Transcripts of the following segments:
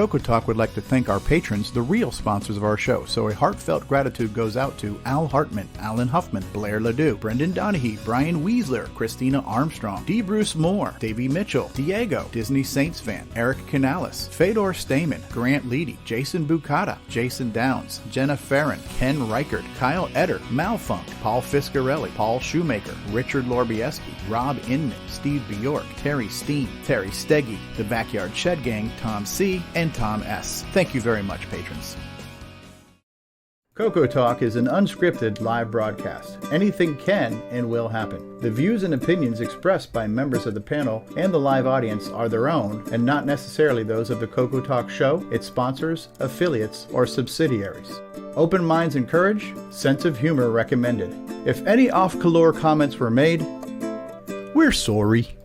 CoCoTALK would like to thank our patrons, the real sponsors of our show. So a heartfelt gratitude goes out to Al Hartman, Alan Huffman, Blair Ledoux, Brendan Donahue, Brian Weasler, Christina Armstrong, D. Bruce Moore, Davey Mitchell, Diego, Disney Saints fan, Eric Canales, Fedor Stamen, Grant Leedy, Jason Bucata, Jason Downs, Jenna Farron, Ken Reichert, Kyle Etter, Malfunk, Paul Fiscarelli, Paul Shoemaker, Richard Lorbieski, Rob Inman, Steve Bjork, Terry Steen, Terry Steggy, The Backyard Shed Gang, Tom C., and Tom S. Thank you very much, patrons. CoCoTALK is an unscripted live broadcast. Anything can and will happen. The views and opinions expressed by members of the panel and the live audience are their own and not necessarily those of the CoCoTALK show, its sponsors, affiliates, or subsidiaries. Open minds encouraged, sense of humor recommended. If any off-color comments were made, we're sorry.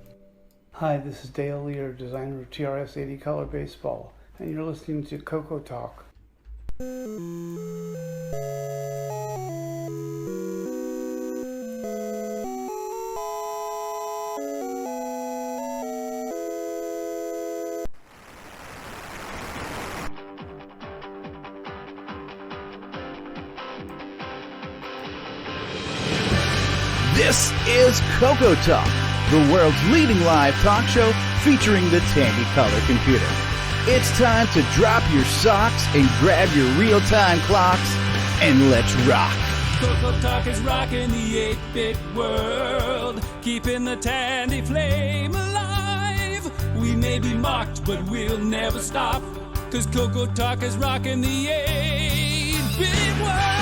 Hi, this is Dale Lear, designer of TRS 80 Color Baseball, and you're listening to CoCoTALK. This is CoCoTALK, the world's leading live talk show featuring the Tandy Color computer. It's time to drop your socks and grab your real-time clocks, and let's rock. CoCoTALK is rocking the 8-bit world, keeping the Tandy flame alive. We may be mocked, but we'll never stop, 'cause CoCoTALK is rocking the 8-bit world.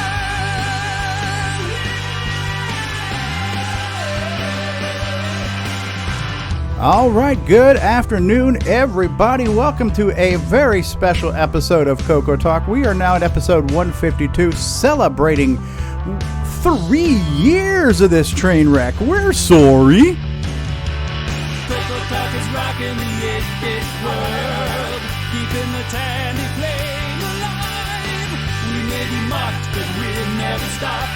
All right, good afternoon, everybody. Welcome to a very special episode of CoCoTALK. We are now at episode 152, celebrating 3 years of this train wreck. We're sorry. CoCoTALK is rocking the 8-bit world, keeping the Tandy flame alive. We may be mocked, but we'll never stop,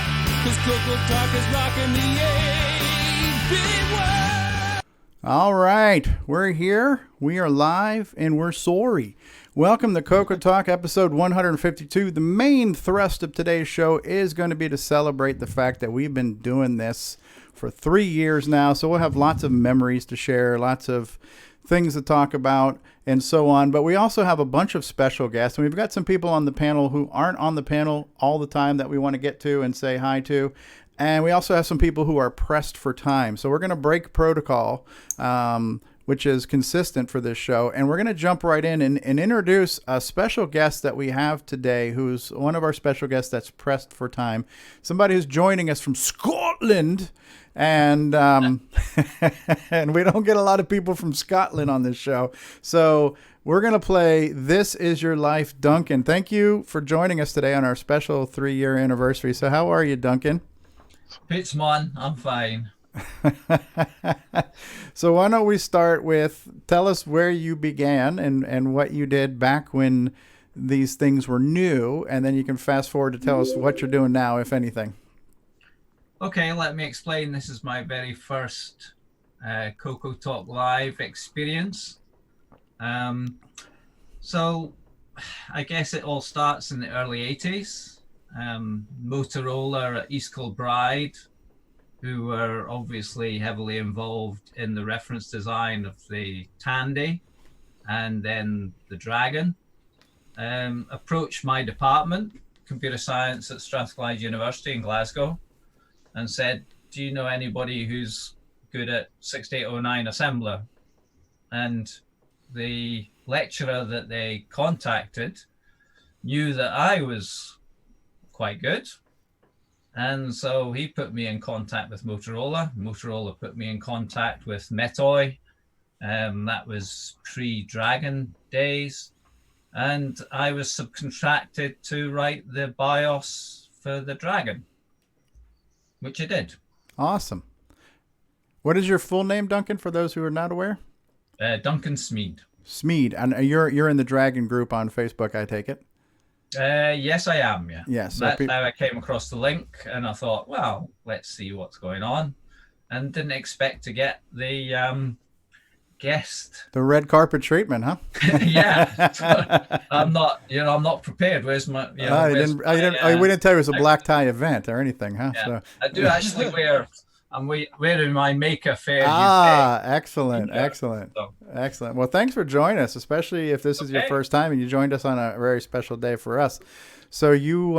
'cause CoCoTALK is rocking the 8-bit world. All right, we're here, we are live, and we're sorry. Welcome to CoCoTALK episode 152. The main thrust of today's show is going to be to celebrate the fact that we've been doing this for 3 years now, so we'll have lots of memories to share, lots of things to talk about, and so on. But we also have a bunch of special guests, and we've got some people on the panel who aren't on the panel all the time that we want to get to and say hi to. And we also have some people who are pressed for time. So we're going to break protocol, which is consistent for this show. And we're going to jump right in and introduce a special guest that we have today, who's one of our special guests that's pressed for time. Somebody who's joining us from Scotland. And and we don't get a lot of people from Scotland on this show. So we're going to play This Is Your Life, Duncan. Thank you for joining us today on our special 3-year anniversary. So how are you, Duncan? It's man, I'm fine. So why don't we start with, tell us where you began and what you did back when these things were new, and then you can fast forward to tell us what you're doing now, if anything. Okay, let me explain. This is my very first CoCoTALK Live experience. So I guess it all starts in the early 80s. Motorola at East Kilbride, who were obviously heavily involved in the reference design of the Tandy and then the Dragon, approached my department, computer science at Strathclyde University in Glasgow, and said, do you know anybody who's good at 6809 assembler? And the lecturer that they contacted knew that I was quite good, and so he put me in contact with Motorola. Motorola put me in contact with Metoy. That was pre-Dragon days, and I was subcontracted to write the BIOS for the Dragon, which I did. Awesome. What is your full name, Duncan, for those who are not aware? Duncan Smead. Smead, and you're in the Dragon group on Facebook, I take it? Yes, I am. Yeah. Yes. So That's how I came across the link, and I thought, well, let's see what's going on, and didn't expect to get the guessed. The red carpet treatment, huh? Yeah. So I'm not prepared. Where's my, I where's didn't. my, We didn't tell you it was a I- black tie event or anything, huh? yeah, So. I do actually I'm wearing my Maker Fair UK. Excellent, Yeah. excellent, So, excellent. Well, thanks for joining us, especially if this is your Okay. first time and you joined us on a very special day for us. So you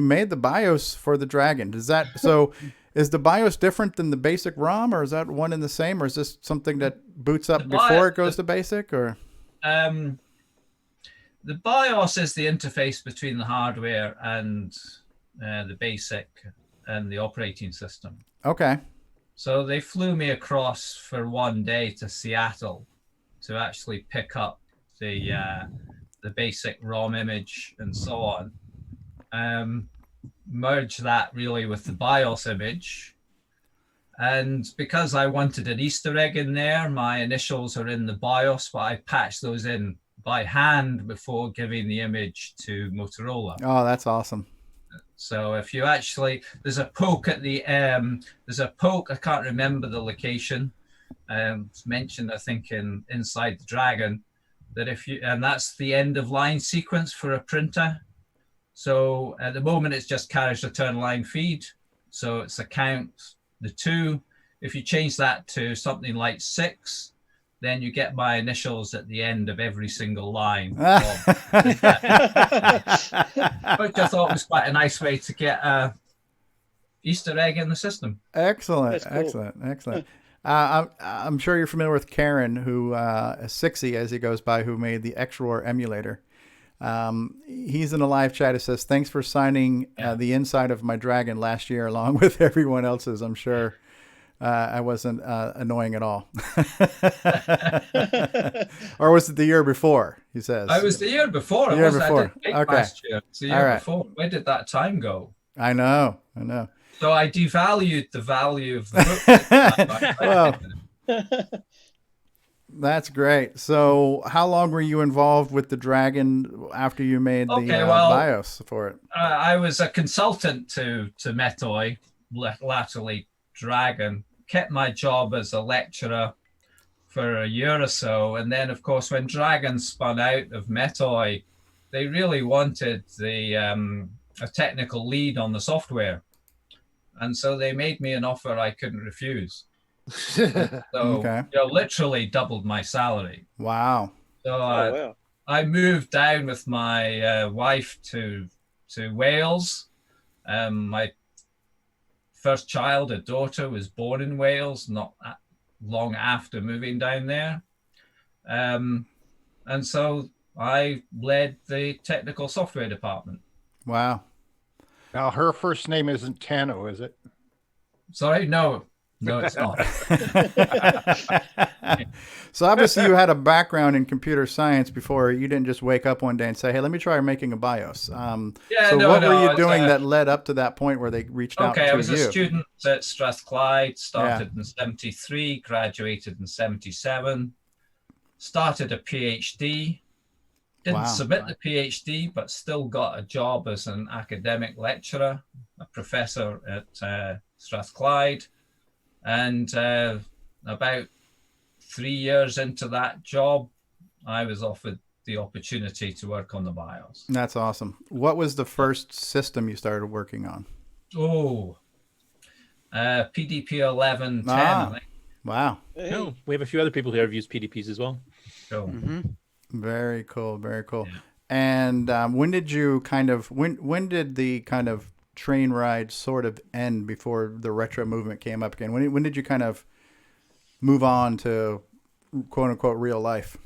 made the BIOS for the Dragon. Is the BIOS different than the basic ROM, or is that one and the same, or is this something that boots up before it goes to basic, or? the BIOS is the interface between the hardware and the basic and the operating system. Okay. So they flew me across for one day to Seattle to actually pick up the basic ROM image and so on. Merge that really with the BIOS image. And because I wanted an Easter egg in there, my initials are in the BIOS, but I patched those in by hand before giving the image to Motorola. Oh, that's awesome. So if you actually, there's a poke at the, I can't remember the location. It's mentioned, I think, inside the Dragon, that and that's the end of line sequence for a printer. So at the moment, it's just carriage return line feed. So it's a count, the 2. If you change that to something like 6, then you get my initials at the end of every single line. Which I thought was quite a nice way to get a Easter egg in the system. Excellent, Cool. excellent. I'm sure you're familiar with Karen, who Sixy, as he goes by, who made the XROAR emulator. He's in a live chat. It says, "Thanks for signing the inside of my Dragon last year, along with everyone else's." I'm sure I wasn't annoying at all. Or was it the year before? He says. I was the year before. The year before. I did big Okay. last year. It's the year before. Where did that time go? I know. So I devalued the value of the book. Well, that's great. So how long were you involved with the Dragon after you made the BIOS for it? I was a consultant to Metoy, latterly Dragon. Kept my job as a lecturer for a year or so. And then, of course, when Dragon spun out of Metoy, they really wanted a technical lead on the software. And so they made me an offer I couldn't refuse. So literally doubled my salary. Wow. So I moved down with my wife to Wales. My first child, a daughter, was born in Wales, not long after moving down there. And so I led the technical software department. Wow. Now, her first name isn't Tano, is it? Sorry, no, it's not. So obviously you had a background in computer science before. You didn't just wake up one day and say, "Hey, let me try making a BIOS." What were you doing that led up to that point where they reached out to you? Okay, I was a student at Strathclyde, started in 73, graduated in 77, started a PhD, didn't submit the PhD, but still got a job as an academic lecturer, a professor at Strathclyde. And about 3 years into that job, I was offered the opportunity to work on the BIOS. That's awesome. What was the first system you started working on? PDP-1110, I think. Wow. No, we have a few other people here who've used PDPs as well. So, Very cool. Very cool. Yeah. And when did you when did the kind of train ride sort of end before the retro movement came up again? When did you kind of move on to quote unquote real life?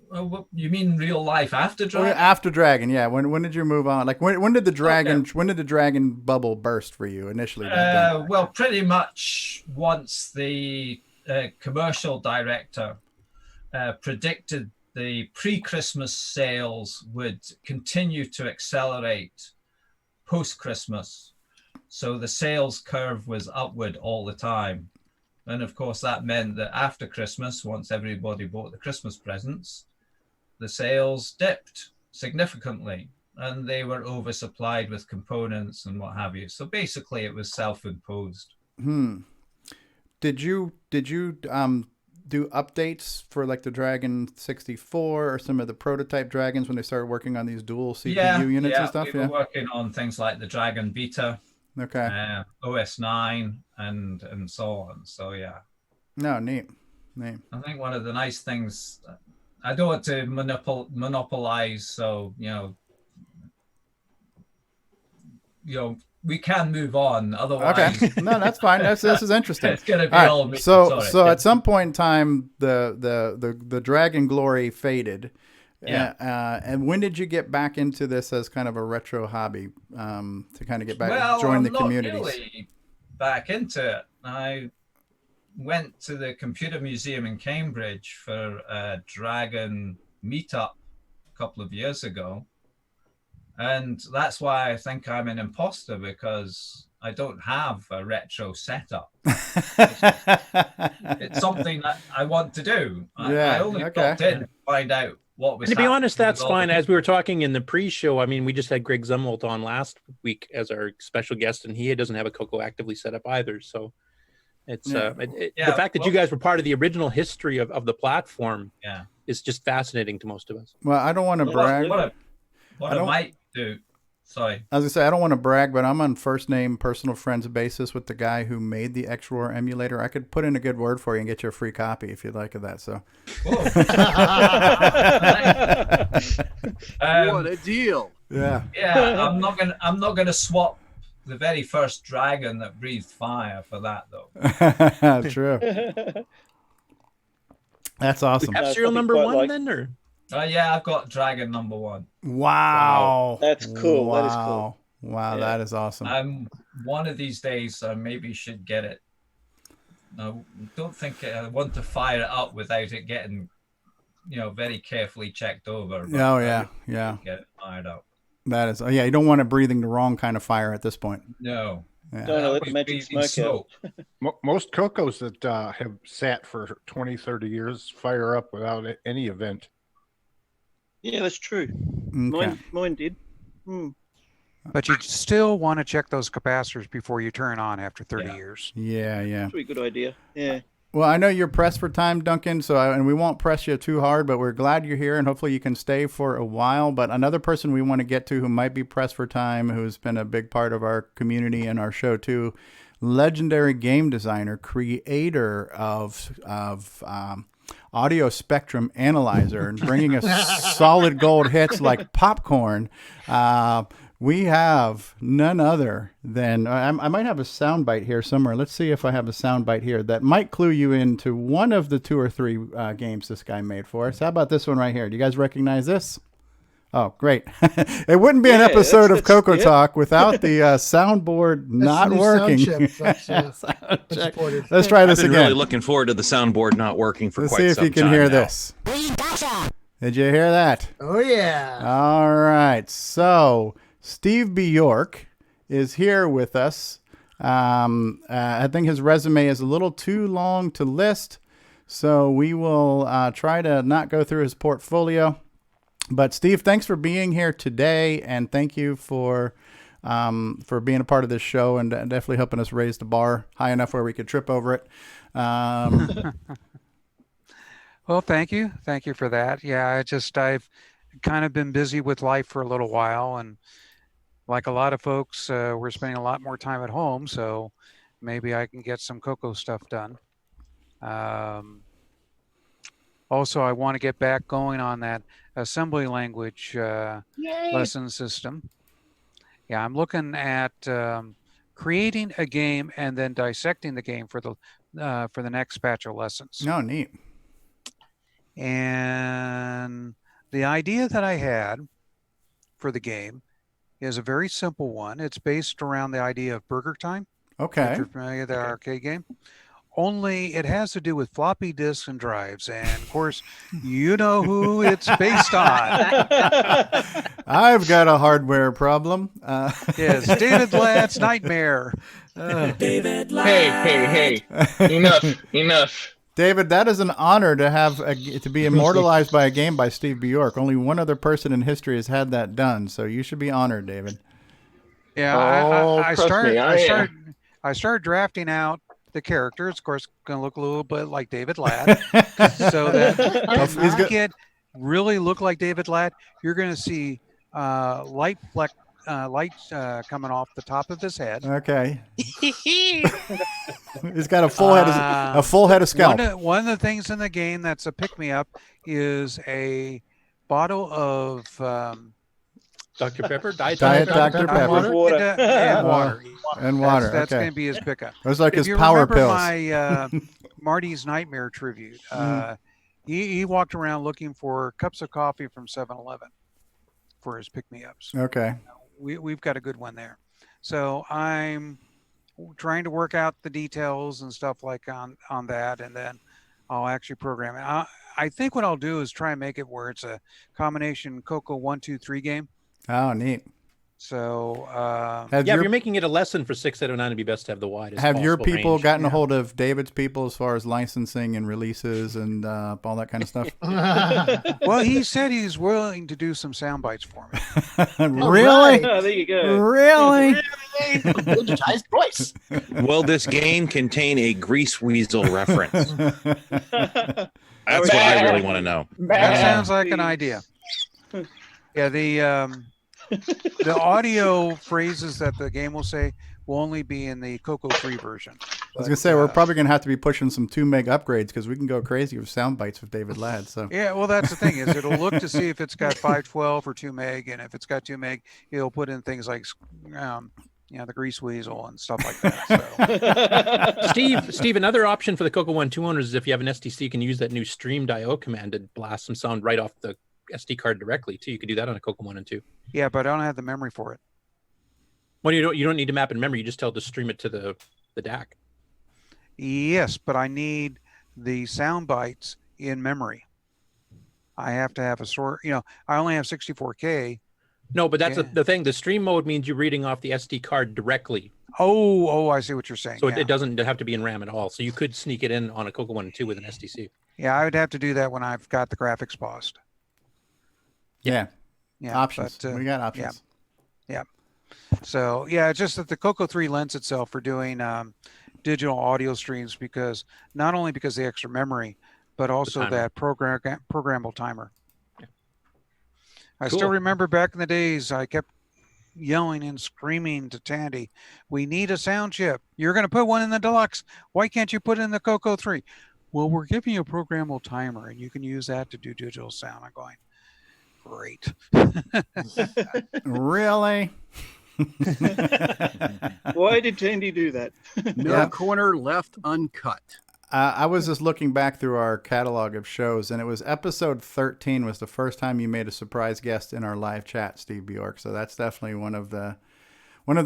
What, you mean real life after Dragon? After Dragon, yeah. When did you move on? Like when did the Dragon when did the Dragon bubble burst for you initially? Well, pretty much once the commercial director predicted the pre-Christmas sales would continue to accelerate post-Christmas. So the sales curve was upward all the time. And of course, that meant that after Christmas, once everybody bought the Christmas presents, the sales dipped significantly and they were oversupplied with components and what have you. So basically it was self-imposed. did you do updates for like the Dragon 64 or some of the prototype Dragons when they started working on these dual CPU units and stuff? We were working on things like the Dragon Beta, Okay. OS 9, and so on. So yeah. No, neat. I think one of the nice things, I don't want to monopolize, so we can move on. Otherwise, okay, no, that's fine. This is interesting. It's gonna be all right. me. So at some point in time, the Dragon glory faded. Yeah. And when did you get back into this as kind of a retro hobby to kind of get back, join the communities? Not really back into it. I went to the Computer Museum in Cambridge for a Dragon meetup a couple of years ago. And that's why I think I'm an imposter, because I don't have a retro setup. It's something that I want to do. I only got in to find out what was. To be honest, that's fine. As we were talking in the pre-show, I mean, we just had Greg Zumwalt on last week as our special guest, and he doesn't have a Coco actively set up either. So it's the fact that you guys were part of the original history of the platform is just fascinating to most of us. Well, I don't want to brag. What I might do. Sorry. As I say, I don't want to brag, but I'm on first name, personal friends basis with the guy who made the X-Roar emulator. I could put in a good word for you and get you a free copy if you'd like of that. So, what a deal! Yeah. I'm not gonna swap the very first Dragon that breathed fire for that, though. True. That's awesome. Have serial number one then, or? Yeah, I've got Dragon number 1. Wow. That's cool. Wow. That is cool. Wow, that is awesome. One of these days, I maybe should get it. I don't think I want to fire it up without it getting, very carefully checked over. Oh, yeah. Get it fired up. That is, you don't want it breathing the wrong kind of fire at this point. No. Yeah. Don't let the magic smoke out. Most Cocos that have sat for 20, 30 years fire up without any event. Yeah, that's true. Okay. Mine did. But you still want to check those capacitors before you turn on after 30 years. Yeah. That's a pretty good idea. Yeah. Well, I know you're pressed for time, Duncan, and we won't press you too hard, but we're glad you're here, and hopefully you can stay for a while. But another person we want to get to who might be pressed for time, who's been a big part of our community and our show too, legendary game designer, creator of Audio Spectrum Analyzer, and bringing us solid gold hits like popcorn. We have none other than, I might have a soundbite here somewhere. Let's see if I have a soundbite here that might clue you into one of the 2 or 3 games this guy made for us. How about this one right here? Do you guys recognize this? Oh, great. It wouldn't be an episode of CoCoTALK without the soundboard not working. Let's try this I've been again. really looking forward to the soundboard not working for Let's quite some time. see if you can hear now. this. Did you hear that? Oh, yeah. All right. So Steve Bjork is here with us. I think his resume is a little too long to list, so we will try to not go through his portfolio. But Steve, thanks for being here today, and thank you for being a part of this show and definitely helping us raise the bar high enough where we could trip over it. Well, thank you. Thank you for that. Yeah, I've kind of been busy with life for a little while, and like a lot of folks, we're spending a lot more time at home, so maybe I can get some Coco stuff done. Also, I want to get back going on that assembly language lesson system. Yeah, I'm looking at creating a game and then dissecting the game for the next batch of lessons. Oh, neat. And the idea that I had for the game is a very simple one. It's based around the idea of Burger Time. Okay. If you're familiar with the arcade game. Only it has to do with floppy disks and drives. And of course, you know who it's based on. I've got a hardware problem. Yes, David Ladd's Nightmare. David Hey. Enough. David, that is an honor to have to be immortalized by a game by Steve Bjork. Only one other person in history has had that done, so you should be honored, David. Yeah, I started drafting out the character. It's of course going to look a little bit like David Ladd. So that does not get really look like David Ladd. You're going to see light coming off the top of his head. Okay. He's got a full head of scalp. One of the things in the game that's a pick-me-up is a bottle of Dr. Pepper, Diet Dr. Pepper, and water. And water. That's going to be his pickup. It was like if his power pills. My Marty's Nightmare tribute. He walked around looking for cups of coffee from 7-Eleven for his pick-me-ups. Okay. We've got a good one there. So I'm trying to work out the details and stuff like on that, and then I'll actually program it. I think what I'll do is try and make it where it's a combination Coco 1, 2, 3 game. Oh, neat. So if you're making it a lesson for 6 out of 9, it'd be best to have the widest. Have your people range. gotten a hold of David's people as far as licensing and releases and all that kind of stuff? Well, he said he's willing to do some sound bites for me. Really? Oh, there you go. Really? Digitized voice. Will this game contain a grease weasel reference? That's what I really want to know. That sounds like an idea. Yeah, the audio phrases that the game will say will only be in the Coco 3 version. I was going to say, we're probably going to have to be pushing some 2 meg upgrades because we can go crazy with sound bites with David Ladd. So yeah, well, that's the thing is it'll look to see if it's got 512 or 2 meg, and if it's got 2 meg, he'll put in things like the grease weasel and stuff like that. So. Steve, another option for the Coco 1 2 owners is if you have an SDC, you can use that new stream.io command to blast some sound right off the SD card directly too. You could do that on a Coco 1 and 2. Yeah, but I don't have the memory for it. Well, you don't need to map in memory. You just tell it to stream it to the DAC. Yes, but I need the sound bites in memory. I have to have a sort. I only have 64K. No, but that's the thing. The stream mode means you're reading off the SD card directly. Oh, I see what you're saying. So it doesn't have to be in RAM at all. So you could sneak it in on a Coco 1 and 2 with an SDC. Yeah, I would have to do that when I've got the graphics paused. Yeah. Options. But, we got options. Yeah. So yeah, it's just that the Coco 3 lends itself for doing digital audio streams because not only because of the extra memory, but also that programmable timer. Yeah. I still remember back in the days, I kept yelling and screaming to Tandy, "We need a sound chip. You're going to put one in the Deluxe. Why can't you put it in the Coco 3?" Well, we're giving you a programmable timer, and you can use that to do digital sound. I'm going, great. Really? Why did Tandy do that? No corner left uncut. I was just looking back through our catalog of shows, and it was episode 13 was the first time you made a surprise guest in our live chat, Steve Bjork. So that's definitely one of the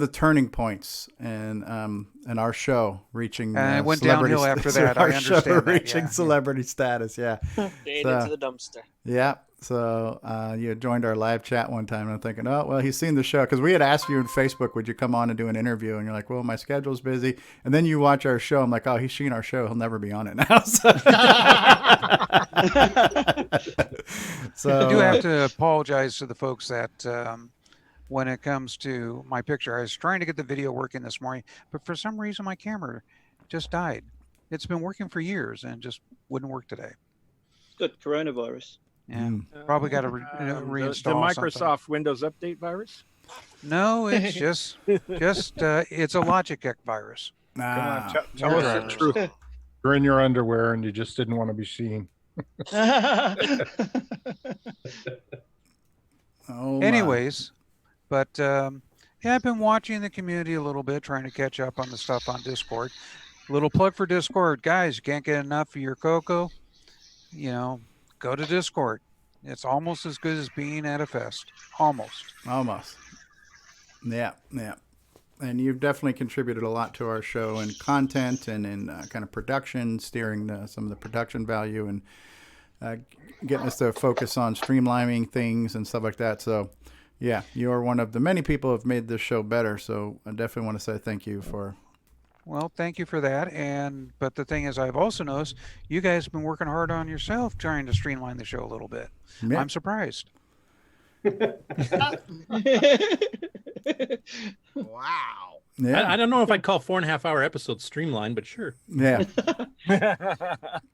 turning points in our show reaching. It went downhill after that. I understand that. Reaching celebrity status. Yeah. Fade into the dumpster. Yeah. So you joined our live chat one time, and I'm thinking, oh, well, he's seen the show. Because we had asked you on Facebook, would you come on and do an interview? And you're like, well, my schedule's busy. And then you watch our show. I'm like, oh, he's seen our show. He'll never be on it now. So I do have to apologize to the folks that when it comes to my picture, I was trying to get the video working this morning, but for some reason my camera just died. It's been working for years and just wouldn't work today. Good coronavirus. Yeah, probably got to reinstall the Microsoft something. Windows Update virus. No, it's just it's a Logitech virus. Come on, tell us the truth. You're in your underwear and you just didn't want to be seen. Anyways, but I've been watching the community a little bit, trying to catch up on the stuff on Discord. Little plug for Discord, guys. You can't get enough of your Coco. Go to Discord. It's almost as good as being at a fest. Almost. Yeah. And you've definitely contributed a lot to our show in content and in kind of production, steering some of the production value and getting us to focus on streamlining things and stuff like that. So, yeah, you're one of the many people who have made this show better. So I definitely want to say thank you for. Well, thank you for that. But the thing is, I've also noticed you guys have been working hard on yourself trying to streamline the show a little bit. Yeah. I'm surprised. Wow. Yeah. I don't know if I'd call 4.5-hour episodes streamlined, but sure. Yeah.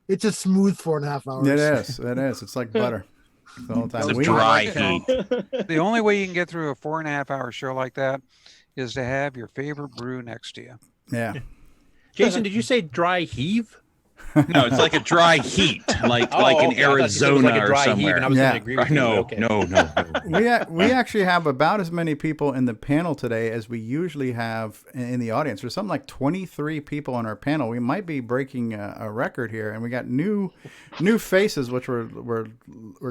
It's a smooth 4.5 hours. It is. It is. It's like butter the whole time. It's a dry heat. The only way you can get through a 4.5-hour show like that is to have your favorite brew next to you. Yeah. Jason, did you say dry heave? No, it's like a dry heat, like Oh, like in okay. I thought you said it was Arizona like a or dry heave, somewhere. and I was Yeah. going to agree with you. No, Okay. no. We actually have about as many people in the panel today as we usually have in the audience. There's something like 23 people on our panel. We might be breaking a record here, and we got new faces, which we're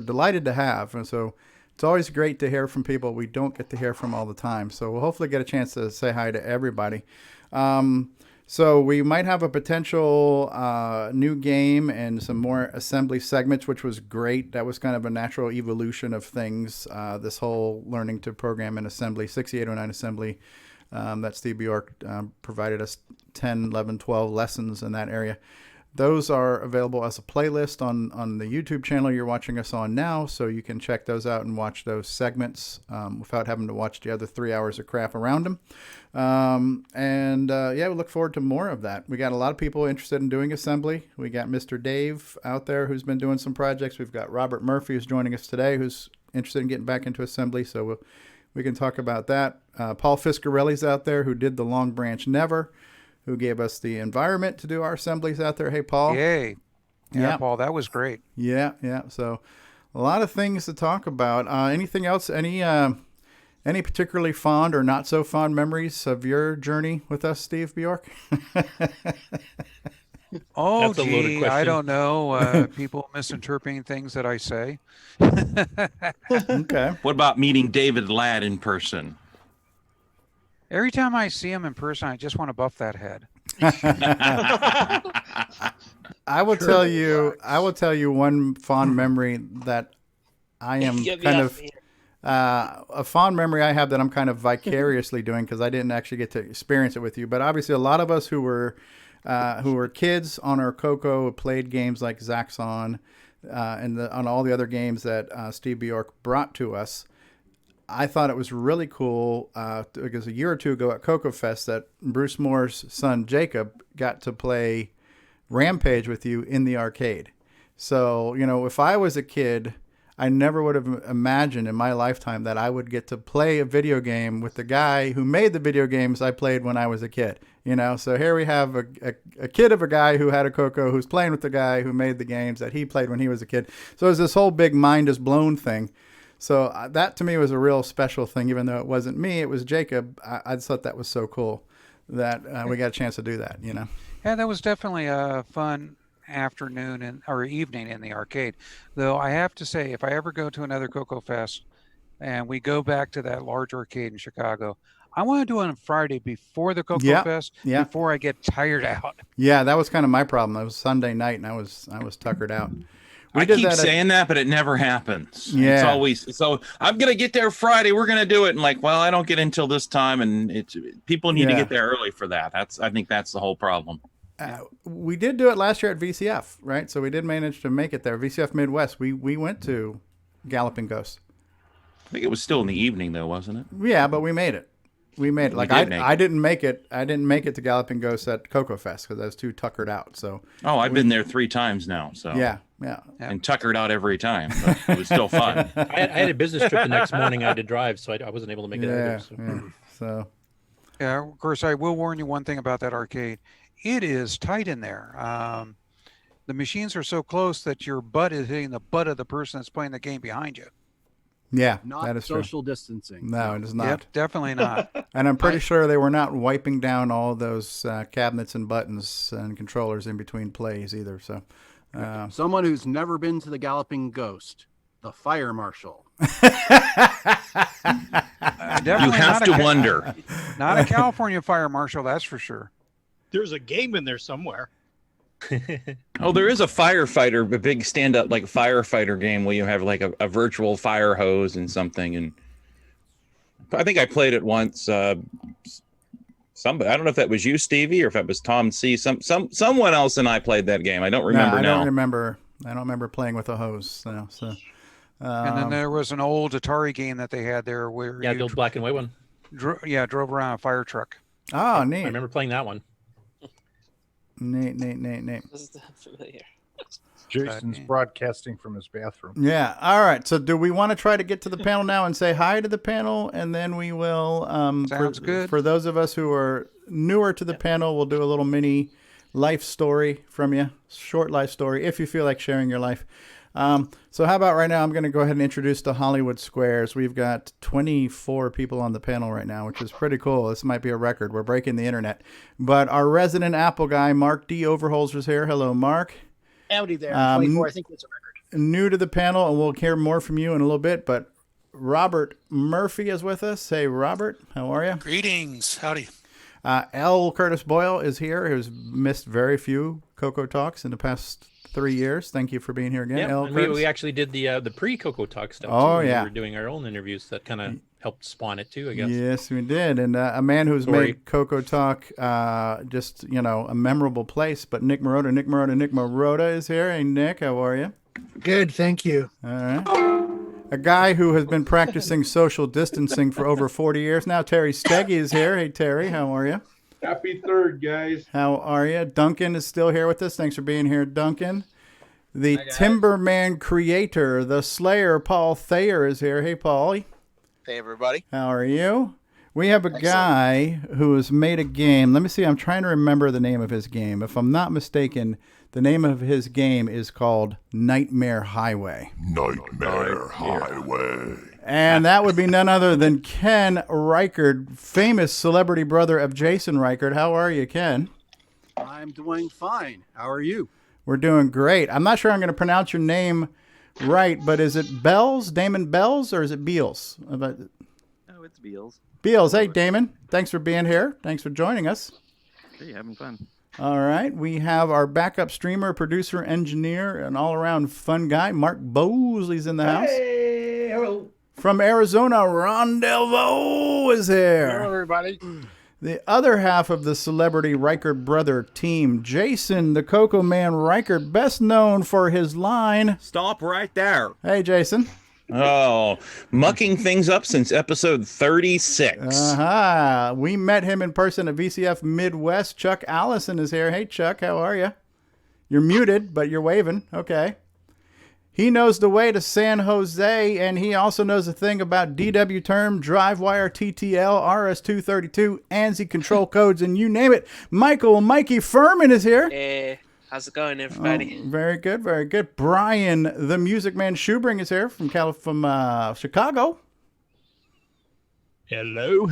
delighted to have. And so it's always great to hear from people we don't get to hear from all the time. So we'll hopefully get a chance to say hi to everybody. So we might have a potential new game and some more assembly segments, which was great. That was kind of a natural evolution of things, this whole learning to program in assembly, 6809 assembly, that Steve Bjork provided us 10, 11, 12 lessons in that area. Those are available as a playlist on the YouTube channel you're watching us on now, so you can check those out and watch those segments without having to watch the other 3 hours of crap around them. Yeah, we look forward to more of that. We got a lot of people interested in doing assembly. We got Mr. Dave out there who's been doing some projects. We've got Robert Murphy who's joining us today who's interested in getting back into assembly, so we can talk about that. Paul Fiscarelli's out there who did the Long Branch Never, who gave us the environment to do our assemblies out there. Hey, Paul. Yay. Yeah, Yeah. Paul, that was great. Yeah. So a lot of things to talk about. Anything else? Any particularly fond or not so fond memories of your journey with us, Steve Bjork? Oh, That's a loaded gee, I question. don't know. People misinterpreting things that I say. Okay. What about meeting David Ladd in person? Every time I see him in person, I just want to buff that head. I will tell you one fond memory that I am Get me kind off of here. a fond memory I have that I'm kind of vicariously doing because I didn't actually get to experience it with you. But obviously, a lot of us who were kids on our Coco played games like Zaxxon and on all the other games that Steve Bjork brought to us. I thought it was really cool because a year or two ago at Coco Fest that Bruce Moore's son Jacob got to play Rampage with you in the arcade. So, if I was a kid, I never would have imagined in my lifetime that I would get to play a video game with the guy who made the video games I played when I was a kid. So here we have a kid of a guy who had a Coco who's playing with the guy who made the games that he played when he was a kid. So it was this whole big mind is blown thing. So that to me was a real special thing, even though it wasn't me, it was Jacob. I just thought that was so cool that we got a chance to do that, Yeah, that was definitely a fun afternoon or evening in the arcade. Though I have to say, if I ever go to another Coco Fest and we go back to that large arcade in Chicago, I want to do it on Friday before the Coco Fest, before I get tired out. Yeah, that was kind of my problem. It was Sunday night and I was tuckered out. I keep saying that, but it never happens. Yeah. It's always so. I'm gonna get there Friday. We're gonna do it, and I don't get until this time, and people need to get there early for that. I think that's the whole problem. We did do it last year at VCF, right? So we did manage to make it there. VCF Midwest. We went to Galloping Ghost. I think it was still in the evening, though, wasn't it? Yeah, but we made it. We made it. Like I didn't make it. I didn't make it to Galloping Ghost at Coco Fest because I was too tuckered out. So. Oh, I've been there 3 times now. So. Yeah. And tuckered out every time, but it was still fun. I had a business trip the next morning I had to drive, so I wasn't able to make it either. So. Yeah, of course, I will warn you one thing about that arcade. It is tight in there. The machines are so close that your butt is hitting the butt of the person that's playing the game behind you. Yeah, Not that is social true. distancing. No, it is not. Yep, definitely not. And I'm pretty sure they were not wiping down all those cabinets and buttons and controllers in between plays either. So, Someone who's never been to the Galloping Ghost, the fire marshal. You have to wonder. Not a California fire marshal, that's for sure. There's a game in there somewhere. Oh, there is a firefighter, a big stand-up like firefighter game where you have like a virtual fire hose and something. And I think I played it once. Somebody, I don't know if that was you, Stevie, or if it was Tom C. Someone else and I played that game. I don't remember now. I don't remember playing with a hose. No, so. And then there was an old Atari game that they had there where the old black and white one. drove around a fire truck. Oh, neat. I remember playing that one. Neat. This is familiar. Jason's broadcasting from his bathroom. Yeah. All right. So do we want to try to get to the panel now and say hi to the panel? And then we will, Sounds good. For those of us who are newer to the panel, we'll do a little mini life story from you. Short life story, if you feel like sharing your life. So how about right now, I'm going to go ahead and introduce the Hollywood Squares. We've got 24 people on the panel right now, which is pretty cool. This might be a record. We're breaking the internet. But our resident Apple guy, Mark D. Overholzer's here. Hello, Mark. Howdy there. 24, I think that's a record. New to the panel, and we'll hear more from you in a little bit, but Robert Murphy is with us. Hey, Robert, how are you? Greetings. Howdy. L. Curtis Boyle is here, who's missed very few Coco Talks in the past 3 years. Thank you for being here again, L. And Curtis. we actually did the pre-Coco Talk stuff. Oh, too. yeah. We were doing our own interviews that kind of helped spawn it too, I guess. Yes, we did. And a man who's made Coco Talk just, a memorable place. But Nick Marotta is here. Hey, Nick, how are you? Good, thank you. All right. A guy who has been practicing social distancing for over 40 years now, Terry Steggy is here. Hey, Terry, how are you? Happy third, guys. How are you? Duncan is still here with us. Thanks for being here, Duncan. The Timberman creator, the Slayer, Paul Thayer is here. Hey, Paul. Hey, everybody. How are you? We have a guy who has made a game. Let me see. I'm trying to remember the name of his game. If I'm not mistaken, the name of his game is called Nightmare Highway. Nightmare Highway. And that would be none other than Ken Reichard, famous celebrity brother of Jason Reichard. How are you, Ken? I'm doing fine. How are you? We're doing great. I'm not sure I'm going to pronounce your name right, but is it Bells, Damon Bells, or is it Beals? No, it's Beals. Beals. Hey, Damon. Thanks for being here. Thanks for joining us. Hey, having fun. All right. We have our backup streamer, producer, engineer, and all-around fun guy, Mark Bosley's in the house. Hey, hello. From Arizona, Ron Delvo is here. Hello, everybody. The other half of the celebrity Reichard brother team, Jason, the Coco Man Reichard, best known for his line. Stop right there. Hey, Jason. Oh, mucking things up since episode 36. We met him in person at VCF Midwest. Chuck Allison is here. Hey, Chuck, how are you? You're muted, but you're waving. Okay. He knows the way to San Jose, and he also knows a thing about DW term, DriveWire, TTL, RS-232, ANSI control codes, and you name it. Mikey Furman is here. Hey, how's it going, everybody? Oh, very good, very good. Brian, the Music Man Shoebring is here from Chicago. Hello.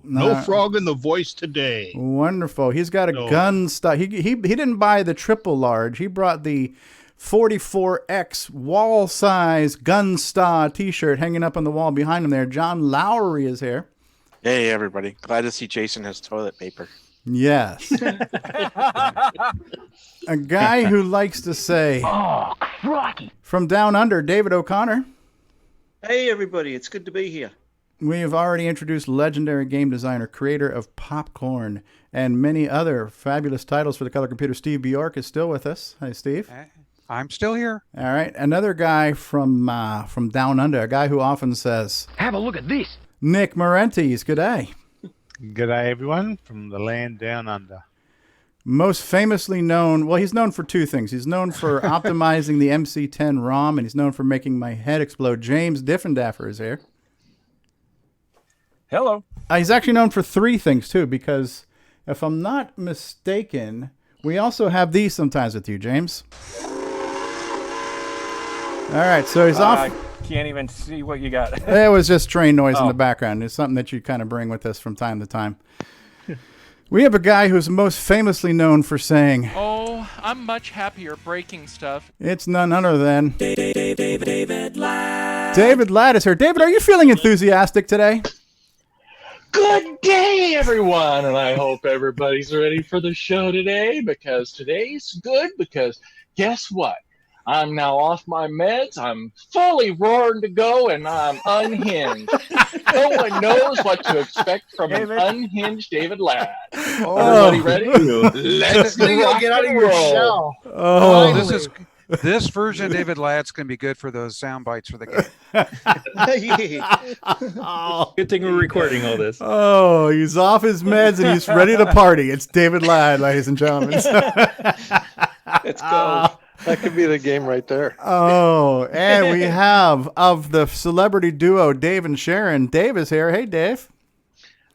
No frog in the voice today. Wonderful. He's got a gun stock. He didn't buy the triple large. He brought the 44X wall size Gunstar t-shirt hanging up on the wall behind him there. John Lowry is here. Hey, everybody. Glad to see Jason has toilet paper. Yes. A guy who likes to say, "Oh, crikey." From down under, David O'Connor. Hey, everybody. It's good to be here. We have already introduced legendary game designer, creator of Popcorn, and many other fabulous titles for the color computer. Steve Bjork is still with us. Hi, Steve. I'm still here. All right. Another guy from down under, a guy who often says, "Have a look at this." Nick Marentes. Good day. Good day, everyone, from the land down under. Most famously known, well, he's known for two things. He's known for optimizing the MC10 ROM, and he's known for making my head explode. James Diffendaffer is here. Hello. He's actually known for three things, too, because if I'm not mistaken, we also have these sometimes with you, James. All right, so he's off. I can't even see what you got. It was just train noise in the background. It's something that you kind of bring with us from time to time. We have a guy who's most famously known for saying, "Oh, I'm much happier breaking stuff." It's none other than David Ladd. David Ladd is here. David, are you feeling enthusiastic today? Good day, everyone, and I hope everybody's ready for the show today, because today's good, because guess what? I'm now off my meds, I'm fully roaring to go, and I'm unhinged. No one knows what to expect from an unhinged David Ladd. Everybody ready? Let's Get out of your shell. Oh, This version of David Ladd's going to be good for those sound bites for the game. Good thing we're recording all this. Oh, he's off his meds and he's ready to party. It's David Ladd, ladies and gentlemen. Let's go. That could be the game right there. Oh, and we have of the celebrity duo Dave and Sharon. Dave is here. Hey, Dave.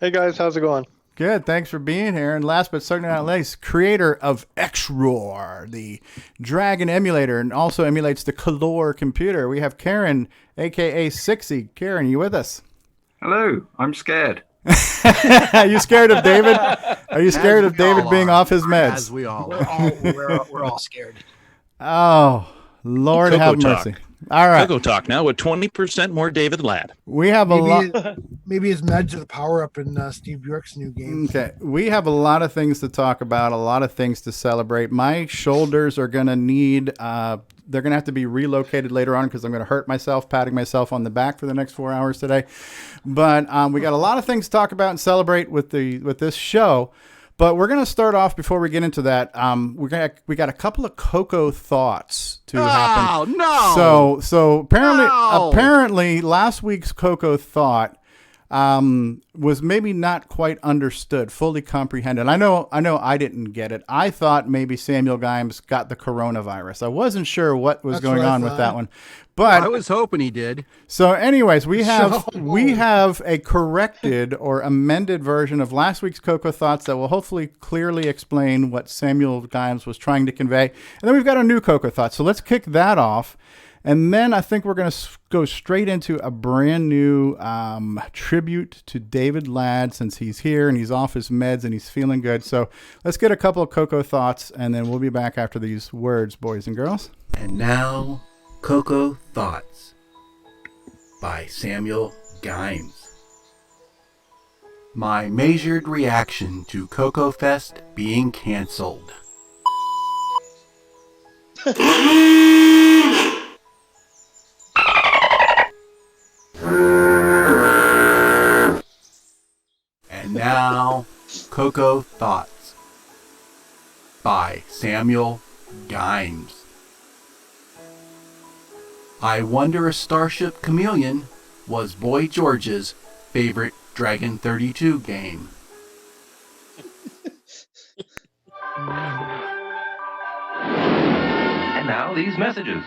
Hey guys, how's it going? Good. Thanks for being here. And last but certainly not least, creator of X-Roar, the Dragon emulator, and also emulates the Color computer. We have Karen, a.k.a. Sixy. Karen, you with us? Hello. I'm scared. Are you scared of David? Are you scared of David being off his meds? As we all are. We're all scared. Oh, Lord have mercy. All right. CoCoTALK now with 20% more David Ladd. We have a lot. Maybe his meds are the power up in Steve Bjork's new game. Okay. We have a lot of things to talk about, a lot of things to celebrate. My shoulders are going to need, they're going to have to be relocated later on because I'm going to hurt myself patting myself on the back for the next 4 hours today. But we got a lot of things to talk about and celebrate with this show. But we're going to start off before we get into that. We got a couple of Coco thoughts to happen. No. So apparently last week's Coco thought was maybe not quite understood, fully comprehended. I know I didn't get it. I thought maybe Samuel Gimes got the coronavirus. I wasn't sure what was going on with that one. But I was hoping he did. So anyways, we have a corrected or amended version of last week's Coco Thoughts that will hopefully clearly explain what Samuel Gimes was trying to convey. And then we've got a new Coco Thought. So let's kick that off. And then I think we're going to go straight into a brand new tribute to David Ladd since he's here and he's off his meds and he's feeling good. So let's get a couple of Coco Thoughts and then we'll be back after these words, boys and girls. And now, Coco Thoughts by Samuel Gimes. My measured reaction to Coco Fest being canceled. And now, Coco Thoughts by Samuel Gimes. I wonder a Starship Chameleon was Boy George's favorite Dragon 32 game. And now these messages.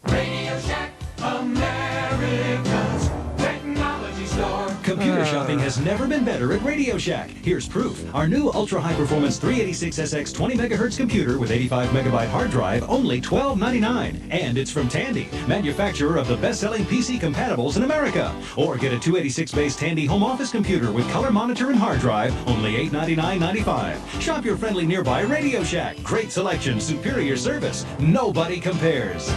Radio Shack, America's technology store. Computer shopping has never been better at Radio Shack. Here's proof. Our new ultra-high-performance 386SX 20 MHz computer with 85 megabyte hard drive, only $12.99. And it's from Tandy, manufacturer of the best-selling PC compatibles in America. Or get a 286-based Tandy home office computer with color monitor and hard drive, only $899.95. Shop your friendly nearby Radio Shack. Great selection, superior service. Nobody compares.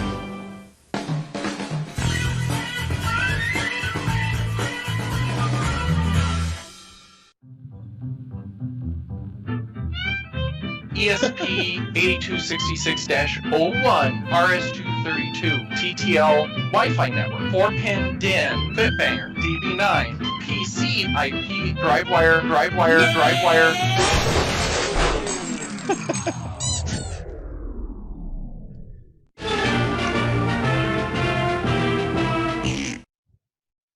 ESP 8266-01, RS-232, TTL Wi-Fi network, 4-pin DIN, Fitbanger, DB9, PC IP, DriveWire.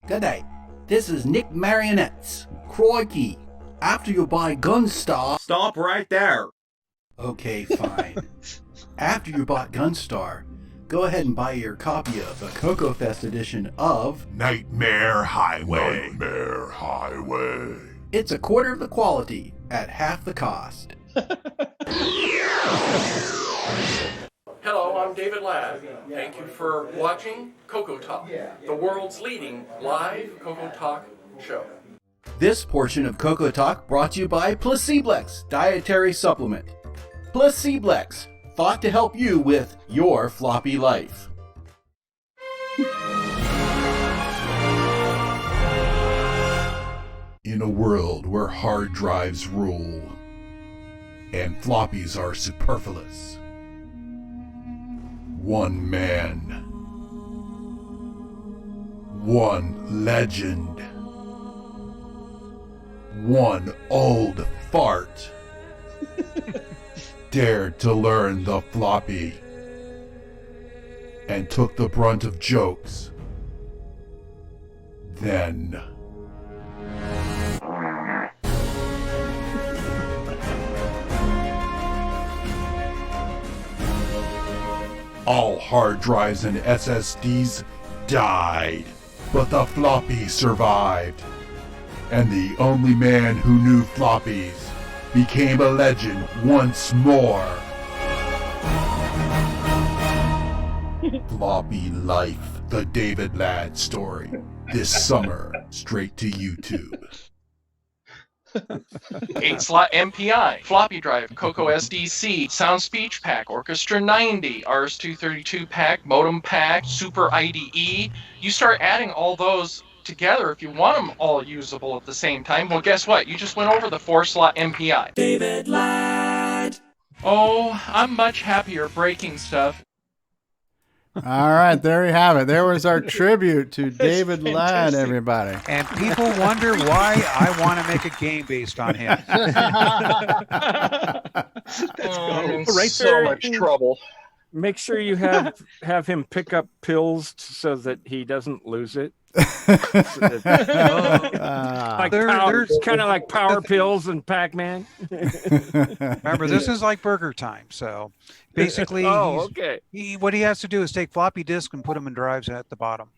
G'day, this is Nick Marionettes. Crikey, after you buy Gunstar... Stop right there. Okay, fine. After you bought Gunstar, go ahead and buy your copy of the Coco Fest edition of Nightmare Highway. Nightmare Highway. It's a quarter of the quality at half the cost. Hello, I'm David Ladd. Thank you for watching CoCoTALK, the world's leading live CoCoTALK show. This portion of CoCoTALK brought to you by Placeblex Dietary Supplement. Placeblex, thought to help you with your floppy life. In a world where hard drives rule and floppies are superfluous, one man, one legend, one old fart dared to learn the floppy and took the brunt of jokes. Then... all hard drives and SSDs died, but the floppy survived. And the only man who knew floppies became a legend once more. Floppy Life, the David Ladd story. This summer, straight to YouTube. 8-slot MPI, floppy drive, Coco SDC, Sound Speech Pack, Orchestra 90, RS-232 pack, modem pack, Super IDE. You start adding all those together if you want them all usable at the same time. Well, guess what? You just went over the 4-slot MPI. David Ladd. Oh, I'm much happier breaking stuff. All right, there you have it. There was our tribute to David Ladd, everybody. And people wonder why I want to make a game based on him. I'm in so much trouble. Make sure you have him pick up pills so that he doesn't lose it. Like there's kind of like power pills and Pac-Man. Remember, this is like Burger Time. So basically, okay. What he has to do is take floppy disk and put them in drives at the bottom.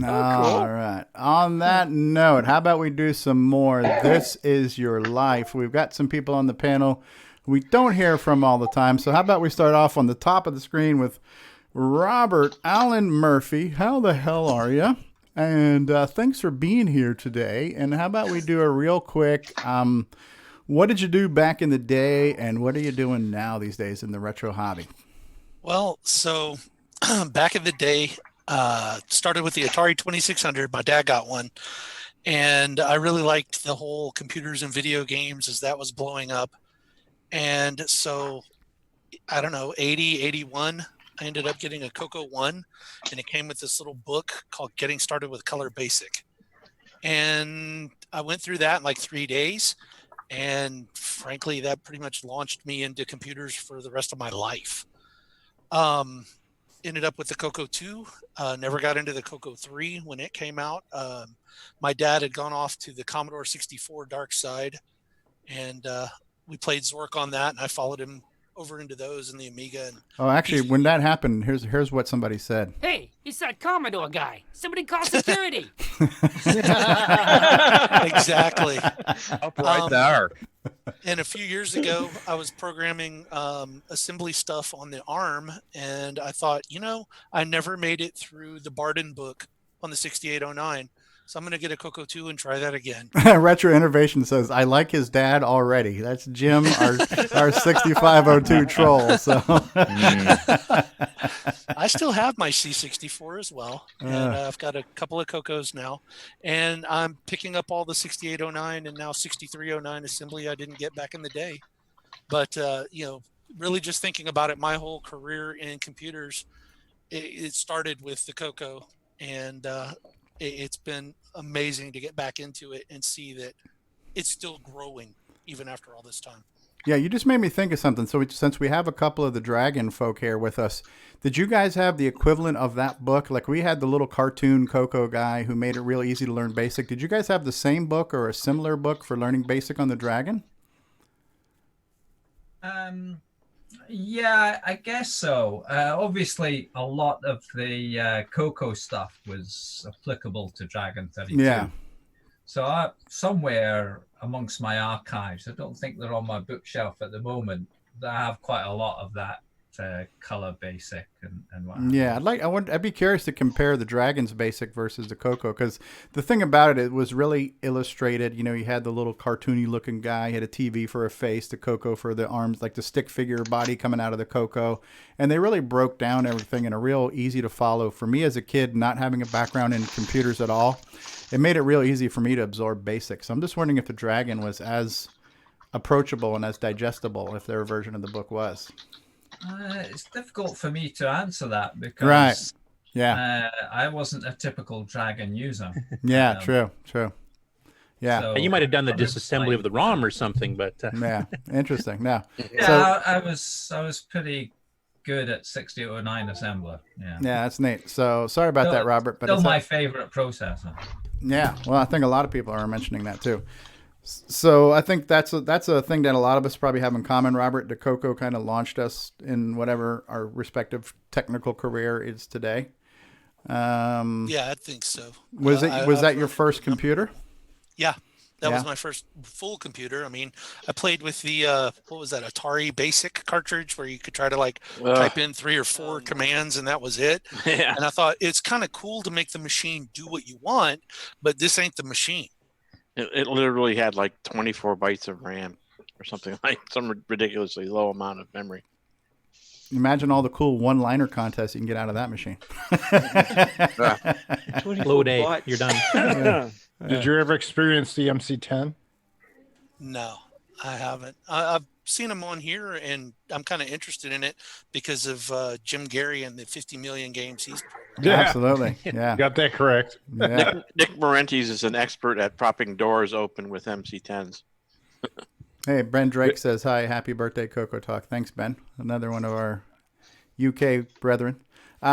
All right. On that note, how about we do some more This Is Your Life? We've got some people on the panel we don't hear from all the time. So how about we start off on the top of the screen with Robert Allen Murphy. How the hell are you? And thanks for being here today. And how about we do a real quick, what did you do back in the day and what are you doing now these days in the retro hobby? Well, so back in the day, started with the Atari 2600. My dad got one. And I really liked the whole computers and video games as that was blowing up. And so, I don't know, 80, 81, I ended up getting a Coco 1, and it came with this little book called Getting Started with Color Basic. And I went through that in like 3 days. And frankly, that pretty much launched me into computers for the rest of my life. Ended up with the Coco 2, never got into the Coco 3 when it came out. My dad had gone off to the Commodore 64 dark side, and we played Zork on that, and I followed him over into those and the Amiga. And actually, when that happened, here's what somebody said. Hey, it's that Commodore guy. Somebody call security. Exactly. Up right there. And a few years ago, I was programming assembly stuff on the ARM, and I thought, I never made it through the Barden book on the 6809. So I'm going to get a Coco 2 and try that again. Retro Innovation says, I like his dad already. That's Jim, our 6502 troll. So I still have my C64 as well. And I've got a couple of Cocos now. And I'm picking up all the 6809 and now 6309 assembly I didn't get back in the day. But, really just thinking about it, my whole career in computers, it started with the Coco. And it's been amazing to get back into it and see that it's still growing even after all this time. Yeah, you just made me think of something. So since we have a couple of the Dragon folk here with us, did you guys have the equivalent of that book? Like we had the little cartoon Coco guy who made it real easy to learn BASIC. Did you guys have the same book or a similar book for learning BASIC on the Dragon? Yeah, I guess so. Obviously, a lot of the Coco stuff was applicable to Dragon 32. Yeah. So somewhere amongst my archives, I don't think they're on my bookshelf at the moment, but I have quite a lot of that color basic and whatnot. Yeah, I'd be curious to compare the Dragon's basic versus the Coco, because the thing about it was really illustrated. You had the little cartoony looking guy, he had a TV for a face, the Coco for the arms, like the stick figure body coming out of the Coco, and they really broke down everything in a real easy to follow. For me as a kid, not having a background in computers at all, it made it real easy for me to absorb BASIC. So I'm just wondering if the Dragon was as approachable and as digestible if their version of the book was. It's difficult for me to answer that because I wasn't a typical Dragon user. Yeah, true. Yeah, so, you might have done the disassembly of the ROM or something, but yeah, interesting. Yeah, I was pretty good at 6009 assembler. Yeah. Yeah, that's neat. So sorry about that, Robert. But Still it's my favorite processor. Yeah, well, I think a lot of people are mentioning that too. So I think that's a thing that a lot of us probably have in common, Robert. The Coco kind of launched us in whatever our respective technical career is today. Yeah, I think so. Was that your first computer? Yeah, that was my first full computer. I mean, I played with the what was that, Atari Basic cartridge, where you could try to like type in 3 or 4 commands and that was it. Yeah. And I thought it's kind of cool to make the machine do what you want, but this ain't the machine. It literally had like 24 bytes of RAM or something, like some ridiculously low amount of memory. Imagine all the cool one-liner contests you can get out of that machine. Load A, you're done. Did you ever experience the MC10? No, I haven't. I've seen them on here, and I'm kind of interested in it because of Jim Gary and the 50 million games he's programmed. Yeah. Absolutely. Yeah. Got that correct. Yeah. Nick Marentes is an expert at propping doors open with MC10s. Hey, Ben Drake says, hi, happy birthday, CoCoTALK. Thanks, Ben. Another one of our UK brethren.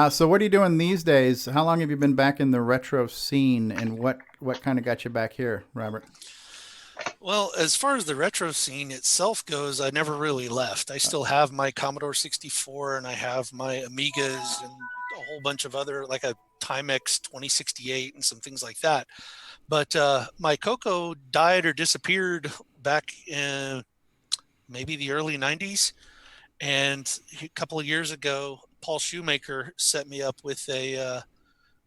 So what are you doing these days? How long have you been back in the retro scene, and what kind of got you back here, Robert? Well, as far as the retro scene itself goes, I never really left. I still have my Commodore 64, and I have my Amigas and a whole bunch of other, like a Timex 2068 and some things like that. But my Coco died or disappeared back in maybe the early 90s. And a couple of years ago, Paul Shoemaker set me up with a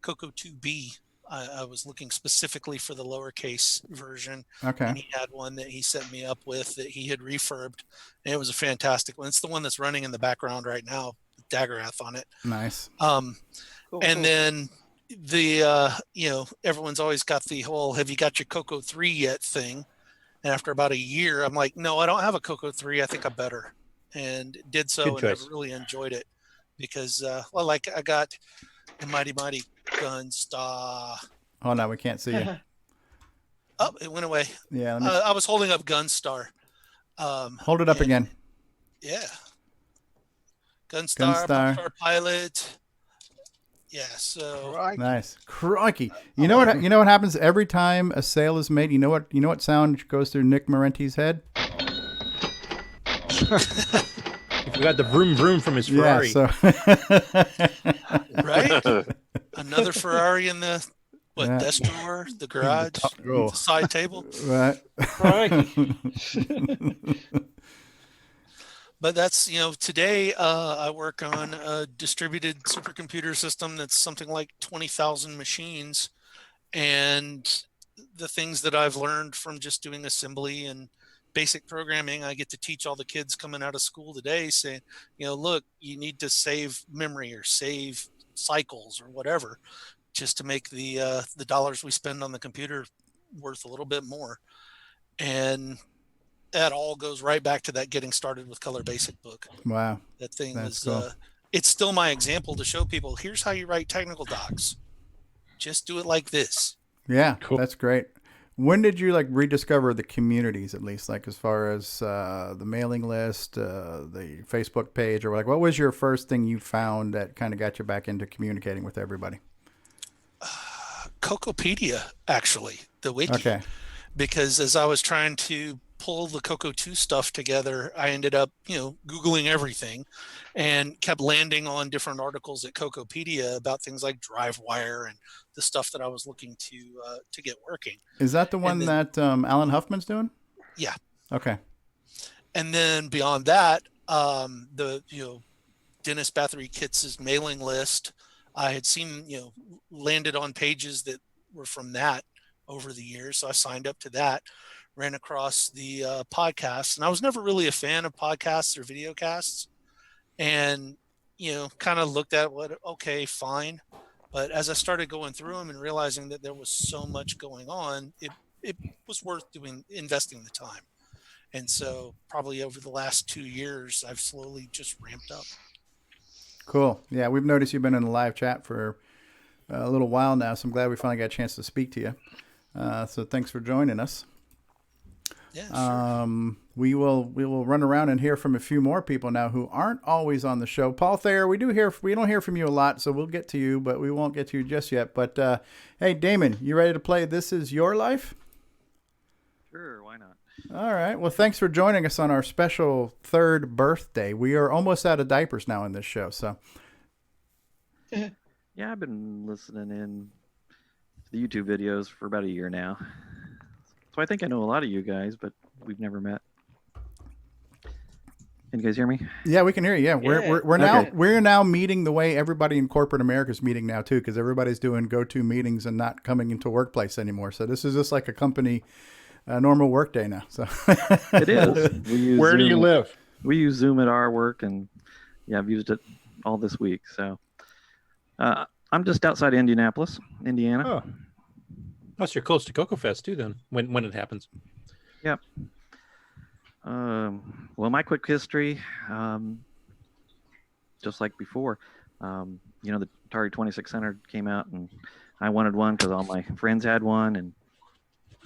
Coco 2B. I was looking specifically for the lowercase version. Okay. And he had one that he set me up with that he had refurbed. And it was a fantastic one. It's the one that's running in the background right now, with Daggerath on it. Nice. And then the, everyone's always got the whole, have you got your Coco 3 yet thing? And after about a year, I'm like, no, I don't have a Coco 3. I think I'm better. And did so, and I really enjoyed it because, like I got the Mighty Mighty Gunstar. Oh, no, we can't see you. Oh, it went away. Yeah. I was holding up Gunstar. Hold it up again. Yeah. Gunstar Pilot. Yeah, so nice. Crikey. You know what happens every time a sale is made? You know what sound goes through Nick Marentes' head? If you got the vroom vroom from his Ferrari. Yeah, right? Another Ferrari in the desk drawer, the garage, the side table. Right. But that's, today I work on a distributed supercomputer system that's something like 20,000 machines. And the things that I've learned from just doing assembly and basic programming, I get to teach all the kids coming out of school today saying, look, you need to save memory or save cycles or whatever just to make the dollars we spend on the computer worth a little bit more. And that all goes right back to that getting started with Color Basic book. Wow. That thing That's was, cool. It's still my example to show people, here's how you write technical docs. Just do it like this. Yeah, cool. That's great. When did you rediscover the communities, at least, as far as the mailing list, the Facebook page, or what was your first thing you found that kind of got you back into communicating with everybody? CoCopedia, actually, the wiki. Okay. Because as I was trying to pull the Coco 2 stuff together, I ended up, Googling everything and kept landing on different articles at CoCopedia about things like DriveWire and the stuff that I was looking to get working. Is that the one that Alan Huffman's doing? Yeah. Okay. And then beyond that, the Dennis Bathory Kitts' mailing list, I had seen, landed on pages that were from that over the years. So I signed up to that, ran across the podcasts, and I was never really a fan of podcasts or video casts, and, kind of looked at okay, fine. But as I started going through them and realizing that there was so much going on, it was worth investing the time. And so probably over the last 2 years, I've slowly just ramped up. Cool. Yeah, we've noticed you've been in a live chat for a little while now, so I'm glad we finally got a chance to speak to you. So thanks for joining us. Yeah, sure. we will run around and hear from a few more people now who aren't always on the show. Paul Thayer, we don't hear from you a lot, so we'll get to you, but we won't get to you just yet. But hey, Damon, you ready to play This Is Your Life? Sure, why not? All right. Well, thanks for joining us on our special 3rd birthday. We are almost out of diapers now in this show, so. Yeah, I've been listening in to the YouTube videos for about a year now. So I think I know a lot of you guys, but we've never met. Can you guys hear me? Yeah, we can hear you. Yeah, we're now meeting the way everybody in corporate America is meeting now too, because everybody's doing go-to meetings and not coming into workplace anymore. So this is just like a company, normal work day now. So it is. Where do you live? We use Zoom at our work, and yeah, I've used it all this week. So I'm just outside Indianapolis, Indiana. Oh, plus you're close to CoCoFest too. Then when it happens. Yep. Well, my quick history, just like before, the Atari 2600 came out, and I wanted one because all my friends had one, and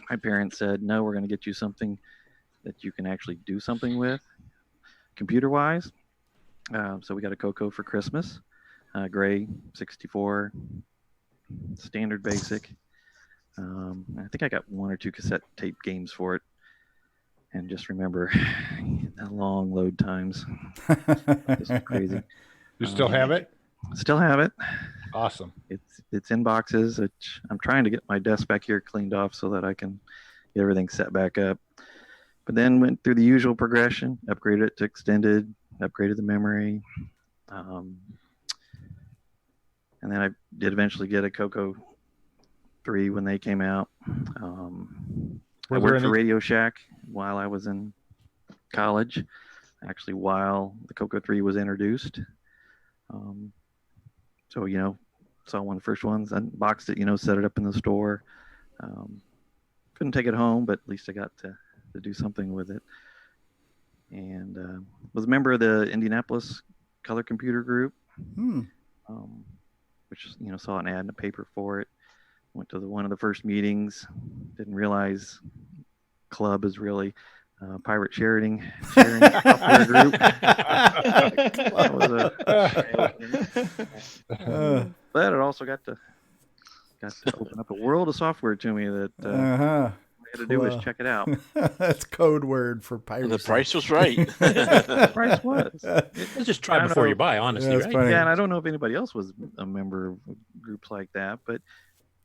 my parents said, no, we're going to get you something that you can actually do something with, computer-wise. So we got a Coco for Christmas, gray, 64, standard basic. I think I got 1 or 2 cassette tape games for it. And just remember the long load times. This is crazy. You still have it? Still have it. Awesome. It's in boxes. I'm trying to get my desk back here cleaned off so that I can get everything set back up. But then went through the usual progression, upgraded it to extended, upgraded the memory. And then I did eventually get a Coco 3 when they came out. I worked for Radio Shack while I was in college, actually while the Coco 3 was introduced. So, saw one of the first ones, unboxed it, set it up in the store. Couldn't take it home, but at least I got to do something with it. And was a member of the Indianapolis Color Computer Group, which, saw an ad in the paper for it. Went to one of the first meetings. Didn't realize club is really pirate sharing software group. But it also got to open up a world of software to me that all I had to do was check it out. That's code word for piracy. The price was right. The price was. Let's just try before you buy, honestly, right? Yeah, and I don't know if anybody else was a member of groups like that, but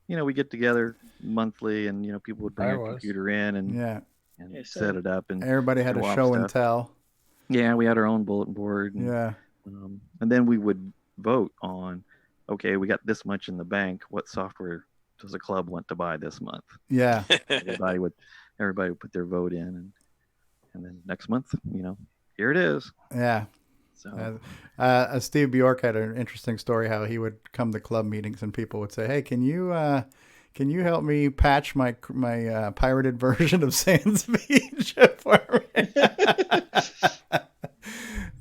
we get together monthly, and people would bring a computer in and set it up, and everybody had a show and tell. Yeah, we had our own bulletin board. And, and then we would vote on, okay, we got this much in the bank. What software does the club want to buy this month? Yeah, everybody would put their vote in, and then next month, here it is. Yeah. So Steve Bjork had an interesting story how he would come to club meetings and people would say, "Hey, can you help me patch my pirated version of Sans Beach for me?"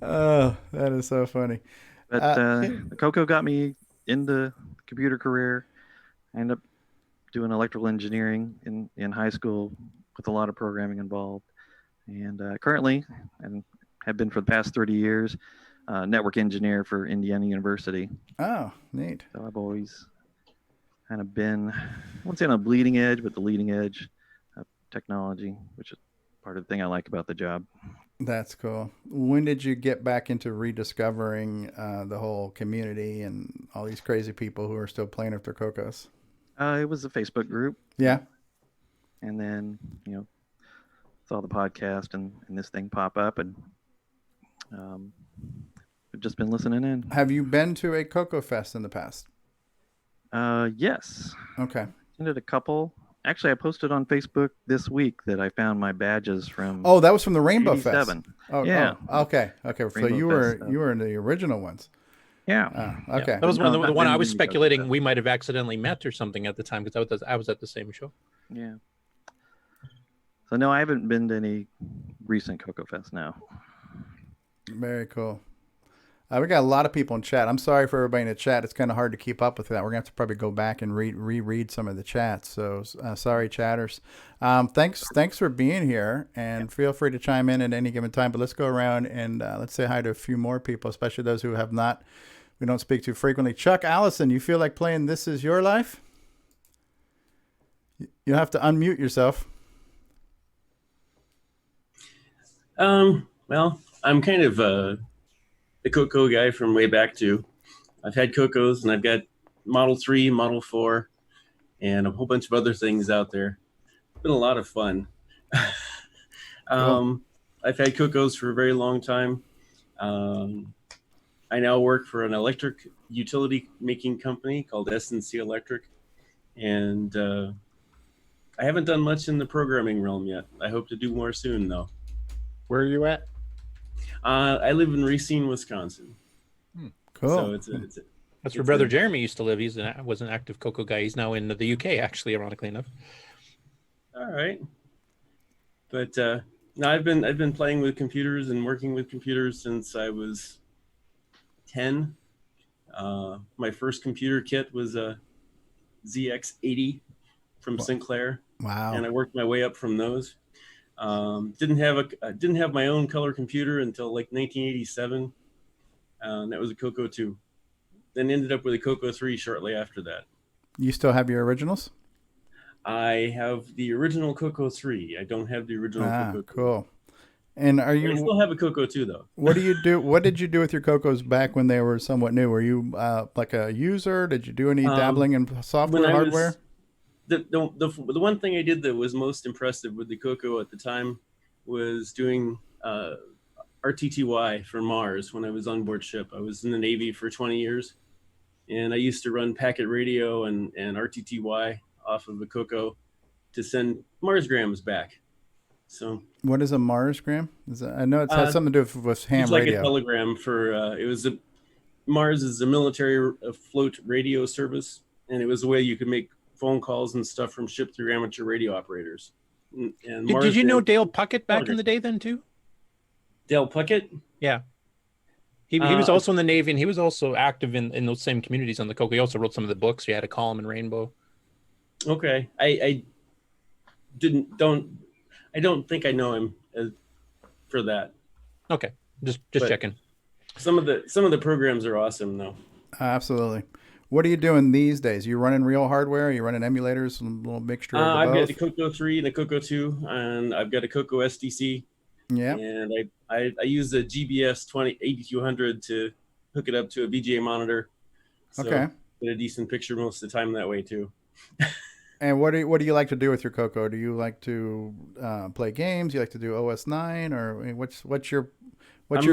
Oh, that is so funny. But Coco got me into the computer career. I ended up doing electrical engineering in high school with a lot of programming involved, and currently, and have been for the past 30 years, network engineer for Indiana University. Oh, neat. So I've always kind of been, I won't say on a bleeding edge, but the leading edge of technology, which is part of the thing I like about the job. That's cool. When did you get back into rediscovering the whole community and all these crazy people who are still playing with their Cocos? It was a Facebook group. Yeah. And then, saw the podcast and this thing pop up, and I've just been listening in. Have you been to a CoCoFest in the past? Yes. Okay. Attended a couple. Actually, I posted on Facebook this week that I found my badges from. Oh, that was from the Rainbow 87. Fest. Oh, yeah. Oh, okay. Okay. Rainbow So you were Fest, you were in the original ones. Yeah. Okay. That was the one I was speculating we might have accidentally met or something at the time, because I was at the same show. Yeah. So no, I haven't been to any recent CoCoFest now. Very cool. We got a lot of people in chat. I'm sorry for everybody in the chat. It's kind of hard to keep up with that. We're going to have to probably go back and reread some of the chats. So sorry, chatters. Thanks for being here, and feel free to chime in at any given time. But let's go around and let's say hi to a few more people, especially those who we don't speak too frequently. Chuck Allison, you feel like playing This Is Your Life? You have to unmute yourself. Well, I'm kind of the Coco guy from way back too. I've had Cocos, and I've got Model 3, Model 4, and a whole bunch of other things out there. It's been a lot of fun. Cool. I've had Cocos for a very long time. I now work for an electric utility making company called S&C Electric, and I haven't done much in the programming realm yet. I hope to do more soon, though. Where are you at? I live in Racine, Wisconsin. Cool. So That's where Brother Jeremy used to live. Was an active Coco guy. He's now in the UK, actually, ironically enough. All right. But no, I've been playing with computers and working with computers since I was 10. My first computer kit was a ZX80 from Sinclair. Wow. And I worked my way up from those. Didn't have my own color computer until like 1987. And that was a Coco 2. Then ended up with a Coco 3 shortly after that. You still have your originals? I have the original Coco 3. I don't have the original Coco 2. Cool. And I still have a Coco 2 though. What do you do? What did you do with your Cocos back when they were somewhat new? Were you like a user? Did you do any dabbling in software, hardware? The one thing I did that was most impressive with the Coco at the time was doing RTTY for Mars when I was on board ship. I was in the Navy for 20 years, and I used to run packet radio and RTTY off of the Coco to send Marsgrams back. So what is a Marsgram? I know it has something to do with ham it's like radio. a telegram for Mars is a military float radio service, and it was a way you could make phone calls and stuff from ship through amateur radio operators. And Did you know Dale Puckett back in the day then too? Dale Puckett? Yeah. He was also in the Navy, and he was also active in those same communities on the Coco. He also wrote some of the books. You had a column in Rainbow. Okay. I don't think I know him for that. Okay. Just checking. Some of the programs are awesome though. Absolutely. What are you doing these days? Are you running real hardware? Are you running emulators? A little mixture of I've both? got a Coco 3 and a Coco 2, and I've got a Coco SDC. Yeah. And I use a GBS 8200 to hook it up to a VGA monitor. So Okay. Get a decent picture most of the time that way too. And what do you like to do with your Coco? Do you like to play games? You like to do OS 9, or what's your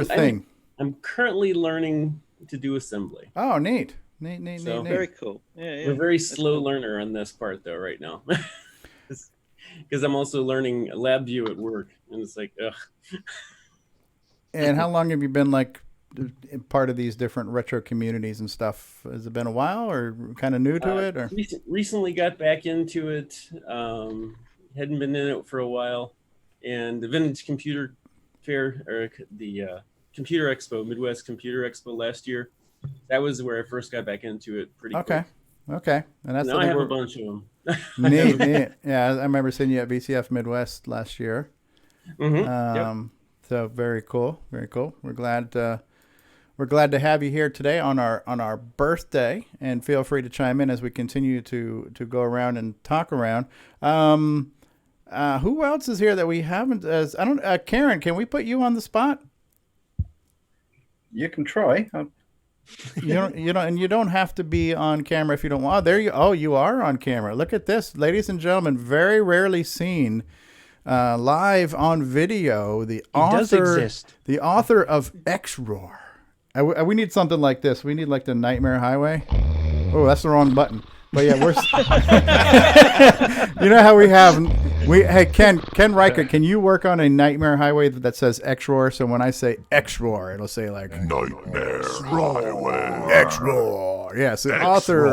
thing? I'm currently learning to do assembly. Oh, neat. Neat. Very cool. We're very slow learner on this part though right now. Because I'm also learning LabVIEW at work, and it's like, ugh. And how long have you been like part of these different retro communities and stuff? Has it been a while, or kind of new to it? Or Recently got back into it. Hadn't been in it for a while, and the Vintage Computer Fair, or the Computer Expo, Midwest Computer Expo last year. That was where I first got back into it. Pretty quick. Okay, and that's now I have a bunch of them. neat. Yeah, I remember seeing you at VCF Midwest last year. Mm-hmm. So very cool. We're glad to have you here today on our birthday, and feel free to chime in as we continue to go around and talk around. Who else is here that we haven't? Karen, can we put you on the spot? You can try. You don't have to be on camera if you don't want. You are on camera. Look at this, ladies and gentlemen. Very rarely seen live on video. The author of X-Roar. We need something like this. We need like the Nightmare Highway. Oh, that's the wrong button. But yeah, we're. You know how hey Ken Riker, can you work on a Nightmare Highway that says X-Roar? So when I say X-Roar, it'll say like Nightmare Highway. X-Roar. Yes, the author.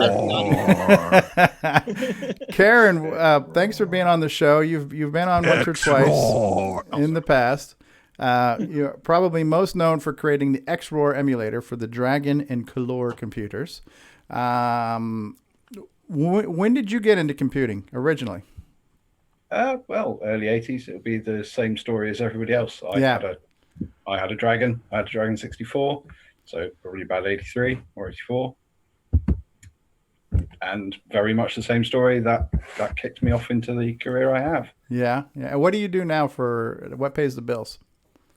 Karen, thanks for being on the show. You've been on once or twice in the past. You're probably most known for creating the XRoar emulator for the Dragon and Color computers. When did you get into computing originally? Well, early 80s. It'll be the same story as everybody else. I had a Dragon. I had a Dragon 64, so probably about 83 or 84. And very much the same story that kicked me off into the career I have. Yeah. What do you do now what pays the bills?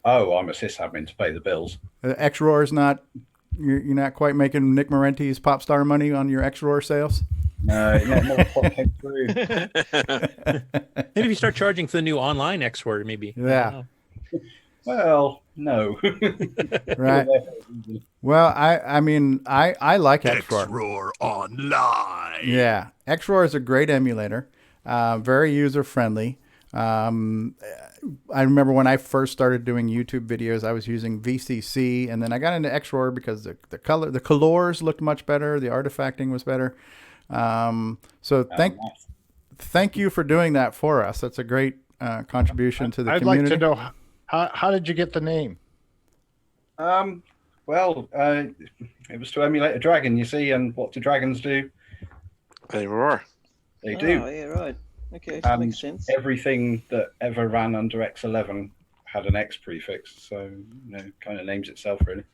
Oh, I'm a sysadmin to pay the bills. XRoar is not. You're not quite making Nick Marenti's pop star money on your XRoar sales. Never quite came through. Maybe if you start charging for the new online XWord, maybe. Yeah. Well, no. Right. Well, I mean, I like XRoar. XRoar Online. Yeah. XRoar is a great emulator. Very user friendly. I remember when I first started doing YouTube videos, I was using VCC, and then I got into XRoar because the colors looked much better, the artifacting was better. So thank you for doing that for us. That's a great contribution to the community. I'd like to know how did you get the name? Well, it was to emulate a dragon, you see, and what do dragons do? They roar. They do. Oh, yeah, right. Okay, And makes sense. everything that ever ran under X11 had an X prefix, so kind of names itself really.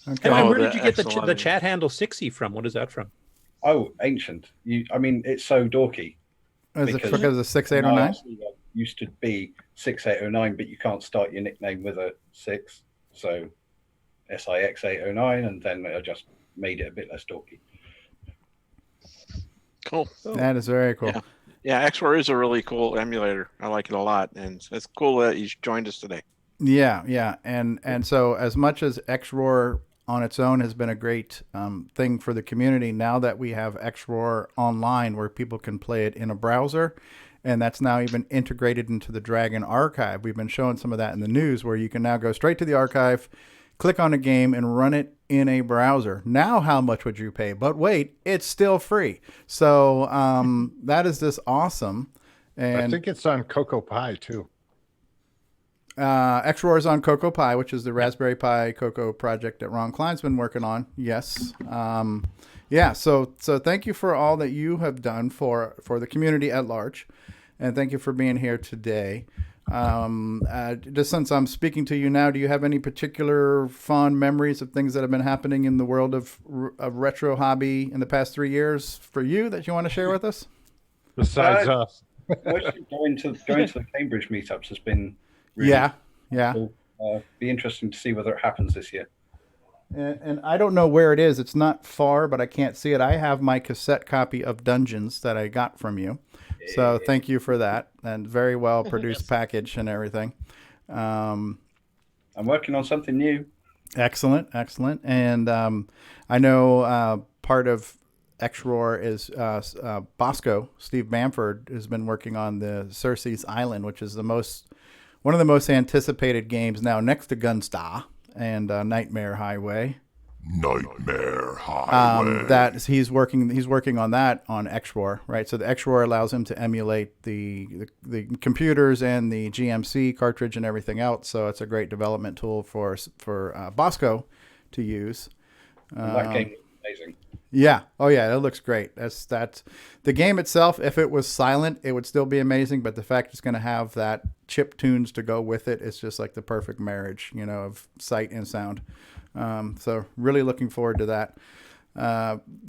Okay. And where did you get the chat handle 60 from? What is that from? Oh, ancient. I mean, it's so dorky. Is it because of 6809? Used to be 6809, but you can't start your nickname with a 6, so SIX809, and then I just made it a bit less dorky. Cool. That is very cool. Yeah, XRoar is a really cool emulator. I like it a lot, and it's cool that you joined us today. Yeah, and so as much as XRoar on its own has been a great thing for the community, now that we have XRoar Online where people can play it in a browser, and that's now even integrated into the Dragon archive. We've been showing some of that in the news where you can now go straight to the archive, click on a game, and run it in a browser. Now, how much would you pay? But wait, it's still free. So that is just awesome. And I think it's on Cocoa Pi too. XRoar is on Cocoa Pi, which is the Raspberry Pi Cocoa project that Ron Klein's been working on. Yes. So thank you for all that you have done for the community at large. And thank you for being here today. Just since I'm speaking to you now, do you have any particular fond memories of things that have been happening in the world of retro hobby in the past 3 years for you that you want to share with us? Besides us. Going to the Cambridge meetups has been really cool. Be interesting to see whether it happens this year. And I don't know where it is. It's not far, but I can't see it. I have my cassette copy of Dungeons that I got from you. So thank you for that. And very well produced package and everything. I'm working on something new. Excellent. And I know part of XRoar is Bosco. Steve Bamford has been working on the Circe's Island, which is one of the most anticipated games now, next to Gunstar and Nightmare Highway. That he's working on that on XRoar, right? So the XRoar allows him to emulate the computers and the GMC cartridge and everything else. So it's a great development tool for Bosco to use. That game is amazing. Yeah. Oh yeah, it looks great. That's the game itself. If it was silent, it would still be amazing. But the fact it's going to have that chip tunes to go with it, it's just like the perfect marriage, of sight and sound. So really looking forward to that.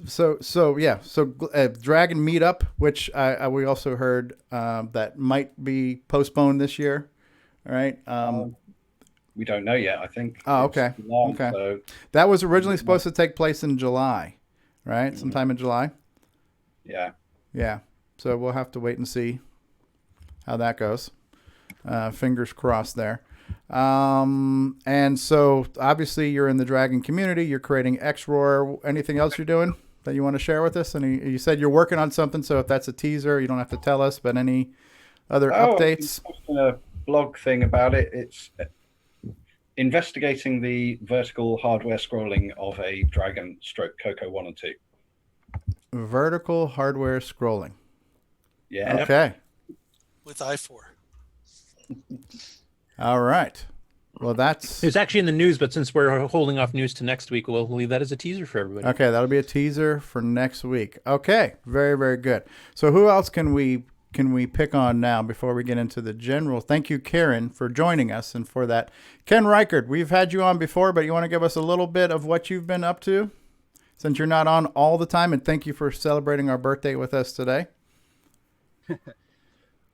So Dragon Meetup, which we also heard that might be postponed this year. All right. We don't know yet. I think. Oh, okay. Okay. So that was originally supposed to take place in July, right? Sometime in July. Yeah. Yeah. So we'll have to wait and see how that goes. Fingers crossed there. And so obviously you're in the Dragon community. You're creating XRoar. Anything else you're doing that you want to share with us? And you said you're working on something. So if that's a teaser, you don't have to tell us. But any other updates? I'm posting a blog thing about it. It's investigating the vertical hardware scrolling of a Dragon Coco 1 and 2. Vertical hardware scrolling. Yeah. Okay. With i4. All right. Well, that's It's actually in the news, but since we're holding off news to next week, we'll leave that as a teaser for everybody. okay. That'll be a teaser for next week. Okay, very, very good. So who else can we pick on now before we get into the general? Thank you, Karen, for joining us and for that. Ken Reichert, we've had you on before, but you want to give us a little bit of what you've been up to since you're not on all the time, and thank you for celebrating our birthday with us today.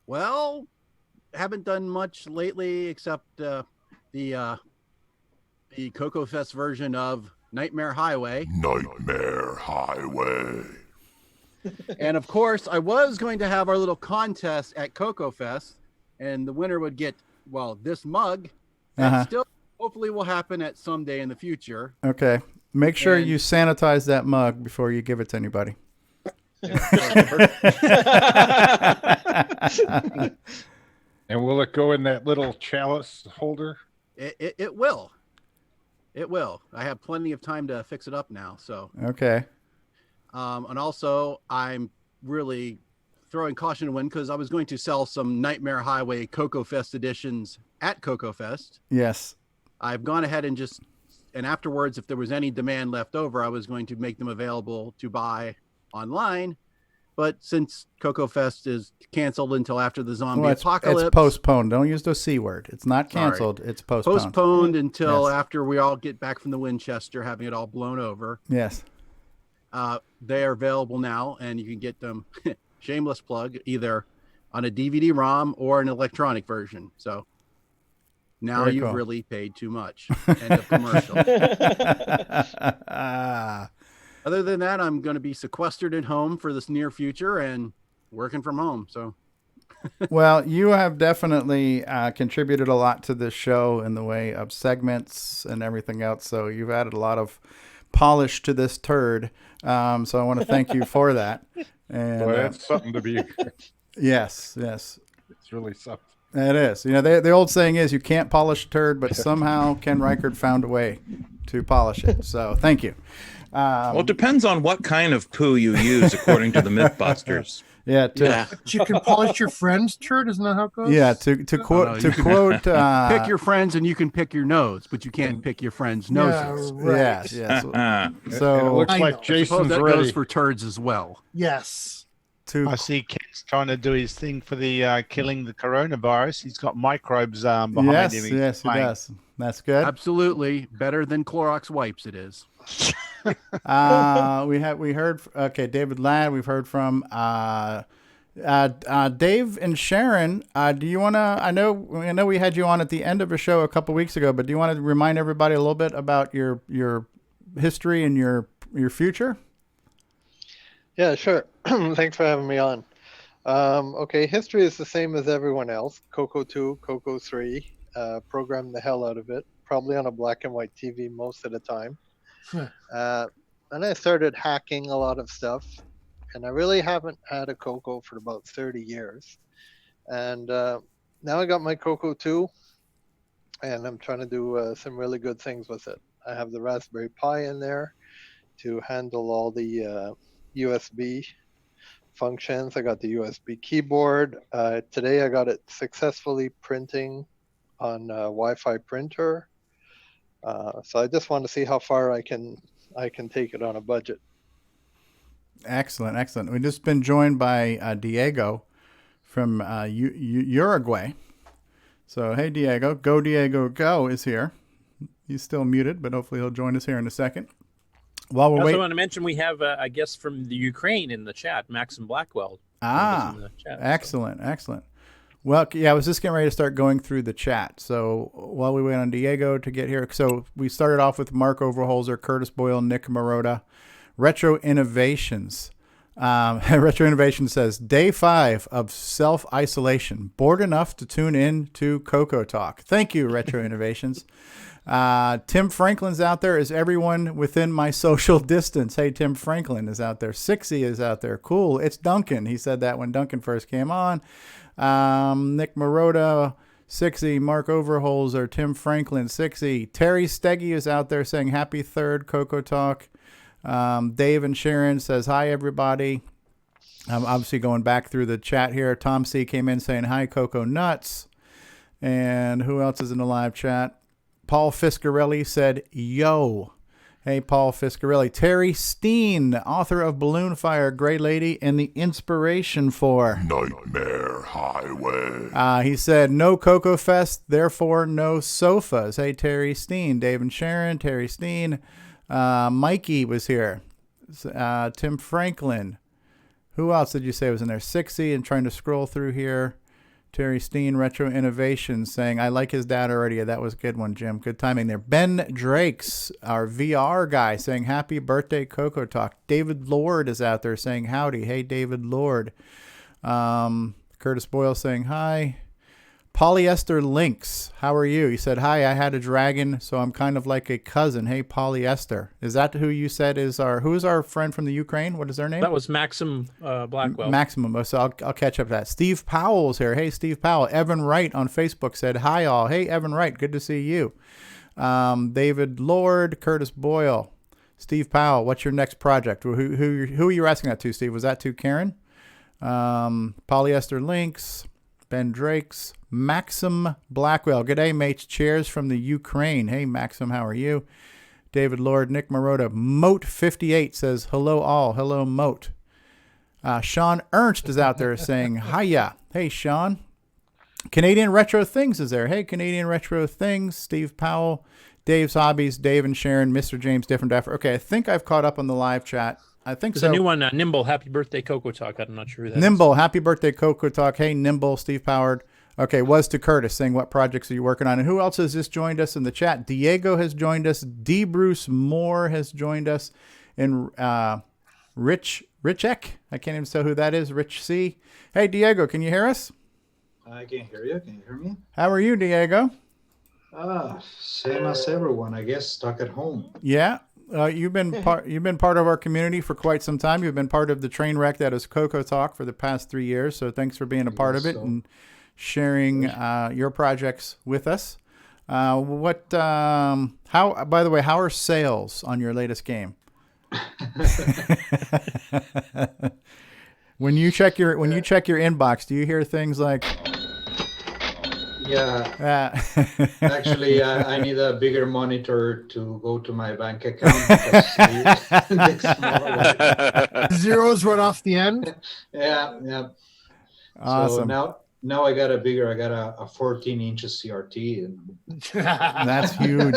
Well, haven't done much lately except the CoCoFest version of Nightmare Highway. Nightmare Highway. And of course, I was going to have our little contest at CoCoFest, and the winner would get, well, this mug. That still hopefully will happen at some day in the future. Okay. Make sure you sanitize that mug before you give it to anybody. And will it go in that little chalice holder? It will. It will. I have plenty of time to fix it up now. So okay. And also, I'm really throwing caution to wind because I was going to sell some Nightmare Highway CoCoFest editions at CoCoFest. Yes. I've gone ahead and and afterwards, if there was any demand left over, I was going to make them available to buy online. But since CoCoFest is canceled until after the zombie apocalypse. It's postponed. Don't use the C word. It's not canceled. It's postponed. Postponed until after we all get back from the Winchester, having it all blown over. Yes. They are available now, and you can get them, shameless plug, either on a DVD-ROM or an electronic version. So now Very you've cool. really paid too much. End of commercial. Other than that, I'm going to be sequestered at home for this near future and working from home. So, well, you have definitely contributed a lot to this show in the way of segments and everything else. So you've added a lot of polish to this turd. So I want to thank you for that. And Well, that's something to be. Yes, yes. It's really something. It is. You know, the old saying is you can't polish a turd, but somehow Ken Reichert found a way to polish it. So thank you. Well, it depends on what kind of poo you use, according to the Mythbusters. Yeah, But you can polish your friend's turd, isn't that how it goes? Yeah, to quote pick your friends and you can pick your nose, but you can't pick your friends' noses. Yes, yes. So it looks like Jason's that ready. goes for turds as well. Yes. To I see Ken's trying to do his thing for the killing the coronavirus. He's got microbes behind yes, him. He's yes, he playing. does. That's good. Absolutely better than Clorox wipes. It is. We heard. Okay, David Ladd. We've heard from Dave and Sharon. Do you want to? I know we had you on at the end of a show a couple weeks ago, but do you want to remind everybody a little bit about your history and your future? Yeah, sure. Thanks for having me on. Okay, history is the same as everyone else. Coco 2, Coco 3, programmed the hell out of it, probably on a black and white TV most of the time. And I started hacking a lot of stuff, and I really haven't had a Coco for about 30 years. And now I got my Coco 2, and I'm trying to do some really good things with it. I have the Raspberry Pi in there to handle all the USB functions. I got the USB keyboard. Today I got it successfully printing on a Wi-Fi printer. So I just want to see how far I can take it on a budget. Excellent, excellent. We've just been joined by Diego from Uruguay. So, hey, Diego. Go, Diego, go is here. He's still muted, but hopefully he'll join us here in a second. While we're I also waiting. want to mention we have a guest from the Ukraine in the chat, Maxim Blackwell. In the chat, Excellent, excellent. Well, yeah, I was just getting ready to start going through the chat. So while we wait on Diego to get here, so we started off with Mark Overholzer, Curtis Boyle, Nick Marotta, Retro Innovations. Retro Innovations says, day 5 of self-isolation. Bored enough to tune in to CoCoTALK. Thank you, Retro Innovations. Tim Franklin's out there. Is everyone within my social distance? Hey, Tim Franklin is out there. Sixie is out there. Cool. It's Duncan. He said that when Duncan first came on. Nick Marotta, Sixie, Mark Overholzer, Tim Franklin, Sixie. Terry Steggy is out there saying happy 3rd CoCoTALK. Dave and Sharon says hi, everybody. I'm obviously going back through the chat here. Tom C came in saying hi, Coco Nuts. And who else is in the live chat? Paul Fiscarelli said, yo. Hey, Paul Fiscarelli. Terry Steen, author of Balloon Fire, Gray Lady, and the inspiration for Nightmare Highway. He said, no Coco Fest, therefore no sofas. Hey, Terry Steen. Dave and Sharon, Terry Steen. Mikey was here. Tim Franklin. Who else did you say was in there? 60, and trying to scroll through here. Terry Steen, Retro Innovations, saying, I like his dad already. That was a good one, Jim. Good timing there. Ben Drakes, our VR guy, saying, happy birthday, CoCoTALK. David Lord is out there saying, howdy. Hey, David Lord. Curtis Boyle saying, hi. Polyester Links, how are you? He said, hi, I had a dragon, so I'm kind of like a cousin. Hey, Polyester. Is that who you said is who's our friend from the Ukraine? What is their name? That was Maxim Blackwell. Maximum. So I'll catch up to that. Steve Powell's here. Hey, Steve Powell. Evan Wright on Facebook said, hi, all. Hey, Evan Wright. Good to see you. David Lord, Curtis Boyle, Steve Powell. What's your next project? Who are you asking that to, Steve? Was that to Karen? Polyester Links, Ben Drakes, Maxim Blackwell. G'day, mates. Cheers from the Ukraine. Hey, Maxim, how are you? David Lord, Nick Marotta. Moat58 says, hello, all. Hello, Moat. Sean Ernst is out there saying, hiya. Hey, Sean. Canadian Retro Things is there. Hey, Canadian Retro Things. Steve Powell, Dave's Hobbies, Dave and Sharon, Mr. James Different Daffer. Okay, I think I've caught up on the live chat. I think There's so. a new one, Nimble. Happy birthday, CoCoTALK. I'm not sure who that Nimble, happy birthday, CoCoTALK. Hey, Nimble, Steve Poward. Okay, was to Curtis saying, what projects are you working on? And who else has just joined us in the chat? Diego has joined us. D. Bruce Moore has joined us. And Rich Eck. I can't even tell who that is. Rich C. Hey, Diego, can you hear us? I can hear you. Can you hear me? How are you, Diego? Same as everyone, I guess, stuck at home. Yeah. You've been part of our community for quite some time. You've been part of the train wreck that is CoCoTALK for the past 3 years. So thanks for being a part of it and sharing your projects with us. How, by the way, how are sales on your latest game? When you check your inbox, do you hear things like? Yeah. Actually, I need a bigger monitor to go to my bank account. Because Zeros right off the end. Yeah. Awesome. So now I got a 14 inches CRT. And that's huge.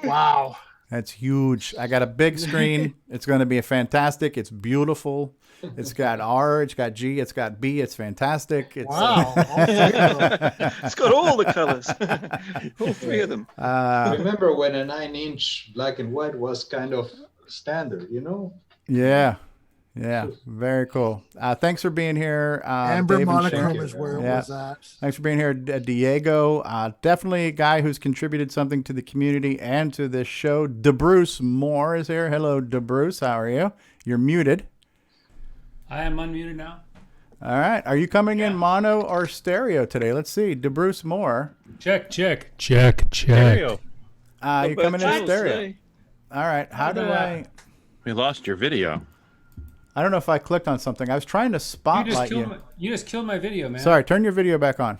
Wow. That's huge. I got a big screen. It's going to be fantastic. It's beautiful. It's got R, it's got G, it's got B. It's fantastic. Wow. It's got all the colors. All three of them. Remember when a 9-inch black and white was kind of standard, you know? Yeah. Very cool. Thanks for being here. Amber Dave and monochrome Sharon. is where it was at. Thanks for being here, Diego. Definitely a guy who's contributed something to the community and to this show. DeBruce Moore is here. Hello, DeBruce. How are you? You're muted. I am unmuted now. All right. Are you coming in mono or stereo today? Let's see. DeBruce Moore. Check. Stereo. You're coming in stereo. All right. How do I? We lost your video. I don't know if I clicked on something. I was trying to spotlight you. You just killed my video, man. Sorry. Turn your video back on.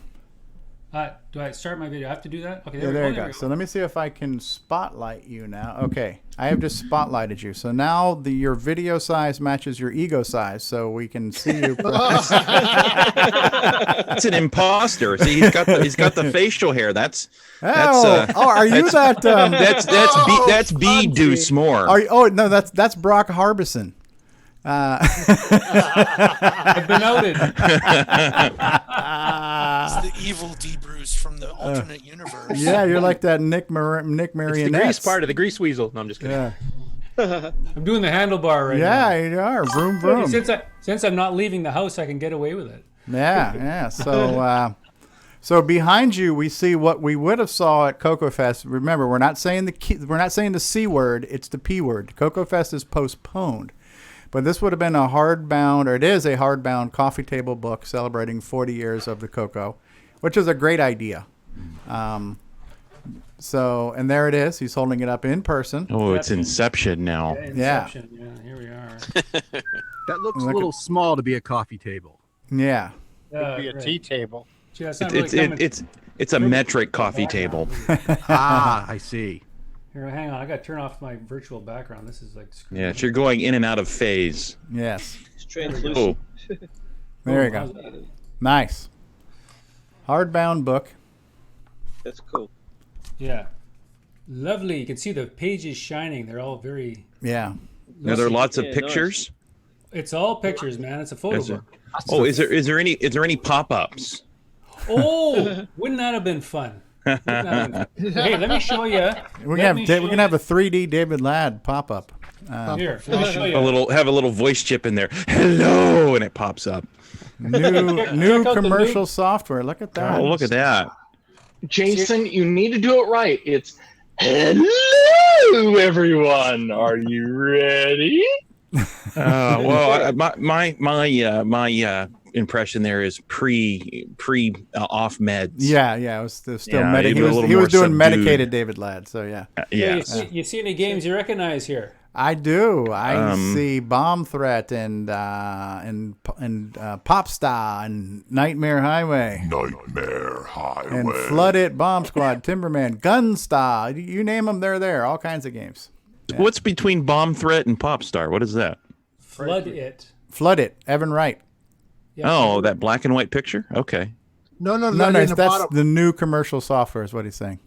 Do I start my video? I have to do that? Okay. There you go. So let me see if I can spotlight you now. Okay. I have just spotlighted you. So now your video size matches your ego size, so we can see you. It's an imposter. See, he's got the facial hair. Are you that? That's B. Deuce Moore. No, that's Brock Harbison. I've been outed. It's the evil D. Bruce from the alternate universe. Yeah, you're like that Nick Marionette. It's the grease part of the grease weasel. No, I'm just kidding. Yeah. I'm doing the handlebar right now. Yeah, you are. Vroom, vroom. Since I'm not leaving the house, I can get away with it. Yeah. So behind you, we see what we would have saw at CoCoFest. Remember, we're not saying the C word; it's the P word. CoCoFest is postponed. But this would have been it is a hardbound coffee table book celebrating 40 years of the Coco, which is a great idea. And there it is. He's holding it up in person. Oh, it's Inception now. Yeah, here we are. That looks a little small to be a coffee table. Yeah. It'd be a tea table. Gee, that's not really It's a metric coffee table. I see. Here, hang on. I got to turn off my virtual background. This is like. Yeah, you're going in and out of phase. Yes. It's translucent. Oh. There you go. Nice. Hardbound book. That's cool. Yeah. Lovely. You can see the pages shining. They're all very. Yeah. Are there lots of pictures? It's all pictures, man. It's a photo book. Oh, is there any pop-ups? Oh, wouldn't that have been fun? Hey, let me show you. We're gonna have a 3D David Ladd pop up. Here, let me show you. Have a little voice chip in there. Hello, and it pops up. New commercial software. Look at that. Oh, look at that. Jason, you need to do it right. It's hello, everyone. Are you ready? Well, my impression there is pre off meds. Yeah, it was still Yeah, he was doing subdued. medicated David Ladd. So yeah. Hey, you see any games you recognize here? I do. I see Bomb Threat and Popstar and Nightmare Highway. Nightmare Highway. And Flood It, Bomb Squad, Timberman, Gunstar. You name them, they're there. All kinds of games. Yeah. What's between Bomb Threat and Popstar? What is that? Flood It. Flood It, Evan Wright. Yeah. Oh, that black and white picture? Okay. No, that's the new commercial software is what he's saying.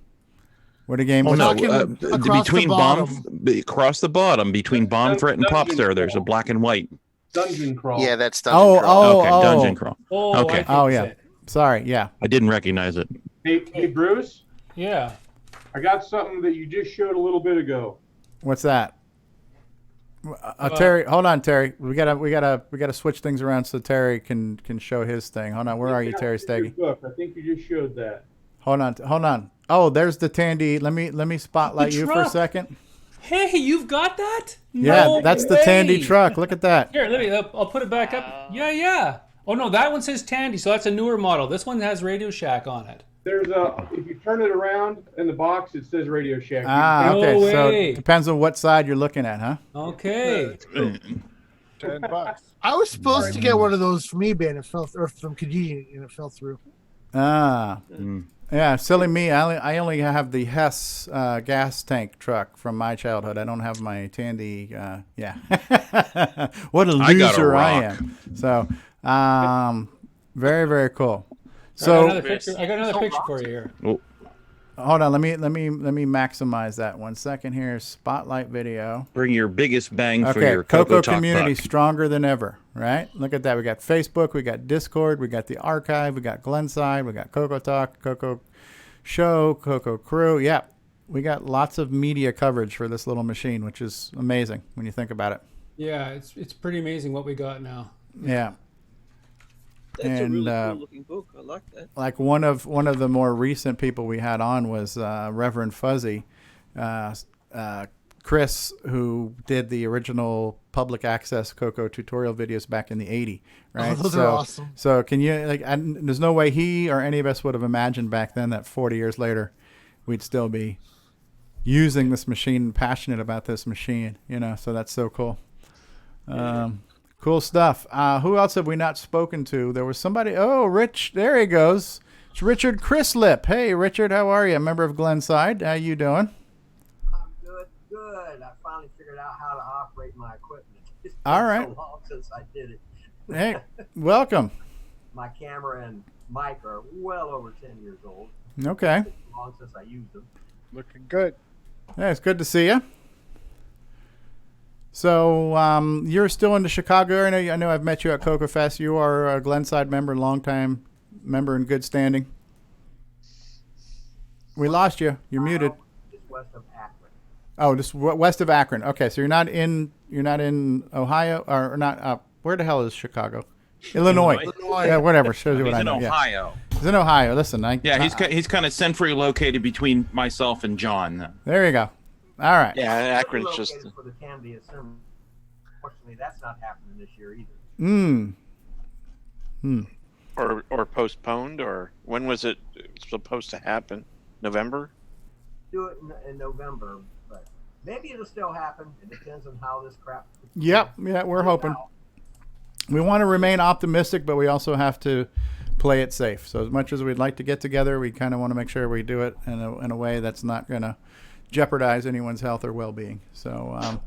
What a game. Oh, no. across Between the bottom. across the bottom, between Bomb Threat and Popstar, there's a black and white. Dungeon Crawl. Yeah, that's Dungeon Crawl. Okay, Dungeon Crawl. Oh, Okay. Oh, yeah. Sorry, yeah. I didn't recognize it. Hey, Bruce. Yeah. I got something that you just showed a little bit ago. What's that? Terry, hold on, Terry. We gotta switch things around so Terry can show his thing. Hold on, where are you, Terry Steggy? Book. I think you just showed that. Hold on. Oh, there's the Tandy. Let me spotlight you for a truck. second. Hey, you've got that? Yeah, No that's the way. Tandy truck. Look at that. Here, I'll put it back up. Yeah. Oh no, that one says Tandy, so that's a newer model. This one has Radio Shack on it. There's if you turn it around in the box, it says Radio Shack. Ah, okay. No So way. it depends on what side you're looking at, huh? Okay. $10. I was supposed to get one of those from eBay and it fell, or from Kijiji and it fell through. Ah. Yeah, silly me. I only have the Hess gas tank truck from my childhood. I don't have my Tandy. Yeah. What a I got a loser I rock. am. So, very, very cool. So I got another picture for you here. Oh, hold on. Let me maximize that 1 second here. Spotlight video. bring your biggest bang for Okay, your Coco CoCoTALK community buck. stronger than ever, right? Look at that. We got Facebook, we got Discord, we got the archive, we got Glenside, we got CoCoTALk, Coco Show, Coco Crew. Yeah, we got lots of media coverage for this little machine, which is amazing when you think about it. Yeah, it's pretty amazing what we got now. Yeah. That's a really cool looking book. I like that. Like one of the more recent people we had on was Reverend Fuzzy, Chris, who did the original public access Coco tutorial videos back in the '80s, right? Oh, those are awesome. So can you there's no way he or any of us would have imagined back then that 40 years later we'd still be using this machine and passionate about this machine, so that's so cool. Cool stuff. Who else have we not spoken to? There was somebody. Oh, Rich. There he goes. It's Richard Chrislip. Hey, Richard. How are you? A member of Glenside. How you doing? I'm good. I finally figured out how to operate my equipment. It's been All right. so long since I did it. Hey, welcome. My camera and mic are well over 10 years old. Okay. It's been long since I used them. Looking good. Yeah, it's good to see you. So you're still in the Chicago area. I know I've met you at CoCoFest. You are a Glenside member, longtime member in good standing. We lost you. You're muted. Just west of Akron. Oh, just west of Akron. Okay, so you're not in Ohio or not? Where the hell is Chicago? Illinois. Yeah, whatever. Shows you what He's I in know. Ohio. Yeah. He's in Ohio. Listen, He's kind of centrally located between myself and John. There you go. All right. Yeah, Akron's just. For the Candy Assembly. Unfortunately, that's not happening this year either. Or postponed, or when was it supposed to happen? November? Do it in November, but maybe it'll still happen. It depends on how this crap. Yep. Yeah, we're hoping. We want to remain optimistic, but we also have to play it safe. So as much as we'd like to get together, we kind of want to make sure we do it in a way that's not going to jeopardize anyone's health or well-being. So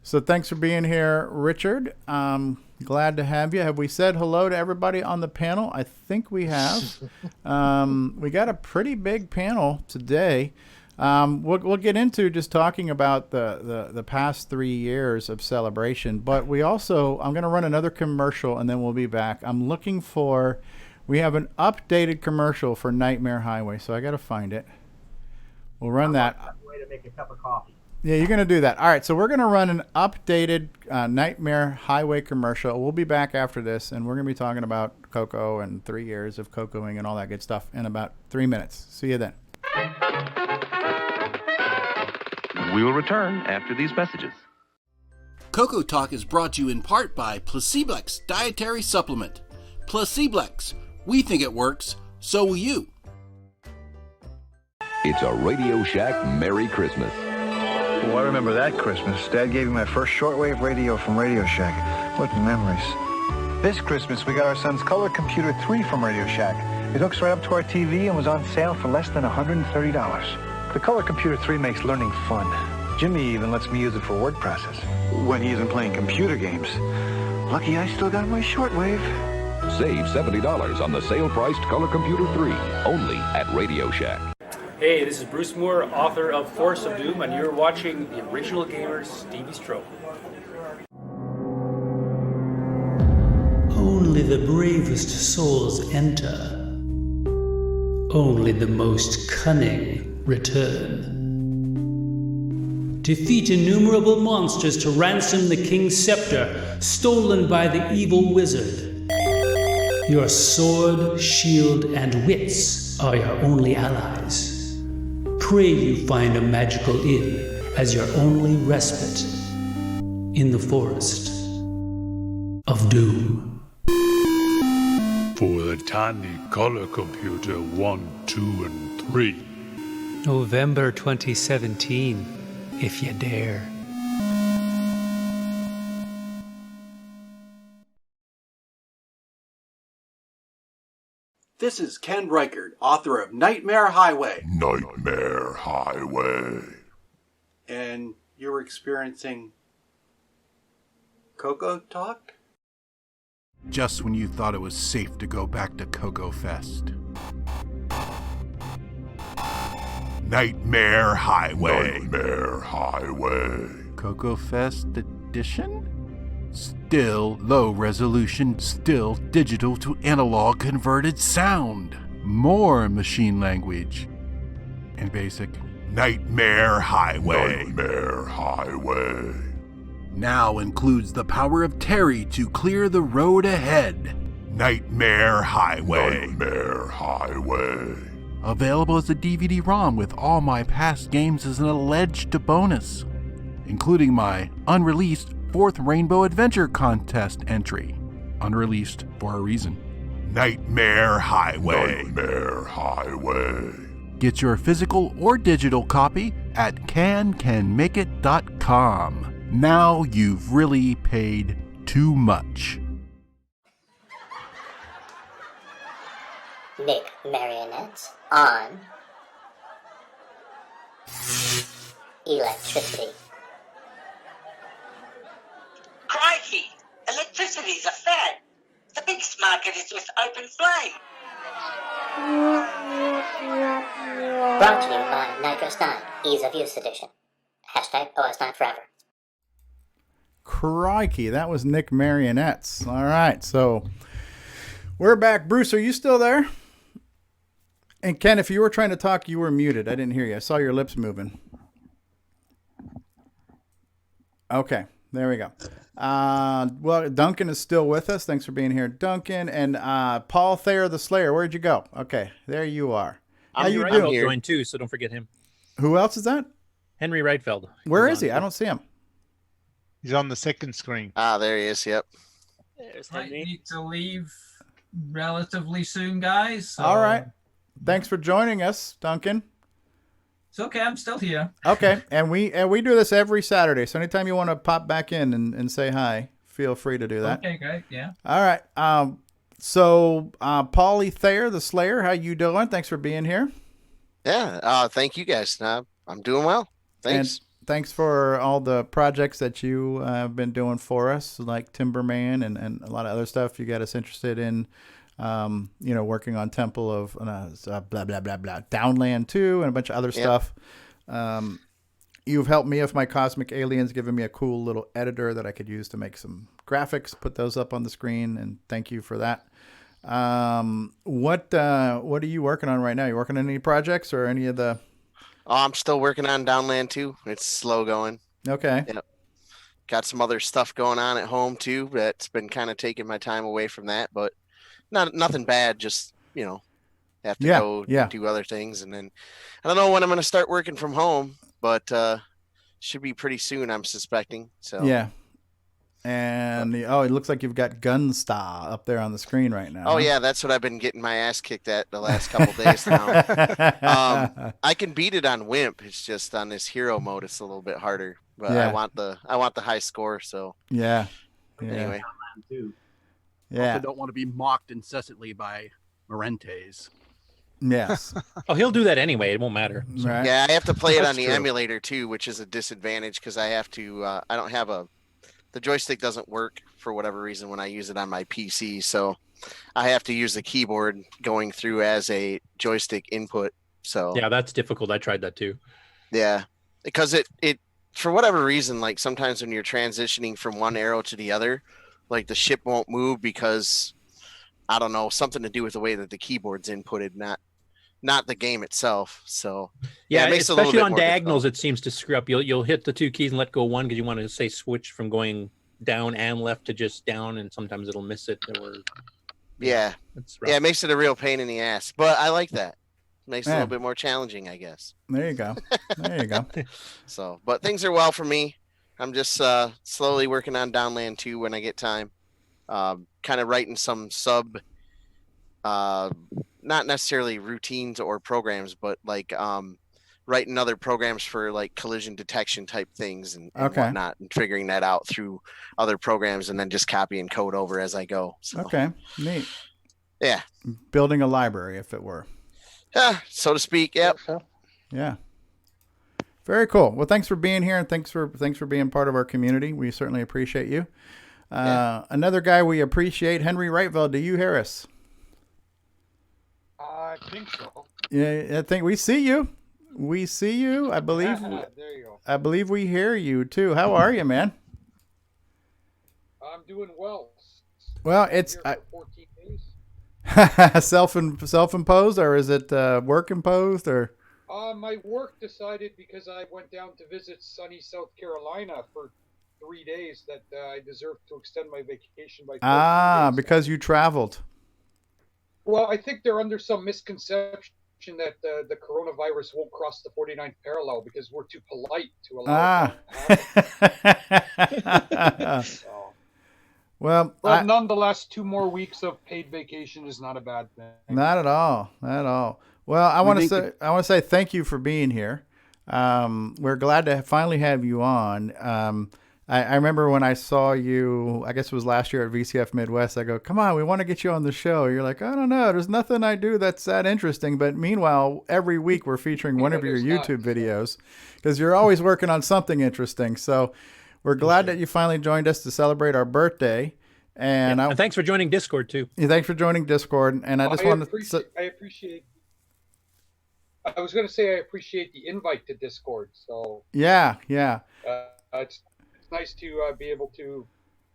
so thanks for being here, Richard. Glad to have you. Have we said hello to everybody on the panel? I think we have. We got a pretty big panel today. We'll get into just talking about the past 3 years of celebration, but I'm going to run another commercial and then we'll be back. We have an updated commercial for Nightmare Highway, so I got to find it. We'll run that. Way to make a cup of coffee. Yeah, you're going to do that. All right, so we're going to run an updated Nightmare Highway commercial. We'll be back after this, and we're going to be talking about Coco and 3 years of Cocoing and all that good stuff in about 3 minutes. See you then. We will return after these messages. CoCoTALK is brought to you in part by Placeblex Dietary Supplement. Placeblex. We think it works, so will you. It's a Radio Shack Merry Christmas. Oh, I remember that Christmas. Dad gave me my first shortwave radio from Radio Shack. What memories. This Christmas, we got our son's Color Computer 3 from Radio Shack. It hooks right up to our TV and was on sale for less than $130. The Color Computer 3 makes learning fun. Jimmy even lets me use it for word process when he isn't playing computer games. Lucky I still got my shortwave. Save $70 on the sale-priced Color Computer 3, only at Radio Shack. Hey, this is Bruce Moore, author of Force of Doom, and you're watching The Original Gamer's Stevie Stroke. Only the bravest souls enter. Only the most cunning return. Defeat innumerable monsters to ransom the king's scepter, stolen by the evil wizard. Your sword, shield, and wits are your only allies. Pray you find a magical inn as your only respite in the forest of doom. For the tiny color computer 1, 2, and 3. November 2017, if you dare. This is Ken Reichert, author of Nightmare Highway. Nightmare Highway. And you're experiencing CoCoTALK? Just when you thought it was safe to go back to Coco Fest. Nightmare Highway. Nightmare Highway. Coco Fest Edition? Still low resolution, still digital to analog converted sound. More machine language. And basic. Nightmare Highway. Nightmare Highway. Now includes the power of Terry to clear the road ahead. Nightmare Highway. Nightmare Highway. Available as a DVD-ROM with all my past games as an alleged bonus, including my unreleased 4th Rainbow Adventure Contest entry. Unreleased for a reason. Nightmare Highway. Nightmare Highway. Get your physical or digital copy at cancanmakeit.com. Now you've really paid too much. Nick Marionettes on electricity. Crikey! Electricity's a fad. The biggest market is with open flame. Brought to you by Nitrous 9, Ease of Use Edition. Hashtag OS9 Forever. Crikey, that was Nick Marionettes. All right, so we're back. Bruce, are you still there? And Ken, if you were trying to talk, you were muted. I didn't hear you. I saw your lips moving. Okay, there we go. Well, Duncan is still with us. Thanks for being here, Duncan. And Paul Thayer the Slayer, where'd you go? Okay, there you are. How you doing? I'm joined too, so don't forget him. Who else is that? Henry Reitfeld. Where is he? I don't see him. He's on the second screen. Ah, there he is. Yep. I need to leave relatively soon, guys. So All right. Thanks for joining us, Duncan. It's okay. I'm still here. Okay, and we do this every Saturday. So anytime you want to pop back in and say hi, feel free to do that. Okay, great. Yeah. All right. So, Paulie Thayer, the Slayer, how you doing? Thanks for being here. Yeah, thank you guys. I'm doing well. Thanks. And thanks for all the projects that you have been doing for us, like Timberman and a lot of other stuff. You got us interested in, working on Temple of blah, blah, blah, blah, Downland 2 and a bunch of other stuff. You've helped me with my Cosmic Aliens, giving me a cool little editor that I could use to make some graphics, put those up on the screen, and thank you for that. What are you working on right now? You working on any projects or any of the... Oh, I'm still working on Downland 2. It's slow going. Okay. Yep. Got some other stuff going on at home too that's been kind of taking my time away from that, but nothing bad, just, have to go do other things. And then I don't know when I'm going to start working from home, but should be pretty soon, I'm suspecting. So yeah. And it looks like you've got Gunstar up there on the screen right now. Oh yeah, that's what I've been getting my ass kicked at the last couple days now. I can beat it on Wimp. It's just on this hero mode, it's a little bit harder. But I want the high score. So yeah. Anyway, yeah. Also don't want to be mocked incessantly by Morentes. Yes. Oh, he'll do that anyway. It won't matter. So. Right. Yeah, I have to play it on the emulator too, which is a disadvantage because I have to. I don't have the joystick doesn't work for whatever reason when I use it on my PC, so I have to use the keyboard going through as a joystick input. So yeah, that's difficult. I tried that too. Yeah, because it for whatever reason, like sometimes when you're transitioning from one arrow to the other, like the ship won't move because I don't know, something to do with the way that the keyboard's inputted, not the game itself. So yeah, it makes especially it a little on bit more diagonals, difficult. it seems to screw up. You'll hit the two keys and let go one because you want to say switch from going down and left to just down, and sometimes it'll miss it. Or Yeah, it makes it a real pain in the ass, but I like that. Makes it a little bit more challenging, I guess. There you go. There you go. So, but things are well for me. I'm just slowly working on Downland 2 when I get time. Kind of writing some not necessarily routines or programs, but like writing other programs for like collision detection type things and whatnot, and figuring that out through other programs and then just copying code over as I go. So, okay, neat. Yeah. Building a library, if it were. Yeah, so to speak. Yep. Yeah. Very cool. Well, thanks for being here, and thanks for being part of our community. We certainly appreciate you. Another guy we appreciate, Henry Wrightville. Do you hear us? I think so. Yeah, I think we see you. We see you. I believe. There you go. I believe we hear you too. How are you, man? I'm doing well. Well, it's Here for 14 days. self-imposed, or is it work imposed, or? My work decided because I went down to visit sunny South Carolina for 3 days that I deserved to extend my vacation by 14 days. Because you traveled. Well, I think they're under some misconception that the coronavirus won't cross the 49th parallel because we're too polite to allow it to happen. Well, but nonetheless, 2 more weeks of paid vacation is not a bad thing. Not at all. Not at all. Well, I want to say thank you for being here. We're glad to finally have you on. I remember when I saw you, I guess it was last year at VCF Midwest, I go, come on, we want to get you on the show. You're like, I don't know. There's nothing I do that's that interesting. But meanwhile, every week we're featuring one of your YouTube videos because you're always working on something interesting. So we're glad that you finally joined us to celebrate our birthday. And thanks for joining Discord too. Yeah, thanks for joining Discord. And I just want to I was going to say I appreciate the invite to Discord. So yeah. It's nice to be able to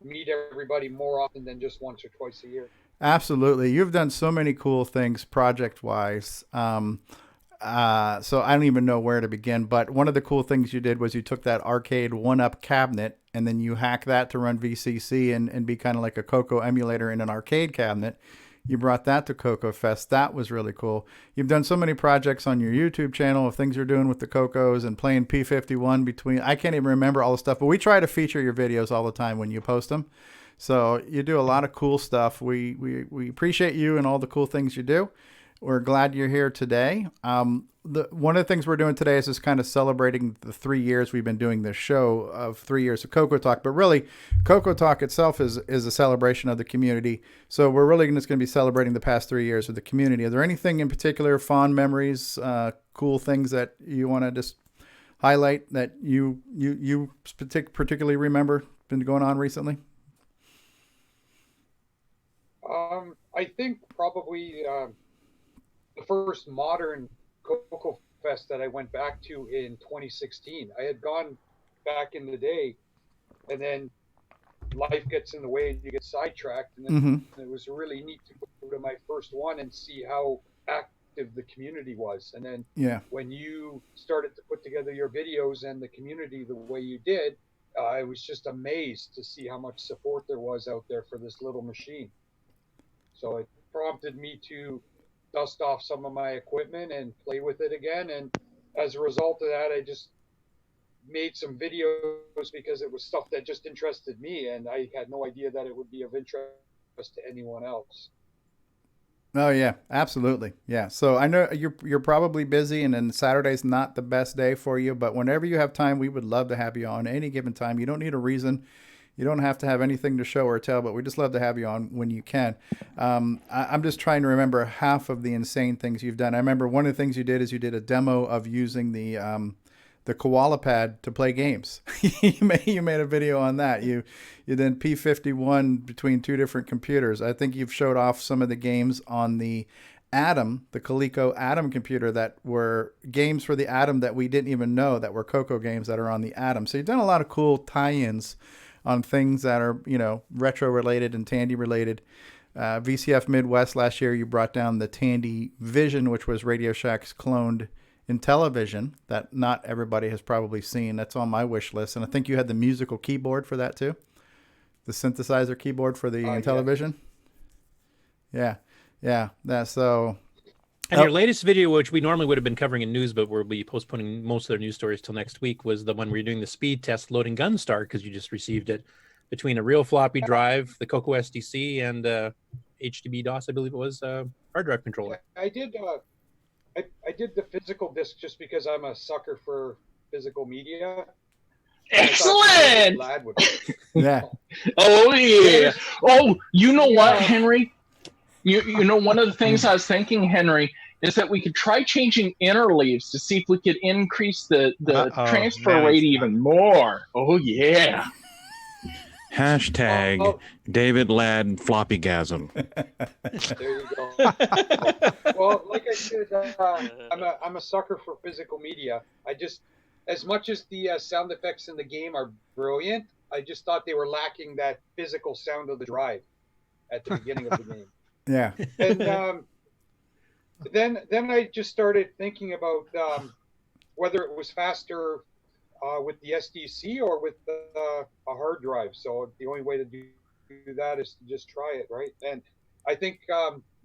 meet everybody more often than just once or twice a year. Absolutely. You've done so many cool things project-wise. So I don't even know where to begin. But one of the cool things you did was you took that arcade 1-up cabinet and then you hack that to run VCC and be kind of like a Coco emulator in an arcade cabinet. You brought that to Coco Fest. That was really cool. You've done so many projects on your YouTube channel of things you're doing with the Cocos and playing P51 between. I can't even remember all the stuff, but we try to feature your videos all the time when you post them. So you do a lot of cool stuff. We appreciate you and all the cool things you do. We're glad you're here today. one of the things we're doing today is just kind of celebrating the 3 years we've been doing this show of 3 years of CoCoTALK. But really, CoCoTALK itself is a celebration of the community. So we're really just going to be celebrating the past 3 years of the community. Are there anything in particular, fond memories, cool things that you want to just highlight that you particularly remember been going on recently? I think probably the first modern Coco Fest that I went back to in 2016. I had gone back in the day, and then life gets in the way and you get sidetracked. And then it was really neat to go to my first one and see how active the community was. And then when you started to put together your videos and the community the way you did, I was just amazed to see how much support there was out there for this little machine. So it prompted me to dust off some of my equipment and play with it again. And as a result of that, I just made some videos because it was stuff that just interested me, and I had no idea that it would be of interest to anyone else. Oh yeah, absolutely. Yeah. So I know you're probably busy, and then Saturday's not the best day for you, but whenever you have time, we would love to have you on any given time. You don't need a reason. You don't have to have anything to show or tell, but we just love to have you on when you can. I'm just trying to remember half of the insane things you've done. I remember one of the things you did is you did a demo of using the koala pad to play games. you made a video on that. You then P51 between two different computers. I think you've showed off some of the games on the Atom, the Coleco Atom computer, that were games for the Atom that we didn't even know that were Coco games that are on the Atom. So you've done a lot of cool tie-ins on things that are, retro related and Tandy related. VCF Midwest last year, you brought down the Tandy Vision, which was Radio Shack's cloned Intellivision that not everybody has probably seen. That's on my wish list. And I think you had the musical keyboard for that too. The synthesizer keyboard for the Intellivision. Yeah. That's so. And your latest video, which we normally would have been covering in news, but we'll be postponing most of their news stories till next week, was the one where you're doing the speed test loading Gunstar, because you just received it between a real floppy drive, the Coco SDC, and HDB DOS, I believe it was, hard drive controller. I did the physical disc just because I'm a sucker for physical media. Excellent! Yeah. Oh yeah. Oh, you know what, Henry? You know, one of the things I was thinking, Henry, is that we could try changing interleaves to see if we could increase the transfer rate even more. Oh yeah. Hashtag David Ladd floppygasm. There you go. Well, like I said, I'm a sucker for physical media. I just, as much as the sound effects in the game are brilliant, I just thought they were lacking that physical sound of the drive at the beginning of the game. Yeah. And then I just started thinking about whether it was faster with the SDC or with a hard drive. So the only way to do that is to just try it, right? And I think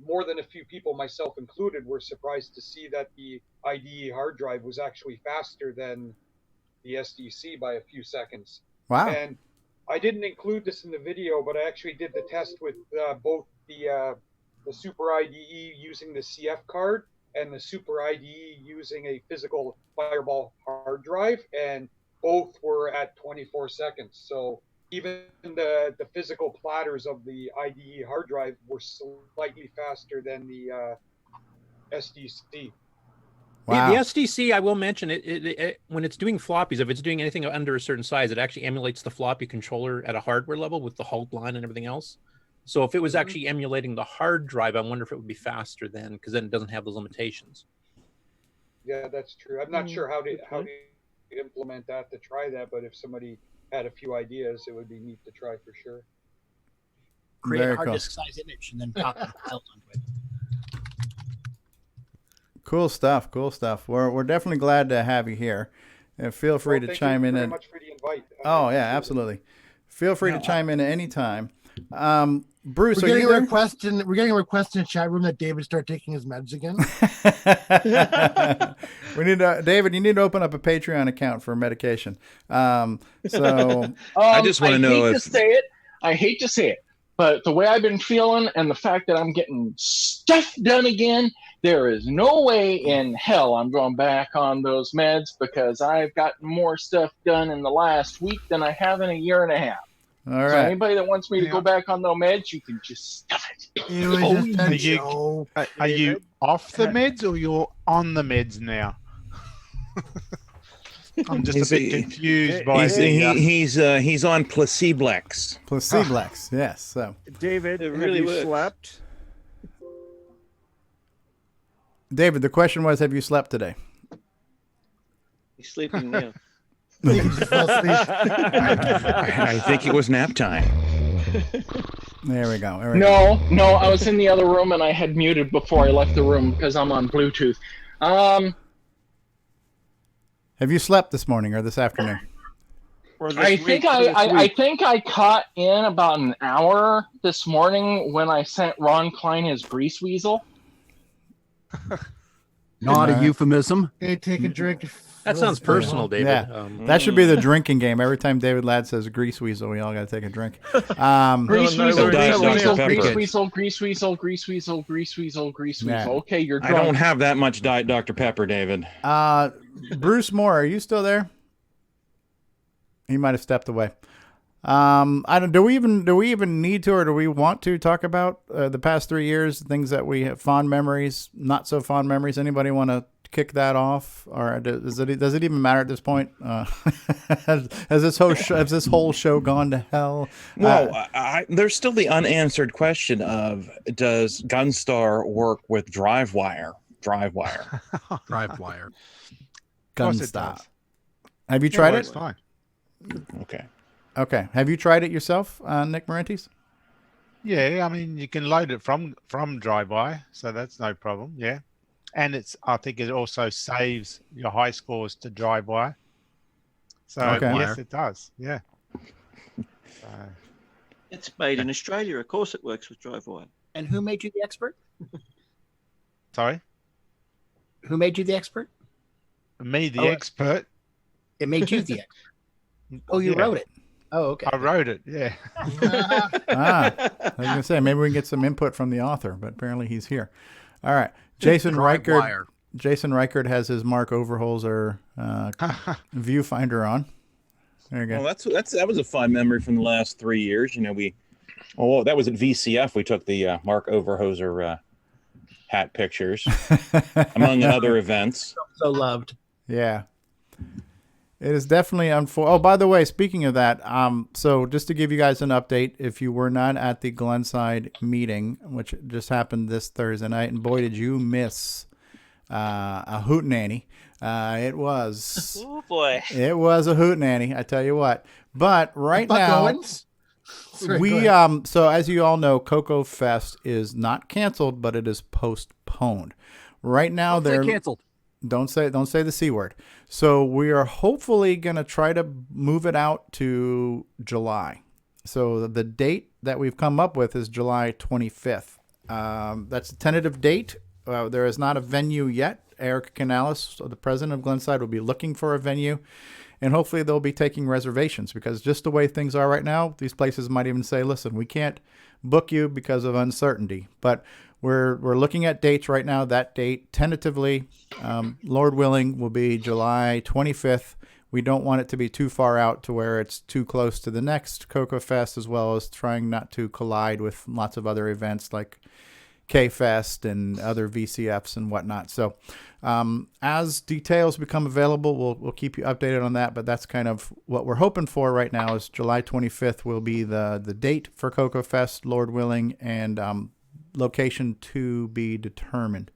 more than a few people, myself included, were surprised to see that the IDE hard drive was actually faster than the SDC by a few seconds. Wow. And I didn't include this in the video, but I actually did the test with both the Super IDE using the CF card and the Super IDE using a physical Fireball hard drive, and both were at 24 seconds. So even the physical platters of the IDE hard drive were slightly faster than the SDC. Wow. The SDC, I will mention, it when it's doing floppies, if it's doing anything under a certain size, it actually emulates the floppy controller at a hardware level with the halt line and everything else. So if it was actually emulating the hard drive, I wonder if it would be faster then, because then it doesn't have those limitations. Yeah, that's true. I'm not sure how to implement that to try that, but if somebody had a few ideas, it would be neat to try for sure. Create a hard disk size image and then copy the files onto it. Cool stuff. We're definitely glad to have you here. And feel free to chime in. Thank you very much for the invite. Oh yeah, absolutely. Feel free to chime in at any time. Bruce, we're getting a request in the chat room that David start taking his meds again. We need David. You need to open up a Patreon account for medication. I just want to know if I hate to say it, but the way I've been feeling and the fact that I'm getting stuff done again There is no way in hell I'm going back on those meds because I've gotten more stuff done in the last week than I have in a year and a half. All So right. anybody that wants me to go back on those meds, you can just stuff it. It was just a joke. Are you off the meds or you're on the meds now? I'm just a bit confused by he's on Placeblex. Placeblex, yes. So David, It really have you works. slept? David, the question was, have you slept today? He's sleeping now. I think it was nap time. There we go. No, I was in the other room and I had muted before I left the room because I'm on Bluetooth. Have you slept this morning or this afternoon? I think I caught in about an hour this morning when I sent Ron Klein his grease weasel. Not a euphemism. Hey, take a drink. That sounds personal, David. Yeah. That should be the drinking game. Every time David Ladd says grease weasel, we all got to take a drink. Grease weasel, grease weasel, grease weasel, grease weasel, grease weasel, grease weasel, grease weasel. Okay, you're drunk. I don't have that much Diet Dr. Pepper, David. Bruce Moore, are you still there? He might have stepped away. I don't. Do we even need to, or do we want to talk about the past 3 years, things that we have, fond memories, not so fond memories? Anybody want to kick that off, or does it even matter at this point? Has this whole show gone to hell? Well, there's still the unanswered question of, does Gunstar work with DriveWire? DriveWire. Gunstar. Have you tried it? It's fine. Okay. Have you tried it yourself, Nick Morentis? Yeah, I mean, you can load it from DriveWire, so that's no problem. Yeah, and I think it also saves your high scores to DriveWire. So yes, it does. Yeah. It's made in Australia. Of course, it works with DriveWire. And who made you the expert? Sorry. Who made you the expert? Me, the expert. It made you the expert. Oh, you wrote it. Oh, okay. I wrote it. Yeah. I was gonna say maybe we can get some input from the author, but apparently he's here. All right, Jason Reichert. Jason Reichert has his Mark Overholzer viewfinder on. There you go. Well, that was a fun memory from the last 3 years. You know, that was at VCF. We took the Mark Overholzer hat pictures, among other events. So loved. Yeah. It is definitely Oh, by the way, speaking of that, so just to give you guys an update, if you were not at the Glenside meeting, which just happened this Thursday night, and boy, did you miss a hootenanny. It was. Oh boy. It was a hootenanny, I tell you what. But right now, so as you all know, Coco Fest is not canceled, but it is postponed. Right now, they're canceled. Don't say the C word. So we are hopefully going to try to move it out to July. So the date that we've come up with is July 25th. That's a tentative date. There is not a venue yet. Eric Canales, the president of Glenside, will be looking for a venue. And hopefully they'll be taking reservations, because just the way things are right now, these places might even say, listen, we can't book you because of uncertainty. But we're looking at dates right now. That date, tentatively, Lord willing, will be July 25th. We don't want it to be too far out to where it's too close to the next Coco Fest, as well as trying not to collide with lots of other events like K-Fest and other VCFs and whatnot. So as details become available, we'll keep you updated on that. But that's kind of what we're hoping for right now, is July 25th will be the date for Coco Fest, Lord willing, and location to be determined.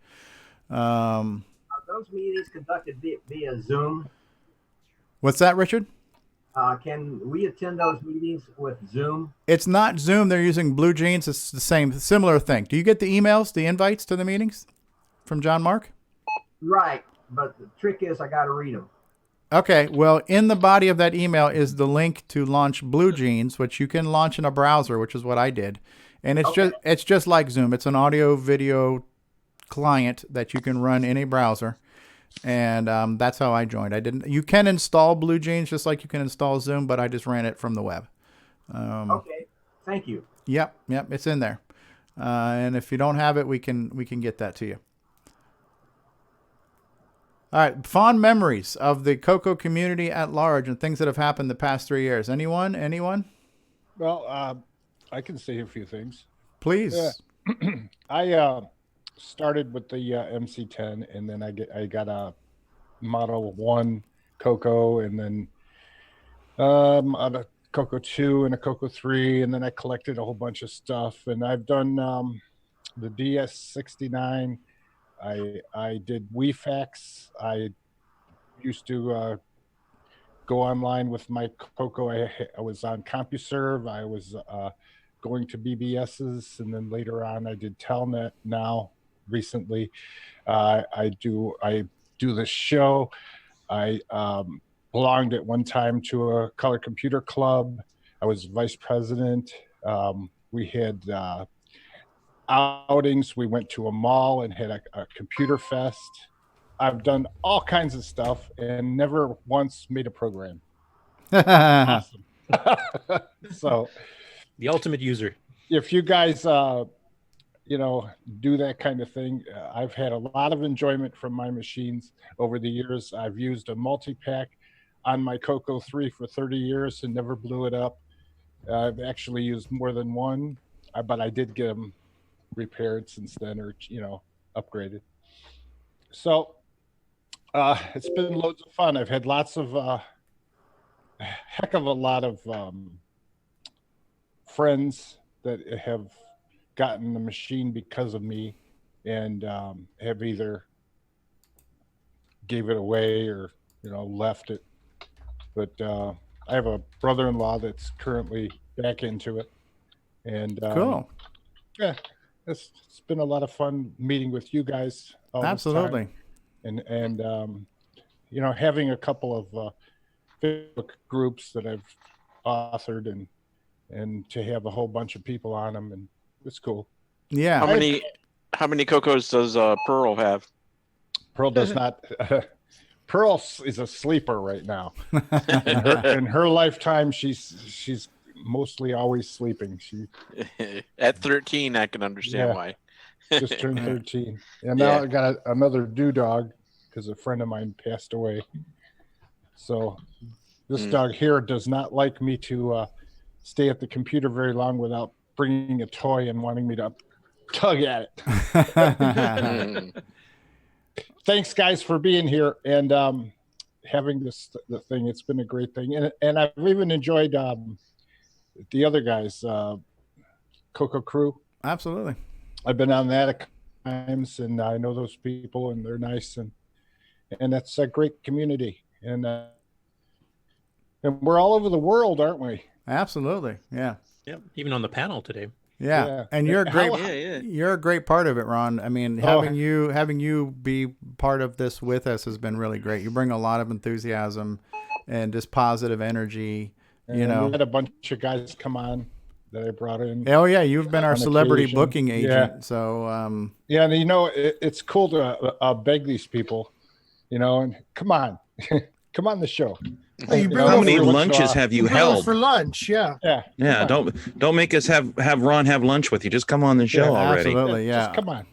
Are those meetings conducted via Zoom? What's that, Richard? Can we attend those meetings with Zoom? It's not Zoom. They're using Blue Jeans. It's the similar thing. Do you get the emails, the invites to the meetings from John Mark? Right, but the trick is I got to read them. Okay, well, in the body of that email is the link to launch Blue Jeans, which you can launch in a browser, which is what I did. And it's just like Zoom. It's an audio video client that you can run in a browser, and that's how I joined. You can install Blue Jeans just like you can install Zoom, but I just ran it from the web. Okay, thank you. Yep, it's in there. And if you don't have it, we can get that to you. All right, fond memories of the Coco community at large and things that have happened the past 3 years. Anyone? Well, I can say a few things. Please. I started with the MC10, and then I got a Model 1 Coco, and then a Coco 2 and a Coco 3, and then I collected a whole bunch of stuff. And I've done the DS69. I did WeFax. I used to go online with my Coco. I was on CompuServe. I was going to BBS's, and then later on I did Telnet. Now, recently, I do the show. I belonged at one time to a color computer club. I was vice president. We had outings. We went to a mall and had a computer fest. I've done all kinds of stuff and never once made a program. Awesome. So the ultimate user. If you guys do that kind of thing, I've had a lot of enjoyment from my machines over the years. I've used a multi-pack on my Coco 3 for 30 years and never blew it up. I've actually used more than one, but I did get them repaired since then, or upgraded. So it's been loads of fun. I've had lots of a heck of a lot of friends that have gotten the machine because of me, and have either gave it away or left it. But I have a brother-in-law that's currently back into it, and cool. Yeah, it's been a lot of fun meeting with you guys. Absolutely. And having a couple of Facebook groups that I've authored, and to have a whole bunch of people on them, and it's cool. Yeah. How many Cocos does Pearl have? Pearl does not. Pearl is a sleeper right now. In her lifetime, she's mostly always sleeping. She at 13, I can understand why. Just turned 13, and now I got another dog because a friend of mine passed away. So this dog here does not like me to stay at the computer very long without bringing a toy and wanting me to tug at it. Thanks, guys, for being here and having the thing. It's been a great thing, and I've even enjoyed the other guys, Coco Crew. Absolutely. I've been on that at times, and I know those people, and they're nice, and that's a great community, and we're all over the world, aren't we? Absolutely. Yeah. Yep. Even on the panel today. Yeah. And you're a great you're a great part of it, Ron. I mean, having you be part of this with us has been really great. You bring a lot of enthusiasm and just positive energy. And we had a bunch of guys come on that I brought in. Oh yeah, you've been our celebrity booking agent. Yeah. So and it's cool to beg these people, and come on, come on the show. How many lunches have you held for lunch? Yeah. Don't make us have Ron have lunch with you. Just come on the show already. Absolutely, yeah. Just come on.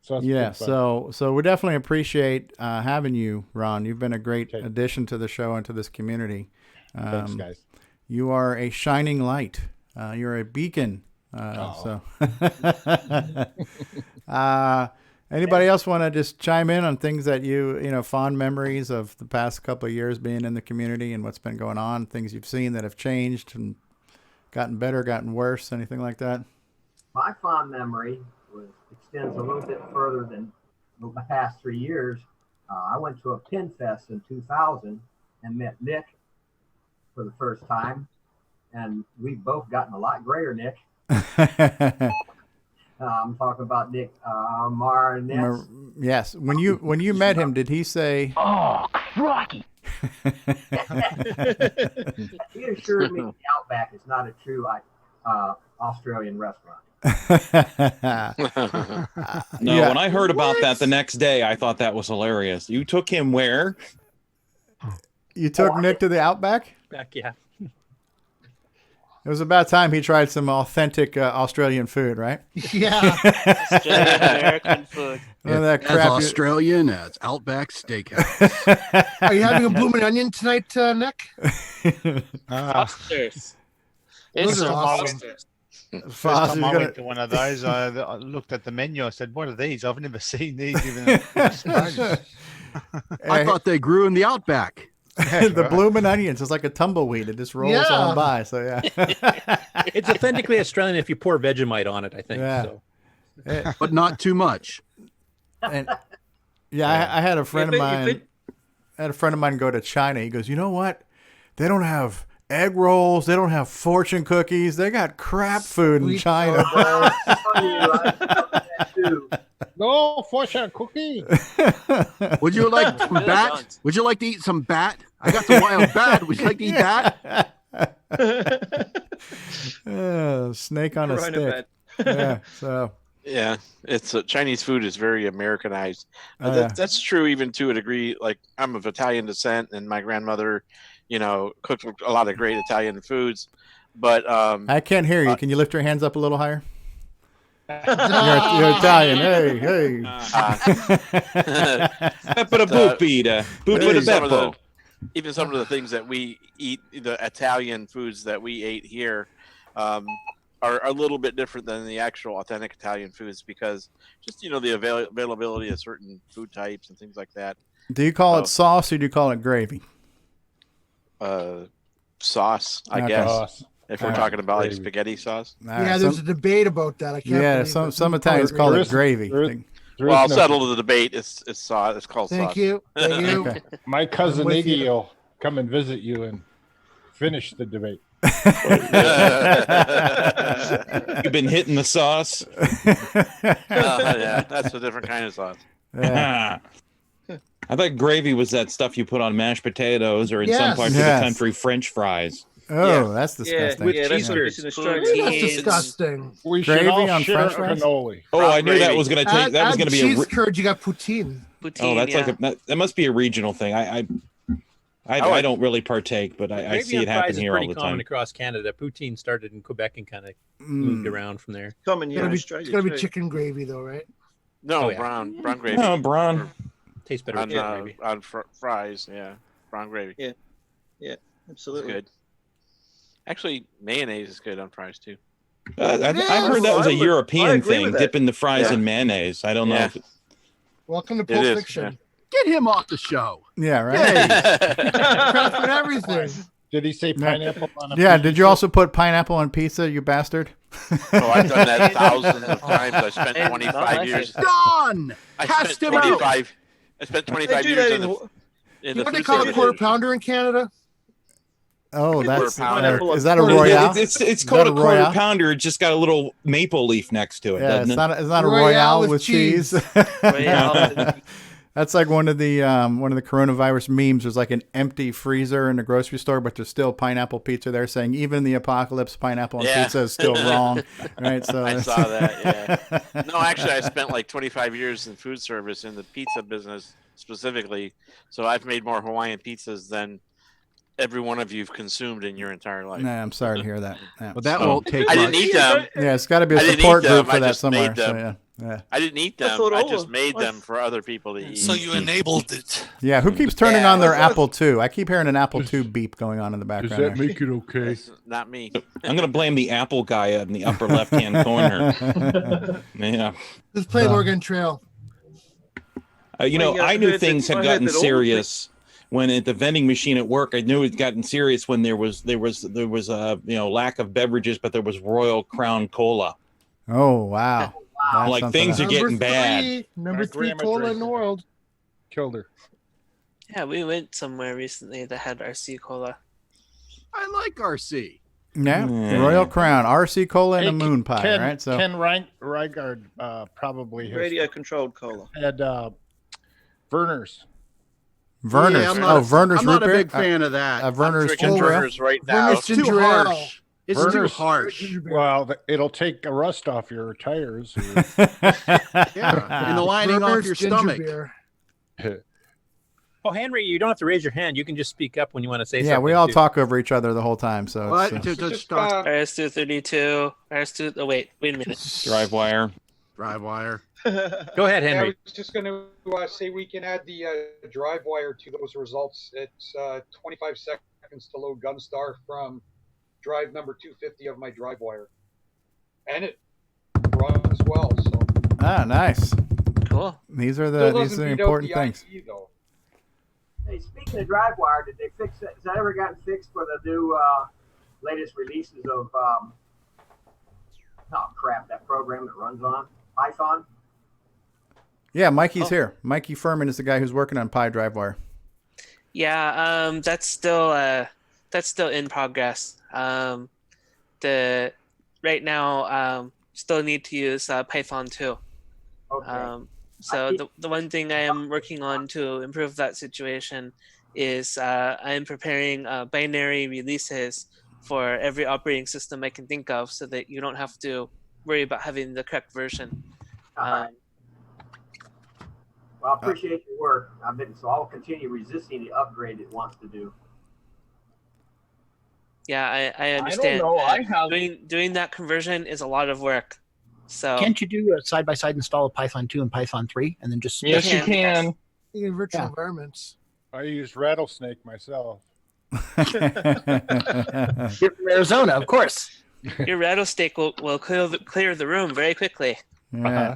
So we definitely appreciate having you, Ron. You've been a great addition to the show and to this community. Thanks, guys. You are a shining light. You're a beacon. Anybody else want to just chime in on things that fond memories of the past couple of years being in the community and what's been going on, things you've seen that have changed and gotten better, gotten worse, anything like that? My fond memory extends a little bit further than the past 3 years. I went to a Pin Fest in 2000 and met Nick for the first time, and we've both gotten a lot grayer, Nick. I'm talking about Nick Marness. Yes. When you met him, did he say, "Oh, crikey"? He assured me the Outback is not a true Australian restaurant. No, when I heard about that the next day, I thought that was hilarious. You took him where? You took Nick to the Outback? Yeah. It was about time he tried some authentic Australian food, right? Yeah. Australian American food. that as crap Australian as Outback Steakhouse. Are you having a blooming onion tonight, Nick? Foster's. Those It's are a awesome. Foster's. First time I went to one of those, I looked at the menu. I said, "What are these? I've never seen these." Even in Australia." I thought they grew in the Outback. The blooming onions is like a tumbleweed. It just rolls on by. So yeah, it's authentically Australian if you pour Vegemite on it. I think. Yeah. So. But not too much. And I had a friend of mine. I had a friend of mine go to China. He goes, "You know what? They don't have egg rolls. They don't have fortune cookies. They got crap food in China." No fortune cookie. Would you like some bat? Would you like to eat some bat? I got some wild bat. Would you like to eat that? Snake on a Corona stick. Yeah. So. Yeah, it's Chinese food is very Americanized. Oh, yeah. That's true even to a degree. Like I'm of Italian descent, and my grandmother, cooked a lot of great Italian foods. But I can't hear you. Can you lift your hands up a little higher? You're Italian. Hey. Even some of the things that we eat, the Italian foods that we ate here, are a little bit different than the actual authentic Italian foods because just the availability of certain food types and things like that. Do you call it sauce or do you call it gravy? Sauce, I guess. Sauce. If we're talking about like spaghetti sauce. Yeah, there's a debate about that. I can't. Yeah, some Italians call it gravy. Well, I'll settle the debate. It's sauce. It's called sauce. Thank you. Okay. My cousin Iggy will come and visit you and finish the debate. You've been hitting the sauce. Yeah, that's a different kind of sauce. Yeah. I thought gravy was that stuff you put on mashed potatoes or in some parts of the country, French fries. Oh, that's disgusting. With cheese curds. That's disgusting. We Gravy should all on share French fries? cannoli. Oh, I knew that was going to take. That was going to be cheese a. curd. You got poutine. Oh, that's like that must be a regional thing. I don't really partake, but I see it happen here all the pretty common time. across Canada. Poutine started in Quebec and kind of moved around from there. Common here in Australia. It's gonna be too. chicken gravy, though, right? No, Oh, yeah. brown gravy. No, brown. Tastes better on, with gravy. on fries. Yeah, brown gravy. Yeah, absolutely. It's good. Actually, mayonnaise is good on fries too. I heard that was a European thing, dipping the fries in mayonnaise. I don't know. If Welcome to Pulp Fiction. Get him off the show. Yeah, right. Crap and everything. Did he say pineapple on a Yeah, pizza? did you also put pineapple on pizza, you bastard? Oh, I've done that thousands of times. I spent 25 years. Done. I Cast spent him out. 25. I spent 25 years in the You know what they food call a service. quarter pounder in Canada? Oh, that's Pineapple. is that a Royale? It's called a quarter pounder. It just got a little maple leaf next to it. Yeah, doesn't it's it? not a Royale with cheese. That's like one of the coronavirus memes. There's like an empty freezer in the grocery store, but there's still pineapple pizza there, saying even in the apocalypse, pineapple on pizza is still wrong. Right? So I saw that. Yeah. No, actually, I spent like 25 years in food service in the pizza business specifically. So I've made more Hawaiian pizzas than every one of you've consumed in your entire life. Nah, I'm sorry to hear that. Yeah. Well, that won't take I much. didn't eat them. Yeah, it's got to be a I didn't support eat them, group for I that just somewhere. made So, them. yeah. I didn't eat them. I just made them for other people to eat. So you enabled it. Yeah, who keeps turning on their Apple II? I keep hearing an Apple II beep going on in the Does background. that make it okay? That's not me. I'm going to blame the Apple guy in the upper left-hand corner. Yeah. Who's playing Oregon Trail? I knew things had gotten serious when at the vending machine at work. I knew it had gotten serious when there was lack of beverages, but there was Royal Crown Cola. Oh wow! That's Like things are getting bad. Number three cola in the world. Killed her. Yeah, we went somewhere recently that had RC Cola. I like RC. Yeah, Royal Crown, RC Cola, and a Hey, moon pie. Ken, Right? So Ken Reigard probably has Radio-controlled cola. had Verner's. Verner's. Yeah, I'm Verner's not root a big beer? fan of that. Verner's drinking ginger ale? Verner's right now. Verner's It's too ginger ale. harsh. It's too Verner's- harsh. Well, it'll take a rust off your tires. Yeah, and the lining off Verner's your ginger stomach. beer. Oh, Henry, you don't have to raise your hand. You can just speak up when you want to say something. Yeah, we all too. talk over each other the whole time. So What? it's, Just talk. RS232. RS2. Oh, wait a minute. Drive wire. Drive wire. Go ahead, Yeah, I Henry. was just going to say we can add the drive wire to those results. It's 25 seconds to load Gunstar from drive number 250 of my drive wire. And it runs well. So. Ah, nice. Cool. These are Still the doesn't beat out important the things. IE, though. Hey, speaking of drive wire, did they fix it? Has that ever gotten fixed for the new latest releases of that program that runs on Python? Yeah, Mikey's here. Mikey Furman is the guy who's working on Pi DriveWire. Yeah, that's still in progress. The right now still need to use Python 2. Okay. So the one thing I am working on to improve that situation is I am preparing binary releases for every operating system I can think of, so that you don't have to worry about having the correct version. Well, I appreciate your work. So I'll continue resisting the upgrade it wants to do. Yeah, I understand. I don't know. Doing that conversion is a lot of work. So Can't you do a side-by-side install of Python 2 and Python 3 and then just Yes, you can. In virtual environments. I use Rattlesnake myself. You're from Arizona, of course. Your rattlesnake will clear the room very quickly. Yeah.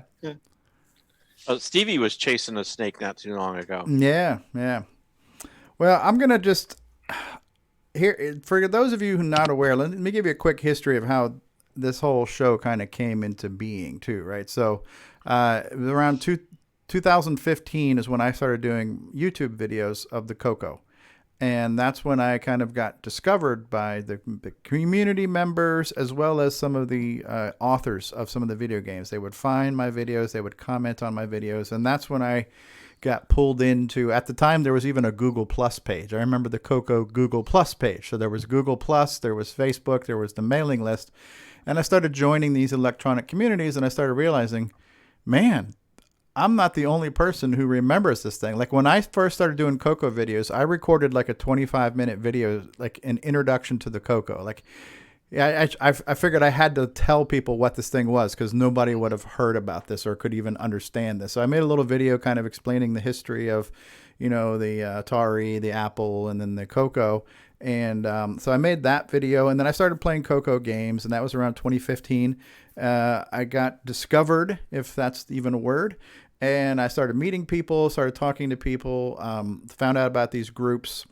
Stevie was chasing a snake not too long ago. Yeah, yeah. Well, I'm going to just here for those of you who are not aware, let me give you a quick history of how this whole show kind of came into being too, right? So it was around 2015 is when I started doing YouTube videos of the Coco. And that's when I kind of got discovered by the community members as well as some of the authors of some of the video games. They would find my videos, they would comment on my videos, and that's when I got pulled into, at the time there was even a Google Plus page. I remember the Coco Google Plus page. So there was Google Plus, there was Facebook, there was the mailing list. And I started joining these electronic communities and I started realizing, man, I'm not the only person who remembers this thing. Like when I first started doing Coco videos, I recorded like a 25-minute video, like an introduction to the Coco. Like, yeah, I figured I had to tell people what this thing was because nobody would have heard about this or could even understand this. So I made a little video kind of explaining the history of, you know, the Atari, the Apple, and then the Coco. And so I made that video, and then I started playing Coco games, and that was around 2015. I got discovered, if that's even a word. And I started meeting people, started talking to people, found out about these groups.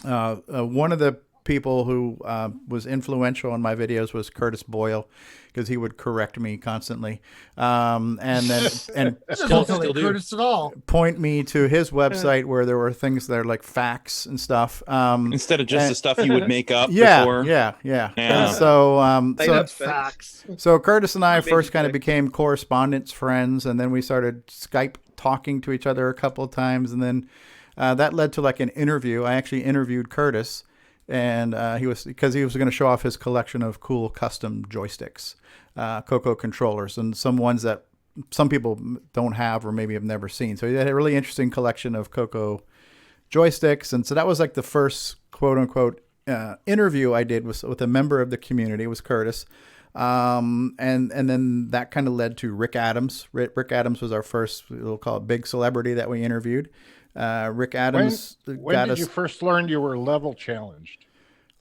One of the people who was influential in my videos was Curtis Boyle, because he would correct me constantly. And then Curtis at all. Point me to his website where there were things that are like facts and stuff. Instead of just the stuff you would make up yeah, before. Yeah. And so facts. So Curtis and I first kind of became correspondence friends, and then we started Skype talking to each other a couple of times, and then that led to like an interview. I actually interviewed Curtis, and he was going to show off his collection of cool custom joysticks, Coco controllers, and some ones that some people don't have or maybe have never seen. So he had a really interesting collection of Coco joysticks, and so that was like the first quote unquote interview I did with a member of the community. It was Curtis. And then that kind of led to Rick Adams. Rick Adams was our first, we'll call it big celebrity that we interviewed. Rick Adams. When did you first learn you were level challenged?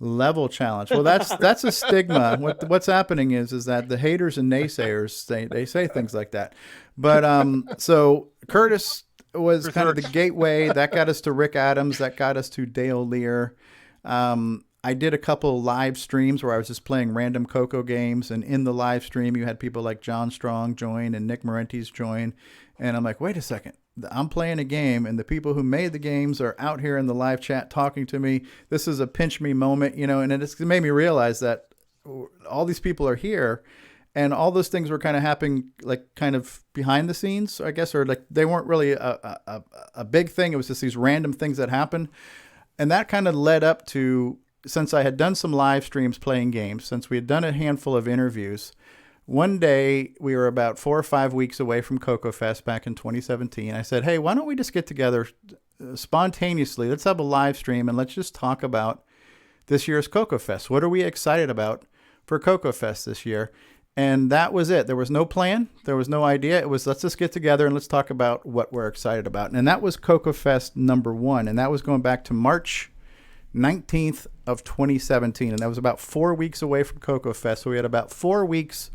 Level challenge. Well, that's a stigma. What's happening is that the haters and naysayers they say things like that. But so Curtis was kind of the gateway that got us to Rick Adams, that got us to Dale Lear. I did a couple live streams where I was just playing random Coco games, and in the live stream you had people like John Strong join and Nick Marentes join, and I'm like, wait a second, I'm playing a game and the people who made the games are out here in the live chat talking to me. This is a pinch me moment, you know, and it made me realize that all these people are here, and all those things were kind of happening like kind of behind the scenes, I guess, or like they weren't really a big thing. It was just these random things that happened, and that kind of led up to, since I had done some live streams playing games, since we had done a handful of interviews, one day we were about 4 or 5 weeks away from Coco Fest back in 2017. I said, hey, why don't we just get together spontaneously? Let's have a live stream and let's just talk about this year's Coco Fest. What are we excited about for Coco Fest this year? And that was it. There was no plan. There was no idea. It was, let's just get together and let's talk about what we're excited about. And that was CoCoFest #1. And that was going back to March 19th of 2017. And that was about 4 weeks away from CoCoFest. So we had about 4 weeks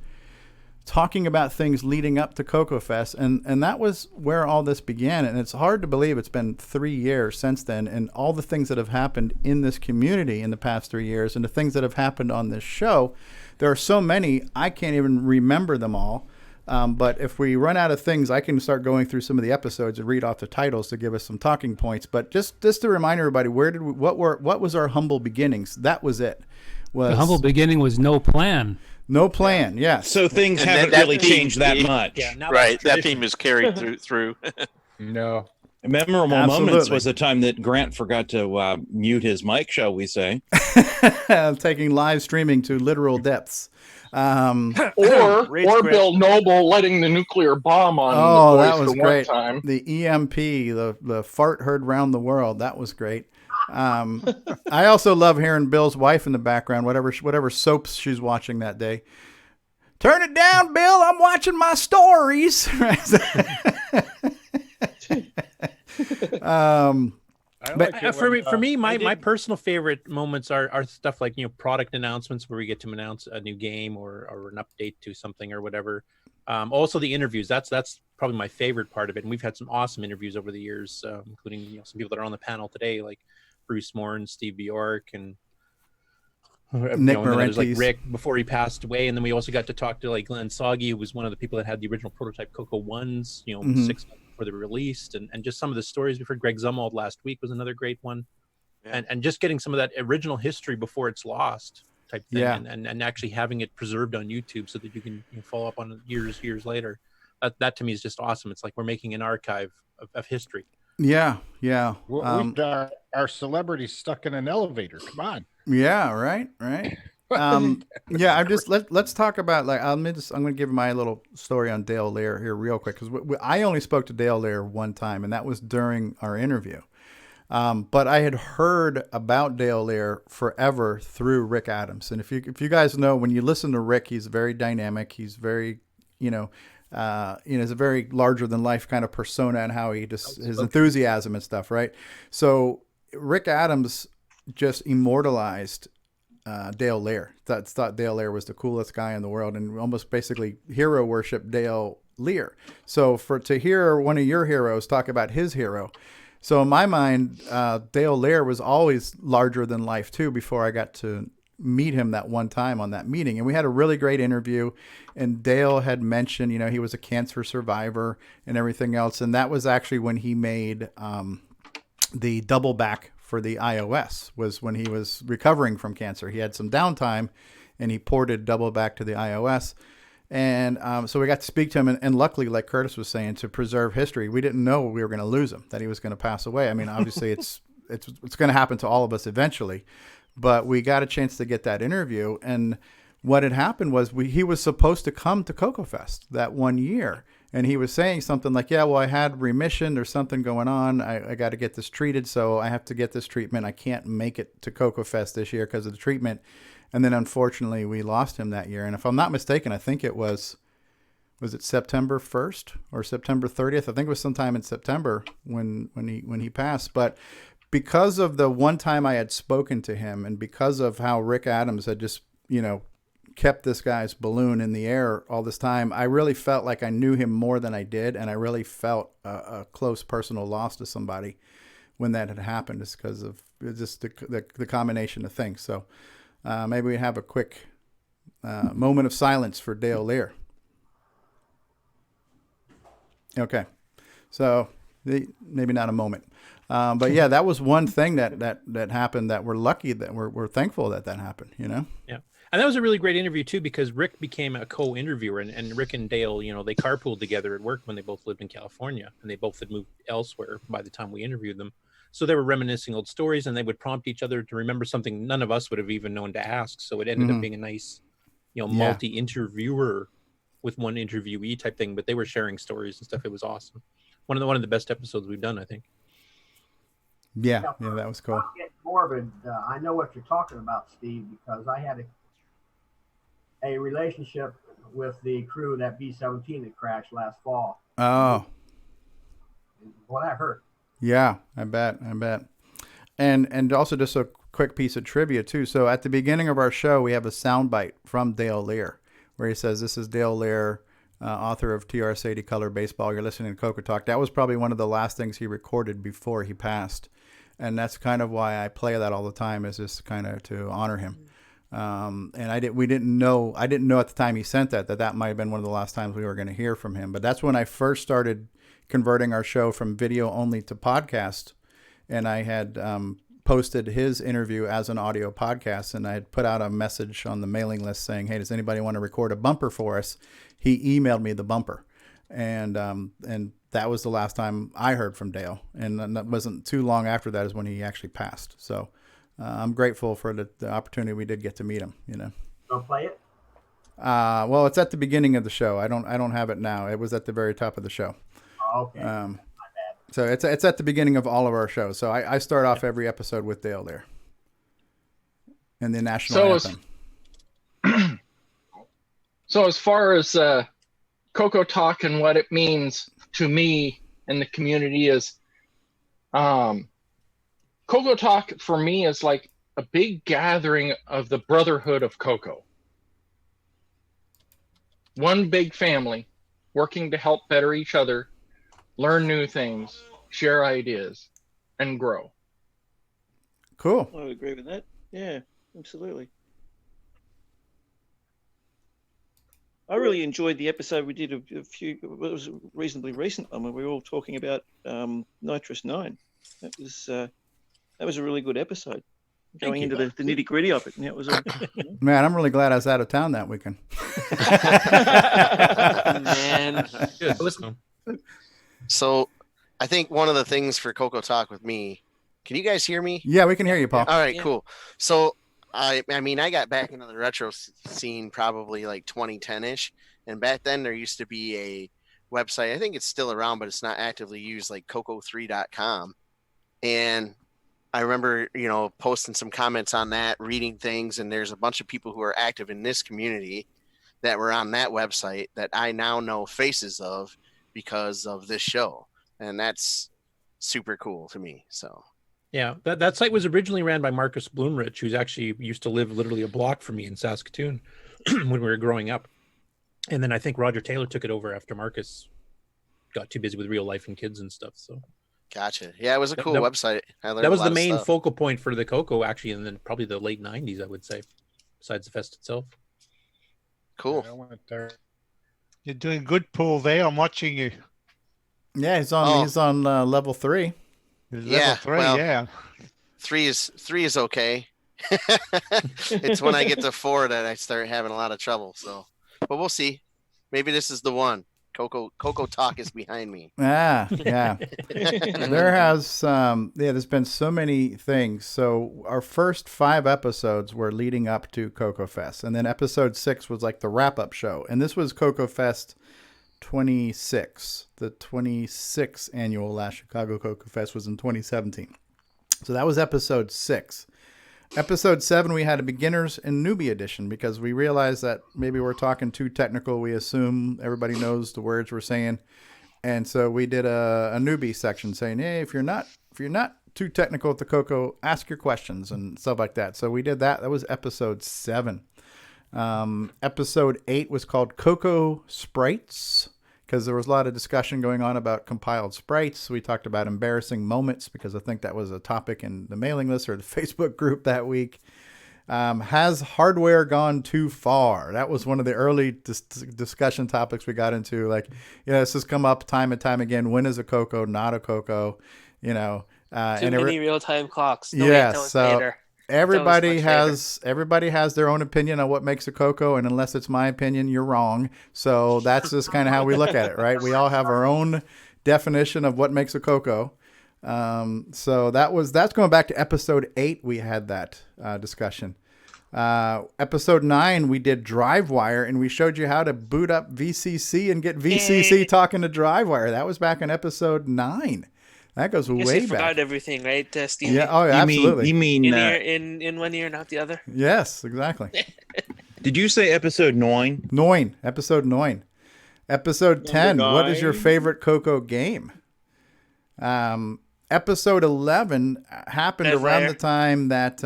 talking about things leading up to CoCoFest. And that was where all this began. And it's hard to believe it's been 3 years since then. And all the things that have happened in this community in the past 3 years and the things that have happened on this show. There are so many, I can't even remember them all. But if we run out of things, I can start going through some of the episodes and read off the titles to give us some talking points. But just to remind everybody, what was our humble beginnings? That was it. The humble beginning was no plan. No plan, yes. So things haven't really changed that much. Yeah, right. That theme is carried through. No. Memorable Absolutely. moments was the time that Grant forgot to mute his mic, shall we say. Taking live streaming to literal depths. Or Bill Noble letting the nuclear bomb on Oh, the that boys was for great. one time. The EMP, the fart heard round the world. That was great. I also love hearing Bill's wife in the background, whatever soaps she's watching that day. Turn it down, Bill. I'm watching my stories. But for me, my personal favorite moments are stuff like, product announcements where we get to announce a new game or an update to something or whatever. Also the interviews. That's probably my favorite part of it. And we've had some awesome interviews over the years, including some people that are on the panel today, like Bruce Moore and Steve Bjork and Nick Morentis, like Morentis. Rick before he passed away. And then we also got to talk to like Glenn Soggy, who was one of the people that had the original prototype Coco 1s, 6 months before they were released. And just some of the stories we've heard. Greg Zumwalt last week was another great one. Yeah. And just getting some of that original history before it's lost type thing. Yeah. And actually having it preserved on YouTube so that you can follow up on it years later. That to me is just awesome. It's like we're making an archive of history. Yeah. Our celebrities stuck in an elevator. Come on. Yeah, right. Yeah, let's talk about, like, I'm going to give my little story on Dale Lear here real quick, because I only spoke to Dale Lear one time, and that was during our interview. But I had heard about Dale Lear forever through Rick Adams. And if you guys know, when you listen to Rick, he's very dynamic. He's very, he's a very larger than life kind of persona, and how his enthusiasm and stuff, right? So Rick Adams just immortalized Dale Lear. Thought Dale Lear was the coolest guy in the world, and almost basically hero worship Dale Lear. So to hear one of your heroes talk about his hero, so in my mind, Dale Lear was always larger than life too, before I got to meet him that one time on that meeting. And we had a really great interview, and Dale had mentioned, he was a cancer survivor and everything else. And that was actually when he made the double back for the iOS, was when he was recovering from cancer. He had some downtime and he ported double back to the iOS. And so we got to speak to him, and luckily, like Curtis was saying, to preserve history, we didn't know we were going to lose him, that he was going to pass away. I mean, obviously it's going to happen to all of us eventually, but we got a chance to get that interview. And what had happened was he was supposed to come to CoCoFest that one year. And he was saying something like, yeah, well, I had remission. There's something going on. I got to get this treated. So I have to get this treatment. I can't make it to CoCoFest this year because of the treatment. And then unfortunately we lost him that year. And if I'm not mistaken, I think it was it September 1st or September 30th? I think it was sometime in September when he passed. But because of the one time I had spoken to him, and because of how Rick Adams had just, kept this guy's balloon in the air all this time, I really felt like I knew him more than I did. And I really felt a close personal loss to somebody when that had happened, just because of just the combination of things. So maybe we have a quick moment of silence for Dale Lear. Okay. So maybe not a moment. But yeah, that was one thing that happened, that we're lucky, that we're thankful that happened, Yeah. And that was a really great interview too, because Rick became a co-interviewer, and Rick and Dale, they carpooled together at work when they both lived in California, and they both had moved elsewhere by the time we interviewed them. So they were reminiscing old stories, and they would prompt each other to remember something none of us would have even known to ask. So it ended up being a nice, multi-interviewer with one interviewee type thing, but they were sharing stories and stuff. It was awesome. One of the best episodes we've done, I think. Yeah, that was cool. Get morbid. I know what you're talking about, Steve, because I had a relationship with the crew that B-17 that crashed last fall. Oh. Well, that hurt. Yeah, I bet. And also just a quick piece of trivia too. So at the beginning of our show, we have a soundbite from Dale Lear where he says, "This is Dale Lear, author of TRS 80 Color Baseball. You're listening to CoCoTALK." That was probably one of the last things he recorded before he passed. And that's kind of why I play that all the time, is just kind of to honor him. And I didn't know at the time he sent that might have been one of the last times we were going to hear from him. But that's when I first started converting our show from video only to podcast. And I had posted his interview as an audio podcast, and I had put out a message on the mailing list saying, "Hey, does anybody want to record a bumper for us?" He emailed me the bumper, and that was the last time I heard from Dale. And that wasn't too long after that is when he actually passed. So I'm grateful for the opportunity we did get to meet him. Don't play it. Well, it's at the beginning of the show. I don't have it now. It was at the very top of the show. Okay. So it's at the beginning of all of our shows. So I start off every episode with Dale there. And the national anthem. So as far as CoCoTALK and what it means to me and the community is, CoCoTALK for me is like a big gathering of the brotherhood of Coco. One big family working to help better each other, learn new things, share ideas, and grow. Cool. I would agree with that. Yeah, absolutely. I really enjoyed the episode we did it was a reasonably recent one, when we were all talking about Nitrous 9. That was a really good episode. Going into the nitty gritty of it. And it was all, Man, I'm really glad I was out of town that weekend. Man. So I think one of the things for CoCoTALK with me, can you guys hear me? Yeah, we can hear you, Paul. All right, cool. So I got back into the retro scene probably like 2010-ish. And back then there used to be a website, I think it's still around, but it's not actively used, like coco3.com. And I remember, posting some comments on that, reading things, and there's a bunch of people who are active in this community that were on that website that I now know faces of because of this show. And that's super cool to me. So yeah, that site was originally ran by Marcus Bloomrich, who's actually used to live literally a block from me in Saskatoon when we were growing up. And then I think Roger Taylor took it over after Marcus got too busy with real life and kids and stuff. So gotcha. Yeah, it was a cool website. That was the main focal point for the Coco, actually, and then probably the late 90s, I would say, besides the fest itself. Cool. I went there. You're doing good, Paul. There, I'm watching you. Yeah, he's on level 3. Yeah, well, 3 is okay. It's when I get to 4 that I start having a lot of trouble. So, but we'll see. Maybe this is the one. CoCoTALK is behind me. Yeah. There's been so many things. So our first 5 episodes were leading up to Coco Fest, and then episode 6 was like the wrap-up show, and this was Coco Fest 26. The 26th annual last Chicago Coco Fest was in 2017. So that was episode 6. Episode 7, we had a beginners and newbie edition because we realized that maybe we're talking too technical. We assume everybody knows the words we're saying. And so we did a newbie section saying, hey, if you're not too technical at the Coco, ask your questions and stuff like that. So we did that. That was episode 7. Episode 8 was called Coco Sprites, because there was a lot of discussion going on about compiled sprites. We talked about embarrassing moments because I think that was a topic in the mailing list or the Facebook group that week. Has hardware gone too far? That was one of the early discussion topics we got into. Like, this has come up time and time again. When is a Coco not a Coco? Too many real-time clocks. So everybody has their own opinion on what makes a Coco, and unless it's my opinion, you're wrong. So that's just kind of how we look at it, right? We all have our own definition of what makes a Coco. So that's going back to episode 8. We had that discussion. Episode 9, we did DriveWire, and we showed you how to boot up VCC and get VCC talking to DriveWire. That was back in episode 9. That goes way back. Forgot everything, right, Steve? Yeah. Oh, yeah, absolutely. You mean in one ear, not the other? Yes, exactly. Did you say episode 9? 9, episode 9. Episode 10, what is your favorite Coco game? Episode 11 happened around the time that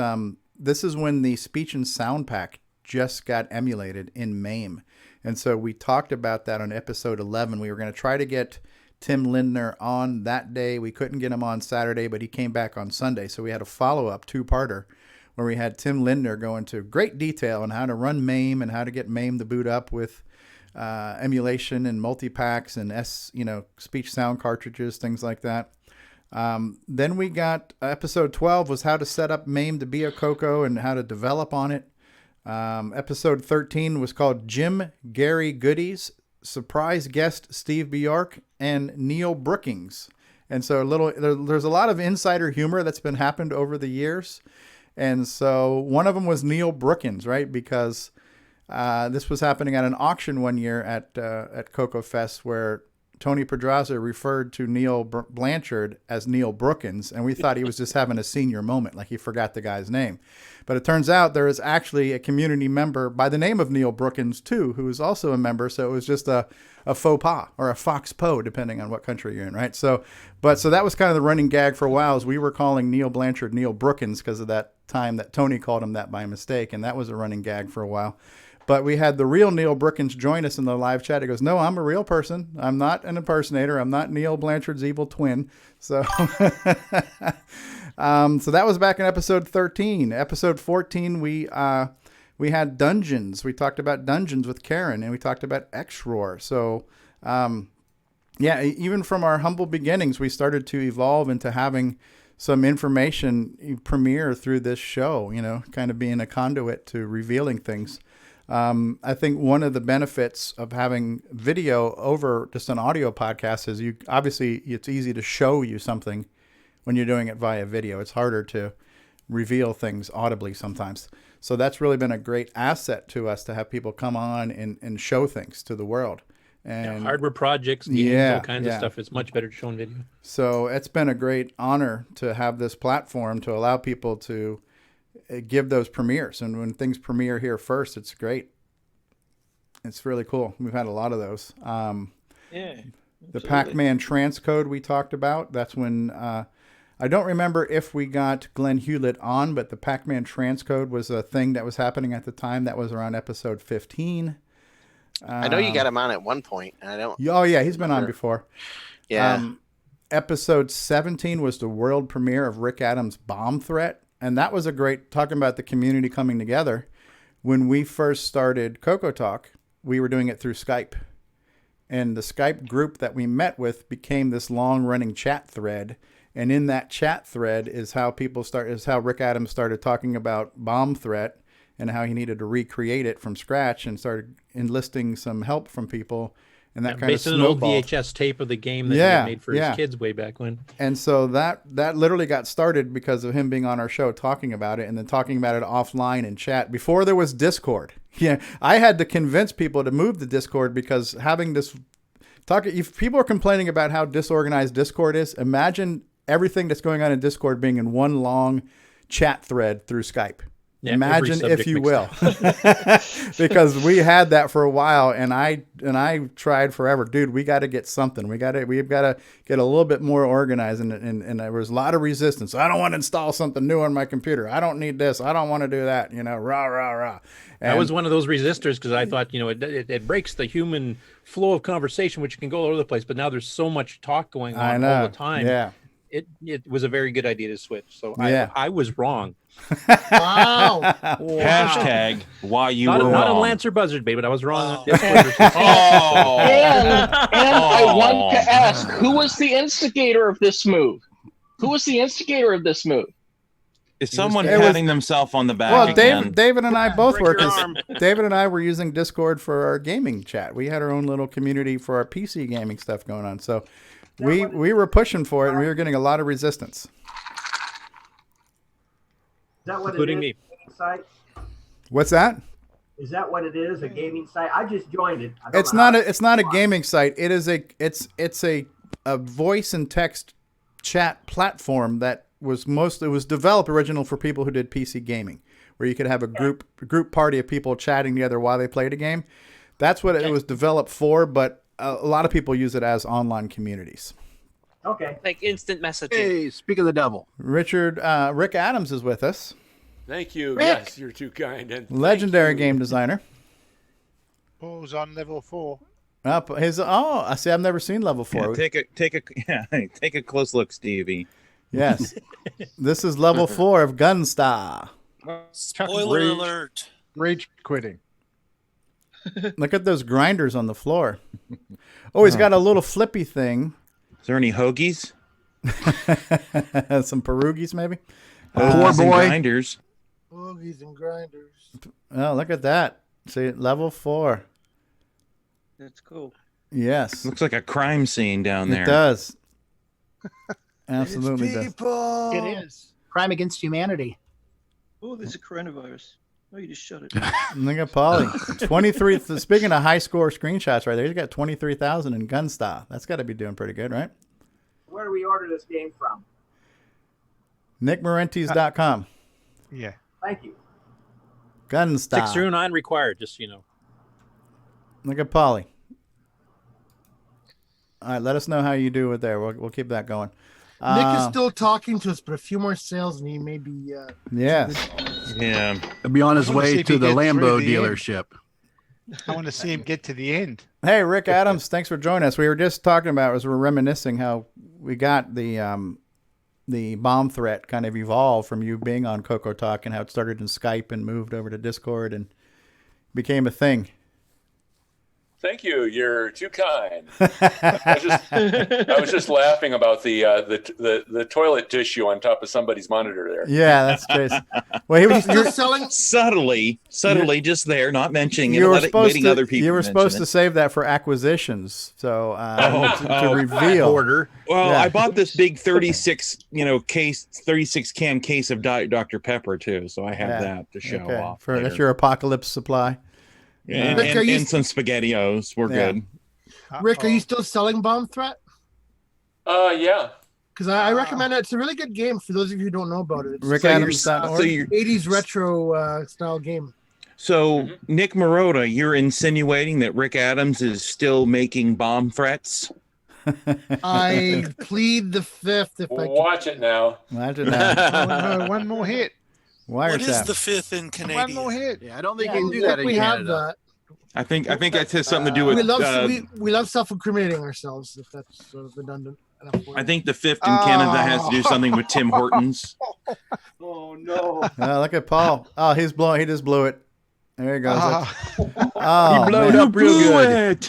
this is when the speech and sound pack just got emulated in MAME. And so we talked about that on episode 11. We were going to try to get Tim Lindner on that day. We couldn't get him on Saturday, but he came back on Sunday. So we had a follow-up two-parter where we had Tim Lindner go into great detail on how to run MAME and how to get MAME to boot up with emulation and multi-packs and speech sound cartridges, things like that. Then we got episode 12 was how to set up MAME to be a CoCo and how to develop on it. Episode 13 was called Jim Gary Goodies, surprise guest Steve Bjork and Neil Brookings. And so there's a lot of insider humor that's been happened over the years. And so one of them was Neil Brookings, right? Because this was happening at an auction one year at Coco Fest where Tony Pedraza referred to Neil Blanchard as Neil Brookins, and we thought he was just having a senior moment, like he forgot the guy's name. But it turns out there is actually a community member by the name of Neil Brookins, too, who is also a member, so it was just a faux pas, or a fox po, depending on what country you're in, right? So that was kind of the running gag for a while, is we were calling Neil Blanchard Neil Brookins because of that time that Tony called him that by mistake, and that was a running gag for a while. But we had the real Neil Brookins join us in the live chat. He goes, no, I'm a real person. I'm not an impersonator. I'm not Neil Blanchard's evil twin. So, so that was back in episode 13. Episode 14, we had Dungeons. We talked about Dungeons with Karen, and we talked about X-Roar. So, yeah, even from our humble beginnings, we started to evolve into having some information premiere through this show, kind of being a conduit to revealing things. I think one of the benefits of having video over just an audio podcast is it's easy to show you something when you're doing it via video. It's harder to reveal things audibly sometimes. So that's really been a great asset to us to have people come on and show things to the world. And hardware projects, games, all kinds of stuff. It's much better to show in video. So it's been a great honor to have this platform to allow people to give those premieres, and when things premiere here first, it's great. It's really cool. We've had a lot of those. The Pac-Man transcode we talked about. That's when I don't remember if we got Glenn Hewlett on, but the Pac-Man transcode was a thing that was happening at the time. That was around episode 15. I know you got him on at one point. And I don't. Oh yeah, he's been on before. Yeah. Episode 17 was the world premiere of Rick Adams' Bomb Threat. And that was a great, talking about the community coming together. When we first started CoCoTALK, we were doing it through Skype. And the Skype group that we met with became this long-running chat thread. And in that chat thread is how Rick Adams started talking about Bomb Threat and how he needed to recreate it from scratch, and started enlisting some help from people. And that kind of snowballed. Based on an old VHS tape of the game that he had made for his kids way back when. And so that literally got started because of him being on our show talking about it, and then talking about it offline in chat before there was Discord. Yeah, I had to convince people to move to Discord because having this if people are complaining about how disorganized Discord is, imagine everything that's going on in Discord being in one long chat thread through Skype. Yeah, imagine, if you will, because we had that for a while, and I tried forever, dude. We got to get something. We've got to get a little bit more organized, and there was a lot of resistance. I don't want to install something new on my computer. I don't need this. I don't want to do that. Rah rah rah. And I was one of those resistors because I thought, it breaks the human flow of conversation, which can go all over the place. But now there's so much talk going on all the time. Yeah. It was a very good idea to switch. So I was wrong. Wow. Hashtag why you were not wrong. Not a Lancer Buzzard, babe, but I was wrong. And I want to ask, who was the instigator of this move? Is someone patting themselves on the back? Well, again? David and I both were. David and I were using Discord for our gaming chat. We had our own little community for our PC gaming stuff going on. So we were pushing for it, and we were getting a lot of resistance. Is that what Including it is? me. Gaming site? What's that? Is that what it is? A gaming site? I just joined it. It's not a gaming site. It is it's a voice and text chat platform that was developed original for people who did PC gaming. where you could have a group party of people chatting together while they played a game. That's what it was developed for, but a lot of people use it as online communities. Okay. Like instant messaging. Hey, speak of the devil. Rick Adams is with us. Thank you. Rick. Yes, you're too kind. And Legendary game designer. Paul's on level 4. I see. I've never seen level 4. Yeah, take a close look, Stevie. Yes. This is level 4 of Gunstar. Spoiler alert. Rage quitting. Look at those grinders on the floor. Oh, he's got a little flippy thing. Is there any hoagies? Some pierogies, maybe? Poor boy. Grinders. Boogies and grinders. Oh, look at that. See, level 4. That's cool. Yes. Looks like a crime scene down there. It does. Absolutely does. It is. Crime against humanity. Oh, there's a coronavirus. Oh, you just shut it. Look at Paulie. 23. Speaking of high score screenshots right there, he's got 23,000 in Gunstar. That's got to be doing pretty good, right? Where do we order this game from? NickMorentes.com. Yeah. Thank you. Gunstar. 609 required, just so you know. Look at Paulie. All right, let us know how you do it there. We'll keep that going. Nick is still talking to us, but a few more sales and he may be. Yeah. Yeah. He'll be on his way to the Lambo dealership. I want to see him get to the end. Hey, Rick Adams, thanks for joining us. We were just talking about, as we're reminiscing, how we got the bomb threat kind of evolved from you being on CoCoTALK and how it started in Skype and moved over to Discord and became a thing. Thank you. You're too kind. I was just laughing about the toilet tissue on top of somebody's monitor there. Yeah, that's crazy. Well, he was still selling subtly, just there, not mentioning it, you were waiting other people. You were supposed mention to save that for acquisitions, so to reveal. Order. Well, Yeah. I bought this big 36 can case of Diet Dr. Pepper too, so I have that to show off. That's your apocalypse supply. And, Rick, and some SpaghettiOs. We're good. Rick, are you still selling Bomb Threat? Yeah. Because I recommend it. It's a really good game for those of you who don't know about it. It's RickAdams.org. 80s retro style game. So, Nick Marotta, you're insinuating that Rick Adams is still making bomb threats? I plead the fifth if I can. Watch it now. Watch it now. One more hit. What is the fifth in Canadian? One more hit. Yeah, I don't think you can do that in we Canada. have that. I think that has something to do with. We love self-incriminating ourselves, if that's sort of redundant enough. I think the fifth in Canada has to do something with Tim Hortons. Oh no! Look at Paul. Oh, he just blew it. There he goes. He blowed up real good.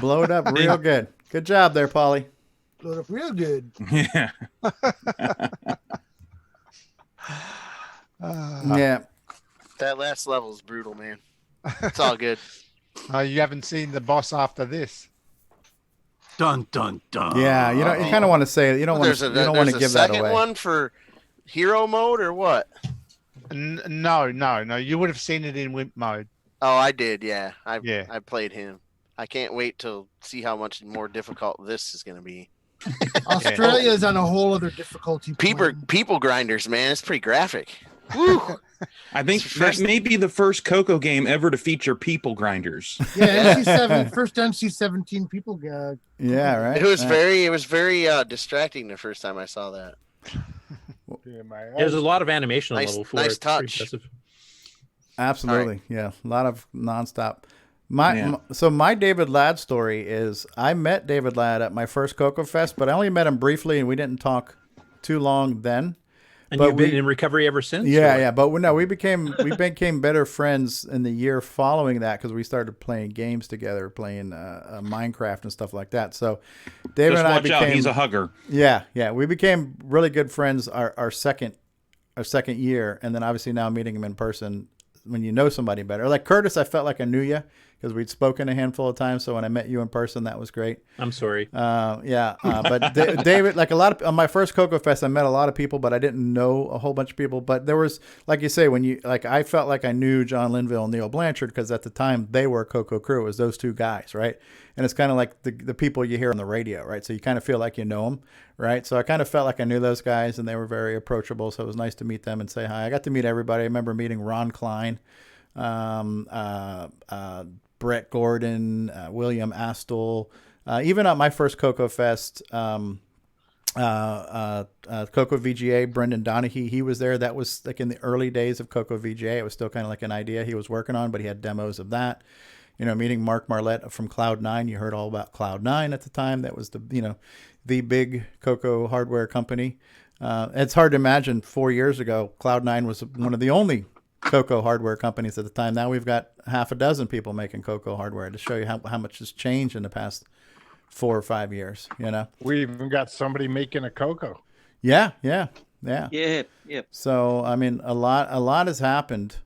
Blowed up real good. Good job there, Paulie. Blowed up real good. Yeah. Yeah. That last level is brutal, man. It's all good. You haven't seen the boss after this. Dun dun dun. Yeah, you kind of want to say it. You don't want to. You don't want to give that away. Second one for hero mode or what? No. You would have seen it in Wimp mode. Oh, I did. Yeah, I played him. I can't wait to see how much more difficult this is going to be. Australia is on a whole other difficulty. People grinders, man. It's pretty graphic. Woo. I think that may be the first Coco game ever to feature people grinders. Yeah, NC7, first NC-17 people. Yeah, right. It was very distracting the first time I saw that. There's a lot of animation on Nice- level 4. nice It's pretty touch. impressive. Absolutely. Yeah, a lot of nonstop. My David Ladd story is I met David Ladd at my first Coco Fest, but I only met him briefly and we didn't talk too long then. And you've been in recovery ever since? Yeah. But we became better friends in the year following that because we started playing games together, playing Minecraft and stuff like that. So David Just and I watch became. out, he's a hugger. Yeah. We became really good friends our second year, and then obviously now meeting him in person when you know somebody better. Like Curtis, I felt like I knew you because we'd spoken a handful of times. So when I met you in person, that was great. I'm sorry. But David, like a lot of on my first Cocoa Fest, I met a lot of people, but I didn't know a whole bunch of people. But there was, like you say, when you like, I felt like I knew John Linville and Neil Blanchard because at the time they were Cocoa Crew. It was those two guys, right? And it's kind of like the people you hear on the radio, right? So you kind of feel like you know them, right? So I kind of felt like I knew those guys, and they were very approachable. So it was nice to meet them and say hi. I got to meet everybody. I remember meeting Ron Klein, Brett Gordon, William Astle. Even at my first Cocoa Fest, Cocoa VGA, Brendan Donahue, he was there. That was like in the early days of Cocoa VGA. It was still kind of like an idea he was working on, but he had demos of that. You know, meeting Mark Marlette from Cloud9. You heard all about Cloud9 at the time. That was the big Cocoa hardware company. It's hard to imagine 4 years ago, Cloud9 was one of the only Cocoa hardware companies at the time. Now we've got half a dozen people making Cocoa hardware, to show you how much has changed in the past 4 or 5 years, you know. We even got somebody making a Cocoa. Yeah. So I mean, a lot has happened.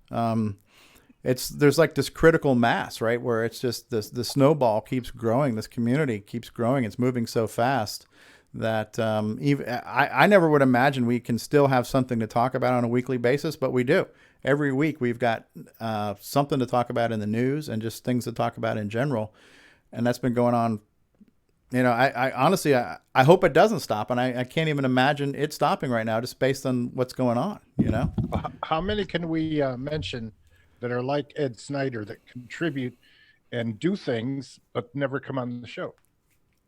There's like this critical mass, right, where it's just the snowball keeps growing. This community keeps growing. It's moving so fast that even I never would imagine we can still have something to talk about on a weekly basis, but we do. Every week we've got something to talk about in the news and just things to talk about in general, and that's been going on. You know, I honestly, I hope it doesn't stop, and I can't even imagine it stopping right now, just based on what's going on. You know, how many can we mention that are like Ed Snyder, that contribute and do things but never come on the show?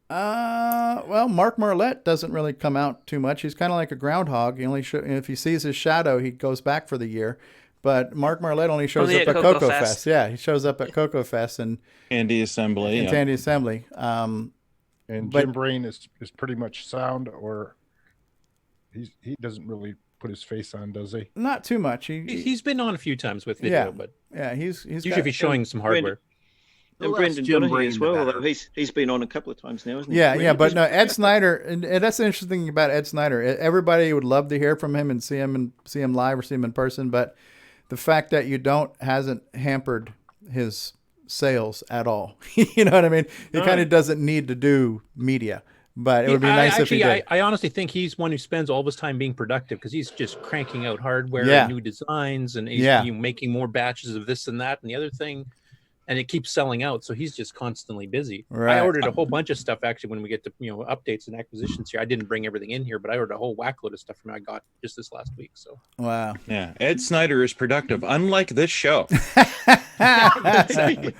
Well, Mark Marlette doesn't really come out too much. He's kind of like a groundhog. He only if he sees his shadow, he goes back for the year. But Mark Marlette only shows up at Cocoa Fest. Yeah, he shows up at Cocoa Fest and Tandy Assembly. And Tandy Assembly. And Jim Brain is pretty much sound, or he doesn't really put his face on, does he? Not too much. He's been on a few times with video, but he's usually if he's showing some hardware. And Brendan Donahue as well, although he's been on a couple of times now, hasn't he? Yeah, but no, Ed Snyder, and that's the interesting thing about Ed Snyder. Everybody would love to hear from him and see him live or see him in person, but the fact that you don't hasn't hampered his sales at all. You know what I mean? He kind of doesn't need to do media, but it would be nice if he did. I honestly think he's one who spends all of his time being productive, because he's just cranking out hardware and new designs, and he's making more batches of this and that and the other thing. And it keeps selling out, so he's just constantly busy. Right. I ordered a whole bunch of stuff actually when we get to updates and acquisitions here. I didn't bring everything in here, but I ordered a whole whackload of stuff from I got just this last week. So wow, yeah, Ed Snyder is productive, unlike this show. Exactly.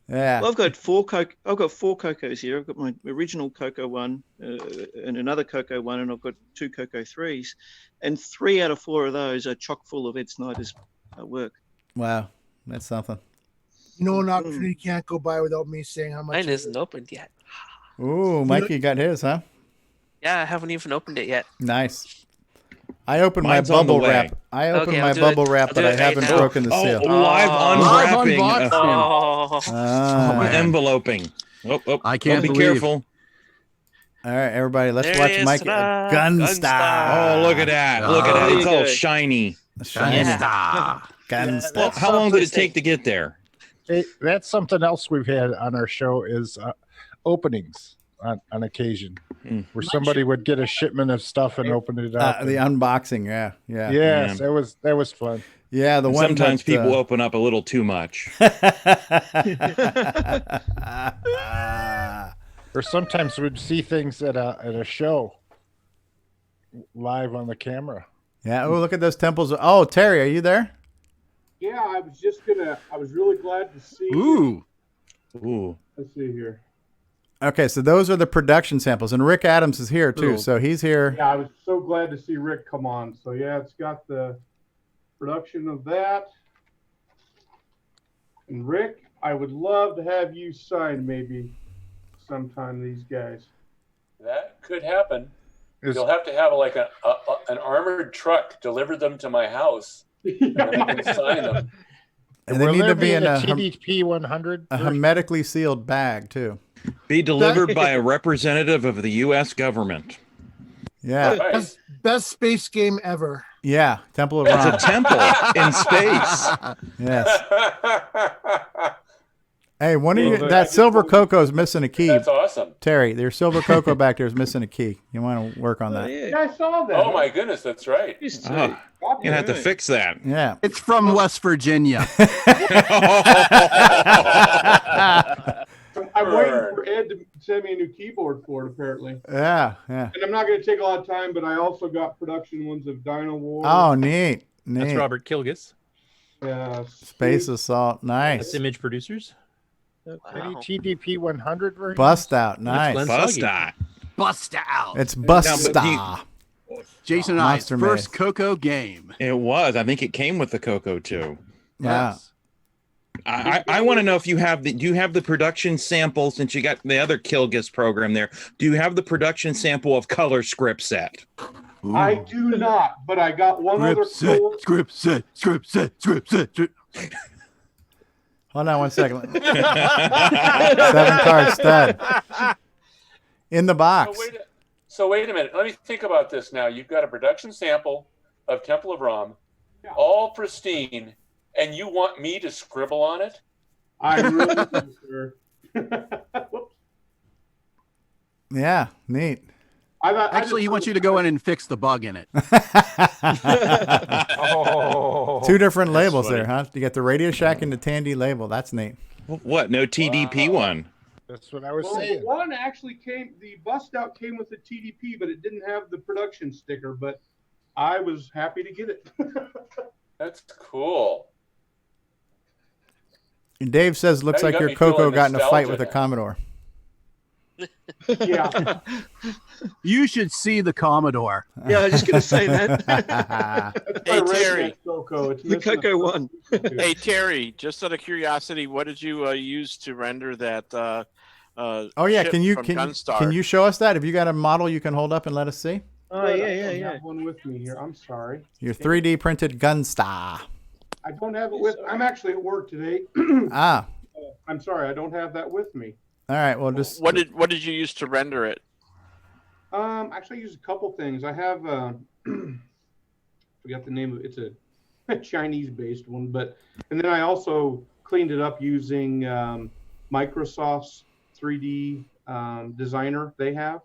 Yeah, well, I've got four Cocos here. I've got my original Coco one and another Coco one, and I've got 2 Coco 3s, and 3 out of 4 of those are chock full of Ed Snyder's work. Wow, that's something. You know, an opportunity can't go by without me saying how much. Mine isn't opened yet. Ooh, Mikey got his, huh? Yeah, I haven't even opened it yet. Nice. I opened Mine's my on the bubble way. wrap. I opened my I'll do bubble it. wrap, I'll but do I it haven't right now. broken the seal. Live unwrapping. Enveloping. I can't be believe. Careful. All right, everybody, let's There watch it is. Mike Ta-da. Gunstar. Oh, look at that. Look at that. It's all shiny. Gunstar. Well, how long did it take to get there? Hey, that's something else we've had on our show is openings on occasion, where somebody would get a shipment of stuff and open it up. The unboxing, yeah. Yes, that was fun. Yeah, the And one sometimes that, people open up a little too much. Or sometimes we'd see things at a show live on the camera. Yeah. Oh, look at those temples. Oh, Terry, are you there? Yeah, I was really glad to see. Ooh. Let's see here. Okay, so those are the production samples, and Rick Adams is here too. Ooh. So he's here. Yeah, I was so glad to see Rick come on. So yeah, it's got the production of that. And Rick, I would love to have you sign maybe sometime these guys. That could happen. You'll have to have like an armored truck deliver them to my house. And then I can sign them. And they need to be in a TDP 100, a hermetically sealed bag too. Be delivered by a representative of the U.S. government. Yeah. Best space game ever. Yeah, Temple of It's Ron. a temple in space. Yes. Hey, one of Yeah, you, but- that silver cocoa is missing a key. That's awesome. Terry, there's silver cocoa back there is missing a key. You want to work on that. Yeah, I saw that. Oh my goodness, that's right. Oh, you're gonna have to fix that. Yeah. It's from West Virginia. I'm waiting for Ed to send me a new keyboard for it, apparently. Yeah, yeah. And I'm not going to take a lot of time, but I also got production ones of Dino War. Oh, neat. Neat. That's Robert Kilgus. Yeah. Space Assault. Nice. That's Image Producers. Any TDP 100 version? Bust out. Nice. Bust out. Bust out. It's Bust Now, out. Jason and I's Monster first Maze. Coco game. It was. I think it came with the Coco too. Yeah. Yes. I want to know if you have do you have the production sample, since you got the other Kilgus program there? Do you have the production sample of Color Script Set? I do not, but I got one other cool. Script set. Hold on one second. 7-card stud. In the box. So wait a minute. Let me think about this now. You've got a production sample of Temple of Ram, all pristine, and you want me to scribble on it? I really do, sir. Yeah, neat. Actually, he wants you to go in and fix the bug in it. Two different labels funny. there, huh? You got the Radio Shack and the Tandy label. That's neat. What? No TDP one? That's what I was Well, saying. one actually came, the bust out came with the TDP, but it didn't have the production sticker, but I was happy to get it. That's cool. And Dave says, looks Now you like got your me Coco feeling got in a fight nostalgia with a now. Commodore. Yeah. You should see the Commodore. Yeah, I was just going to say that. Hey, Terry. The Coco one. Hey, Terry, just out of curiosity, what did you use to render that Oh yeah, ship can you from can Gunstar? you show us that? Have you got a model you can hold up and let us see? Oh, yeah, I yeah, don't yeah. have one with me here. I'm sorry. Your 3D printed Gunstar. I don't have it with. I'm actually at work today. Ah. I'm sorry. I don't have that with me. All right. Well, just What did you use to render it? Actually, I use a couple things. I have forgot the name of it. It's a Chinese-based one, and then I also cleaned it up using Microsoft's 3D designer they have.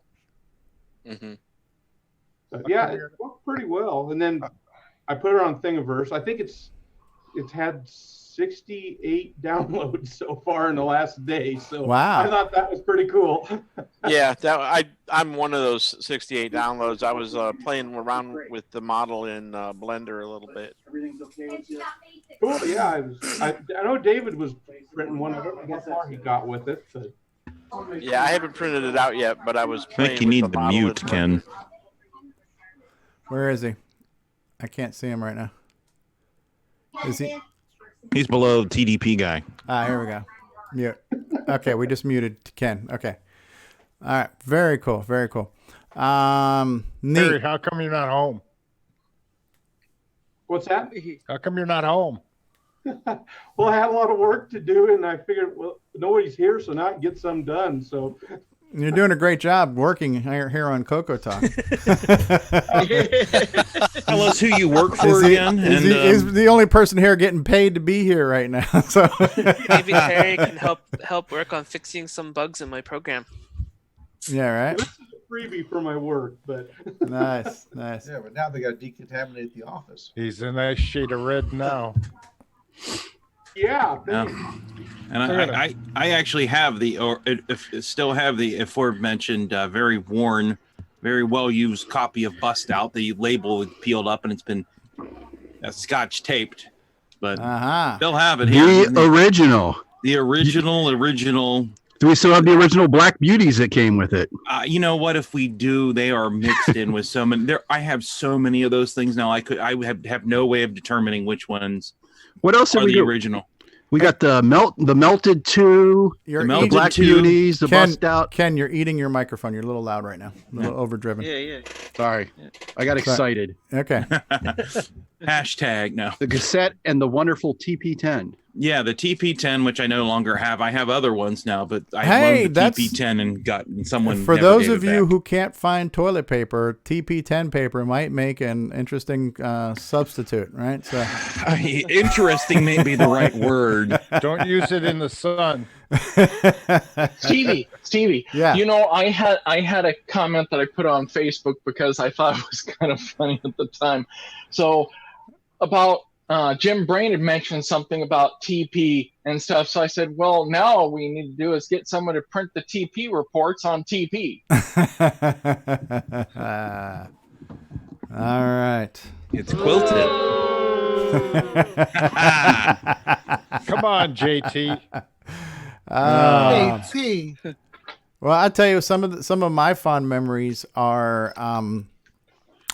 Mm-hmm. But yeah, it worked pretty well. And then I put it on Thingiverse. I think it's had 68 downloads so far in the last day. So Wow. I thought that was pretty cool. Yeah, I'm one of those 68 downloads. I was playing around with the model in Blender a little bit. Cool. Yeah, I know David was printing one. I don't know how far he got with it, but Yeah, I haven't printed it out yet, but I was I playing think you with need the the model mute, in Ken. where is he? I can't see him right now. Is he? He's below the TDP guy. Ah, here we go. Mute. Okay, we just muted Ken. Okay. All right. Very cool. Very cool. Harry, Neat. how come you're not home? what's that? How come you're not home? Well, I had a lot of work to do, and I figured, well, nobody's here, so now I can get some done. So You're doing a great job working here on CoCoTALK. Tell us who you work for again. Is the only person here getting paid to be here right now. So Maybe Terry can help work on fixing some bugs in my program. yeah, right. this is a freebie for my work, but Nice, nice. Yeah, but now they got to decontaminate the office. He's in that shade of red now. yeah. And I actually have still have the aforementioned very worn, very well used copy of Bust Out. The label is peeled up and it's been scotch taped, but still have it here. The original. The original. Do we still have the original Black Beauties that came with it? You know what? If we do, they are mixed in with so many. I have so many of those things now. I would have no way of determining which ones. What else are have we the got? original? We got the Melted 2, the Black Beauties, the Bust Out. Ken, you're eating your microphone. You're a little loud right now. A little overdriven. Yeah. Sorry. I got excited. Okay. Hashtag no. The cassette and the wonderful TP10. Yeah, the TP10, which I no longer have. I have other ones now, but I Hey, loaned the that's- TP10 and got someone. For never those gave of it you back. who can't find toilet paper, TP10 paper might make an interesting substitute, right? So interesting may be the right word. Don't use it in the sun. Stevie. Yeah. You know, I had a comment that I put on Facebook because I thought it was kind of funny at the time. So about Jim Brain had mentioned something about TP and stuff. So I said, well, now all we need to do is get someone to print the TP reports on TP. All right. It's quilted. Come on, JT. JT. Well, I tell you, some of my fond memories are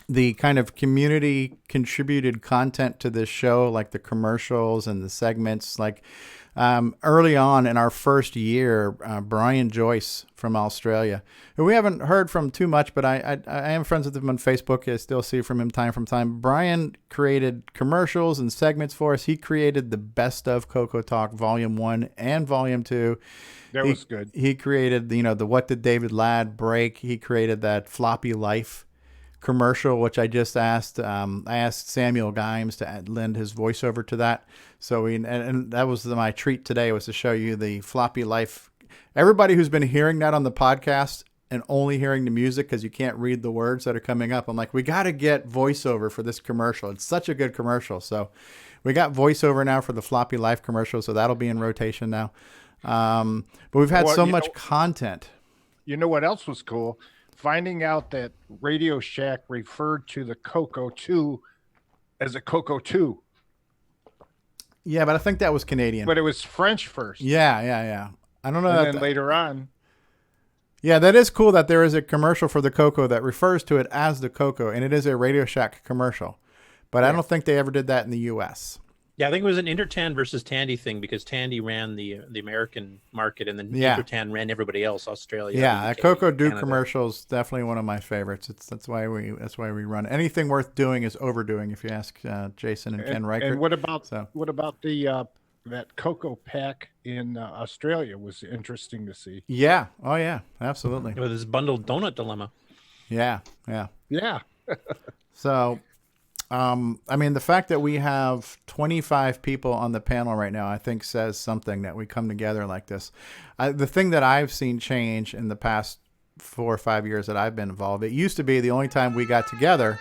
the kind of community contributed content to this show, like the commercials and the segments. Like early on in our first year, Brian Joyce from Australia, who we haven't heard from too much, but I am friends with him on Facebook. I still see from him time from time. Brian created commercials and segments for us. He created the Best of CoCoTALK Volume 1 and Volume 2. That was good. He created, the What Did David Ladd Break? He created that Floppy Life commercial, which I just asked. I asked Samuel Gimes to lend his voiceover to that. So and that was my treat today, was to show you the Floppy Life. Everybody who's been hearing that on the podcast and only hearing the music because you can't read the words that are coming up, I'm like, we got to get voiceover for this commercial. It's such a good commercial. So we got voiceover now for the Floppy Life commercial, so that'll be in rotation now. But we've had so much content. You know what else was cool? Finding out that Radio Shack referred to the Coco 2 as a Coco 2. Yeah, but I think that was Canadian. But it was French first. Yeah. I don't know. And then later on. Yeah, that is cool that there is a commercial for the Coco that refers to it as the Coco, and it is a Radio Shack commercial. But I don't think they ever did that in the U.S. Yeah, I think it was an Intertan versus Tandy thing, because Tandy ran the American market, and then Intertan ran everybody else, Australia. Yeah, UK, Coco Do Canada. commercial is definitely one of my favorites. That's why we run. Anything worth doing is overdoing, if you ask Jason and Ken Reichert. And what about the that Coco pack in Australia was interesting to see. Yeah. Oh yeah, absolutely. With this bundled donut dilemma. Yeah. So, I mean, the fact that we have 25 people on the panel right now, I think says something, that we come together like this. The thing that I've seen change in the past 4 or 5 years that I've been involved, it used to be the only time we got together,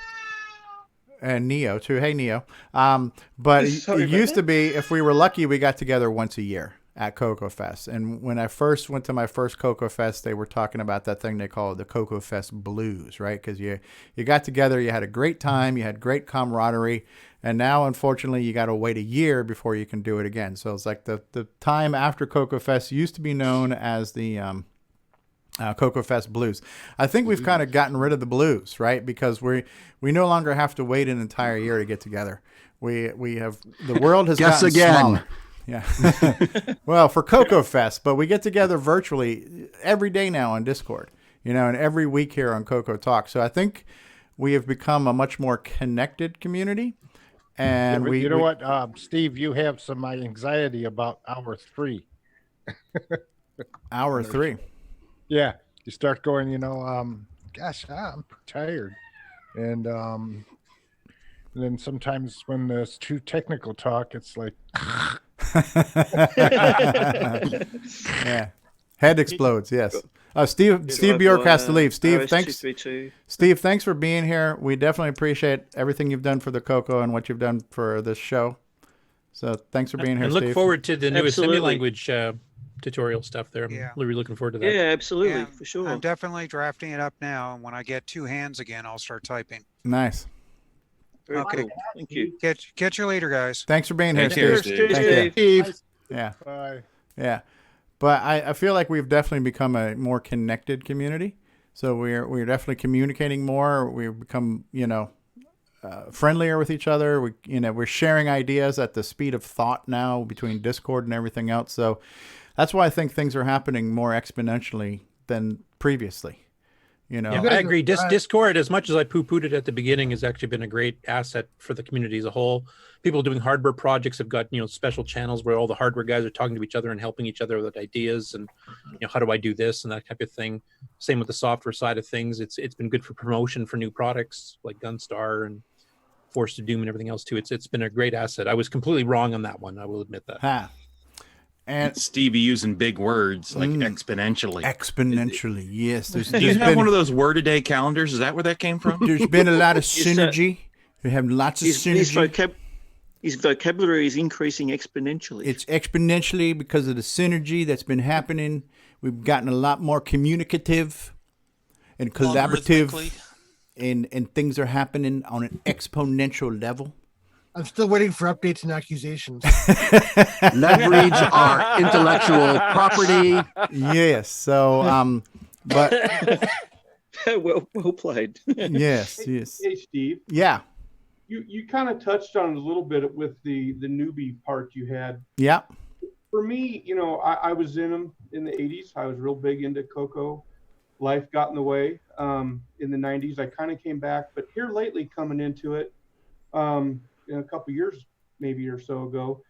and Neo too. Hey, Neo. But it used to be, if we were lucky, we got together once a year at Coco Fest. And when I first went to my first Coco Fest, they were talking about that thing they call the Coco Fest blues, right? Because you got together, you had a great time, you had great camaraderie, and now, unfortunately, you got to wait a year before you can do it again. So it's like the time after Coco Fest used to be known as the Coco Fest blues. I think we've kind of gotten rid of the blues, right? Because we no longer have to wait an entire year to get together. We have, the world has Guess gotten again. smaller. Yeah. Well, for Coco Fest, but we get together virtually every day now on Discord, and every week here on CoCoTALK. So I think we have become a much more connected community. And you know what, Steve, you have some anxiety about hour 3. Hour 3. Yeah. You start going, gosh, I'm tired. And then sometimes when there's too technical talk, it's like, yeah, head explodes. Yes. Steve Bjork has to leave. Steve, thanks. Steve, thanks for being here. We definitely appreciate everything you've done for the Coco and what you've done for this show. So thanks for being here, And Steve. look forward to the new assembly Absolutely. language tutorial stuff there. I'm really looking forward to that. Yeah, absolutely, And for sure. I'm definitely drafting it up now, and when I get 2 hands again, I'll start typing. Nice. Very Okay. cool. Thank you. Catch you later, guys. Thanks for being here, Take Steve. care, Thank Steve. you. Yeah. Bye. Yeah. But I feel like we've definitely become a more connected community. So we're definitely communicating more. We've become, friendlier with each other. We're sharing ideas at the speed of thought now between Discord and everything else. So that's why I think things are happening more exponentially than previously. Yeah, I agree. Discord, as much as I poo-pooed it at the beginning, has actually been a great asset for the community as a whole. People doing hardware projects have got, special channels where all the hardware guys are talking to each other and helping each other with ideas and, how do I do this and that type of thing. Same with the software side of things. It's been good for promotion for new products like Gunstar and Force to Doom and everything else too. It's been a great asset. I was completely wrong on that one. I will admit that. And Stevie using big words like exponentially. Exponentially, yes. Do you have one of those word-a-day calendars? Is that where that came from? There's been a lot of synergy. We have lots of synergy. His vocabulary is increasing exponentially. It's exponentially because of the synergy that's been happening. We've gotten a lot more communicative and collaborative, and things are happening on an exponential level. I'm still waiting for updates and accusations. Leverage our intellectual property. Yes. So, but well played. Yes. Hey, Steve. Yeah. You kind of touched on it a little bit with the newbie part you had. Yeah. For me, I was in them in the 80s. I was real big into Coco. Life got in the way. In the 90s, I kind of came back, but here lately, coming into it, a couple years maybe or so ago,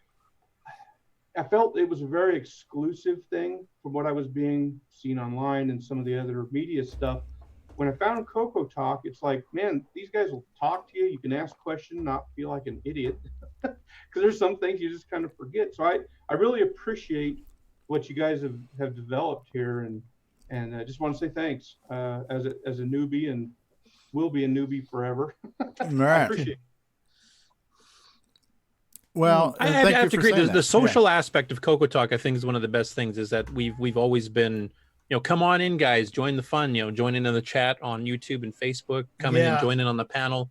I felt it was a very exclusive thing from what I was being seen online and some of the other media stuff. When I found CoCoTALK, it's like, man, these guys will talk to you. You can ask questions, not feel like an idiot, because there's some things you just kind of forget. So I really appreciate what you guys have developed here, and I just want to say thanks as a newbie, and will be a newbie forever. All right. I appreciate it. Well, I have to agree. The social aspect of CoCoTALK, I think, is one of the best things. Is that we've always been, come on in, guys, join the fun. Join in the chat on YouTube and Facebook. Come in and join in on the panel.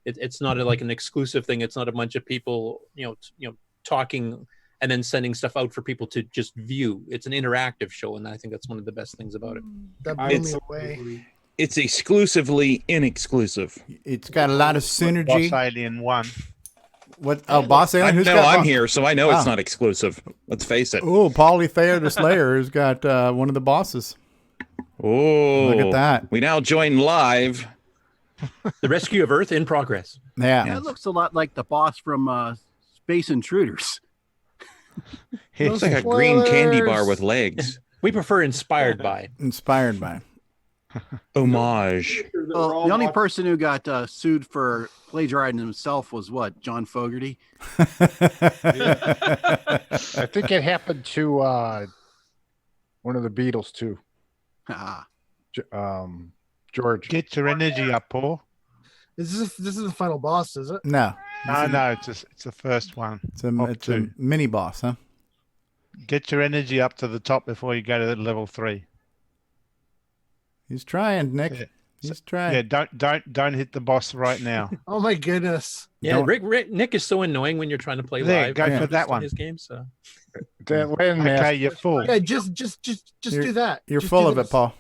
It's not like an exclusive thing. It's not a bunch of people, talking and then sending stuff out for people to just view. It's an interactive show, and I think that's one of the best things about it. That blew me away. It's exclusively inexclusive. It's got a lot of synergy. Boss Alien 1. What? Oh, Boss Alien? Who's No, got I'm here, so I know it's not exclusive. Let's face it. Oh, Paulie Thayer the Slayer has got one of the bosses. Oh, look at that. We now join live. The Rescue of Earth in progress. Yeah. It looks a lot like the boss from Space Intruders. It's like a green candy bar with legs. We prefer inspired by. Inspired by. Homage. Well, the only person who got sued for plagiarizing himself was what? John Fogerty? I think it happened to one of the Beatles too. George. Get your energy up, Paul. This is the final boss, is it? No. No, it's the first one. It's a mini boss, huh? Get your energy up to the top before you go to level 3. He's trying, Nick. Yeah. He's trying. Yeah, don't hit the boss right now. Oh my goodness. Yeah, Nick is so annoying when you're trying to play live. Go for that one. His game, so. Okay, you're full. Yeah, just do that. You're Just full do of this. it, Paul.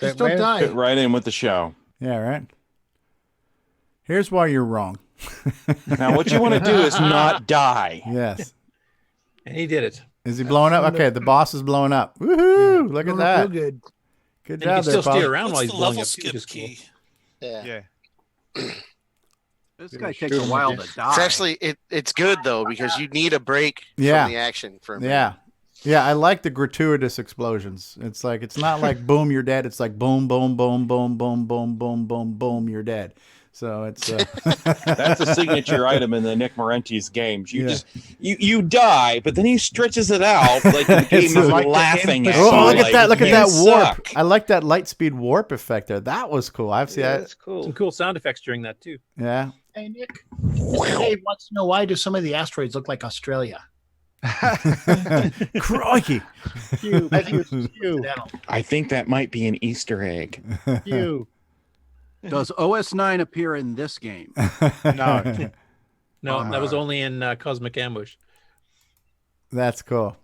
Just don't die. Fit right in with the show. Yeah, right. Here's why you're wrong. Now, what you want to do is not die. Yes. And he did it. Is he blowing up? Okay, the boss is blowing up. Woohoo! Look at that. Real good. Good And job he can there, still Paul. steer around while he's the blowing level up. skip Which is cool. key? Yeah. This guy takes a while to die. It's actually it's good though because you need a break Yeah. from the action for a minute. Yeah. Yeah, I like the gratuitous explosions. It's not like boom, you're dead. It's like boom, boom, boom, boom, boom, boom, boom, boom, boom, you're dead. So it's That's a signature item in the Nick Marenti's games. You die, but then he stretches it out like the game is laughing at you. Oh, look at like, that! Look at "You that warp! suck." I like that light speed warp effect there. That was cool. I've seen that. That's cool. Some cool sound effects during that too. Yeah. Hey Nick, Dave wants to know why do some of the asteroids look like Australia? Crikey! I think that might be an Easter egg. Does OS9 appear in this game? No. No, that was only in Cosmic Ambush. That's cool.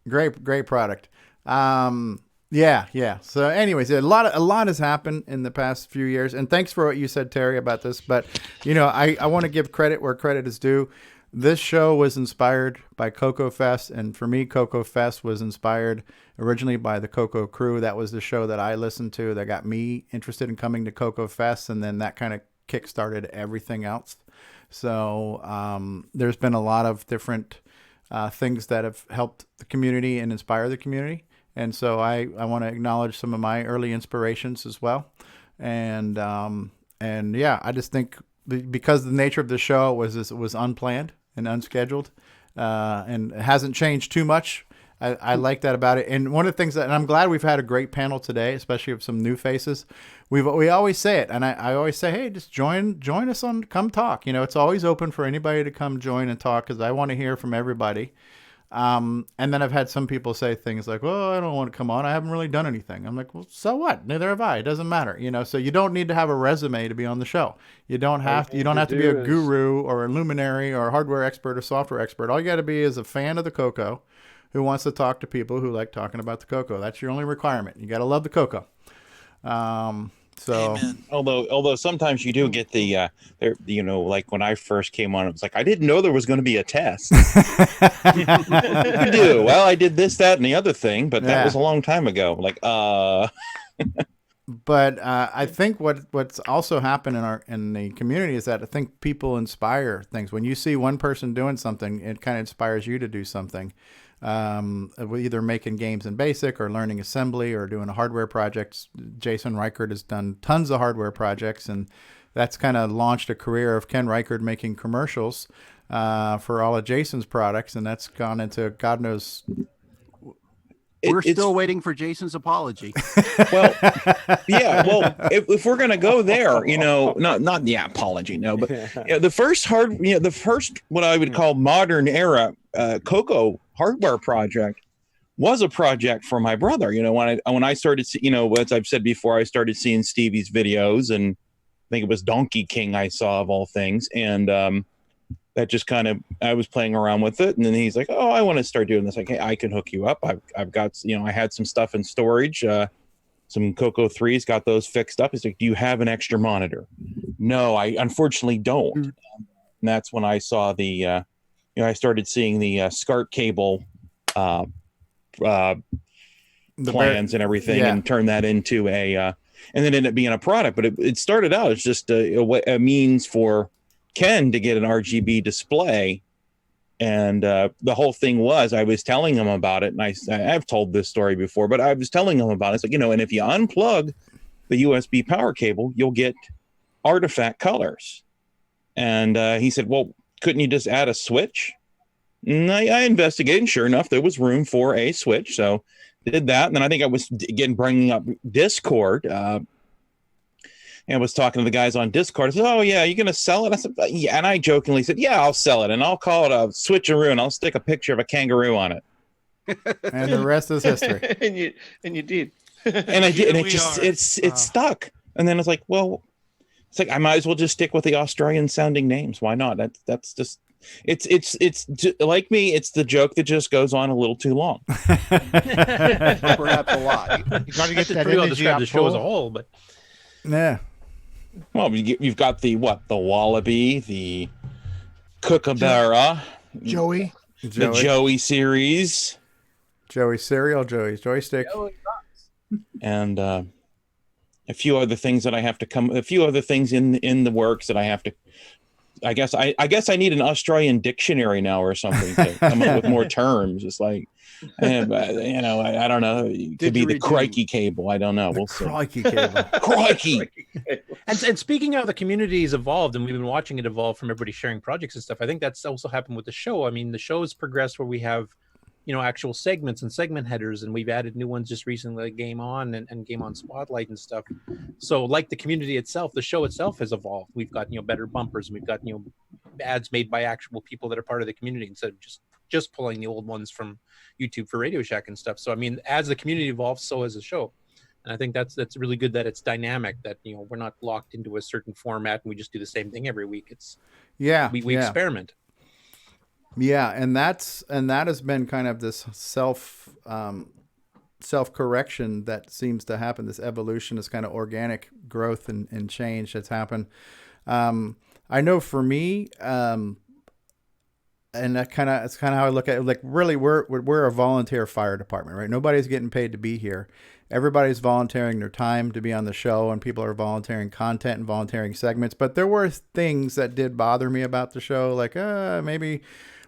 Great product. Yeah. So, anyways, a lot has happened in the past few years, and thanks for what you said, Terry, about this. But I want to give credit where credit is due. This show was inspired by Coco Fest, and for me, Coco Fest was inspired originally by the Coco Crew. That was the show that I listened to that got me interested in coming to Coco Fest, and then that kind of kick-started everything else. So there's been a lot of different things that have helped the community and inspire the community, and so I want to acknowledge some of my early inspirations as well. And yeah, I just think because the nature of the show was unplanned and unscheduled, and it hasn't changed too much. I like that about it. And one of the things and I'm glad we've had a great panel today, especially with some new faces. We always say it, and I always say, hey, just join us come talk. It's always open for anybody to come join and talk, because I want to hear from everybody. And then I've had some people say things like, well, I don't want to come on. I haven't really done anything. I'm like, well, so what? Neither have I. It doesn't matter. So you don't need to have a resume to be on the show. You don't have to be a guru or a luminary or a hardware expert or software expert. All you got to be is a fan of the Coco who wants to talk to people who like talking about the Coco. That's your only requirement. You got to love the Coco. So, although sometimes you do get the, like when I first came on, it was like, I didn't know there was going to be a test. You do. Well, I did this, that, and the other thing, but that was a long time ago. Like, But I think what's also happened in the community is that I think people inspire things. When you see one person doing something, it kind of inspires you to do something. Either making games in BASIC or learning assembly or doing a hardware project. Jason Reichert has done tons of hardware projects, and that's kind of launched a career of Ken Reichert making commercials for all of Jason's products, and that's gone into God knows. We're still waiting for Jason's apology. Well, yeah. Well, if we're gonna go there, not the apology, no, but the first what I would call modern era Coco hardware project was a project for my brother. When I started, as I've said before, I started seeing Stevie's videos, and I think it was Donkey King I saw of all things, and that just kind of, I was playing around with it, and then he's like, oh, I want to start doing this. Like, hey, I can hook you up. I've got, I had some stuff in storage, some Coco 3s, got those fixed up. He's like, do you have an extra monitor? No, I unfortunately don't. And that's when I saw the, I started seeing the SCART cable plans and everything, and turn that into a, and then ended up being a product. But it started out as just a means for Ken to get an RGB display, and the whole thing was, I was telling him about it, and I've told this story before, but I was telling him about it. It's like, and if you unplug the USB power cable, you'll get artifact colors. And he said, well, couldn't you just add a switch? And I investigated, and sure enough, there was room for a switch, so did that. And then I think I was again bringing up Discord, and was talking to the guys on Discord. I said, oh, yeah, you going to sell it? I said, yeah. And I jokingly said, yeah, I'll sell it. And I'll call it a switcheroo, and I'll stick a picture of a kangaroo on it. And the rest is history. and you did. And I did. And it stuck. And then it's like, well, it's like, I might as well just stick with the Australian sounding names. Why not? That's just, it's like me. It's the joke that just goes on a little too long. Perhaps a lot. You got to get that pretty well energy describe up the show as a full. whole, but Yeah. Well, you've got the Wallaby, the Kookaburra, Joey, the Joey series, Joey cereal, Joey's joystick, and a few other things that I have to a few other things in the works that I have to. I guess I need an Australian dictionary now or something to come up with more terms. It's like, I don't know. It could be the crikey cable. I don't know. We'll see. Crikey cable. Crikey. And speaking of the community's evolved, and we've been watching it evolve from everybody sharing projects and stuff. I think that's also happened with the show. I mean, the show's progressed where we have, actual segments and segment headers, and we've added new ones just recently, like Game On and Game On Spotlight and stuff. So like the community itself, the show itself has evolved. We've got, better bumpers, and we've got, ads made by actual people that are part of the community instead of just pulling the old ones from YouTube for Radio Shack and stuff. So, I mean, as the community evolves, so has the show. And I think that's really good that it's dynamic, that, we're not locked into a certain format and we just do the same thing every week. It's we experiment. Yeah, and that has been kind of this self-correction that seems to happen. This evolution, this kind of organic growth and change that's happened. I know for me, and it's kind of how I look at it. Like, really, we're a volunteer fire department, right? Nobody's getting paid to be here. Everybody's volunteering their time to be on the show, and people are volunteering content and volunteering segments. But there were things that did bother me about the show, like maybe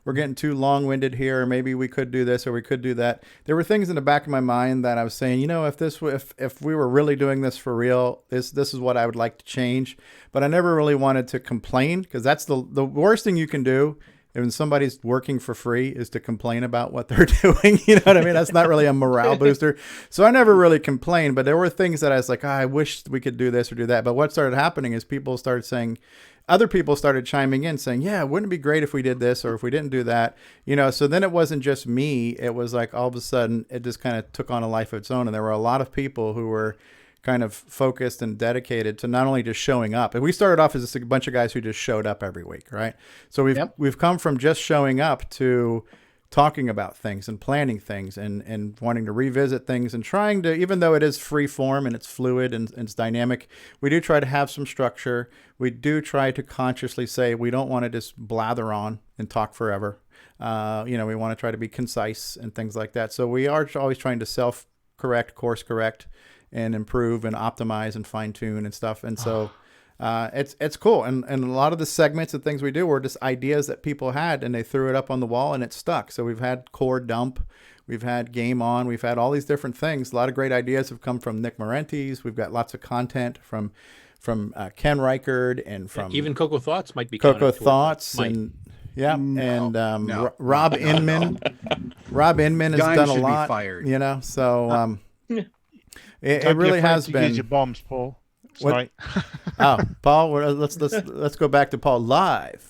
we're getting too long-winded here, or maybe we could do this or we could do that. There were things in the back of my mind that I was saying, if we were really doing this for real, this is what I would like to change. But I never really wanted to complain, because that's the worst thing you can do when somebody's working for free is to complain about what they're doing. You know what I mean? That's not really a morale booster. So I never really complained, but there were things that I was like, I wish we could do this or do that. But what started happening is other people started chiming in saying, yeah, wouldn't it be great if we did this or if we didn't do that? You know, so then it wasn't just me. It was like all of a sudden it just kind of took on a life of its own. And there were a lot of people who were kind of focused and dedicated to not only just showing up. And we started off as a bunch of guys who just showed up every week, right? So we've come from just showing up to talking about things and planning things and wanting to revisit things and trying to, even though it is free form and it's fluid and it's dynamic, we do try to have some structure. We do try to consciously say we don't want to just blather on and talk forever. You know, we want to try to be concise and things like that. So we are always trying to self-correct, course correct, and improve and optimize and fine tune and stuff. And so it's cool. And a lot of the segments and things we do were just ideas that people had and they threw it up on the wall and it stuck. So we've had core dump, we've had game on, we've had all these different things. A lot of great ideas have come from Nick Marentes. We've got lots of content from Ken Reichard and from even Coco Thoughts might be Coco Thoughts and Rob Inman. Rob Inman has done a lot. Fired. You know, so it really has been. Use your bombs, Paul. Sorry. Paul, let's go back to Paul live.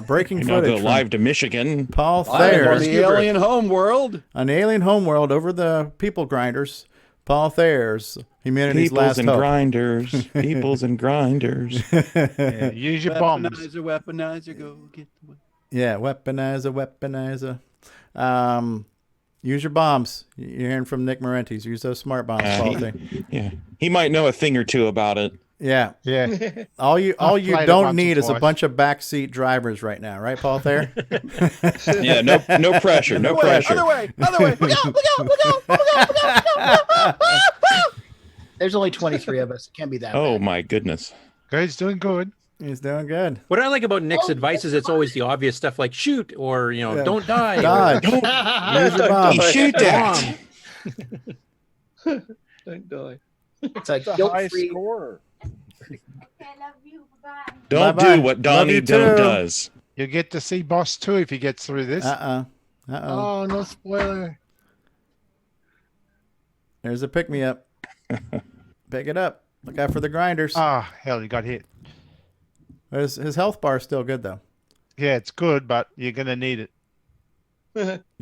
Breaking footage. Go live to Michigan. Paul Thayer on the alien homeworld. On the alien homeworld over the people grinders. Paul Thayer's humanity's last hope. Peoples and grinders. Yeah, use your bombs. Weaponizer, go get the weapon. Yeah, weaponizer. Use your bombs. You're hearing from Nick Marentes. Use those smart bombs, Paul. He might know a thing or two about it. Yeah. All you don't need is a bunch of backseat drivers right now, right, Paul Thayer? Yeah, no pressure, no pressure. Other way. Look out. There's only 23 of us. It can't be that bad. My goodness. He's doing good. He's doing good. What I like about Nick's advice is it's always the obvious stuff like shoot or, don't die. Dodge. Use your bomb. Shoot that. Don't die. It's a guilt-free score. Don't do what Donnie does. You'll get to see Boss too if he gets through this. Oh, no spoiler. There's a pick-me-up. Pick it up. Look out for the grinders. Ah, hell, he got hit. His health bar is still good, though. Yeah, it's good, but you're going to need it.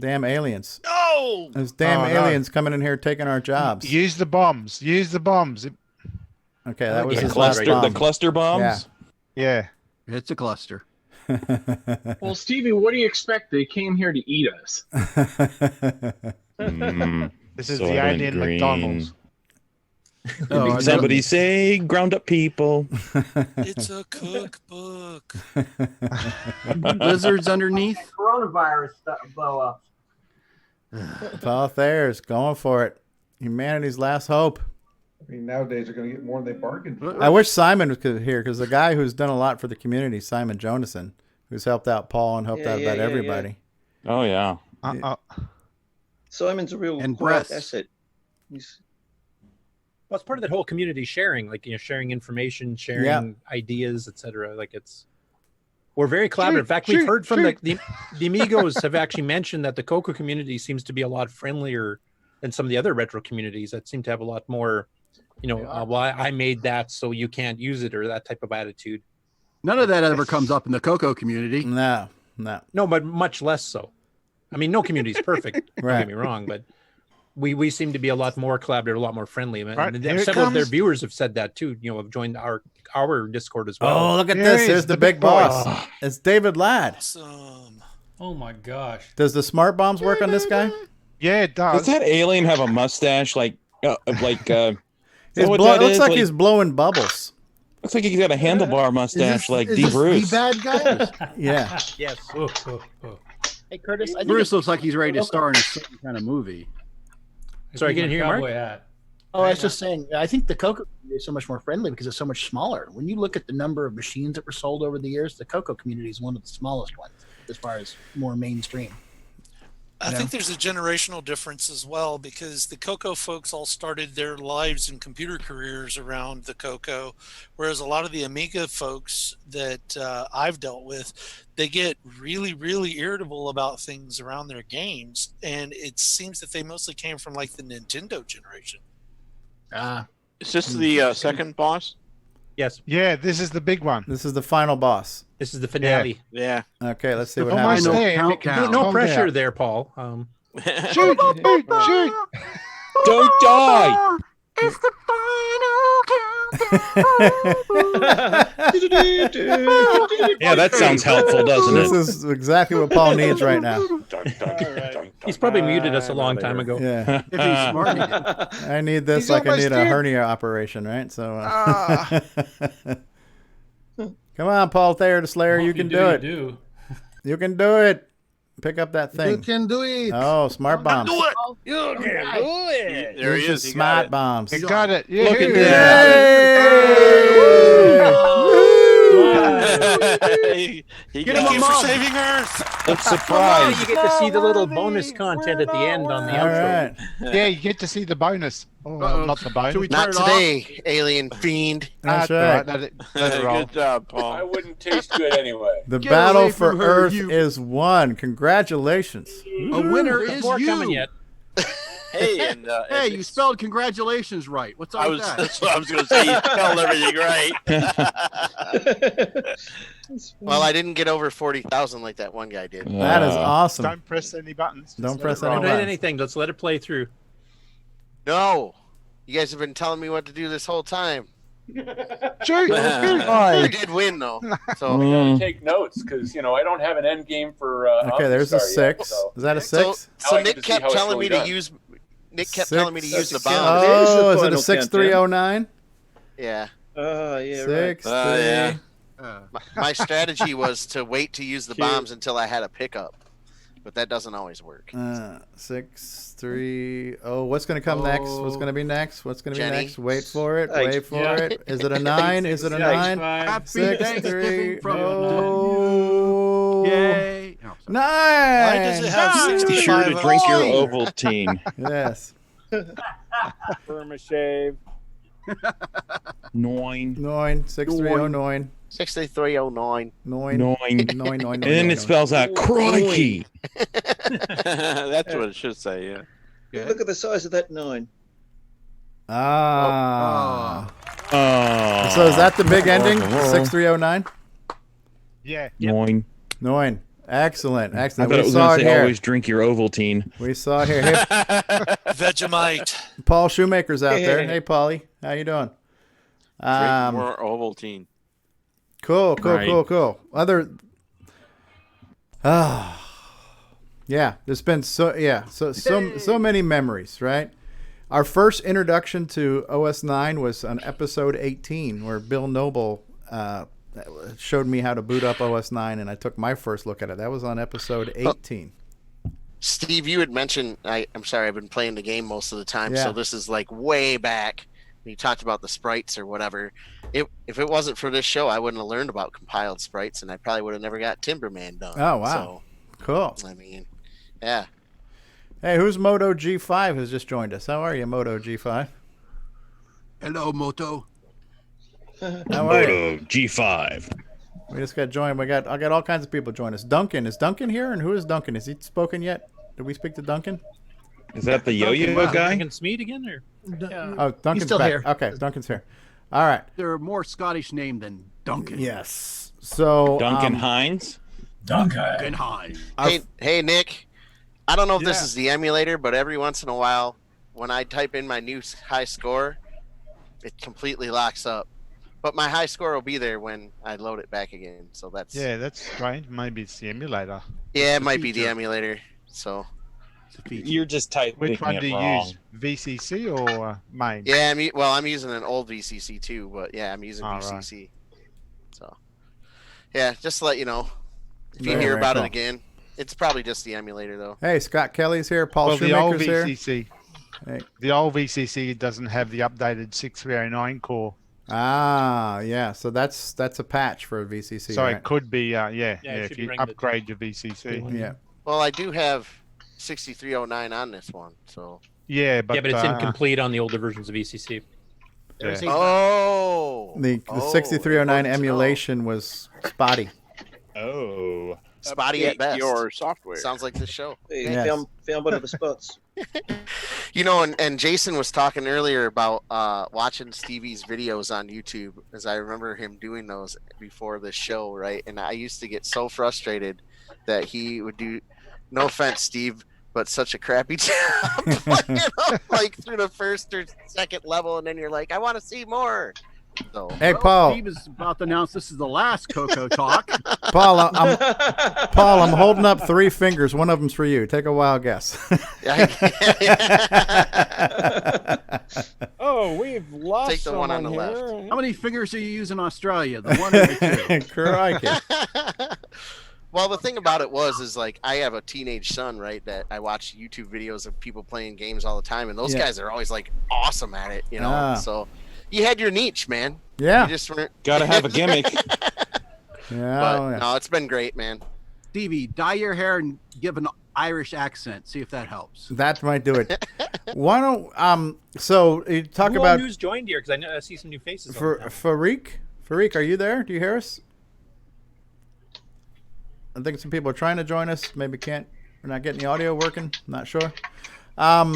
Damn aliens. No! Those damn aliens coming in here taking our jobs. Use the bombs. Okay, that was his last bomb. The cluster bombs? Yeah. It's a cluster. Well, Stevie, what do you expect? They came here to eat us. This is the alien McDonald's. Somebody say ground up people. It's a cookbook. Lizards underneath. Coronavirus blow up. Paul Thayer's going for it. Humanity's last hope. I mean, nowadays they're going to get more than they bargained for. I wish Simon was here because the guy who's done a lot for the community, Simon Jonason, who's helped out Paul and helped out about everybody. Yeah. Oh, yeah. Simon's a real quiet asset. Well, it's part of that whole community sharing, like sharing information, sharing ideas, etc. Like we're very collaborative. In fact, we've heard from the Amigos have actually mentioned that the Coco community seems to be a lot friendlier than some of the other retro communities that seem to have a lot more, well, I made that so you can't use it or that type of attitude. None of that ever comes up in the Coco community. No, but much less so. I mean, no community is perfect. Don't get me wrong, but we seem to be a lot more collaborative, a lot more friendly. And several of their viewers have said that too. Have joined our Discord as well. Oh, look at this! Here's the big boss. It's David Ladd. Awesome. Oh my gosh! Does the smart bombs work on this guy? Yeah, it does. Does that alien have a mustache like? It looks like he's blowing bubbles. Looks like he's got a handlebar mustache like D. Bruce. The bad guy? Yeah. Yes. Hey, Curtis. Bruce looks like he's ready to star in a certain kind of movie. Sorry, I can't hear you, Mark. Oh, I was just saying, I think the Coco community is so much more friendly because it's so much smaller. When you look at the number of machines that were sold over the years, the Coco community is one of the smallest ones as far as more mainstream. I think there's a generational difference as well, because the Coco folks all started their lives and computer careers around the Coco, whereas a lot of the Amiga folks that I've dealt with, they get really, really irritable about things around their games, and it seems that they mostly came from like the Nintendo generation. Is this the second boss? Yes. Yeah, this is the big one. This is the final boss. This is the finale. Yeah. Okay, let's see The what almost happens. there. Countdown. No Calm pressure down. there, Paul. Shoot! Shoot! Don't die! It's the Yeah, that sounds helpful, doesn't This it? is exactly what Paul needs right now. He's probably muted us a long time ago. Yeah. If he's smart, he did. I need this He's like I almost need a dead. hernia operation, right? So, come on, Paul Thayer the Slayer, you can do it. You can do it. Pick up that You thing. can do it. Oh, smart bombs. Do it. You can do it. There he These are is. He smart got it. bombs. You got it. Yeah. Look at he Get got him it. a For mug. saving Earth. Let's Now surprise. you get to see the little bonus content at the end on the All outro. right. Yeah, you get to see the bonus. Oh, not the bonus. Should we turn Not it off? today, alien fiend. That's all right. Let it roll. Good job, I Paul. wouldn't taste good anyway. The Get battle away for from her, Earth you- is won. Congratulations. A winner There's is more you. coming yet. Hey, and Hey, you spelled congratulations right. What's up I with was. that? That's what I was going to say. You spelled everything right. Well, I didn't get over 40,000 like that one guy did. That is awesome. Don't press any buttons. Just Don't let press it any roll. Don't hit buttons. anything. Let's let it play through. No, you guys have been telling me what to do this whole time. Shoot! I did win though, so I gotta take notes because I don't have an end game for. Okay, there's a OmniStar yet, 6. so- Is that a so, 6? so Now I get Nick to see kept how it's telling me really to done. use. Nick kept telling me to use the Six. bomb. It is the Oh, is it a final 6309? Yeah, Oh, yeah, right. 6, yeah. my strategy was to wait to use the Cute. bombs until I had a pickup, but that doesn't always work. 6, 3. Oh, what's going to come next? What's going to be next? What's going to be Jenny. next? Wait for it. Eight. Wait for Yeah. it. Is it a 9? Is it a 9? Happy 6, 3. Thanksgiving from Oh. Yay. Oh, sorry. 9. Why does it have Be 65? sure to drink your Oh. Ovaltine. Yes. Perma-shave. 9. 9. 6309. 6309. 9. 9. 9. And then it spells out crikey. That's what it should say. Yeah. Look at the size of that 9. Ah. Oh. So is that the big ending? 6309? Yeah. 9. 9. Excellent. I Excellent. thought it We was saw going it to say here. always drink your Ovaltine. We saw it here. Hey, Vegemite. Paul Shoemaker's out there. Hey, Paulie. How you doing? Drink more Ovaltine. Cool, cool, Right. cool, cool. Other, yeah, there's been so many memories, right? Our first introduction to OS 9 was on episode 18, where Bill Noble showed me how to boot up OS 9, and I took my first look at it. That was on episode 18. Steve, you had mentioned. I'm sorry, I've been playing the game most of the time, Yeah. so this is like way back. You talked about the sprites or whatever. If it wasn't for this show, I wouldn't have learned about compiled sprites, and I probably would have never got Timberman done. Oh, wow. Cool. So, I mean, yeah. Hey, who's Moto G5 who's just joined us? How are you, Moto G5? Hello, Moto. How are you? Moto G5. We just got joined. I got all kinds of people join us. Duncan. Is Duncan here? And who is Duncan? Has he spoken yet? Did we speak to Duncan? Is that the yo-yo guy? Duncan Smeed again? Or? Oh, Duncan's still back. here. Okay, Duncan's here. All right. They're a more Scottish name than Duncan. Yes. So Duncan Hines? Duncan Hines. Hey, Nick. I don't know if this Yeah. is the emulator, but every once in a while, when I type in my new high score, it completely locks up. But my high score will be there when I load it back again. So that's Yeah, that's strange. Maybe it's the emulator. yeah, it might be the emulator. So You're just typing Which one it do you wrong. use? VCC or main? yeah, I'm using an old VCC too, but yeah, I'm using All right. VCC. So yeah, just to let you know, if you Very, hear very about cool. it again, it's probably just the emulator though. Hey, Scott Kelly's here. Paul Well, the old Shoemaker's here. VCC. Hey. The old VCC doesn't have the updated 6309 core, Ah, yeah. So that's a patch for a VCC. so right? it could be it if should you bring the- upgrade your VCC. Yeah. Well, I do have 6309 on this one. So Yeah, but it's incomplete on the older versions of ECC. Yeah. Oh, The 6309 emulation was spotty. Oh, spotty at best. Your software sounds like the show. Hey, Yes. found one of the spots. And Jason was talking earlier about watching Stevie's videos on YouTube, as I remember him doing those before this show, right? And I used to get so frustrated that he would do, no offense, Steve, but such a crappy job playing up, like through the first or second level, and then you're like, I want to see more. So, Hey, Paul. Steve is about to announce this is the last Coco Talk. Paul, I'm holding up 3 fingers. One of them's for you. Take a wild guess. Oh, we've lost Take the one on the someone left. here. How many fingers do you use in Australia? The one or the 2? Crikey. Well, the thing about it is like I have a teenage son, right? That I watch YouTube videos of people playing games all the time, and those Yeah. guys are always like awesome at it, you know. Ah. So you had your niche, man. Yeah. You just weren't. Gotta have a gimmick. Yeah, But oh, yeah. no, it's been great, man. Stevie, dye your hair and give an Irish accent. See if that helps. That might do it. Why don't so you talk Who about who's joined here? Because I see some new faces. for Farik. Farik, are you there? Do you hear us? I think some people are trying to join us. Maybe can't. We're not getting the audio working. Not sure. How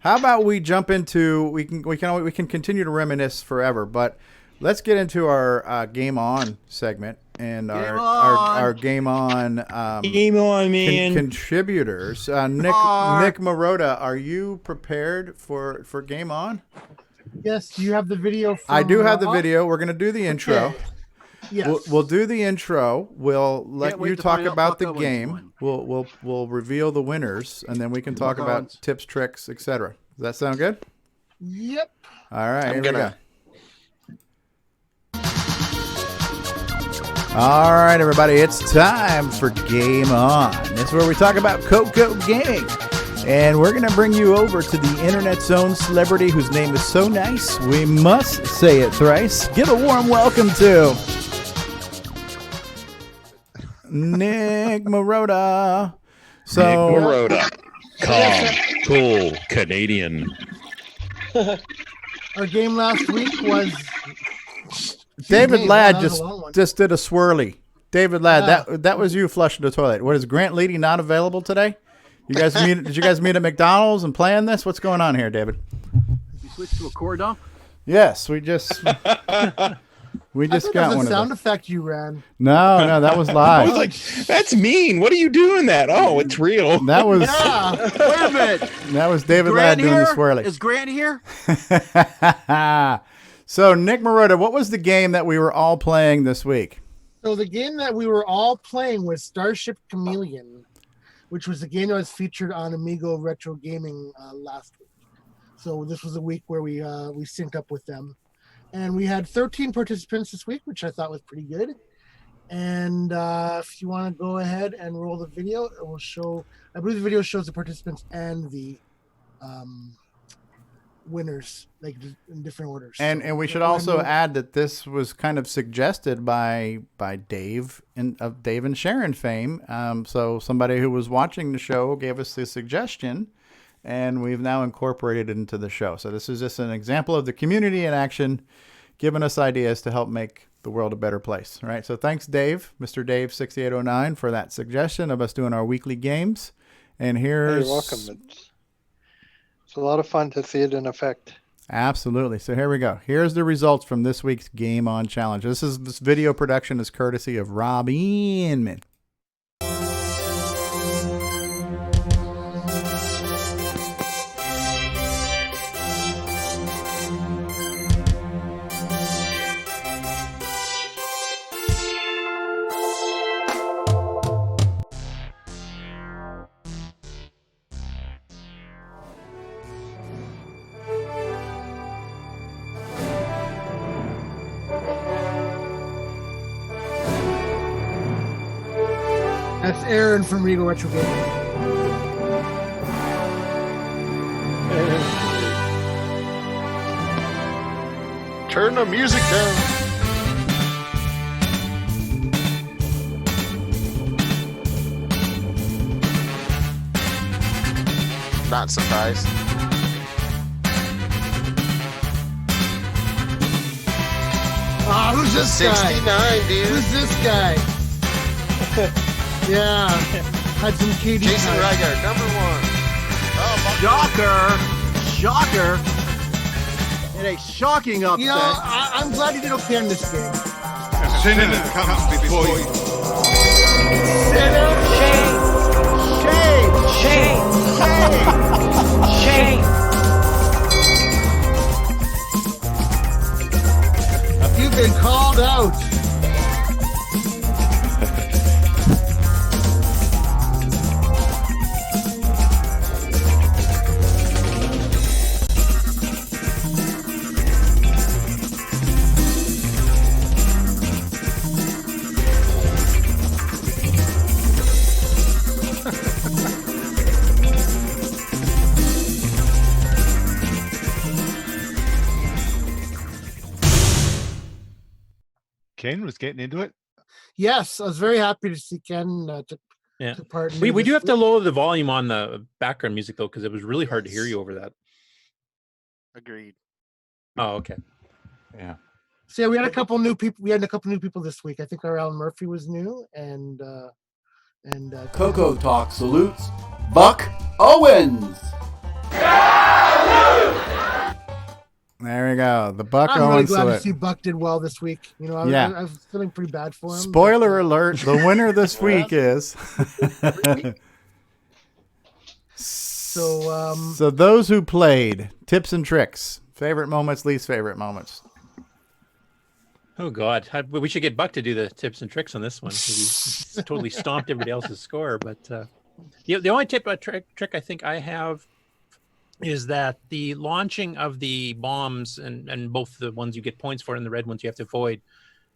about we jump into we can continue to reminisce forever, but let's get into our game on segment and our game on Game on, man. contributors. Nick Marotta, are you prepared for game on? Yes. Do you have the video? I do have the Rob? video. We're gonna do the intro. Okay. Yes. We'll do the intro. We'll let Can't wait you to talk find out about what the that one's game. We'll reveal the winners, and then we can talk Buck about Owens. tips, tricks, etc. Does that sound good? Yep. All right, I'm here gonna- we go. All right, everybody, it's time for Game On. That's where we talk about Coco Gaming. And we're going to bring you over to the internet's own celebrity whose name is so nice, we must say it thrice. Give a warm welcome to Nick Marotta. So, Nick Marotta. Calm, cool, Canadian. Our game last week was David Jeez, Ladd that was a long one. just did a swirly. David Ladd, Yeah. that was you flushing the toilet. What, is Grant Leedy not available today? You guys did you guys meet at McDonald's and plan this? What's going on here, David? You switch to a core dump? Yes, we just I thought got that was one a of sound those. effect you ran. No, that was I live. was like, that's mean. What are you doing that? Oh, it's real. That was Yeah. Wait a minute. that was David Ladd Grant doing the here? swirly. Is Grant here? So, Nick Marotta, what was the game that we were all playing this week? So the game that we were all playing was Starship Chameleon, which was the game that was featured on Amigo Retro Gaming last week. So this was a week where we synced up with them, and we had 13 participants this week, which I thought was pretty good. And if you want to go ahead and roll the video, it will show. I believe the video shows the participants and the winners, like in different orders. And we should Go ahead also and- add that this was kind of suggested by Dave of Dave and Sharon fame. So somebody who was watching the show gave us the suggestion, and we've now incorporated it into the show. So this is just an example of the community in action, giving us ideas to help make the world a better place. Right. So thanks, Dave, Mr. Dave 6809, for that suggestion of us doing our weekly games. And here's You're welcome. It's a lot of fun to see it in effect. Absolutely. So here we go. Here's the results from this week's Game On Challenge. This video production is courtesy of Rob Inman. That's Aaron from Amigo Retro Gaming. Turn the music down. not surprised. Ah, who's this guy? 69, dude. Who's this guy? Yeah. Had some KD Jason time. Reichert, number 1. Shocker! And a shocking upset. You know, I'm glad you did okay in this game. Sinner comes before you. Sinner. Shame. You've been called out. Ken was getting into it. Yes, I was very happy to see Ken Yeah. took part in We this do have to week. lower the volume on the background music though, because it was really hard to hear you over that. Agreed. Oh, okay. Yeah. So yeah, we had a couple new people. We had a couple new people this week. I think our Alan Murphy was new, and CoCoTALK salutes Buck Owens. There we go. The Buck I'm really Owens glad to salute. see Buck did well this week. You know, I was feeling pretty bad for him. Spoiler alert, the winner this week is. So those who played, tips and tricks, favorite moments, least favorite moments. Oh God, we should get Buck to do the tips and tricks on this one. He totally stomped everybody else's score. But the only tip or trick I think I have is that the launching of the bombs and both the ones you get points for and the red ones you have to avoid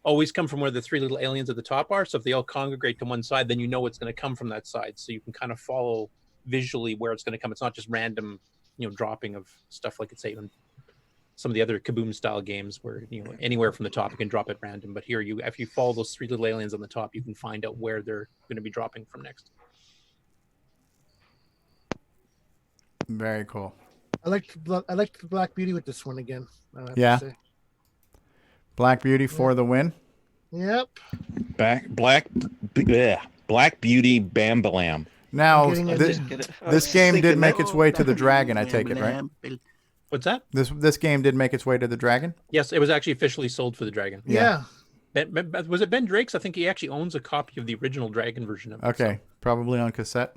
always come from where the 3 little aliens at the top are. So if they all congregate to one side, then you know it's going to come from that side. So you can kind of follow visually where it's going to come. It's not just random, dropping of stuff like it's say in some of the other Kaboom style games where anywhere from the top you can drop at random. But here if you follow those 3 little aliens on the top, you can find out where they're going to be dropping from next. Very cool. I liked Black Beauty with this one again. I have to Yeah. say. Black Beauty for the win. Yep. Black Beauty Bambalam. Now, Getting it. this game did make its way to the dragon, I take it, right? What's that? This game did make its way to the dragon? Yes, it was actually officially sold for the dragon. Yeah. Was it Ben Drake's? I think he actually owns a copy of the original dragon version of it. Okay, probably on cassette.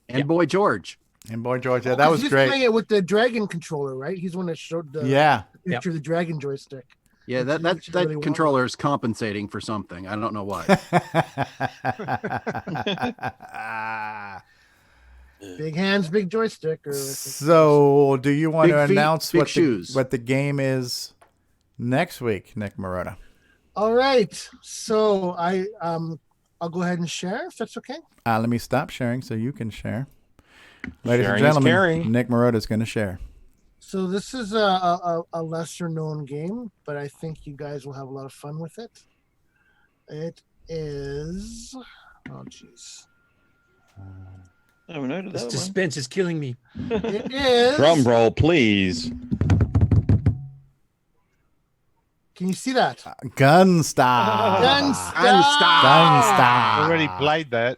And Boy George. And Boy George, yeah, that was He's great. playing it with the dragon controller, right? He's the one that showed the picture of the dragon joystick. Yeah, that really controller is compensating for something. I don't know what. Big hands, big joystick. So, do you want Big to feet, announce big what shoes. what the game is next week, Nick Marotta? All right. So I'll go ahead and share if that's okay. Let me stop sharing so you can share. Ladies Sharing and is gentlemen, caring. Nick Marotta is going to share. So this is a lesser known game, but I think you guys will have a lot of fun with it. It is. Oh, jeez. I haven't heard of This that one. suspense is killing me. It is. Drum roll, please. Can you see that? Gunstar. Gunstar. Already played that.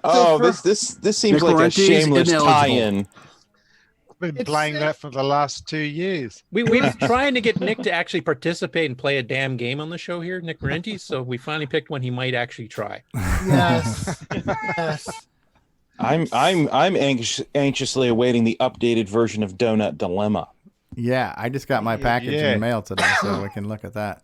Oh, this seems like a Nicorenti's shameless ineligible. tie-in. Been playing that for the last 2 years. We're trying to get Nick to actually participate and play a damn game on the show here, Nick Marenti. So we finally picked one he might actually try. Yes. Yes. I'm anxiously awaiting the updated version of Donut Dilemma. Yeah, I just got my package in Yeah. the mail today, so we can look at that.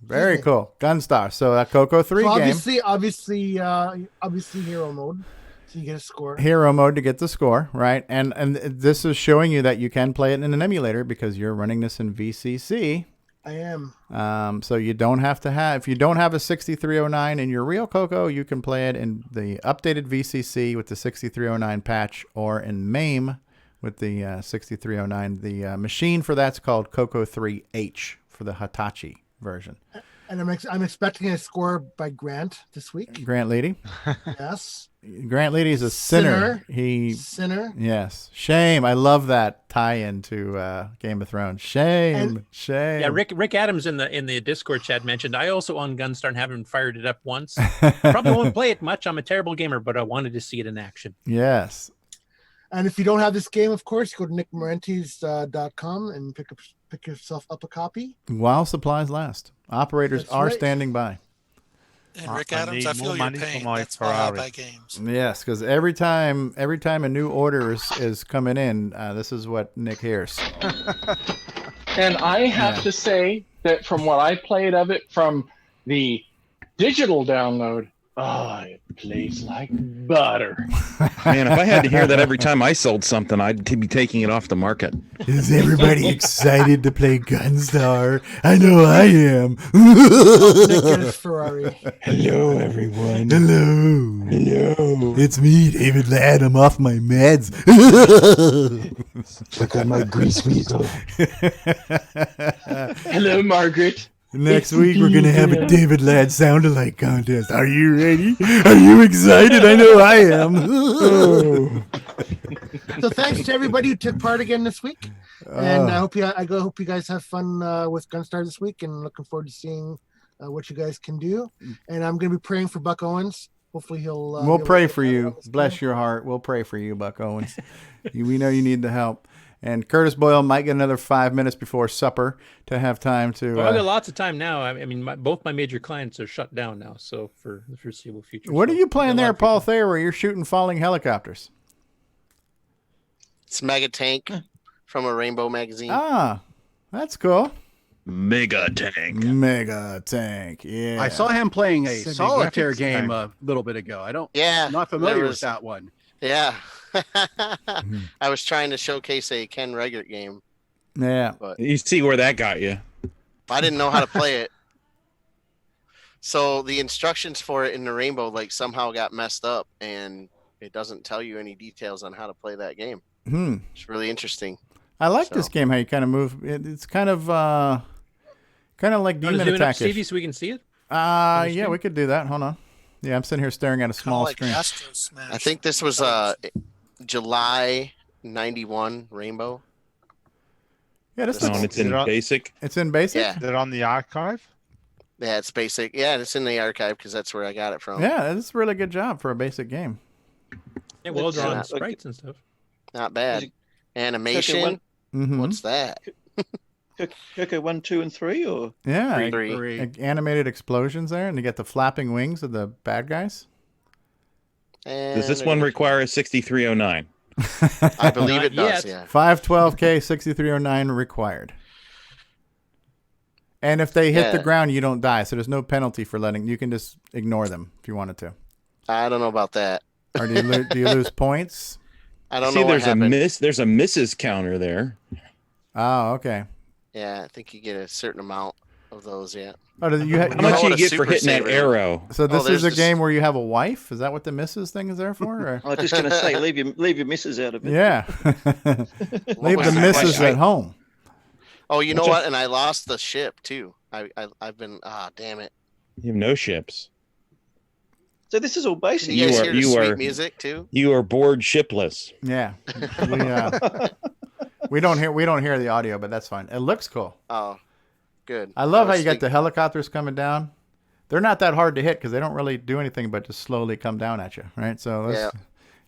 Very cool. Gunstar. So a Coco 3 So game. obviously hero mode. So you get a score. Hero mode to get the score, right? And this is showing you that you can play it in an emulator because you're running this in VCC. I am. So you don't have to have, if you don't have a 6309 in your real Coco, you can play it in the updated VCC with the 6309 patch or in MAME with the 6309. The machine for that's called Coco 3H for the Hitachi version. And I'm expecting a score by Grant this week. Grant Leedy. Yes. Grant Leedy is a sinner. Sinner. Yes. Shame. I love that tie-in to Game of Thrones. Shame. Shame. Yeah, Rick Adams in the Discord chat mentioned I also own Gunstar and haven't fired it up once. Probably won't play it much. I'm a terrible gamer, but I wanted to see it in action. Yes. And if you don't have this game, of course, go to nickmarentes.com and pick yourself up a copy. While supplies last. Operators are standing by. And Rick Adams, I feel your pain. That's why I buy games. Yes, because every time a new order is coming in, this is what Nick hears. And I have to say that from what I played of it from the digital download, it plays like butter. Man, if I had to hear that every time I sold something, I'd be taking it off the market. Is everybody excited to play Gunstar? I know I am. Ferrari. Hello, everyone. Hello. Hello. It's me, David Ladd. I'm off my meds. Look at my grease weasel. Hello, Margaret. Next week, we're going to have a David Ladd sound-alike contest. Are you ready? Are you excited? I know I am. So thanks to everybody who took part again this week. And I hope you guys have fun with Gunstar this week, and looking forward to seeing what you guys can do. And I'm going to be praying for Buck Owens. Hopefully he'll... we'll pray for you. Bless your heart. We'll pray for you, Buck Owens. We know you need the help. And Curtis Boyle might get another 5 minutes before supper to have time to... Well, I've got lots of time now. I mean, both my major clients are shut down now, so for the foreseeable future. What are you playing there, Paul Thayer, where you're shooting falling helicopters? It's Mega Tank from a Rainbow magazine. Ah, that's cool. Mega Tank. Mega Tank, yeah. I saw him playing a solitaire game a little bit ago. I'm not familiar with that one. Yeah. I was trying to showcase a Ken Reggert game. Yeah. But you see where that got you. I didn't know how to play it. So the instructions for it in the Rainbow somehow got messed up, and it doesn't tell you any details on how to play that game. It's really interesting. I like this game, how you kind of move. It's kind of like Demon Attack. Stevie, so we can see it? Yeah, we could do that. Hold on. Yeah, I'm sitting here staring at a small screen. I think this was July 91 Rainbow. Yeah, this it's in basic. It's in basic? Yeah. Is it on the archive? Yeah, it's basic. Yeah, it's in the archive because that's where I got it from. Yeah, that's a really good job for a basic game. Yeah, well drawn sprites and stuff. Not bad. Animation. What's that? Coco 1, 2, and 3, or yeah, 3. Animated explosions there, and you get the flapping wings of the bad guys. And does this one require a 6309? I believe it does. Yeah. 512K 6309 required. And if they hit the ground, you don't die, so there's no penalty for letting. You can just ignore them if you wanted to. I don't know about that. Or do you lose points? I don't know. There's a misses counter there. Oh, okay. Yeah, I think you get a certain amount of those. Yeah. Oh, how much do you get for hitting that arrow? So this is a game where you have a wife? Is that what the misses thing is there for? Or? I was just going to say, leave your misses out of it. Yeah. Leave the misses at home. Oh, you know what? And I lost the ship too. I've been damn it. You have no ships. So this is all basic. You guys hear the sweet music too? You are bored shipless. Yeah. We don't hear the audio, but that's fine. It looks cool. Oh, good. I love how you got the helicopters coming down. They're not that hard to hit because they don't really do anything but just slowly come down at you, right? So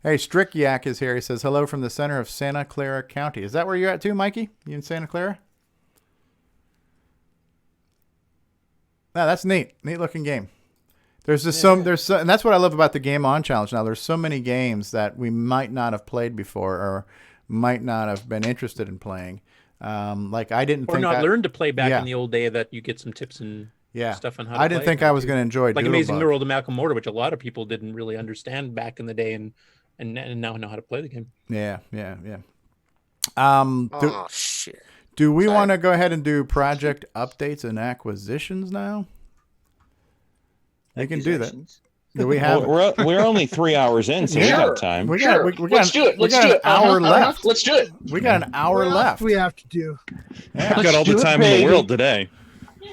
Hey, Strickyak is here. He says hello from the center of Santa Clara County. Is that where you're at too, Mikey? You in Santa Clara? No, that's neat. Neat looking game. There's just and that's what I love about the Game On Challenge now. There's so many games that we might not have played before or might not have been interested in playing. Like I didn't think learned to play back in the old day that you get some tips and stuff on how to play. I didn't think I was going to enjoy like Amazing World of Malcolm Mortar, which a lot of people didn't really understand back in the day and now know how to play the game. Yeah. Shit. Do we want to go ahead and do project updates and acquisitions now? They can do that. Do we have? We're only 3 hours in, so we got time. Let's do it. Let's do it. An hour left. Let's do it. We got an hour left. We have to do. I've got all the time in the world today.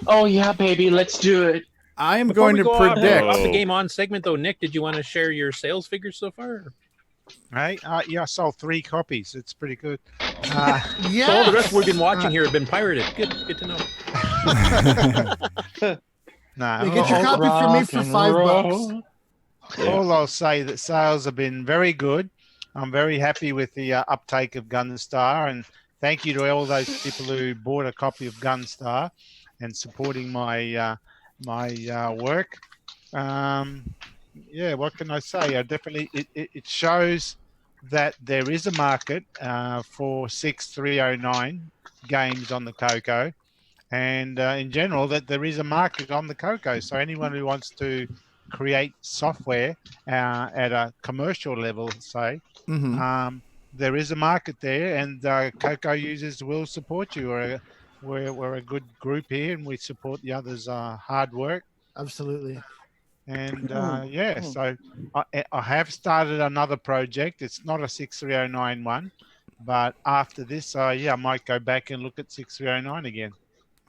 Oh yeah, baby, let's do it. I am Before going we to go predict. off the game on segment, though, Nick, did you want to share your sales figures so far? Right? Yeah, I sold 3 copies. It's pretty good. So all the rest we've been watching here have been pirated. Good to know. Nah, They get your copy from me for $5. All I'll say that sales have been very good. I'm very happy with the uptake of Gunstar, and thank you to all those people who bought a copy of Gunstar and supporting my work. Yeah, what can I say? It shows that there is a market for 6309 games on the CoCo, and in general that there is a market on the CoCo. So anyone who wants to create software at a commercial level, say, there is a market there, and CoCo users will support you. We're a good group here, and we support the others' hard work. Absolutely. And so I have started another project. It's not a 6309 one, but after this, I might go back and look at 6309 again.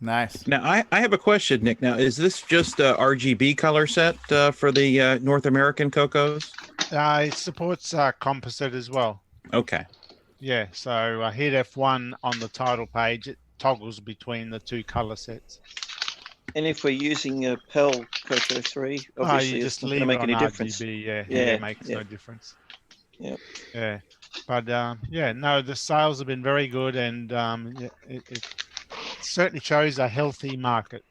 Nice. Now, I have a question, Nick. Now, is this just a RGB color set for the North American CoCos? It supports composite as well. Okay. Yeah, so hit F1 on the title page. It toggles between the 2 color sets. And if we're using a PAL CoCo 3, obviously you it's just not leave going to make it any on difference. RGB, it makes no difference. Yeah. Yeah, but no, the sales have been very good, and it certainly shows a healthy market.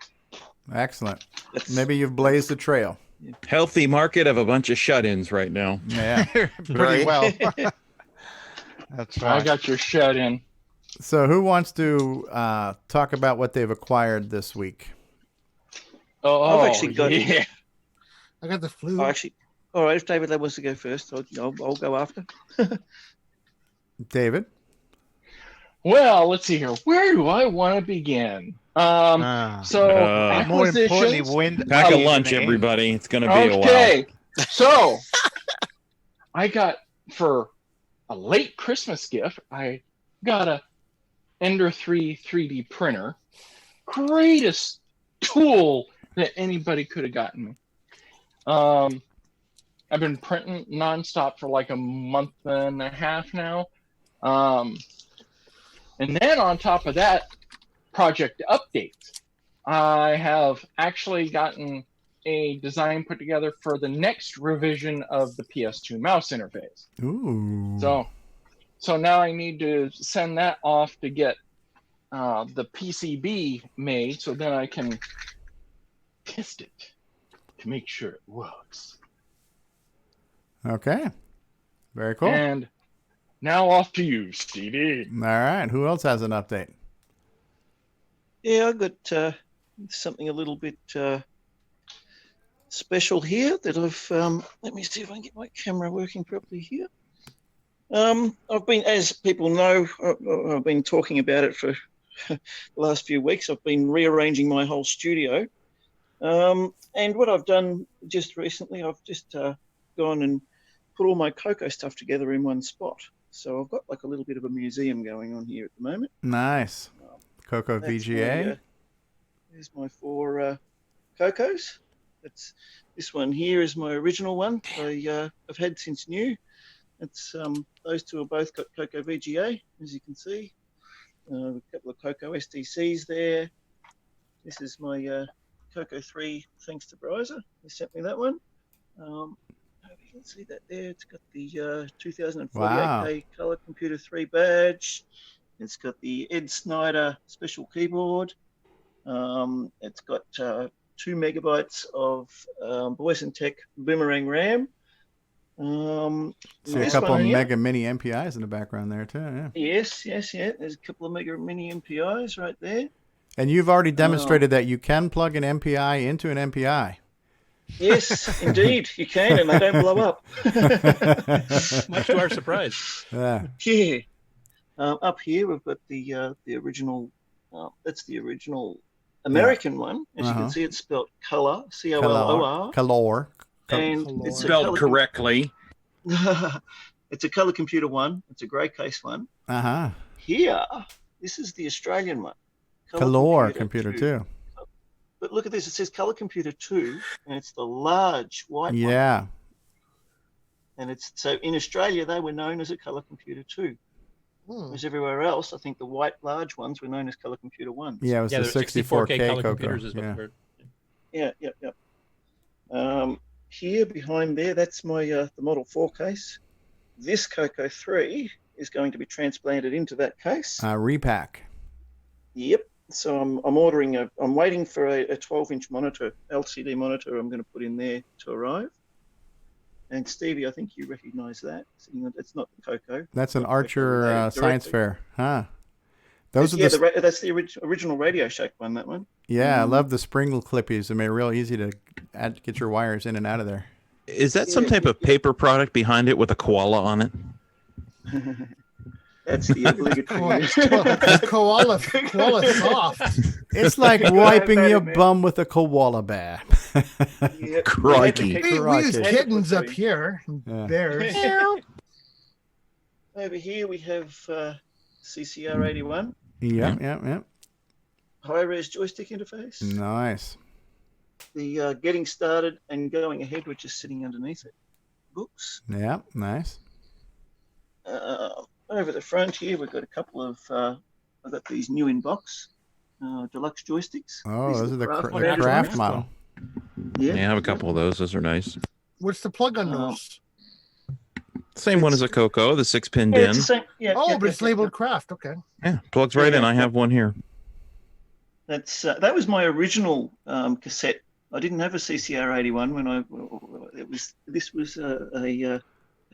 Excellent. Maybe you've blazed the trail. Healthy market of a bunch of shut-ins right now. Yeah. Pretty well. That's right. I got your shut-in. So who wants to talk about what they've acquired this week? I've actually got yeah. I got the flu. Oh, actually, all right. If David wants to go first, I'll go after. David? Well, let's see here. Where do I want to begin? So more importantly, acquisitions. Pack a lunch, everybody. It's going to be a while. Okay, so I got for a late Christmas gift. I got a Ender 3 3D printer. Greatest tool that anybody could have gotten me. I've been printing nonstop for like a month and a half now. And then on top of that, project updates. I have actually gotten a design put together for the next revision of the PS2 mouse interface. Ooh. So now I need to send that off to get the PCB made, so then I can test it to make sure it works. Okay. Very cool. And now off to you, Stevie. All right. Who else has an update? Yeah, I got something a little bit special here that I've. Let me see if I can get my camera working properly here. I've been, as people know, I've been talking about it for the last few weeks. I've been rearranging my whole studio. And what I've done just recently, I've just gone and put all my CoCo stuff together in one spot. So I've got like a little bit of a museum going on here at the moment. Nice. CoCo VGA. Here's my 4 CoCos. This one here is my original one I've had since new. It's those 2 have both got CoCo VGA, as you can see. A couple of CoCo SDCs there. This is my CoCo 3, thanks to Bryza. He sent me that one. Hope you can see that there. It's got the 2048K Color Computer 3 badge. It's got the Ed Snyder special keyboard. It's got 2 megabytes of Voice and Tech Boomerang RAM. See a couple of Mega Mini MPIs in the background there too. Yeah. Yes. There's a couple of Mega Mini MPIs right there. And you've already demonstrated that you can plug an MPI into an MPI. Yes, indeed, you can, and they don't blow up. Much to our surprise. Yeah. Yeah. Up here we've got the original. That's the original American one. As you can see, it's spelled color, COLOR. Color. And it's spelled correctly. It's a Color Computer one. It's a grey case one. Here, this is the Australian one. Color Computer too. But look at this. It says Color Computer 2, and it's the large white one. Yeah. And it's so in Australia they were known as a Color Computer 2. Whereas everywhere else, I think the white large ones were known as Color Computer 1s. Yeah, it was the 64K color Coco. computers is what Yeah. they're- Yep. Here behind there, that's my the Model 4 case. This Coco 3 is going to be transplanted into that case. Repack. Yep. So I'm waiting for a 12-inch monitor, LCD monitor. I'm going to put in there to arrive. And Stevie, I think you recognise that. It's not the Coco. That's an Archer science fair, huh? Those are that's the original Radio Shack one. That one. Yeah, I love the spring clippies. They made it real easy to get your wires in and out of there. Is that some type of paper product behind it with a koala on it? That's the obligatory. koala soft. It's like wiping your bum with a koala bear. Crikey. We use kittens up here. Yeah. Bears. Over here we have CCR81. Yep. High-res joystick interface. Nice. The getting started and going ahead, which is sitting underneath it. Books. Yeah, nice. Over the front here, we've got a couple of. I've got these new in box deluxe joysticks. Oh, those are the Craft craft model. Yeah. I have a couple of those. Those are nice. What's the plug on those? Same one as a Coco, the 6-pin Yeah, DIN. it's the same. Yeah, but it's labeled craft. Okay. Yeah, plugs right in. I have one here. That's that was my original cassette. I didn't have a CCR81 when this was a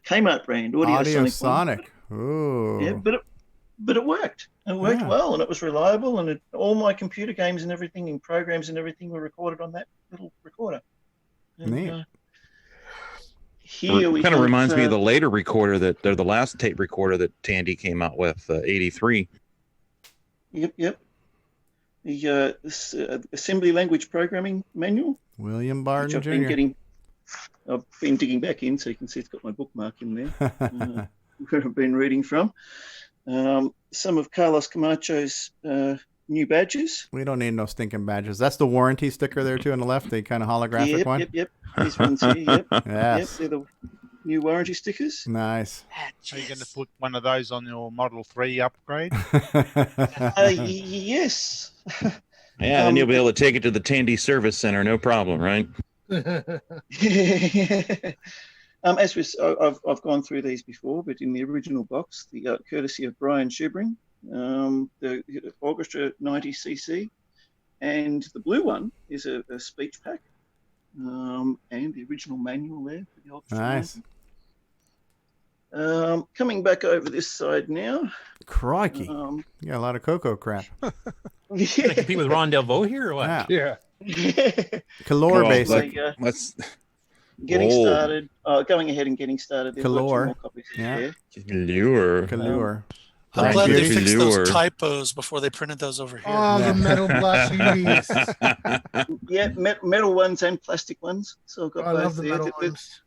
Kmart brand, Audio Sonic. Ooh. Yeah, but it worked. It worked well, and it was reliable, and all my computer games and everything, and programs and everything were recorded on that little recorder. And, Neat. Here we kind of have, reminds me of the later recorder they're the last tape recorder that Tandy came out with, 83. Yep. The assembly language programming manual. William Barden Jr. I've been digging back in, so you can see it's got my bookmark in there, where I've been reading from. Some of Carlos Camacho's new badges. We don't need no stinking badges. That's the warranty sticker there too on the left, the kind of holographic one. Yep. These ones here, yep. Yes. Yep, they're the new warranty stickers. Nice. Are you going to put one of those on your Model 3 upgrade? Yes. Yeah, and you'll be able to take it to the Tandy Service Center, no problem, right? I've gone through these before, but in the original box, the courtesy of Brian Schubring, the Orchestra 90cc, and the blue one is a speech pack, and the original manual there for the Orchestra. Nice. Coming back over this side now. Crikey. You got a lot of Coco crap. Yeah. Compete with Ron Delvaux here or what? Yeah. Color basic. Let's getting started. Going ahead and getting started. There's lots of Color. more copies Yeah. there. Galore. I'm glad they fixed Galore. those typos before they printed those over here. Oh, the metal black CDs. Yeah, metal ones and plastic ones. So I've got I both love the there. metal ones.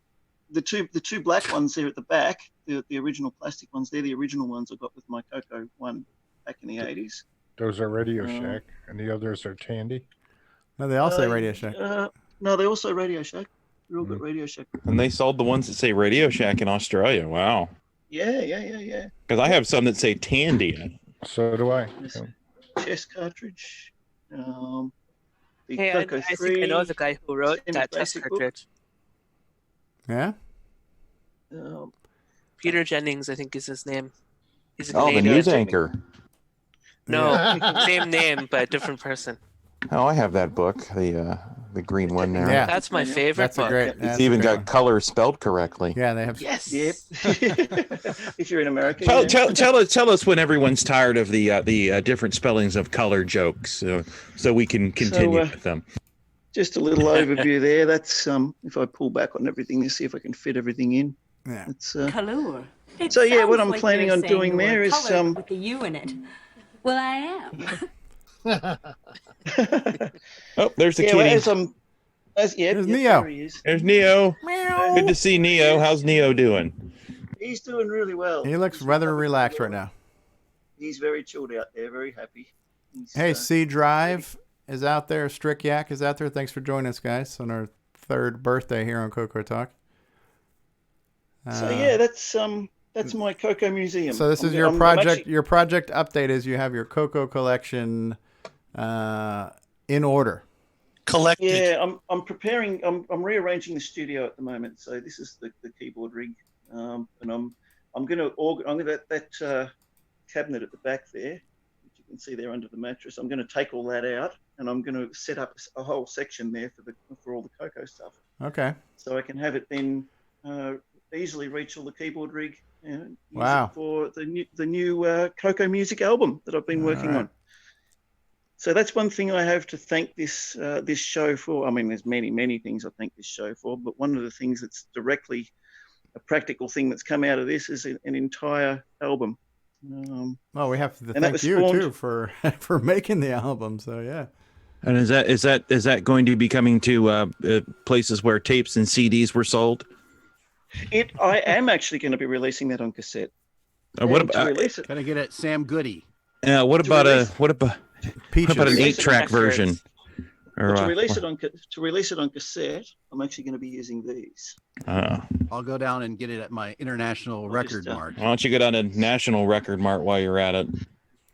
The two black ones there at the back, the original plastic ones, they're the original ones I got with my Coco one back in the 80s. Those are Radio Shack, and the others are Tandy. No, they all say Radio Shack. No, they also Radio Shack. They're all got Radio Shack. And they sold the ones that say Radio Shack in Australia. Wow. Yeah. Because I have some that say Tandy. So do I. Chess cartridge. The Hey, Coco I 3. think I know the guy who wrote that test basic book. cartridge. Yeah? Peter Jennings, I think is his name. He's a Oh, the Canadian. news anchor. No, same name, but different person. Oh, I have that book, the green one there. Yeah. That's my favorite book. It's even got color spelled correctly. Yeah, they have. Yes. Yep. If you're in America. Tell us when everyone's tired of the different spellings of color jokes, so we can continue with them. Just a little overview there. That's if I pull back on everything to see if I can fit everything in. Yeah. It's Color. It so yeah, what sounds I'm like planning you're on saying doing the there word is colour with a U in it. Well, I am. Oh, there's the yeah, kitty. There's Neo. There he is. There's Neo. Good to see Neo. How's Neo doing? He's doing really well. He looks rather relaxed right now. He's very chilled out there, very happy. He's, Hey, C Drive. is out there. Strick Yak is out there. Thanks for joining us, guys, on our 3rd birthday here on CoCoTALK. So yeah, that's my Cocoa Museum. So this is your project. Your project update is you have your Cocoa collection in order. Collected. Yeah, I'm preparing. I'm rearranging the studio at the moment. So this is the keyboard rig, and I'm going to that cabinet at the back there, which you can see there under the mattress. I'm going to take all that out, and I'm going to set up a whole section there for all the Cocoa stuff. Okay. So I can have it then easily reach all the keyboard rig. And use Wow. it for the new Cocoa music album that I've been working on. So that's one thing I have to thank this show for. I mean, there's many things I thank this show for, but one of the things that's directly a practical thing that's come out of this is an entire album. Well, we have to thank you too for making the album. So yeah. And is that going to be coming to places where tapes and CDs were sold? I am actually going to be releasing that on cassette. What about? Gotta get it, Sam Goody. What about an 8-track version? Or, to release it on cassette, I'm actually going to be using these. I'll go down and get it at my International Record Mart. Why don't you go down to National Record Mart while you're at it?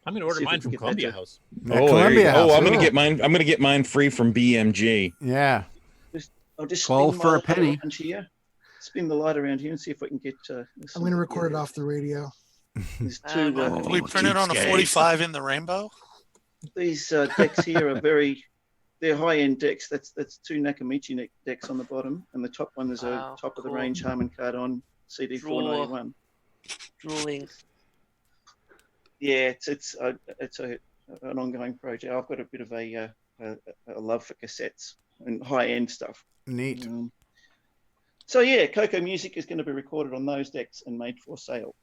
I'm going to order mine from Columbia House. Columbia House. I'm going to get mine free from BMG. Yeah. I'll just 12 for a penny. Spin the light around here and see if I can get. I'm going to record it off the radio. There's two. Can we print it on a 45 in the rainbow? These decks here are they're high-end decks. That's 2 Nakamichi decks on the bottom, and the top one is a top-of-the-range Harman Kardon CD 491. Drooling. Yeah, it's an ongoing project. I've got a bit of a love for cassettes and high-end stuff. Neat. So yeah, Cocoa music is going to be recorded on those decks and made for sale.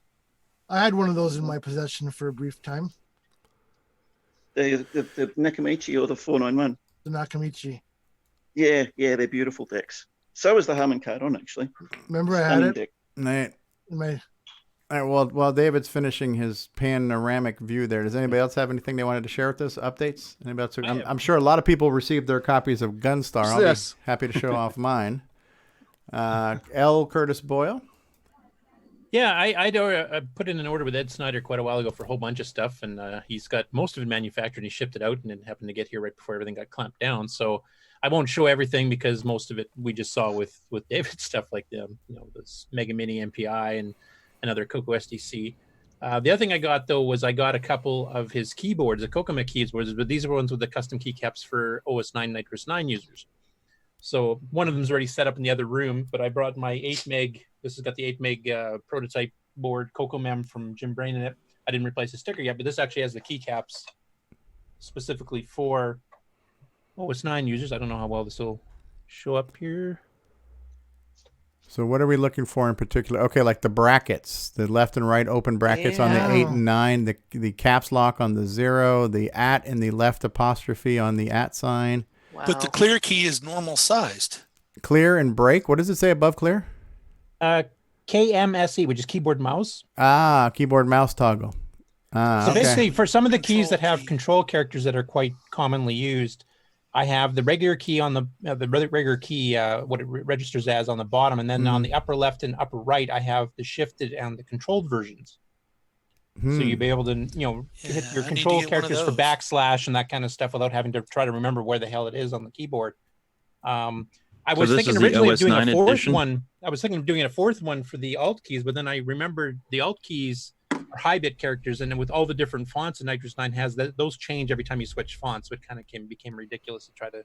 I had one of those in my possession for a brief time. The Nakamichi or the 491? The Nakamichi. Yeah, they're beautiful decks. So is the Harman Kardon, actually. Remember I had it? Deck. Right. My... All right, well, while David's finishing his panoramic view there, does anybody else have anything they wanted to share with us? Updates? Anybody else? I'm sure a lot of people received their copies of Gunstar. I'll be happy to show off mine. L. Curtis Boyle. Yeah, I put in an order with Ed Snyder quite a while ago for a whole bunch of stuff, and he's got most of it manufactured, and he shipped it out, and it happened to get here right before everything got clamped down. So I won't show everything because most of it we just saw with David's stuff, like this Mega Mini MPI and another Coco SDC. The other thing I got though was I got a couple of his keyboards, the Kokomi keyboards, but these are ones with the custom keycaps for OS 9 Nitrous 9 users. So one of them is already set up in the other room, but I brought my 8 meg. This has got the 8 meg prototype board CoCoMem from Jim Brain in it. I didn't replace the sticker yet, but this actually has the keycaps specifically for OS 9 users. I don't know how well this will show up here. So what are we looking for in particular? Okay, like the brackets, the left and right open brackets on the 8 and 9, the caps lock on the 0, the at and the left apostrophe on the at sign. Wow. But the clear key is normal sized. Clear and break. What does it say above clear? KMSE, which is keyboard mouse. Keyboard mouse toggle. So basically, for some of the keys that have control characters that are quite commonly used, I have the regular key on the regular key, what it registers as on the bottom, and then on the upper left and upper right, I have the shifted and the controlled versions. So you'll be able to, hit your control characters for backslash and that kind of stuff without having to try to remember where the hell it is on the keyboard. I was thinking originally of doing a fourth one. I was thinking of doing a fourth one for the alt keys, but then I remembered the alt keys are high bit characters, and then with all the different fonts in Nitrous 9 has those change every time you switch fonts, so it kind of became ridiculous to try to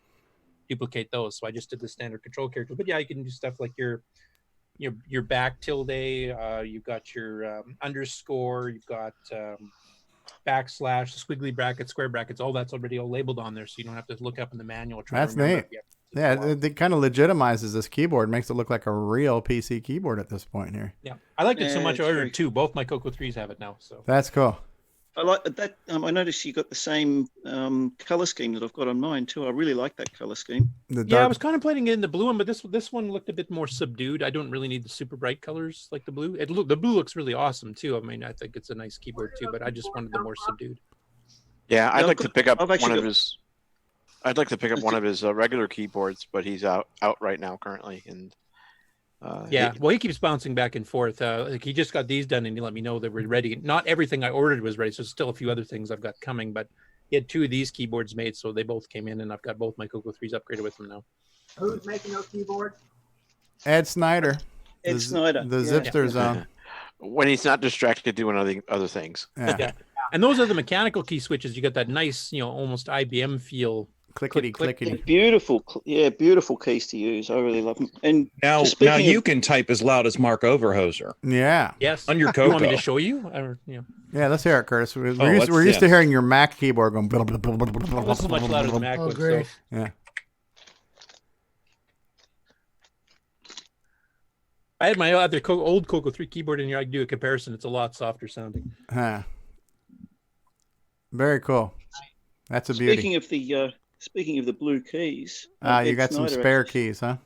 duplicate those. So I just did the standard control characters. But yeah, you can do stuff like your back tilde, you've got your underscore, you've got backslash, squiggly brackets, square brackets, all that's already all labeled on there, so you don't have to look up in the manual. That's neat. Yeah, it kind of legitimizes this keyboard, makes it look like a real PC keyboard at this point here. Yeah, I liked it so much I ordered two. Both my Coco 3s have it now. So that's cool. I like that. I noticed you got the same color scheme that I've got on mine too. I really like that color scheme. Yeah, I was contemplating getting the blue one, but this one looked a bit more subdued. I don't really need the super bright colors like the blue. The blue looks really awesome too. I mean, I think it's a nice keyboard too, but I just wanted the more subdued. Yeah, I'd like to pick up one of his. I'd like to pick up one of his regular keyboards, but he's out right now currently. And yeah, well, he keeps bouncing back and forth. Like he just got these done, and he let me know they were ready. Not everything I ordered was ready, so there's still a few other things I've got coming. But he had 2 of these keyboards made, so they both came in, and I've got both my Coco 3s upgraded with them now. Who's making those keyboards? Ed Snyder. Ed Snyder. The Zipster Zone. When he's not distracted doing other things. Yeah. And those are the mechanical key switches. You got that nice, almost IBM feel. Clickety, clickety. Beautiful, beautiful keys to use. I really love them. And Now you can type as loud as Mark Overhoser. Yeah. Yes. On your You want me Coco. to show you? Yeah, let's hear it, Curtis. We're let's- used to yes. hearing your Mac keyboard going. This is much louder than the Mac one, great. so. Yeah. I had my other old Coco 3 keyboard in here. I can do a comparison. It's a lot softer sounding. Huh. Very cool. That's a beauty. Speaking of the blue keys, You Ed got some Snyder spare actually- keys, huh?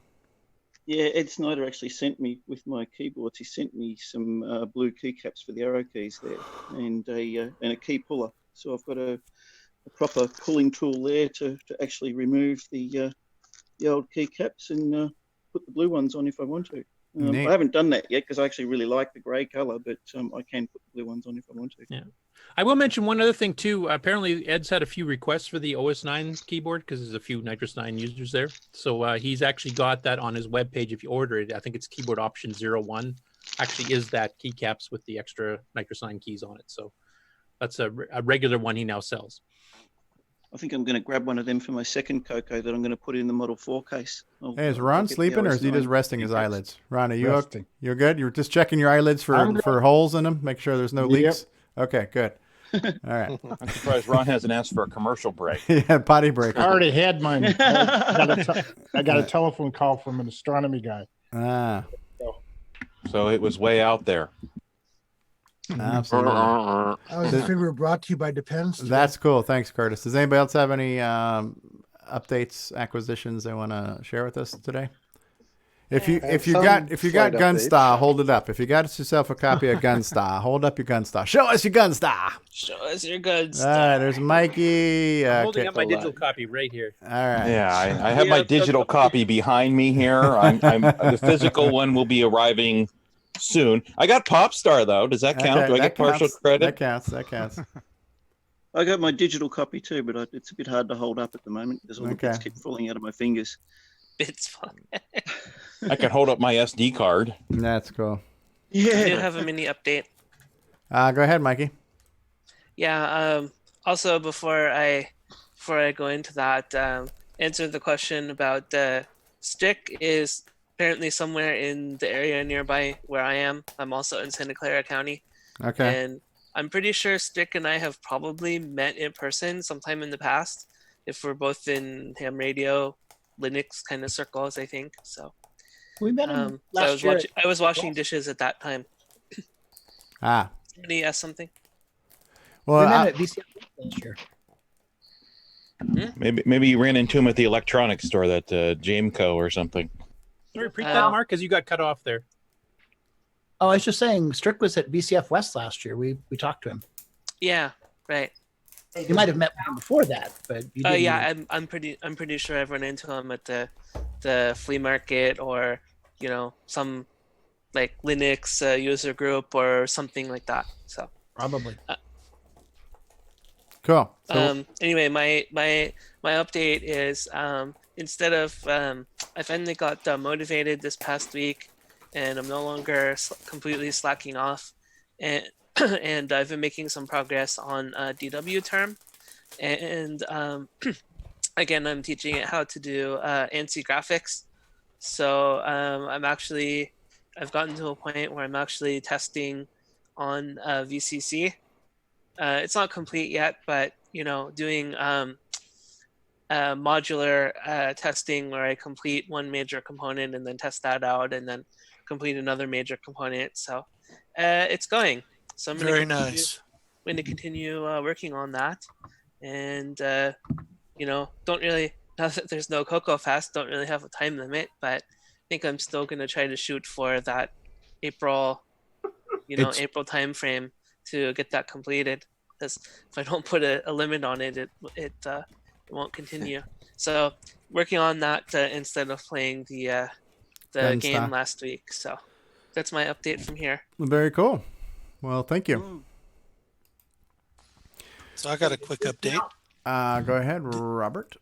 Yeah, Ed Snyder actually sent me with my keyboards. He sent me some blue keycaps for the arrow keys there, and a key puller. So I've got a proper pulling tool there to actually remove the old keycaps and put the blue ones on if I want to. Neat. I haven't done that yet because I actually really like the grey color, but I can put the blue ones on if I want to. Yeah. I will mention one other thing too. Apparently, Ed's had a few requests for the OS9 keyboard because there's a few Nitrous 9 users there. So he's actually got that on his webpage if you order it. I think it's keyboard option 01. Actually, is that keycaps with the extra Nitrous 9 keys on it. So that's a regular one he now sells. I think I'm going to grab one of them for my second Coco that I'm going to put in the Model 4 case. Hey, is Ron get the sleeping or is he OS9 just resting his keycaps. eyelids? Ron, are you Resting. You're good? You're just checking your eyelids I'm for holes in them? Make sure there's no Yep. leaks? Okay, good. All right. I'm surprised Ron hasn't asked for a commercial break. Yeah, potty break. I already had mine. I got a telephone call from an astronomy guy. Ah, So it was way out there. absolutely. I was figure brought to you by Depends. That's cool. Thanks, Curtis. Does anybody else have any updates, acquisitions they want to share with us today? If you got slight Gunstar, hold it up. If you got yourself a copy of Gunstar, hold up your Gunstar. Show us your Gunstar. Show us your goods. All right, there's Mikey. I'm holding up my hold digital on. copy right here. All right. Yeah, I have my digital copy behind me here. The physical one will be arriving soon. I got Popstar though. Does that count? Okay, Do I that get partial counts. credit? That counts. That counts. I got my digital copy too, but it's a bit hard to hold up at the moment because all the bits Okay. keep falling out of my fingers. Bits fun. I can hold up my SD card. That's cool. I do have a mini update. Go ahead, Mikey. Yeah. Also, before I go into that, answer the question about Stick is apparently somewhere in the area nearby where I am. I'm also in Santa Clara County. Okay. And I'm pretty sure Stick and I have probably met in person sometime in the past, if we're both in ham radio, Linux kind of circles, I think. So We met him so last year. I was washing dishes at that time. Ah. Somebody asked something. Well, We met at VCF last year. Maybe you ran into him at the electronics store, that Jameco or something. Can you repeat that, Mark? Because you got cut off there. Oh, I was just saying, Strick was at VCF West last year. We talked to him. Yeah, right. You might have met with him before that, but you didn't. Yeah, I'm pretty sure I've run into him at the flea market or some like Linux user group or something like that. So probably. Cool. So, Anyway, my update is instead of I finally got motivated this past week, and I'm no longer completely slacking off, and and I've been making some progress on DW term, and again I'm teaching it how to do ANSI graphics. So I've gotten to a point where I'm actually testing on VCC. It's not complete yet, but doing modular testing where I complete one major component and then test that out and then complete another major component. So it's going. So I'm Very nice. going to continue working on that, and don't really, now that there's no Coco Fest, don't really have a time limit, but I think I'm still going to try to shoot for that April April time frame to get that completed, because if I don't put a limit on it, it won't continue. So working on that instead of playing the game Gunstock. last week. So that's my update from here. Very cool. Well, thank you. So I got a quick update. Go ahead, Robert.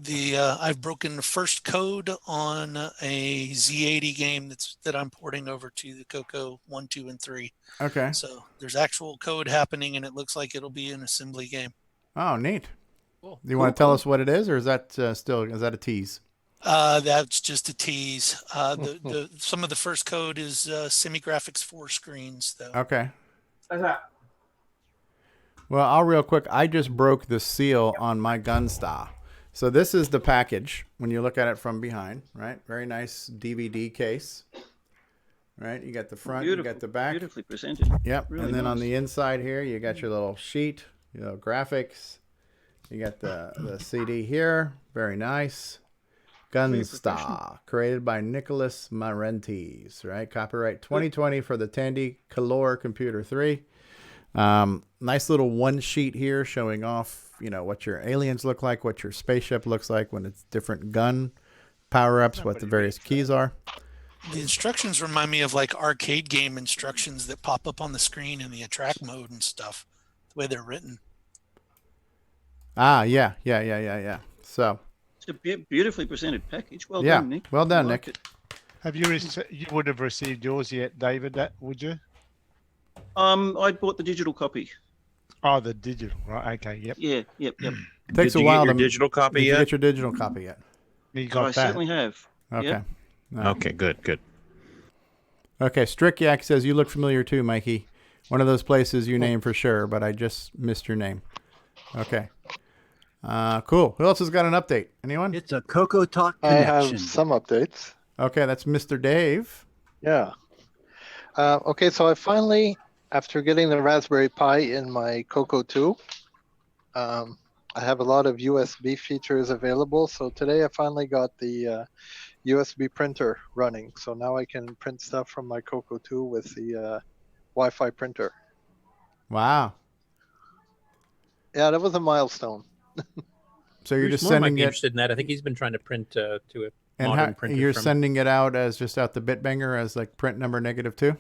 I've broken the first code on a Z80 game that I'm porting over to the Coco 1, 2, and 3. Okay. So there's actual code happening, and it looks like it'll be an assembly game. Oh, neat. Cool. Do you want to tell us what it is, or is that is that a tease? That's just a tease. Some of the first code is semi-graphics 4 screens, though. Okay. Well, I'll real quick. I just broke the seal on my Gunstar. So this is the package when you look at it from behind, right? Very nice DVD case, right? You got the front, you got the back. Beautifully presented. Yep. Really and then on nice. the inside here, you got your little sheet, graphics. You got the CD here. Very nice. Gunstar, created by Nicholas Marentes, right? Copyright 2020 for the Tandy Color Computer 3. Nice little one sheet here showing off, what your aliens look like, what your spaceship looks like when it's different gun power-ups, what the various keys are. The instructions remind me of like arcade game instructions that pop up on the screen in the attract mode and stuff, the way they're written. Yeah. So. It's a beautifully presented package. Well yeah, done, Nick. well done, I like Nick. it. Have you you would have received yours yet, David? Would you? I bought the digital copy. Oh, the digital, right? Okay, yep. Yep. It takes Did a you while get to your digital copy Did you yet? get your digital copy yet? You got I that. certainly have. Okay. Yep. All right. Okay, good. Okay, Strickyak says, you look familiar too, Mikey. One of those places you name for sure, but I just missed your name. Okay. Cool. Who else has got an update? Anyone? It's a CoCoTALK I connection. have some updates. Okay, that's Mr. Dave. Yeah. Okay, so I finally, after getting the Raspberry Pi in my Coco 2, I have a lot of USB features available. So today I finally got the USB printer running. So now I can print stuff from my Coco 2 with the Wi-Fi printer. Wow. Yeah, that was a milestone. So you're Bruce just Moore might sending be it, interested in that. I think he's been trying to print to a and modern printer. you're from... sending it out as just out the Bitbanger as like print number -2?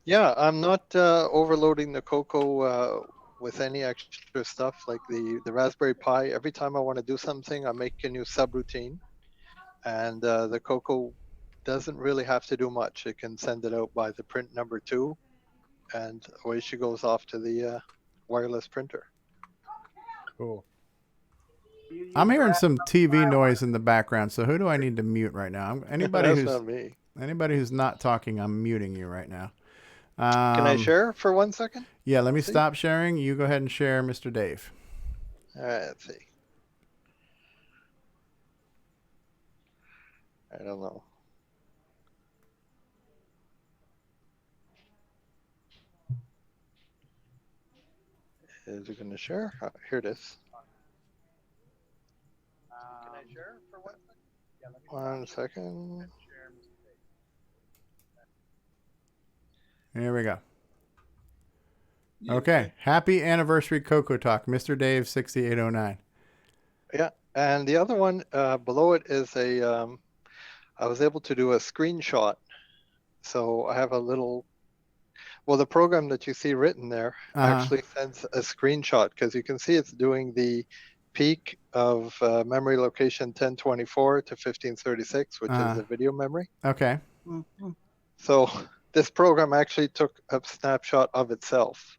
Yeah, I'm not overloading the Coco with any extra stuff like the Raspberry Pi. Every time I want to do something, I make a new subroutine. And the Coco doesn't really have to do much. It can send it out by the print number 2, and away she goes off to the wireless printer. Cool. I'm hearing some TV noise in the background, so who do I need to mute right now? Anybody That's who's not me. Anybody who's not talking, I'm muting you right now. Can I share for 1 second? Yeah, let me stop sharing. You go ahead and share, Mr. Dave. All right, let's see. I don't know. Is it going to share? Oh, here it is. Can I share for 1 second? 1 second. Here we go. Okay. Happy anniversary, CoCoTALK, Mr. Dave 6809. Yeah, and the other one below it is I was able to do a screenshot. So I have a little, the program that you see written there actually sends a screenshot because you can see it's doing the peak of memory location 1024 to 1536, which is the video memory. Okay. So this program actually took a snapshot of itself.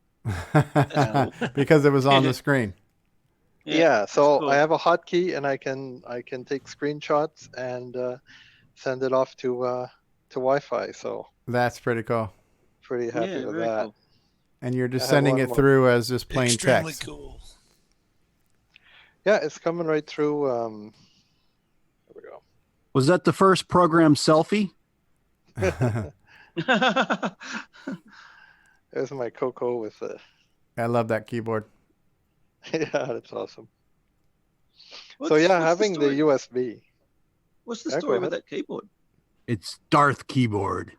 Because it was on the screen. Yeah, so cool. I have a hotkey and I can take screenshots and send it off to Wi-Fi. So that's pretty cool. Pretty happy with that. Cool. And you're just sending it through as just plain Extremely text. Cool. Yeah, it's coming right through. There we go. Was that the first program selfie? There's my Coco with the. I love that keyboard. Yeah, that's awesome. So yeah, having the USB. What's the story with that keyboard? It's Darth keyboard.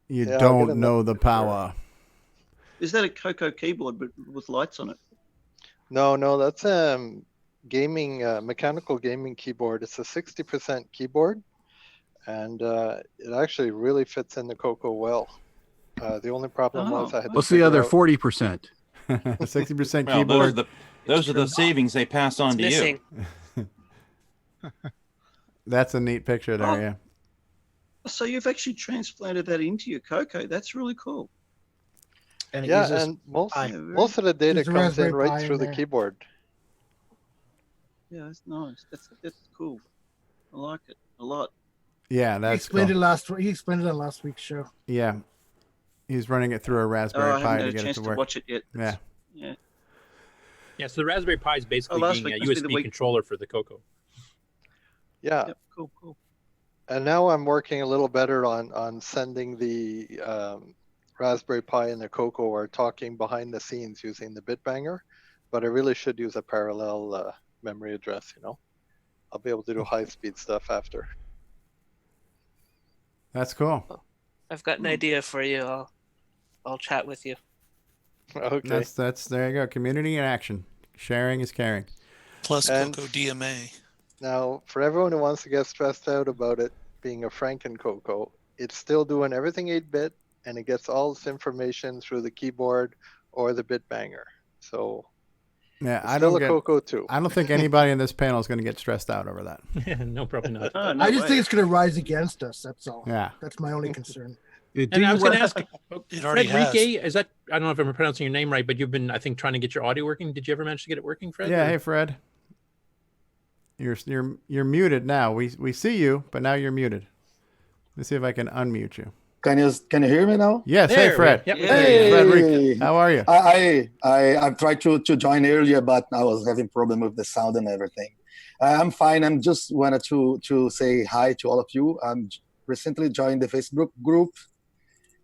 You don't know the power. Is that a Coco keyboard but with lights on it? No, that's gaming, mechanical gaming keyboard. It's a 60% keyboard, and it actually really fits in the Coco well. The only problem was I had to What's the other 40%? 60% Well, keyboard. those are the savings they pass on to missing. you. That's a neat picture there, Oh. yeah. So you've actually transplanted that into your Coco. That's really cool. And it Yeah, uses and most Pi. of the data There's a comes in Raspberry right Pi through in the there. keyboard. Yeah, that's nice. That's cool. I like it a lot. Yeah, He that's explained cool. it last. He explained it on last week's show. Yeah. He's running it through a Oh, Raspberry I haven't Pi had to a get it chance to to work. watch it yet. Yeah. Yeah. Yeah, so the Raspberry Pi is basically last being a week must be the USB week- controller for the Coco. Yeah. Yep, cool. And now I'm working a little better on sending the Raspberry Pi and the Coco or talking behind the scenes using the Bitbanger, but I really should use a parallel memory address, you know. I'll be able to do high-speed stuff after. That's cool. I've got an idea for you. I'll chat with you. Okay. That's there you go. Community in action. Sharing is caring. Plus And- Coco DMA. Now, for everyone who wants to get stressed out about it being a Franken Coco, it's still doing everything 8-bit, and it gets all this information through the keyboard or the Bitbanger. So Yeah, it's I still don't a get. Coco too. I don't think anybody in this panel is going to get stressed out over that. No, probably not. Oh, no I just way. think it's going to rise against us. That's all. Yeah. That's my only concern. And I was going to ask, It already Frederique, is that, I don't know if I'm pronouncing your name right, but you've been, I think, trying to get your audio working. Did you ever manage to get it working, Fred? Yeah. or- Hey, Fred. You're muted now. We see you, but now you're muted. Let's see if I can unmute you. Can you hear me now? Yes. There Hey, Fred. we- yep. Hey, Frederique. How are you? I tried to join earlier, but I was having problem with the sound and everything. I'm fine. I'm just wanted to say hi to all of you. I'm recently joined the Facebook group,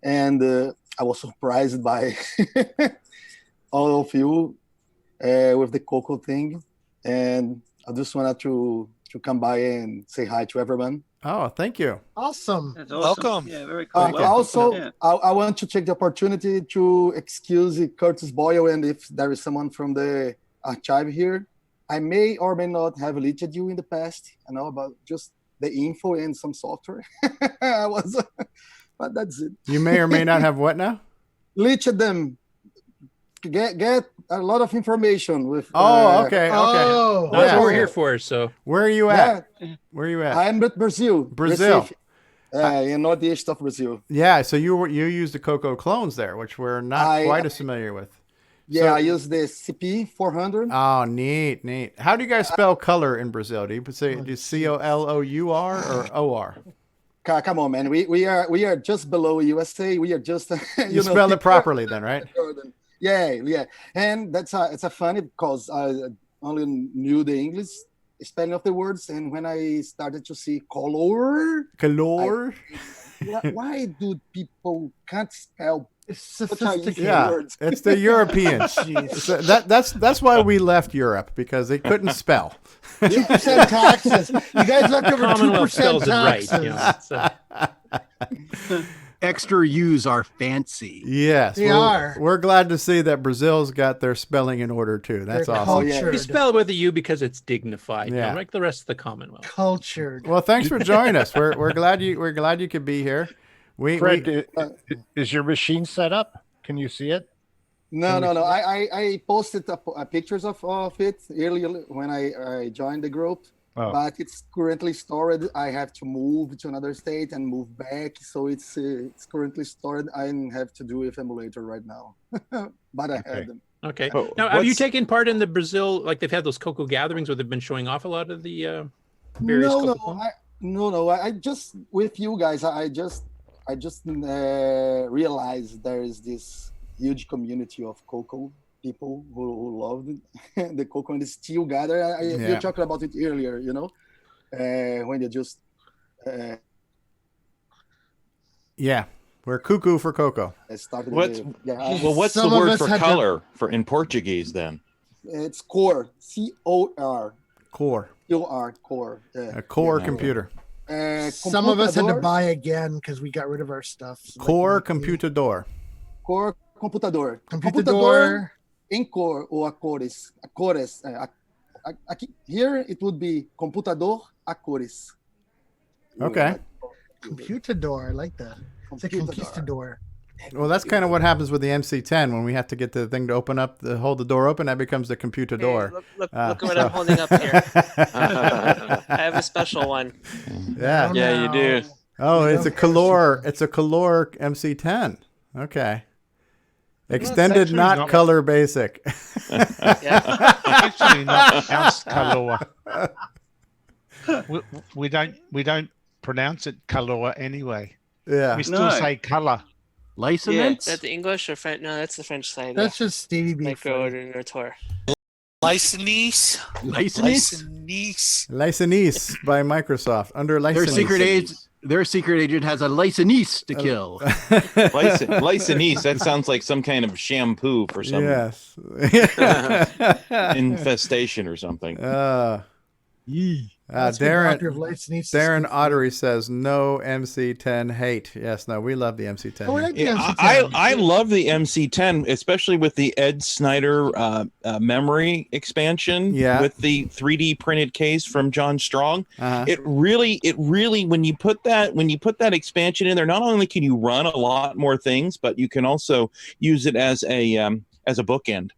and I was surprised by all of you with the Coco thing, and I just wanted to come by and say hi to everyone. Oh, thank you. Awesome. That's awesome. Welcome. Yeah, very cool. Welcome. Also, Yeah. I want to take the opportunity to excuse Curtis Boyle, and if there is someone from the archive here, I may or may not have leaked you in the past, about just the info and some software. But that's it. You may or may not have what now? Leached them. Get a lot of information with. Oh, okay. Oh, That's Yeah. what we're here for. So Where are you at? Where are you at? I'm at Brazil. Brazil. Recife, in northeast of Brazil. Yeah. So you used the Coco clones there, which we're not quite as familiar with. Yeah, So- I use the CP 400. Oh, neat. How do you guys spell color in Brazil? Do you say COLOUR or OR? Come on, man. We are just below USA. We are just You spelled it properly then, right? Yeah. And it's a funny because I only knew the English spelling of the words, and when I started to see color, why do people can't spell? It's such a sophisticated. easy Yeah, words? it's the Europeans. So that's why we left Europe, because they couldn't spell. 2% taxes. You guys left over Commonwealth 2% spells it right. taxes. So- Extra U's are fancy. Yes, They are. We're glad to see that Brazil's got their spelling in order too. That's They're awesome. cultured. You spell it with a U because it's dignified, Yeah. like the rest of the Commonwealth. Cultured. Well, thanks for joining us. We're glad you could be here. Fred, is your machine set up? Can you see it? No. I posted pictures of it earlier when I joined the group, but it's currently stored. I have to move to another state and move back, so it's currently stored. I have to do with emulator right now, but I had them. Okay. Now, have you taken part in the Brazil? Like they've had those Coco gatherings where they've been showing off a lot of the various. No. I just with you guys. I just realized there is this huge community of Coco people who love the Coco and still gather. You talked about it earlier, when you just. Yeah, we're cuckoo for Coco. What's the word for color in Portuguese then? It's core, COR. Core. Core. Yeah. A core computer. Some of us had to buy again because we got rid of our stuff. Core computador. Core computador. Computador. Encore ou a cores. Here it would be computador a cores. Okay. Computador, I like that. It's a conquistador. Well, that's kind of what happens with the MC10 when we have to get the thing to open up, hold the door open. That becomes the computador. Hey, look at what I'm holding up here. I have a special one. Yeah. Yeah, you do. Oh, it's a color. It's a color MC10. Okay. Extended, not color basic. Actually, not pronounced color. We don't pronounce it color anyway. Yeah. We still say color. Licence? Yeah, is that the English or French? No, that's the French side. That's just Stevie B. Micro-ordinateur. License by Microsoft under license. Their secret agent has a license to kill. License. That sounds like some kind of shampoo for some infestation or something. Darren Ottery says no MC10 hate. Yes, no, we love the MC10. Oh, we like the MC10. I love the MC10, especially with the Ed Snyder memory expansion. Yeah. With the 3D printed case from John Strong. It really, when you put that expansion in there, not only can you run a lot more things, but you can also use it as a bookend.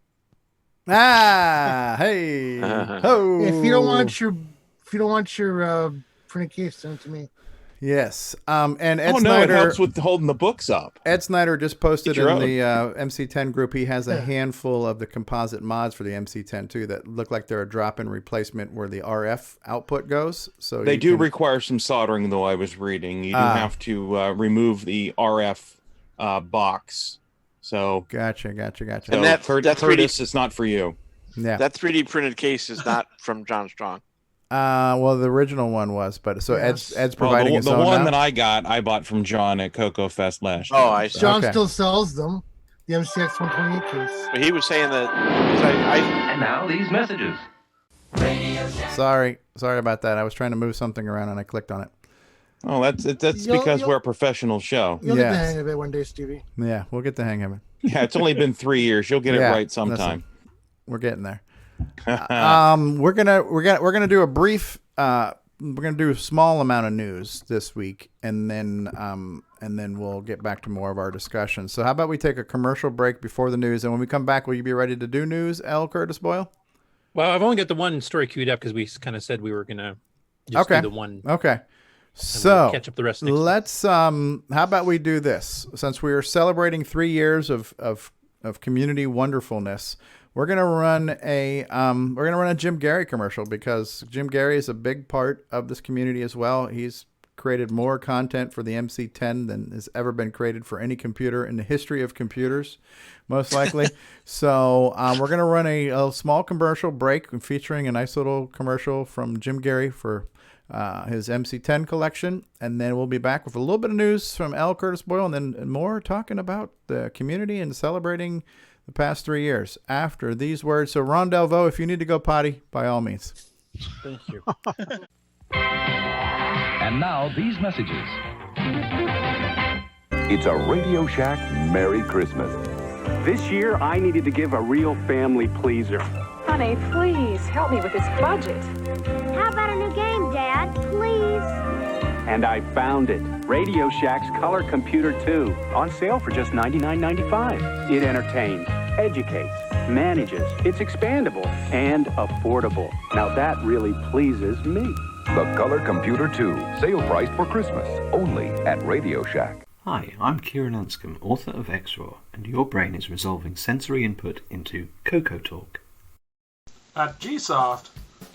Hey. Ho. If you don't want your printed case, send it to me. Yes. And Ed Snyder, it helps with holding the books up. Ed Snyder just posted in the MC10 group. He has a handful of the composite mods for the MC10 too that look like they're a drop-in replacement where the RF output goes. So they do require some soldering, though. I was reading you do have to remove the RF box. So gotcha. So and that Curtis is not for you. Yeah, that 3D printed case is not from John Strong. Well, the original one was, but so Ed's providing his own. The one now? that I bought from John at CoCoFest last year. Oh, I see. John still sells them. The MCX 128 case. But he was saying that. And now these messages. Sorry about that. I was trying to move something around and I clicked on it. Oh, that's because we're a professional show. You'll get the hang of it one day, Stevie. Yeah, we'll get the hang of it. Yeah, it's only been 3 years. You'll get it right sometime. Listen, we're getting there. We're gonna do a brief. We're gonna do a small amount of news this week, and then we'll get back to more of our discussion. So, how about we take a commercial break before the news, and when we come back, will you be ready to do news, L. Curtis Boyle? Well, I've only got the one story queued up because we kind of said we were gonna just do the one. Okay. So we'll catch up the rest next let's how about we do this, since we are celebrating 3 years of community wonderfulness. We're gonna run a Jim Gary commercial, because Jim Gary is a big part of this community as well. He's created more content for the MC10 than has ever been created for any computer in the history of computers, most likely. So we're gonna run a small commercial break featuring a nice little commercial from Jim Gary for his MC10 collection, and then we'll be back with a little bit of news from L. Curtis Boyle, and then more talking about the community and celebrating the past 3 years after these words. So Ron Delvaux, if you need to go potty, by all means. Thank you. And now these messages. It's a Radio Shack Merry Christmas. This year, I needed to give a real family pleaser. Honey, please help me with this budget. How about a new game, Dad? Please. And I found it. Radio Shack's Color Computer 2. On sale for just $99.95. It entertains, educates, manages. It's expandable and affordable. Now that really pleases me. The Color Computer 2. Sale priced for Christmas. Only at Radio Shack. Hi, I'm Kieran Anscombe, author of XRAW, and your brain is resolving sensory input into CoCoTALK. At Gsoft,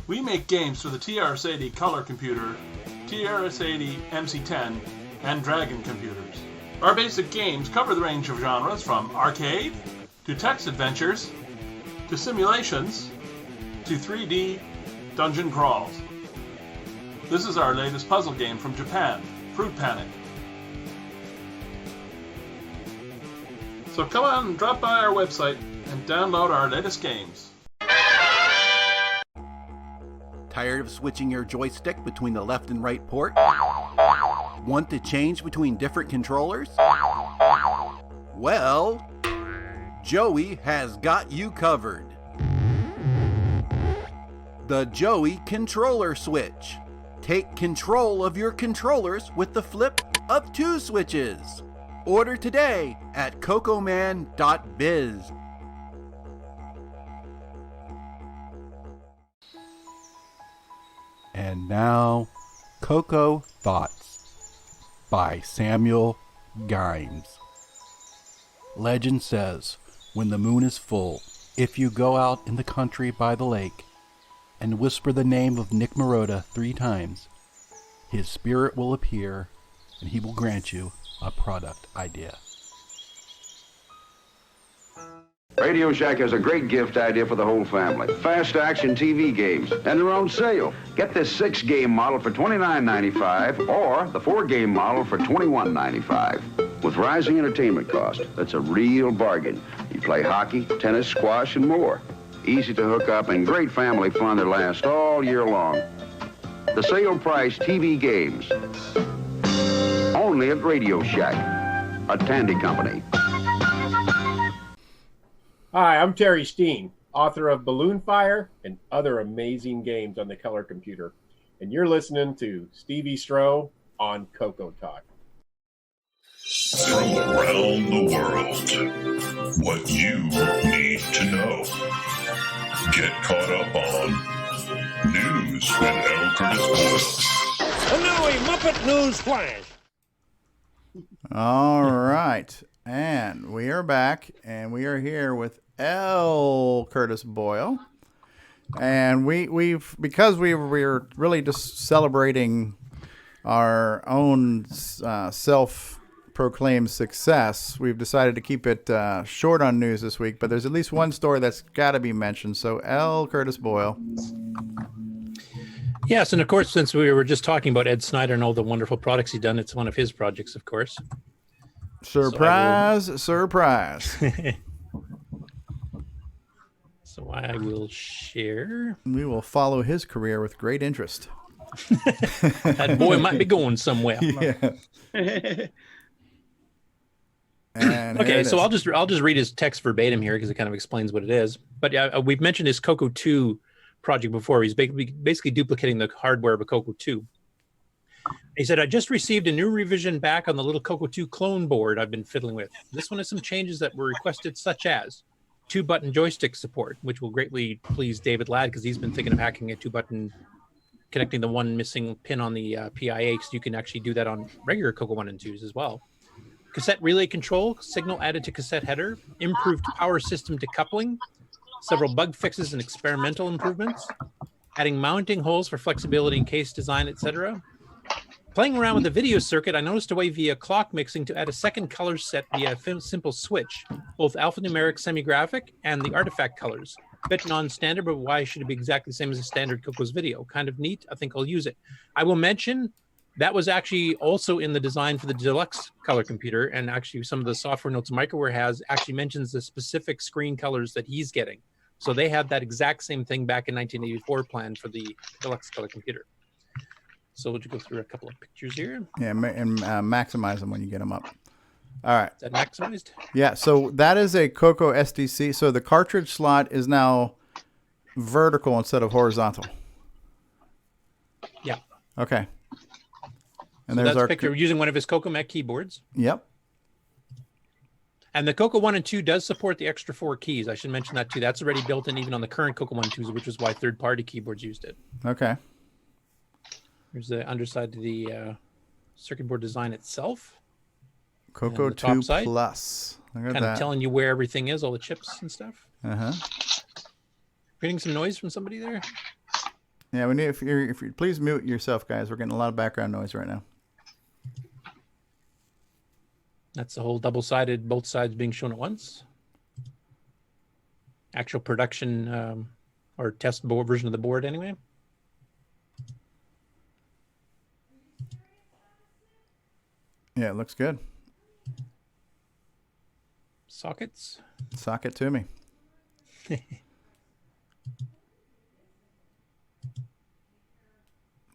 we make games for the TRS-80 Color Computer, TRS-80 MC10, and Dragon computers. Our basic games cover the range of genres from arcade, to text adventures, to simulations, to 3D dungeon crawls. This is our latest puzzle game from Japan, Fruit Panic. So come on, drop by our website and download our latest games. Tired of switching your joystick between the left and right port? Want to change between different controllers? Well, Joey has got you covered. The Joey Controller Switch. Take control of your controllers with the flip of 2 switches. Order today at cocoman.biz. And now, Coco Thoughts by Samuel Gimes. Legend says, when the moon is full, if you go out in the country by the lake and whisper the name of Nick Marotta 3 times, his spirit will appear and he will grant you a product idea. Radio Shack has a great gift idea for the whole family. Fast action TV games, and they're on sale. Get this 6-game model for $29.95 or the 4-game model for $21.95. With rising entertainment costs, that's a real bargain. You play hockey, tennis, squash, and more. Easy to hook up and great family fun that lasts all year long. The sale price TV games. Only at Radio Shack, a Tandy company. Hi, I'm Terry Steen, author of Balloon Fire and other amazing games on the color computer. And you're listening to Stevie Stroh on CoCoTALK. From around the world, what you need to know. Get caught up on News with L. Curtis Boyle. And now a Muppet News Flash. All right. And we are back, and we are here with L. Curtis Boyle. And because we're really just celebrating our own self-proclaimed success, we've decided to keep it short on news this week. But there's at least one story that's got to be mentioned. So, L. Curtis Boyle. Yes, and of course, since we were just talking about Ed Snyder and all the wonderful products he's done, it's one of his projects, of course. Surprise, surprise. So I will share. We will follow his career with great interest. That boy might be going somewhere. Yeah. And okay, so I'll just read his text verbatim here because it kind of explains what it is. But we've mentioned his Coco 2 project before. He's basically duplicating the hardware of a Coco 2. He said, I just received a new revision back on the little Coco 2 clone board I've been fiddling with. This one has some changes that were requested, such as 2-button joystick support, which will greatly please David Ladd because he's been thinking of hacking a 2-button, connecting the one missing pin on the PIA, so you can actually do that on regular Coco 1 and 2s as well. Cassette relay control, signal added to cassette header, improved power system decoupling, several bug fixes and experimental improvements, adding mounting holes for flexibility in case design, etc. Playing around with the video circuit, I noticed a way via clock mixing to add a second color set via a simple switch, both alphanumeric semigraphic and the artifact colors. A bit non-standard, but why should it be exactly the same as a standard Coco's video? Kind of neat. I think I'll use it. I will mention that was actually also in the design for the deluxe color computer, and actually some of the software notes Microware has actually mentions the specific screen colors that he's getting. So they had that exact same thing back in 1984 planned for the deluxe color computer. So we'll just go through a couple of pictures here. Yeah, and maximize them when you get them up. All right. Is that maximized? Yeah, so that is a Coco SDC. So the cartridge slot is now vertical instead of horizontal. Yeah. Okay. And So there's that's our a picture using one of his CoCoMech keyboards. Yep. And the Coco 1 and 2 does support the extra 4 keys. I should mention that too. That's already built in even on the current Coco 1 2s, which is why third-party keyboards used it. Okay. Here's the underside of the circuit board design itself. Coco And the top 2 side, Plus. Look at kind that. of telling you where everything is, all the chips and stuff. Uh-huh. Getting some noise from somebody there? Yeah, we need if you please mute yourself, guys. We're getting a lot of background noise right now. That's the whole double-sided, both sides being shown at once. Actual production or test board version of the board anyway. Yeah, it looks good. Sockets. Socket to me.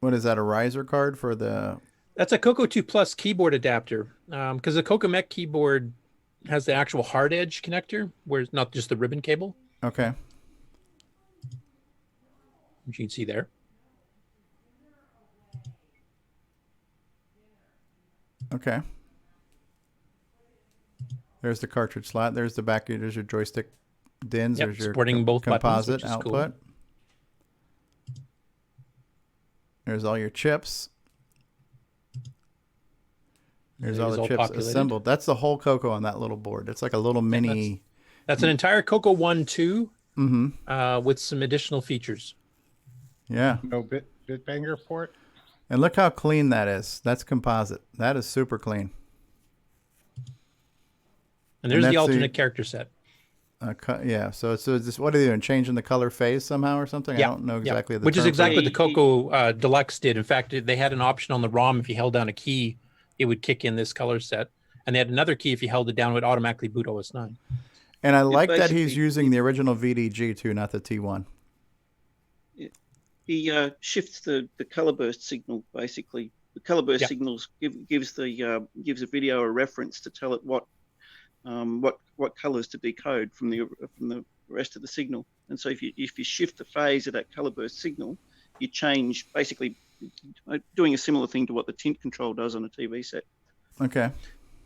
What is that, a riser card for the... That's a Coco 2 Plus keyboard adapter. Because the CoCoMech keyboard has the actual hard edge connector, where it's not just the ribbon cable, Okay. which you can see there. Okay. There's the cartridge slot. There's the back. There's your joystick DINs. Yep, There's your supporting both buttons, composite which is output. cool. There's all your chips. There's It all is the all chips populated. assembled. That's the whole Coco on that little board. It's like a little mini. That's an entire Coco 1.2 Mm-hmm. with some additional features. Yeah. No Bitbanger port. And look how clean that is. That's composite. That is super clean. And there's the that's alternate character set. Yeah. So this, what are they doing? Changing the color phase somehow or something? Yeah. I don't know exactly. The Which is term for exactly it. what the Coco Deluxe did. In fact, they had an option on the ROM. If you held down a key, it would kick in this color set. And they had another key. If you held it down, it would automatically boot OS 9. And I like that basically- he's using the original VDG too, not the T1. He shifts the color burst signal basically. The color burst Yeah. signals gives a video a reference to tell it what colors to decode from the rest of the signal. And so if you shift the phase of that color burst signal, you change basically doing a similar thing to what the tint control does on a TV set. Okay.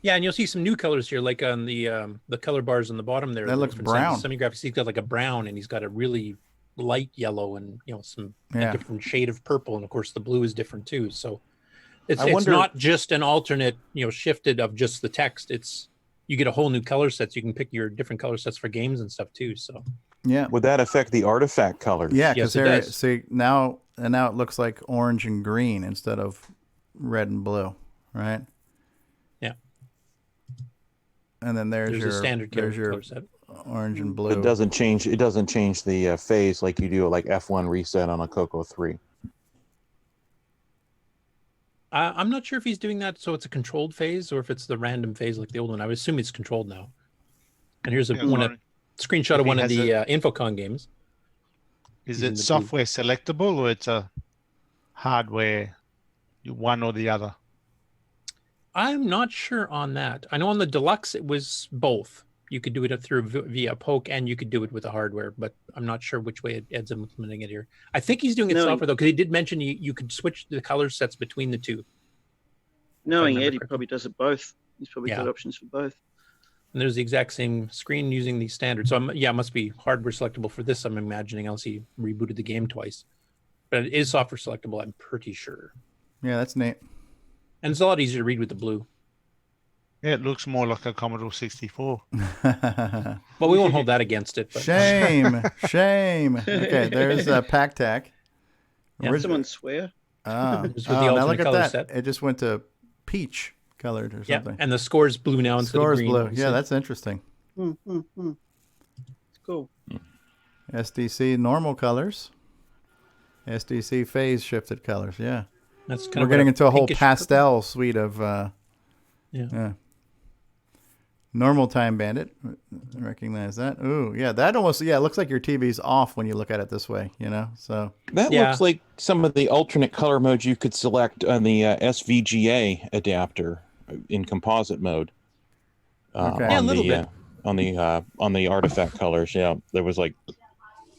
Yeah, and you'll see some new colors here, like on the color bars on the bottom there. That looks brown. Some graphics, he's got like a brown, and he's got a really light yellow, and some Yeah. a different shade of purple, and of course the blue is different too. So it's I wonder- not just an alternate, shifted of just the text. It's you get a whole new color sets. You can pick your different color sets for games and stuff too. So Yeah. Would that affect the artifact colors? Yeah, Yes, because it does. see now it looks like orange and green instead of red and blue, right? Yeah. And then there's There's a your standard there's your color set. orange and blue. It doesn't change. It doesn't change the phase like you do like F1 reset on a Coco 3. I'm not sure if he's doing that so it's a controlled phase or if it's the random phase like the old one. I would assume it's controlled now. And here's a screenshot If of he one of has the Infocon games. Is Using it the blue. software selectable or it's a hardware, one or the other? I'm not sure on that. I know on the Deluxe it was both. You could do it through via poke and you could do it with the hardware, but I'm not sure which way it ends up implementing it here. I think he's doing it No, software though, because he did mention you could switch the color sets between the two. Knowing remember Ed, he probably does it both. He's probably got Yeah. options for both. And there's the exact same screen using the standard. So it must be hardware selectable for this, I'm imagining, else he rebooted the game twice. But it is software selectable, I'm pretty sure. Yeah, that's neat. And it's a lot easier to read with the blue. Yeah, it looks more like a Commodore 64. Well, we won't hold that against it. But... Shame. Okay, there's PacTac. Yeah. Did someone swear? Ah, Just with the now alternate look at color that. set. It just went to peach colored or Yeah, something. and the score's blue now instead Score's of green. blue. obviously. Yeah, that's interesting. It's cool. SDC normal colors. SDC phase shifted colors. Yeah. That's kind We're of getting a into a whole pinkish pastel suite of Yeah. normal time bandit. Recognize that. Ooh, yeah, that almost it looks like your TV's off when you look at it this way, So That looks like some of the alternate color modes you could select on the SVGA adapter in composite mode. Okay. Yeah, a little bit. On the artifact colors. Yeah, there was like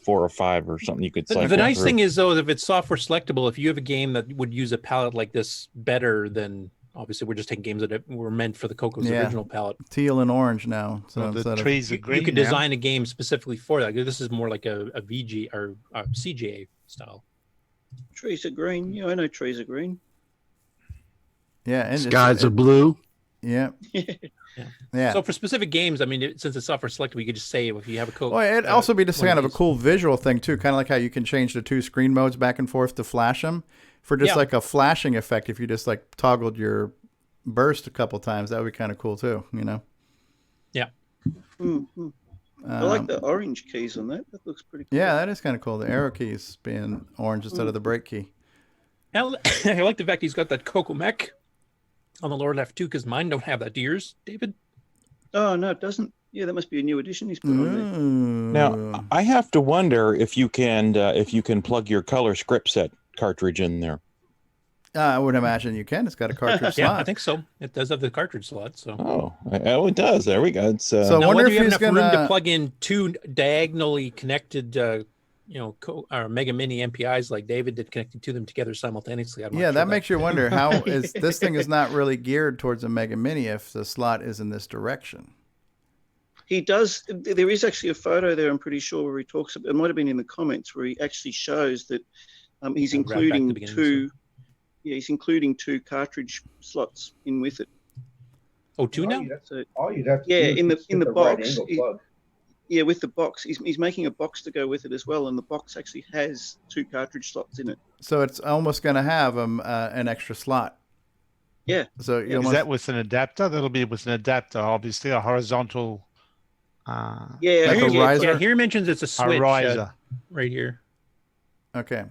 4 or 5 or something you could The cycle nice through. thing is, though, if it's software selectable, if you have a game that would use a palette like this better than, obviously, we're just taking games that were meant for the Coco's original palette. Teal and orange now. So Well, the instead of- trees are You green could now. design a game specifically for that. This is more like a VG or a CGA style. Trees are green. Yeah, I know trees are green. yeah, and Skies are blue. Yeah. Yeah. So for specific games, I mean, since it's software selectable, you could just say if you have a Coke. Well, it'd also be just one kind of a these. cool visual thing too, kind of like how you can change the 2 screen modes back and forth to flash them for just Yeah. like a flashing effect. If you just like toggled your burst a couple times, that would be kind of cool too. Yeah. Mm-hmm. I like the orange keys on that. That looks pretty cool. Yeah, that is kind of cool. The arrow keys being orange instead of the brake key. I like the fact he's got that Coco mech on the lower left too, because mine don't have that. Do yours, David? Oh no, it doesn't. Yeah, that must be a new addition he's put on there. Now, I have to wonder if you can plug your color script set cartridge in there. I would imagine you can. It's got a cartridge Yeah, slot. I think so. It does have the cartridge slot. So. Oh, it does. There we go. It's, So now, wonder whether if you have he's enough room to gonna- plug in two diagonally connected, Mega Mini MPIs like David did, connecting to them together simultaneously. I'm not Yeah, sure that makes you wonder how is this thing is not really geared towards a Mega Mini if the slot is in this direction. He does. There is actually a photo there, I'm pretty sure, where he talks about. It might have been in the comments where he actually shows that he's Right back to including the beginning, two. Yeah, he's including two cartridge slots in with it. Oh, two now? So, All you'd have to yeah, do is in the stick a box. right angle plug. Yeah, with the box, he's making a box to go with it as well, and the box actually has two cartridge slots in it. So it's almost going to have an extra slot. Yeah. So you Is almost, that with an adapter? That'll be with an adapter, obviously, a horizontal. Yeah, like a riser. Yeah, here he mentions it's a switch riser. right here. Okay.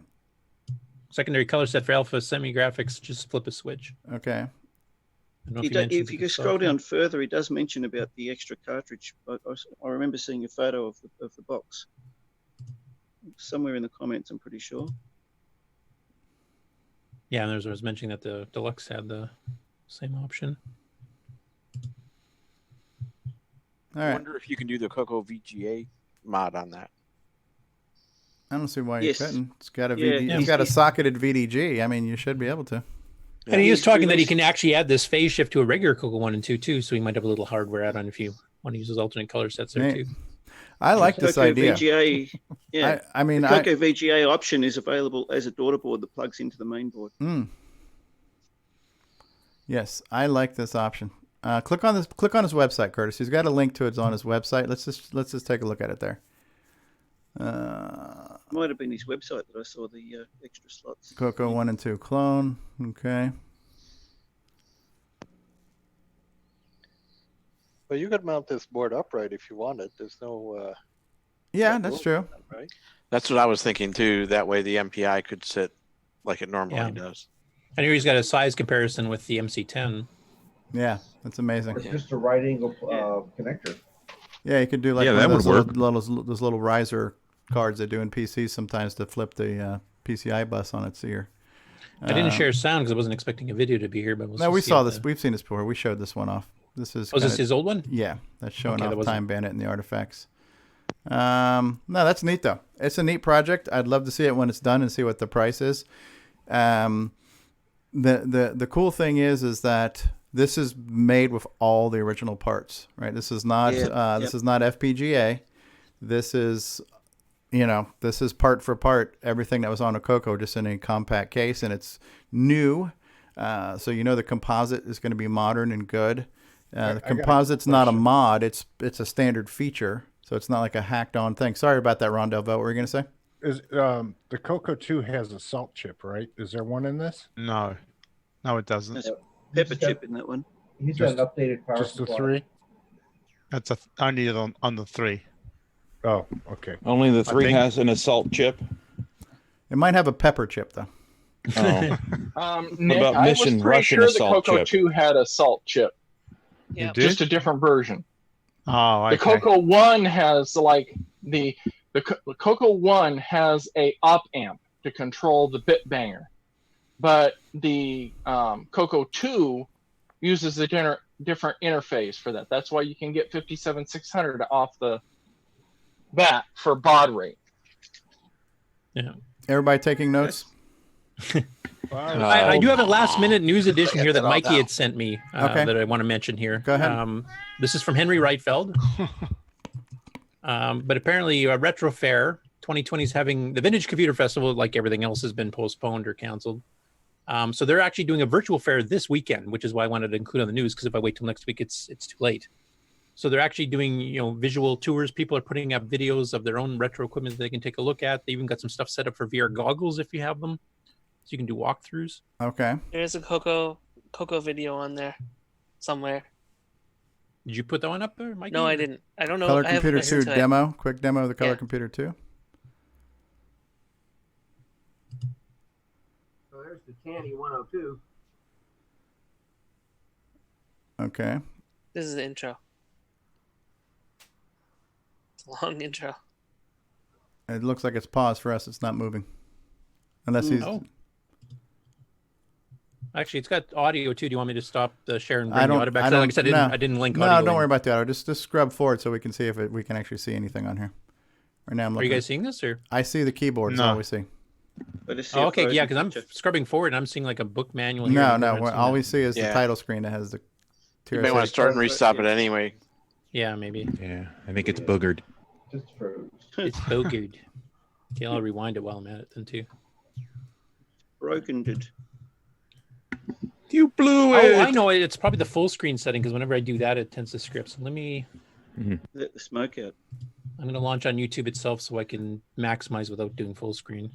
Secondary color set for alpha semi-graphics, just flip a switch. Okay. I don't know if he mentions If you it go as scroll software. down further, he does mention about the extra cartridge. I remember seeing a photo of the box somewhere in the comments. I'm pretty sure. Yeah, and I was mentioning that the Deluxe had the same option. All I right. wonder if you can do the Coco VGA mod on that. I don't see why you Yes. couldn't. It's got a Yeah, VD, yeah. it's got a socketed VDG. I mean, you should be able to. And he is He's talking that he released- can actually add this phase shift to a regular Coco 1 and 2 too, so he might have a little hardware add-on if you want to use his alternate color sets there Hey, too. I like this Coco idea. VGA, yeah. I mean, the Coco VGA option is available as a daughter board that plugs into the main board. Yes, I like this option. Click on his website, Curtis. He's got a link to it on his website. Let's just take a look at it there. Might have been his website that I saw the extra slots. Coco 1 and 2 clone. Okay. Well, you could mount this board upright if you wanted. There's no. Yeah, that's true. Right? That's what I was thinking too. That way the MPI could sit like it normally Yeah. does. And here he's got a size comparison with the MC10. Yeah, that's amazing. Or just a right angle connector. Yeah, you could do like Yeah, one that of would those little riser cards they do in PCs sometimes to flip the PCI bus on its ear. I didn't share sound because I wasn't expecting a video to be here, but No, we saw this. We've seen this before. We showed this one off. This is. Was this his old one? Yeah, that's showing Okay, that off wasn't- Time Bandit and the artifacts. No, that's neat though. It's a neat project. I'd love to see it when it's done and see what the price is. The cool thing is that this is made with all the original parts, right? This is not this is not FPGA. This is this is part for part everything that was on a Coco, just in a compact case, and it's new. So the composite is going to be modern and good. The composite's not a mod; it's a standard feature, so it's not like a hacked on thing. Sorry about that, Rondell. What were you going to say? Is the Coco 2 has a salt chip, right? Is there one in this? No, it doesn't. There's a pepper chip in that one. He's got an updated power Just the supply. 3? That's only on the 3. Oh, okay. Only the 3 think- has an assault chip. It might have a pepper chip though. Oh. Nick, about I was Mission pretty Russian sure the assault Coco chip? 2 had a salt chip. You Just did? a different version. Oh, okay. The Coco 1 has the Coco 1 has a op amp to control the bit banger, but the Coco 2 uses a different interface for that. That's why you can get 57600 off the bat for baud rate. Yeah. Everybody taking notes? I do have a last minute news edition here that Mikey had sent me Okay. that I want to mention here. Go ahead. This is from Henry Reitfeld. But apparently Retro Fair 2020 is having the Vintage Computer Festival, like everything else, has been postponed or canceled. So they're actually doing a virtual fair this weekend, which is why I wanted to include on the news, because if I wait till next week, it's too late. So they're actually doing, visual tours. People are putting up videos of their own retro equipment that they can take a look at. They even got some stuff set up for VR goggles if you have them, so you can do walkthroughs. Okay. There's a Coco video on there somewhere. Did you put that one up there, Mikey? No, I didn't. I don't know. Color I haven't Computer 2 listened to it. demo. Quick demo of the Color Yeah. Computer 2. So there's the Tanny 102. Okay. This is the intro. It's a long intro. It looks like it's paused for us. It's not moving. Unless he's... Oh. Actually, it's got audio too. Do you want me to stop the share and I bring the don't. audio back? I So, don't. like I said, I didn't link No, audio. don't worry about the audio. Just scrub forward so we can see if we can actually see anything on here. Right now, I'm Are looking. you guys seeing this or? I see the keyboard. Is all we see. Oh, okay, yeah, because I'm scrubbing forward and I'm seeing like a book manual. Here No, and no. I'm seeing All that. we see is the Yeah. title screen that has the. You may want to start and restop it anyway. Yeah, maybe. Yeah, I think it's boogered. It's boogered. Okay, I'll rewind it while I'm at it then too. Broken did. You blew it. Oh, I know it. It's probably the full screen setting because whenever I do that, it tends to script. So let me. Let the smoke out. I'm going to launch on YouTube itself so I can maximize without doing full screen.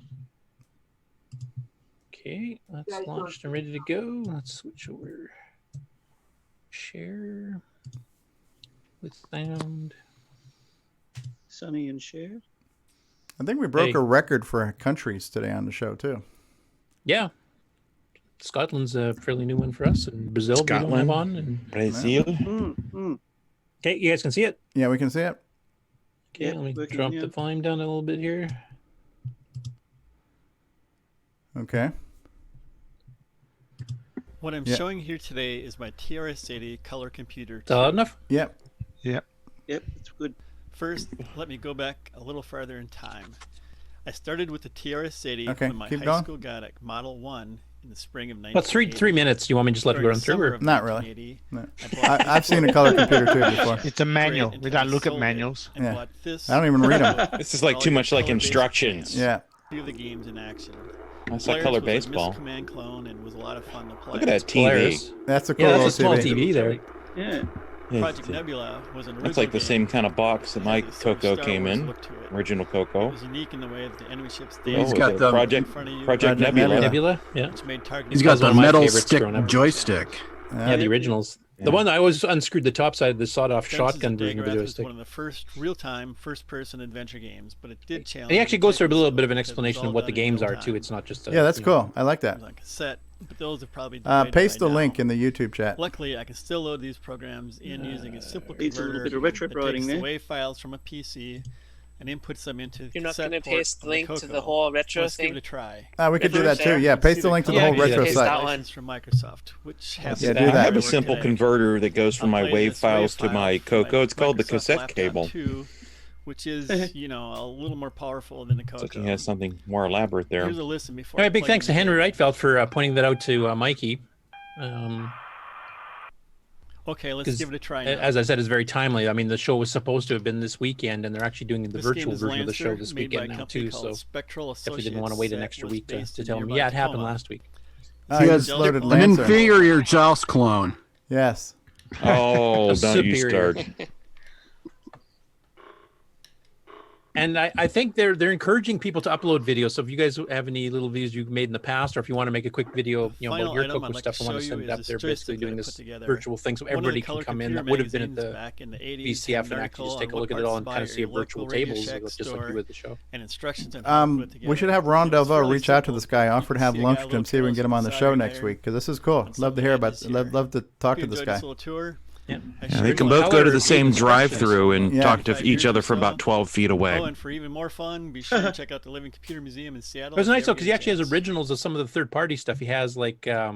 Okay, that's launched and ready to go. Let's switch over. Share with sound. Sunny and share. I think we broke Hey. a record for countries today on the show too. Yeah. Scotland's a fairly new one for us, and Brazil we don't have Scotland, on. And... Brazil. Okay, you guys can see it? Yeah, we can see it. Okay, Yep, let me working, drop yeah. the volume down a little bit here. Okay. What I'm Yeah. showing here today is my TRS-80 color computer. Is that loud enough? Yep. Yep. Yep, it's good. First, let me go back a little farther in time. I started with the TRS-80 Okay, when my keep high going. school got a Model 1 in the spring of 1980. Well, three minutes. Do you want me to just let it go During run the through? summer Or? of Not really. 1980, No. I bought I've seen a color computer too before. It's a manual. Straight We until don't I look at sold it manuals. and Yeah. bought this I don't even read 'em. This is like all too your much like color-based instructions. commands. Yeah. View the games in action. That's like Polaris color was a baseball. Miss Command clone and was a lot of fun to play. Look at that TV. Polaris. That's a cool Yeah, little that's a small TV. TV there. Yeah. Yeah, Project Nebula was an that's like the original same game. kind of box that It my has a sort of Coco Star came Wars in. look to it. Original It Coco. was unique in the way that the enemy ships Oh, He's danced got the the- Project in front of you. Project Nebula. Nebula, yeah. which made targeting He's got That's the one of my metal favorites stick growing up. joystick. Yeah, the originals. Yeah. The one I always unscrewed the top side of the sawed-off Fences shotgun of version of the Dagorath was joystick. one of the first real-time, first-person adventure games, but it did challenge. He actually goes through a little bit of an because it was explanation all of what the done in games real are too. time. It's not just a, Yeah, that's you know, cool. I like It that. was on cassette, but those have probably died Paste by the now. link in the YouTube chat. Luckily, I can still load these programs in using a simple Needs a little converter bit of retro that writing takes the there. WAV files from a PC and inputs them into the You're not cassette going to port paste the of link to Coco. the whole retro Let's give thing? it a try. We could do that too. Yeah, paste the link to the Yeah, whole you can retro paste site. that one. License from Microsoft, which has Yeah, to do be that. I have a work simple today. converter that goes from my I'll play WAV this files to file my from Coco. It's called the Microsoft cassette Laptop cable. 2, which is, you know, a little more powerful than the It's like Coco. he has something more elaborate there. Here's a listen before. All I right, big plug thanks in to the Henry game. Reitfeld for pointing that out to Mikey. Okay, let's 'Cause, give it a try now. as I said, it's very timely. I mean, the show was supposed to have been this weekend, and they're actually doing the This game virtual is version of the show Lancer, this made by a weekend now company too. called So Spectral definitely didn't want to wait an Associates extra that week was to based tell in me. nearby Yeah, it happened Tacoma. last week. You just An loaded An Lancer. inferior Joust clone. Yes. Oh, A don't you superior. start. And I think they're encouraging people to upload videos. So if you guys have any little videos you've made in the past, or if you want to make a quick video, you know, Final about your item Coco I'd like stuff, to I want to show send you it up. is They're this basically joystick doing that I this put together. virtual thing, so One of the everybody color can come in. computer That would have been at magazines the back in the 80s VCF had and an actually just article take a on look at what it all parts and to kind of buy see a at your virtual local Radio tables, Shack just like store you with the show. and instructions on how to put together. We should have Ron It was Delvaux fairly reach out to simple. this guy, offer to have See a lunch guy, with him, little see if we can kiddos get him on the beside show me next there. week because this is cool. Love to hear about. Love to talk to Hope you this enjoyed guy. this little tour. Yeah. Yeah, they can both go to the same drive-through and Yeah. talk to each other for about 12 feet away. Oh, and for even more fun, be sure to check out the Living Computer Museum in Seattle. It was if you nice though ever because get he a actually has chance. originals of some of the third-party stuff. He has like I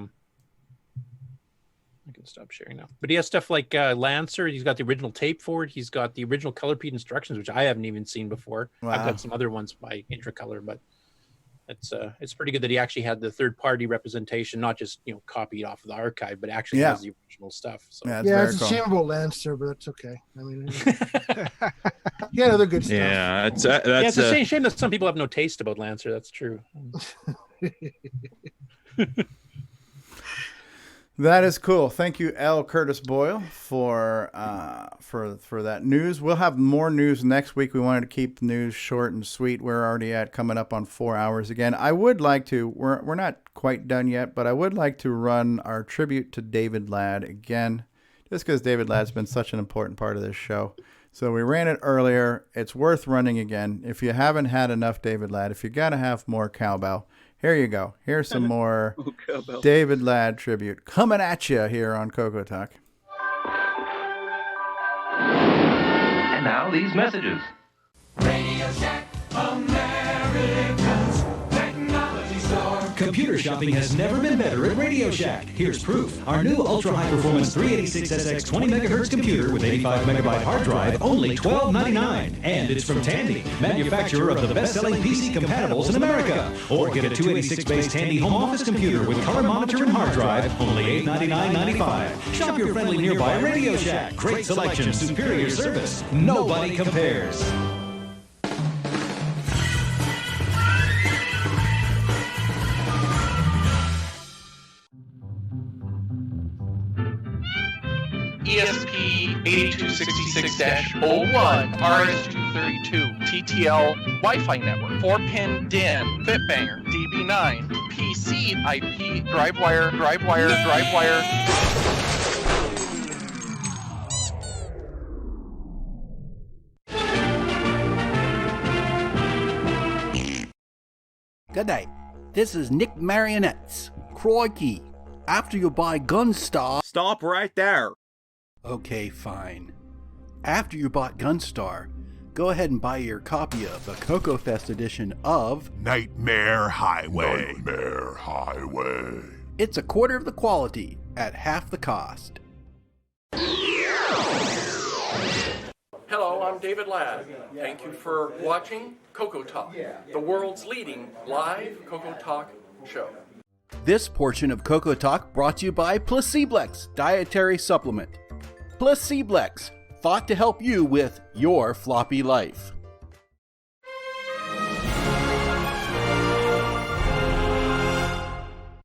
can stop sharing now, but he has stuff like Lancer. He's got the original tape for it. He's got the original color peed instructions, which I haven't even seen before. I've Wow. got some other ones by Intracolor, but it's pretty good that he actually had the third-party representation, not just copied off of the archive, but actually Yeah. has the original stuff. So. Yeah, it's a shame about Lancer, but that's okay. I mean, he had other good stuff. Yeah, that's Yeah, it's a shame that some people have no taste about Lancer. That's true. That is cool. Thank you, L. Curtis Boyle, for that news. We'll have more news next week. We wanted to keep the news short and sweet. We're already coming up on 4 hours again. I would like to. We're not quite done yet, but I would like to run our tribute to David Ladd again, just because David Ladd's been such an important part of this show. So we ran it earlier. It's worth running again. If you haven't had enough David Ladd, if you got to have more cowbell, here you go. Here's some more cowbell. David Ladd tribute coming at you here on CoCoTALk. And now these messages. Radio Shack, America's technology store. Computer shopping has never been better at Radio Shack. Here's proof. Our new ultra-high-performance 386SX 20 megahertz computer with 85 megabyte hard drive, only $12.99. And it's from Tandy, manufacturer of the best-selling PC compatibles in America. Or get a 286-based Tandy home office computer with color monitor and hard drive, only $899.95. Shop your friendly nearby Radio Shack. Great selection, superior service. Nobody compares. ESP 8266-01 RS-232 TTL Wi-Fi network, 4-pin DIN, Fitbanger, DB9, PC IP, DriveWire. Good night. This is Nick Marionettes. Crikey. After you buy Gunstar... Stop right there. Okay, fine. After you bought Gunstar, go ahead and buy your copy of the CoCoFest edition of Nightmare Highway. Nightmare Highway. It's a quarter of the quality at half the cost. Hello, I'm David Ladd. Thank you for watching CoCoTALK, the world's leading live CoCoTALK show. This portion of CoCoTALK brought to you by Placeblex Dietary Supplement. Placeblex, thought to help you with your floppy life.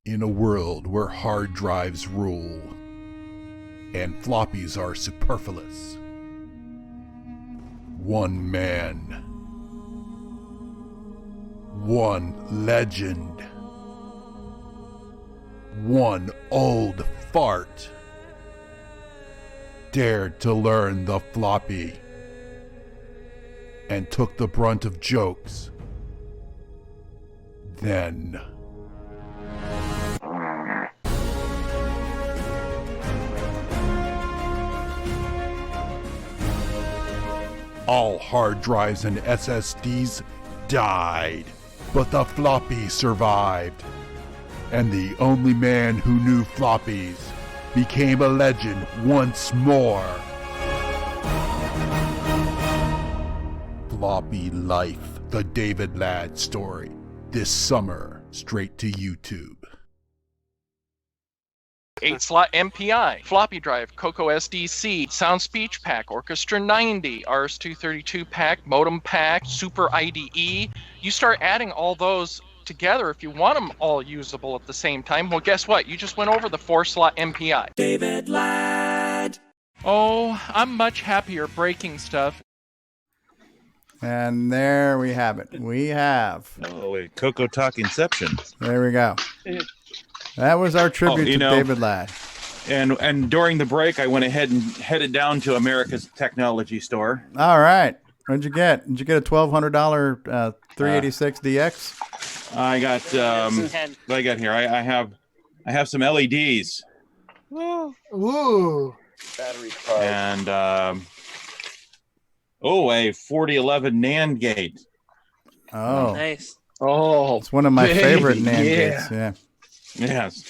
In a world where hard drives rule and floppies are superfluous, one man, one legend, one old fart dared to learn the floppy and took the brunt of jokes. Then all hard drives and SSDs died, but the floppy survived. And the only man who knew floppies became a legend once more. Floppy Life, the David Ladd story. This summer, straight to YouTube. 8-slot MPI, floppy drive, Coco SDC, Sound Speech Pack, Orchestra 90, RS-232 pack, modem pack, Super IDE. You start adding all those together if you want them all usable at the same time. Well, guess what? You just went over the 4-slot MPI. David Ladd. Oh, I'm much happier breaking stuff. And there we have it. We have. Oh, wait. CoCoTALK Inception. There we go. That was our tribute to David Ladd. And during the break, I went ahead and headed down to America's Technology Store. All right. What'd you get? Did you get a $1,200 386 DX? I got what I got here. I have some LEDs. Ooh. Battery card. And a 4011 NAND gate. Oh, nice. Oh, it's one of my favorite NAND gates. Yeah. Yes.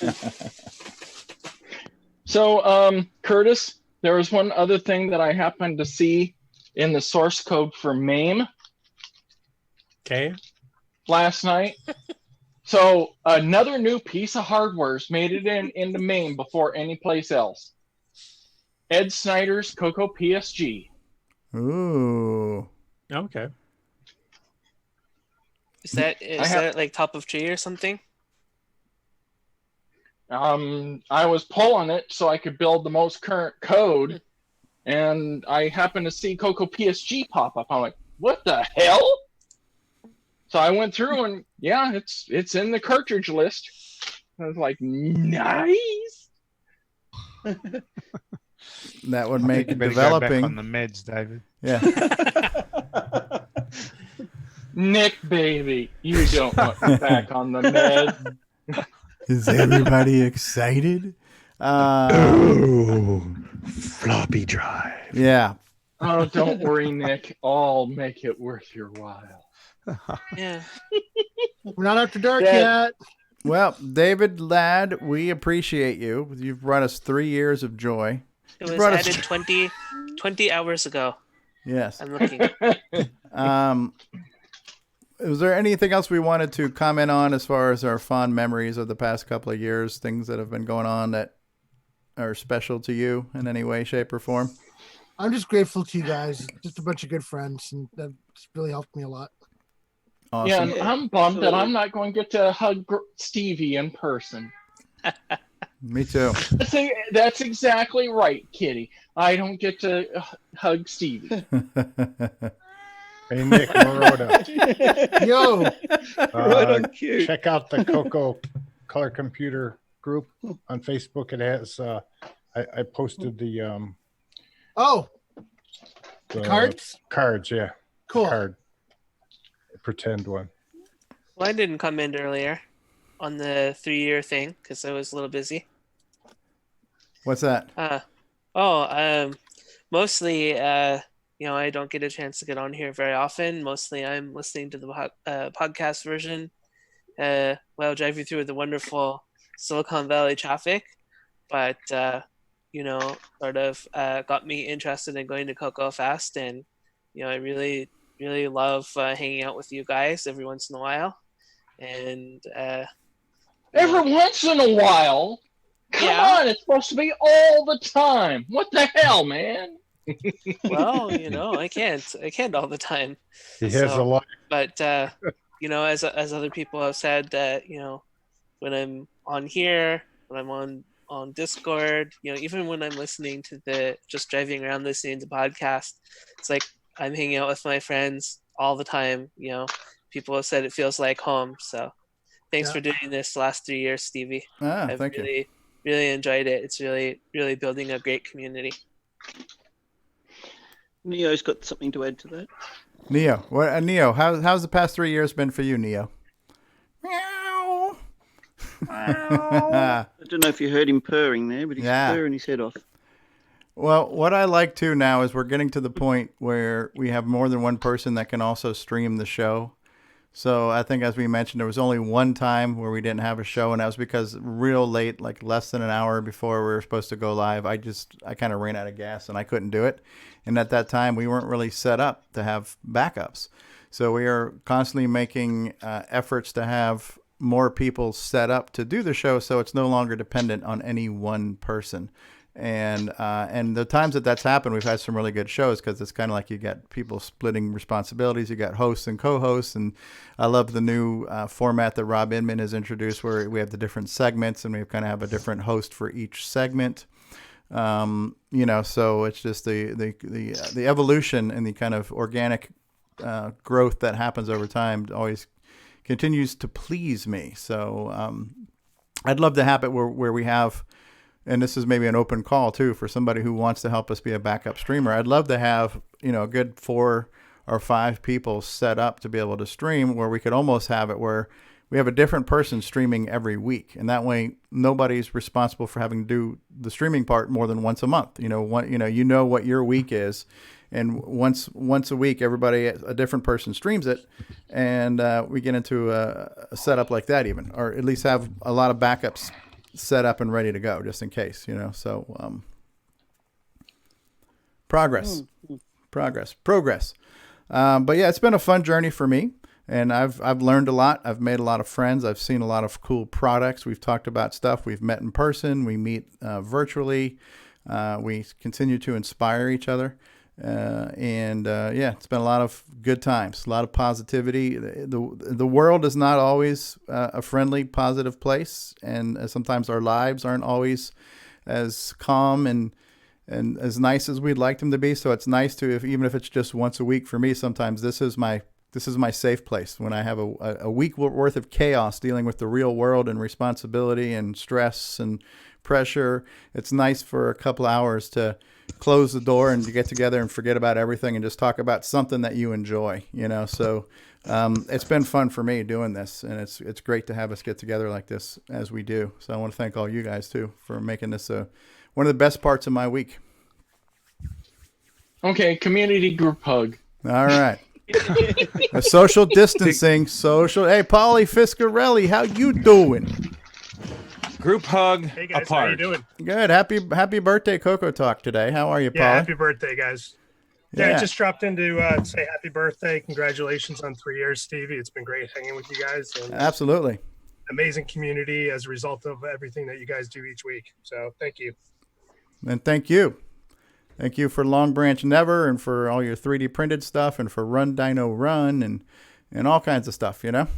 So, Curtis, there was one other thing that I happened to see in the source code for MAME. Okay. Last night. So another new piece of hardware's made it into MAME before any place else. Ed Snyder's Coco PSG. Ooh. Okay. Is that like top of tree or something? I was pulling it so I could build the most current code, and I happened to see Coco PSG pop up. I'm like, what the hell? So I went through and yeah, it's in the cartridge list. I was like, nice. That would make You better developing go back on the meds, David. Yeah. Nick, baby, you don't want me back on the med. Is everybody excited? Floppy drive. Yeah. Oh, don't worry, Nick. I'll make it worth your while. Yeah. We're not after dark yet. Well, David Ladd, we appreciate you. You've brought us 3 years of joy. It You was brought us- added 20 hours ago. Yes. I'm looking. Was there anything else we wanted to comment on as far as our fond memories of the past couple of years, things that have been going on that are special to you in any way, shape, or form? I'm just grateful to you guys. Just a bunch of good friends, and that's really helped me a lot. Awesome. Yeah, and I'm bummed that I'm not going to get to hug Stevie in person. Me too. That's exactly right, Kitty. I don't get to hug Stevie. Hey, Nick Maroda. Yo. Right on cue. Check out the Coco Color Computer group on Facebook. It has, I posted the cards? Cards, yeah. Cool. Card. Pretend one. Well, I didn't come in earlier on the 3-year thing because I was a little busy. What's that? Mostly, I don't get a chance to get on here very often. Mostly I'm listening to the podcast version while driving through the wonderful Silicon Valley traffic. But, sort of got me interested in going to Coco Fest. And, I really, really love hanging out with you guys every once in a while. And every once in a while? Come on, it's supposed to be all the time. What the hell, man? Well, I can't all the time. He has a lot. But as other people have said that, when I'm on here, when I'm on Discord, even when I'm listening to just driving around listening to podcasts, it's like I'm hanging out with my friends all the time. People have said it feels like home. So thanks for doing this the last 3 years, Stevie. I've thank you. Really enjoyed it. It's really, really building a great community. Neo's got something to add to that. Neo, how's the past 3 years been for you, Neo? Meow. I don't know if you heard him purring there, but he's purring his head off. Well, what I like too now is we're getting to the point where we have more than one person that can also stream the show. So I think, as we mentioned, there was only one time where we didn't have a show, and that was because real late, like less than an hour before we were supposed to go live, I kind of ran out of gas and I couldn't do it. And at that time, we weren't really set up to have backups. So we are constantly making efforts to have more people set up to do the show, so it's no longer dependent on any one person. And the times that that's happened, we've had some really good shows because it's kind of like you got people splitting responsibilities. You got hosts and co-hosts, and I love the new format that Rob Inman has introduced, where we have the different segments and we kind of have a different host for each segment. So it's just the evolution and the kind of organic growth that happens over time always continues to please me. So I'd love to have it where we have. And this is maybe an open call too for somebody who wants to help us be a backup streamer. I'd love to have, a good 4 or 5 people set up to be able to stream, where we could almost have it where we have a different person streaming every week. And that way nobody's responsible for having to do the streaming part more than once a month. You know what your week is. And once a week, a different person streams it, and we get into a setup like that even, or at least have a lot of backups set up and ready to go just in case, so progress. But yeah, it's been a fun journey for me, and I've learned a lot. I've made a lot of friends. I've seen a lot of cool products. We've talked about stuff. We've met in person. We meet virtually. We continue to inspire each other. It's been a lot of good times, a lot of positivity. The world is not always a friendly, positive place, and sometimes our lives aren't always as calm and as nice as we'd like them to be. So it's nice to, even if it's just once a week for me, sometimes this is my safe place when I have a week worth of chaos dealing with the real world and responsibility and stress and pressure. It's nice for a couple hours to close the door and to get together and forget about everything and just talk about something that you enjoy, so it's been fun for me doing this, and it's great to have us get together like this as we do. So I want to thank all you guys too for making this one of the best parts of my week. Okay, community group hug. All right. Social distancing, social. Hey, Paulie Fiscarelli, how you doing? Group hug Hey guys, apart. how you doing? Good. Happy birthday, CoCoTALK today. How are you, Paulie? Yeah, happy birthday, guys. Yeah, I Yeah. just dropped in to say happy birthday. Congratulations on 3 years, Stevie. It's been great hanging with you guys. And Absolutely. amazing community as a result of everything that you guys do each week. So thank you. And thank you. Thank you for Long Branch Never and for all your 3D printed stuff and for Run Dino Run and all kinds of stuff, you know?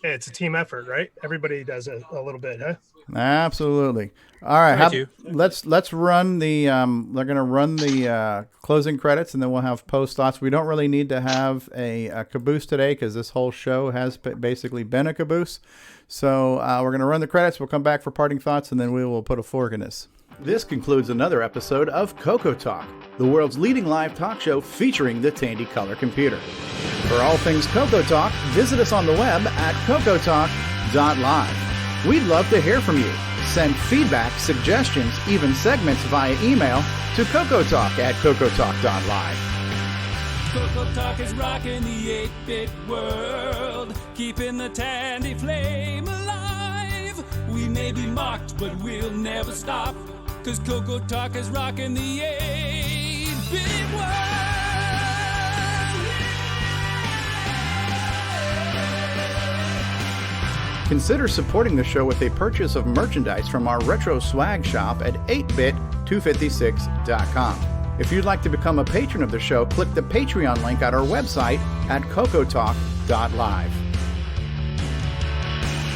Yeah, it's a team effort, right? Everybody does a little bit, huh? Absolutely. All right. Try to. Let's run the they're going to run the closing credits and then we'll have post thoughts. We don't really need to have a caboose today because this whole show has basically been a caboose. So we're going to run the credits. We'll come back for parting thoughts and then we will put a fork in this. This concludes another episode of CoCoTALK, the world's leading live talk show featuring the Tandy Color Computer. For all things CoCoTALK, visit us on the web at cocotalk.live. We'd love to hear from you. Send feedback, suggestions, even segments via email to cocotalk@cocotalk.live. CoCoTALK is rocking the 8-bit world, keeping the Tandy flame alive. We may be mocked, but we'll never stop, 'cause CoCoTALK is rocking the 8-bit world. Consider supporting the show with a purchase of merchandise from our retro swag shop at 8bit256.com. If you'd like to become a patron of the show, click the Patreon link at our website at cocotalk.live.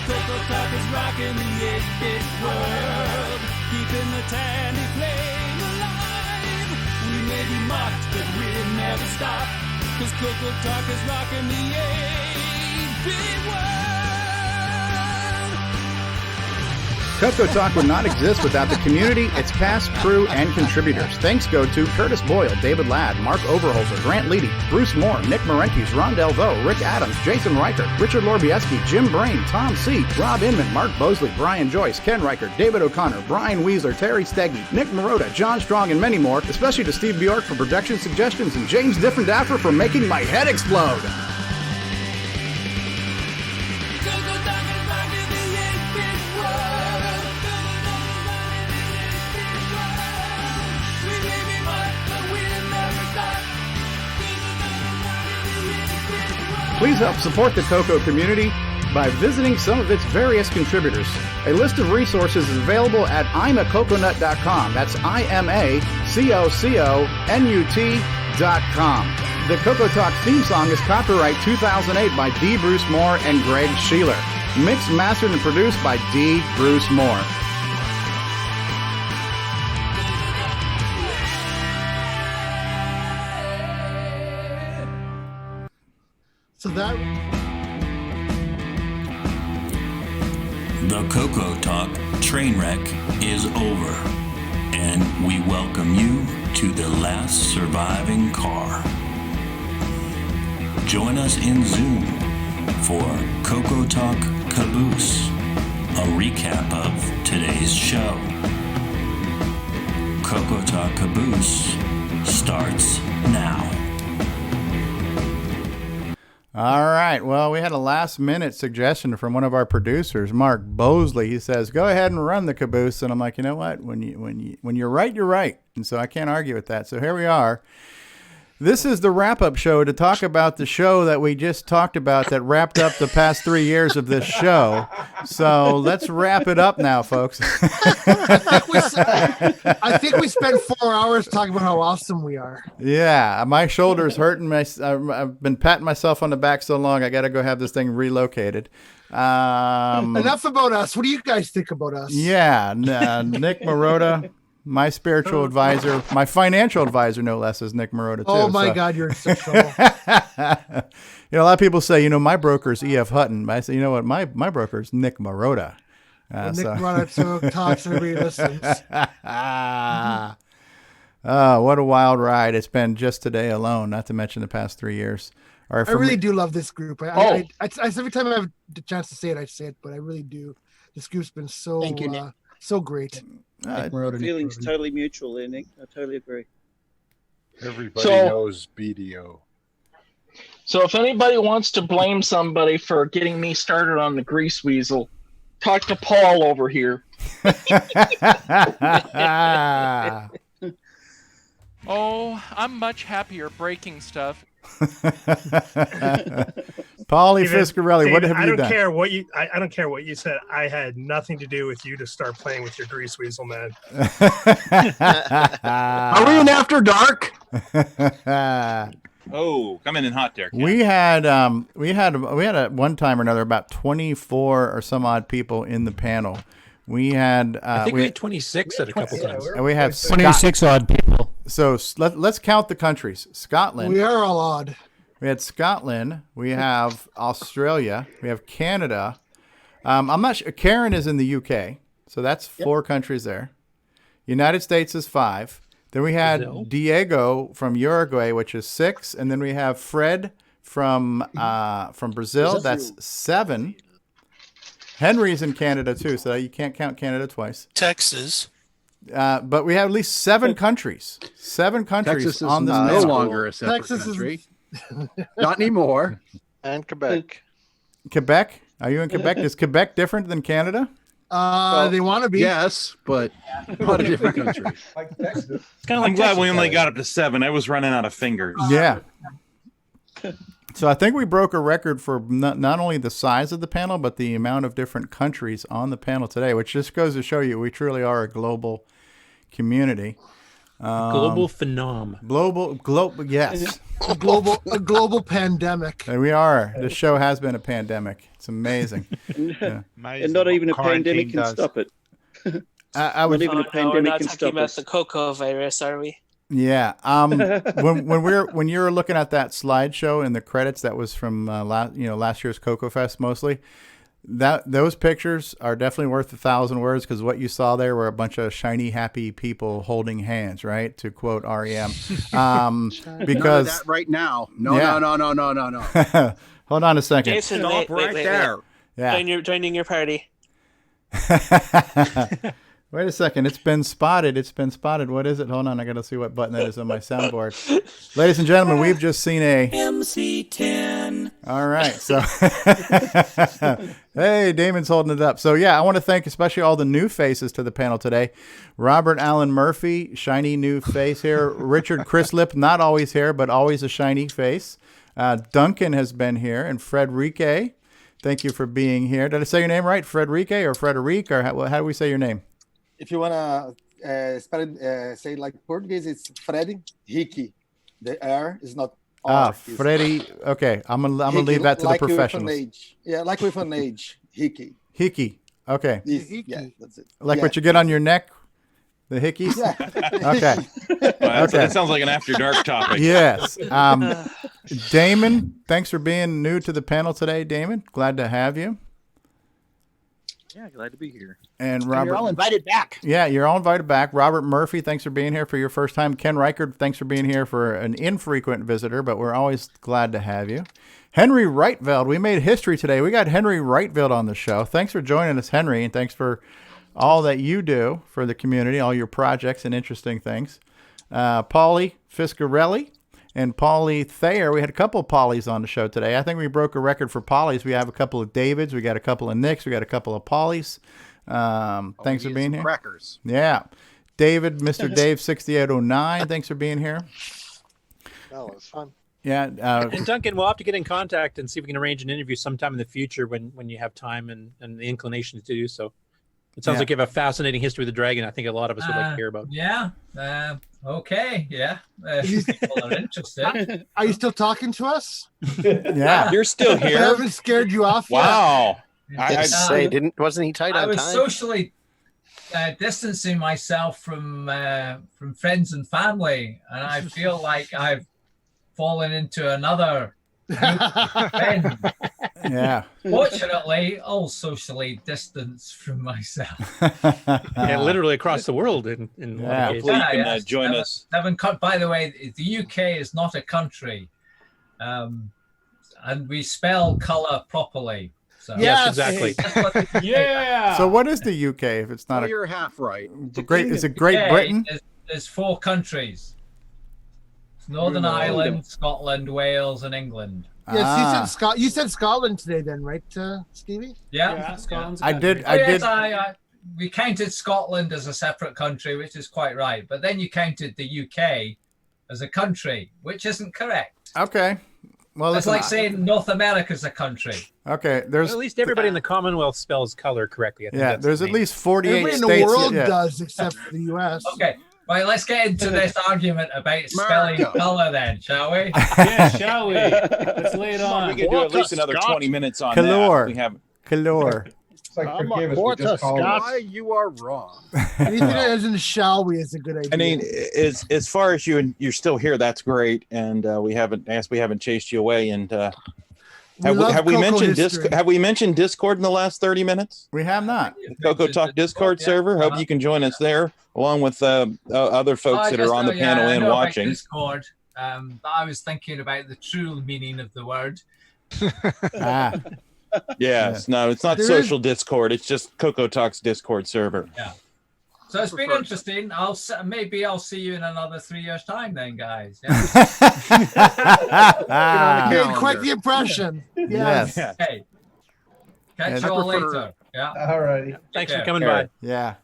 CoCoTALK is rocking the 8-bit world, keeping the Tandy flame alive. We may be mocked, but we'll never stop, 'cause CoCoTALK is rocking the 8-bit world. CoCoTALK would not exist without the community, its past, crew, and contributors. Thanks go to Curtis Boyle, David Ladd, Mark Overholzer, Grant Leedy, Bruce Moore, Nick Marentes, Ron Delvaux, Rick Adams, Jason Reichert, Richard Lorbieski, Jim Brain, Tom C., Rob Inman, Mark Bosley, Brian Joyce, Ken Reichert, David O'Connor, Brian Weasler, Terry Steggy, Nick Marotta, John Strong, and many more, especially to Steve Bjork for production suggestions and James Diffendaffer for making my head explode. Please help support the Coco community by visiting some of its various contributors. A list of resources is available at imacoconut.com. That's imacoconut.com. The CoCoTALK theme song is copyright 2008 by D. Bruce Moore and Greg Sheeler. Mixed, mastered, and produced by D. Bruce Moore. So that The CoCoTALK train wreck is over, and we welcome you to the last surviving car. Join us in Zoom for CoCoTALK Caboose, a recap of today's show. CoCoTALK Caboose starts now. All right. Well, we had a last-minute suggestion from one of our producers, Mark Bosley. He says, "Go ahead and run the caboose." And I'm like, you know what? When you're right, you're right. And so I can't argue with that. So here we are. This is the wrap-up show to talk about the show that we just talked about that wrapped up the past 3 years of this show. So let's wrap it up now, folks. I think we spent 4 hours talking about how awesome we are. Yeah, my shoulder's hurting. I've been patting myself on the back so long, I got to go have this thing relocated. Enough about us. What do you guys think about us? Yeah, Nick Marotta, my spiritual advisor, my financial advisor, no less, is Nick Marotta, too. Oh, my God, you're in such trouble. A lot of people say, my broker's E.F. Hutton. I say, you know what? My broker's Nick Marotta. Nick Marotta talks and everybody listens. Oh, what a wild ride it's been just today alone, not to mention the past 3 years. I really do love this group. I every time I have the chance to say it, I say it, but I really do. This group's been so so great. Feelings totally mutual there, Nick. I totally agree. Everybody knows BDO. So if anybody wants to blame somebody for getting me started on the grease weasel, talk to Paul over here. Oh, I'm much happier breaking stuff. Paulie Fiscarelli, what have I you don't done? care what you. I don't care what you said. I had nothing to do with you to start playing with your grease weasel, man. Are we in After Dark? Oh, coming in hot there. We had at one time or another about 24 or some odd people in the panel. We had I think we had 26 at a couple times. and we have 26 odd people. So let's count the countries. Scotland. We are all odd. We had Scotland. We have Australia. We have Canada. I'm not sure. Karen is in the UK, so that's 4 countries there. United States is 5. Then we had Brazil. Diego from Uruguay, which is 6, and then we have Fred from Brazil. That's 7. Henry's in Canada too, so you can't count Canada twice. Texas. But we have at least 7 countries. 7 countries Texas is on this no panel. longer a separate Texas country. Not anymore. And Quebec. Quebec? Are you in Quebec? Is Quebec different than Canada? They want to be. Yes, but not a different country. I'm glad we only got up to 7. I was running out of fingers. Yeah. So I think we broke a record for not only the size of the panel, but the amount of different countries on the panel today, which just goes to show you we truly are a global community. Global phenom. Global, yes. A global pandemic. There we are. This show has been a pandemic. It's amazing. Yeah. And not even a pandemic can stop it. Not we're even a pandemic not can talking stop about us. the cocoa virus, are we? Yeah. When you were looking at that slideshow in the credits, that was from last year's Cocoa Fest mostly. Those pictures are definitely worth 1,000 words, because what you saw there were a bunch of shiny, happy people holding hands, right? To quote REM. Because None of that right now. No. Hold on a second. Jason, Stop wait, right wait. there. Yeah. Joining your party. Wait a second. It's been spotted. What is it? Hold on. I got to see what button that is on my soundboard. Ladies and gentlemen, we've just seen a MC10. All right. So, hey, Damon's holding it up. So, yeah, I want to thank especially all the new faces to the panel today. Robert Allen Murphy, shiny new face here. Richard Chrislip, not always here, but always a shiny face. Duncan has been here. And Frederique, thank you for being here. Did I say your name right? Frederique or Frederic? Or how do we say your name? If you want to say like Portuguese, it's Fred Hickey. The R is not R. Freddie. Okay, I'm gonna leave that to the professionals. Yeah, like with an age. Hickey. Hickey. Okay. Yeah, that's it. Like what you get on your neck? The hickeys? Yeah. Okay. Well, that sounds like an after dark topic. Yes. Damon, thanks for being new to the panel today, Damon. Glad to have you. Yeah, glad to be here. And Robert, you're all invited back. Yeah, you're all invited back. Robert Murphy, thanks for being here for your first time. Ken Reichard, thanks for being here for an infrequent visitor, but we're always glad to have you. Henry Reitveld, we made history today. We got Henry Reitveld on the show. Thanks for joining us, Henry, and thanks for all that you do for the community, all your projects and interesting things. Paulie Fiscarelli and Paulie Thayer. We had a couple of Paulies on the show today. I think we broke a record for Paulies. We have a couple of Davids. We got a couple of Nicks. We got a couple of Paulies. Thanks for being here. Crackers. Yeah. David, Mr. Dave 6809. Thanks for being here. No, it's fun. Yeah. And Duncan, we'll have to get in contact and see if we can arrange an interview sometime in the future when you have time and the inclination to do so. It sounds like you have a fascinating history of the dragon. I think a lot of us would like to hear about. Yeah. Okay. Yeah. People are interested. Are you still talking to us? Yeah. You're still I here. haven't scared you off Wow. I'd say, wasn't he tight I on was time? socially distancing myself from friends and family, and I feel like I've fallen into another group of friends. Yeah. Fortunately, all socially distanced from myself. Yeah, literally across the world in a lot of cases. Hopefully you can join us. By the way, the UK is not a country, and we spell colour properly. So. Yes, exactly. Yeah. So what is the UK if it's not You're half right. Great? Is it Great UK Britain? There's 4 countries. Northern Ireland, Scotland, Wales, and England. Yes, you said Scotland today, then, right, Stevie? Yeah, Scotland's a I country. did. We counted Scotland as a separate country, which is quite right. But then you counted the UK as a country, which isn't correct. Okay. Well, it's listen, like saying North America's a country. Okay, there's at least everybody in the Commonwealth spells color correctly. I think that's there's the at main- least 48 Everybody in states. the world does, except for the U.S. Okay, right. Let's get into this argument about spelling color, then, shall we? Yeah, shall we? Let's lay it on. We can do at least another 20 minutes on Color. that. We have Color. Why you are wrong. Anything that ends in shall we is a good idea. I mean, as far as you're still here, that's great, and we haven't chased you away. And have we mentioned history. Have we mentioned Discord in the last 30 minutes? We have not. The CoCoTALK Discord server. Hope you can join us there, along with other folks that are on the panel I and know about watching. Discord. I was thinking about the true meaning of the word. Yes, no, it's not There social Discord. It's just CoCoTALK's Discord server. Yeah. So it's been interesting. Maybe I'll see you in another 3 years' time, then, guys. Yeah. Made quite the impression. Yes. Hey, catch Yeah, you all I prefer- later. Yeah. All righty. Thanks Take for care. coming by. Yeah.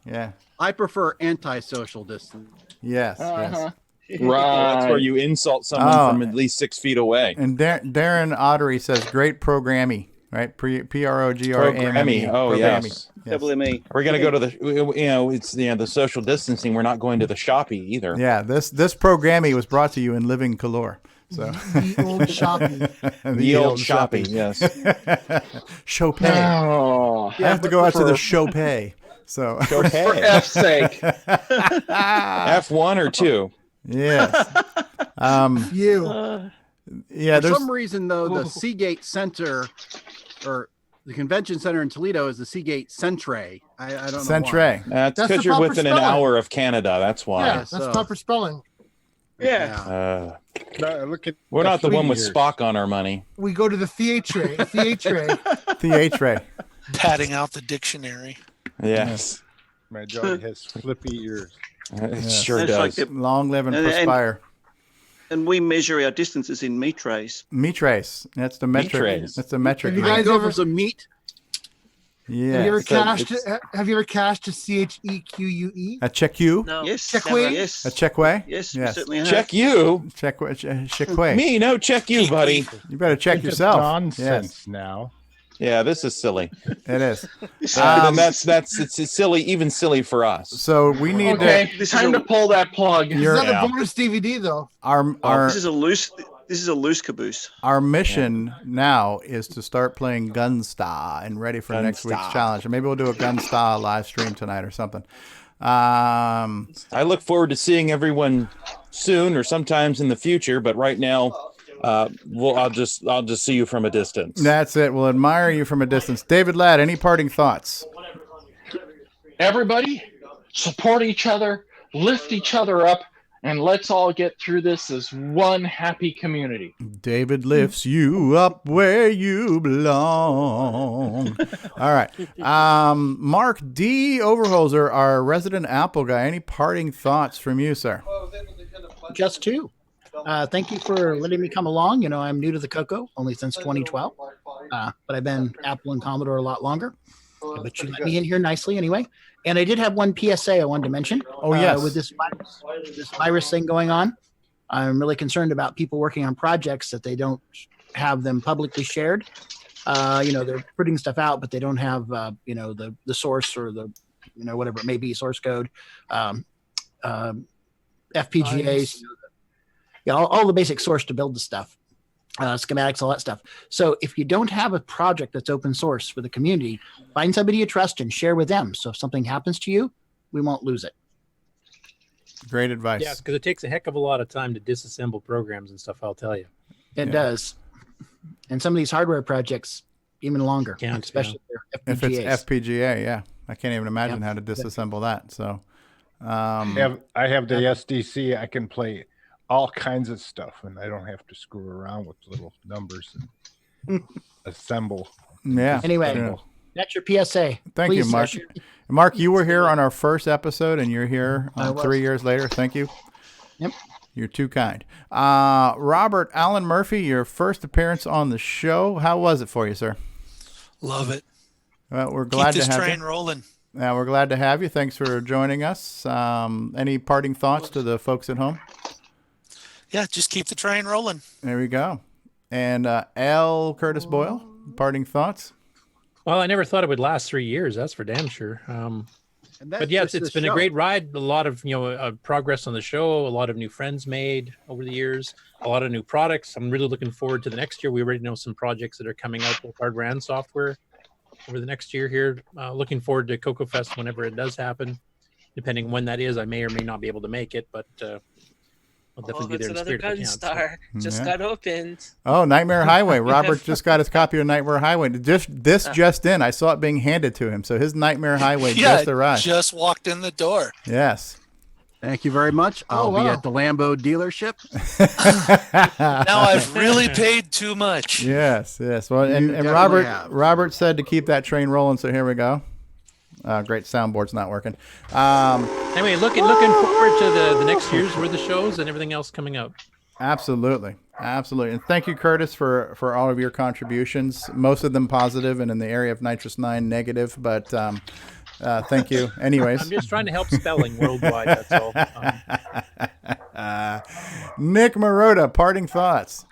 I prefer anti-social distance. Yes. Uh-huh. Yes. That's where you insult someone Oh. from at least 6 feet away. And Darren Ottery says, "Great programmy." Right? Programmy. Oh, Programmy. yes. Double ME. We're going to go to the social distancing. We're not going to the shoppy either. Yeah. This programmy was brought to you in living color. So The old shopping. The old shopping, yes. Chopin. Oh, I have to go out to the Chopin. So Chopin. For F's sake. F1 or 2? Yes. You. Yeah. For There's some reason, though, the Seagate Center or the convention center in Toledo is the Seagate Centre. I don't know. Centre. That's That's because the you're proper within an spelling. hour of Canada. That's why. Yeah, that's proper spelling. Yeah. Look at We're not the one with years. Spock on our money. We go to the theatre. Theatre. Padding out the dictionary. Yes. My dog has flippy ears. It sure It's does. like the- Long live and And- perspire. And we measure our distances in metres. Metrace. That's the metric. Metrace. That's the metric. Have you guys Go ever for some meat. Yeah. Have you ever So cashed? Have you ever cashed to CHEQUE? A check you. No. Yes. Check never- way? Yes. A check way. Yes. We Yes. certainly have. Check you. Check way. Me, no, check you, buddy. You better check It's yourself. nonsense now. Yeah, this is silly. It is. And it's silly, even silly for us. So we need Okay, to. time to pull that plug. It's You're- not Yeah. a bonus DVD though. Our This is a loose. This is a loose caboose. our mission now is to start playing Gunstar and ready for next week's Gunstar. challenge. And maybe we'll do a Gunstar live stream tonight or something. I look forward to seeing everyone soon or sometimes in the future, but right now, I'll just see you from a distance. That's it. We'll admire you from a distance. David Ladd, any parting thoughts? Everybody, support each other, lift each other up, and let's all get through this as one happy community. David lifts you up where you belong. All right. Mark D. Overholzer, our resident Apple guy. Any parting thoughts from you, sir? Just two. Thank you for letting me come along. You know, I'm new to the Coco, only since 2012, but I've been Apple and Commodore a lot longer. But you let me in here nicely anyway. And I did have one PSA I wanted to mention. Oh, yes. With this virus thing going on, I'm really concerned about people working on projects that they don't have them publicly shared. You know, they're putting stuff out, but they don't have, you know, the source or the, you know, whatever it may be, source code, FPGAs, all the basic source to build the stuff. Schematics, all that stuff. So if you don't have a project that's open source for the community, find somebody you trust and share with them. So if something happens to you, we won't lose it. Great advice. Yes, because it takes a heck of a lot of time to disassemble programs and stuff, I'll tell you. It does. And some of these hardware projects, even longer, especially if they're If it's FPGAs. FPGA, yeah. I can't even imagine how to disassemble that. So, I have the SDC. I can play all kinds of stuff, and I don't have to screw around with little numbers and assemble. Yeah. Anyway, Yeah. that's your PSA. Thank you, Please, Mark. share- Mark, you were here on our first episode, and you're here I was. 3 years later. Thank you. Yep. You're too kind. Robert Allen Murphy, your first appearance on the show. How was it for you, sir? Love it. Well, we're glad Keep this to have train you. rolling. We're glad to have you. Thanks for joining us. Any parting thoughts to the folks at home? Yeah, just keep the train rolling. There we go. And L. Curtis Boyle, parting thoughts? Well, I never thought it would last 3 years. That's for damn sure. But yeah, it's been a great ride. A lot of progress on the show. A lot of new friends made over the years. A lot of new products. I'm really looking forward to the next year. We already know some projects that are coming out with hardware and software over the next year here. Looking forward to Coco Fest whenever it does happen. Depending when that is, I may or may not be able to make it, but I'll definitely be there in another spirit if I gun can. star just got opened. Oh, Nightmare Highway. Robert just got his copy of Nightmare Highway. Just in. I saw it being handed to him. So his Nightmare Highway just arrived. Just walked in the door. Yes. Thank you very much. I'll be at the Lambo dealership. Now I've really paid too much. Yes. Well, and Robert said to keep that train rolling. So here we go. Great, soundboard's not working. Anyway, looking forward to the next year's worth of shows and everything else coming up. Absolutely. And thank you, Curtis, for all of your contributions. Most of them positive, and in the area of Nitrous 9 negative. But thank you, anyways. I'm just trying to help spelling worldwide. That's all. Nick Marotta, parting thoughts.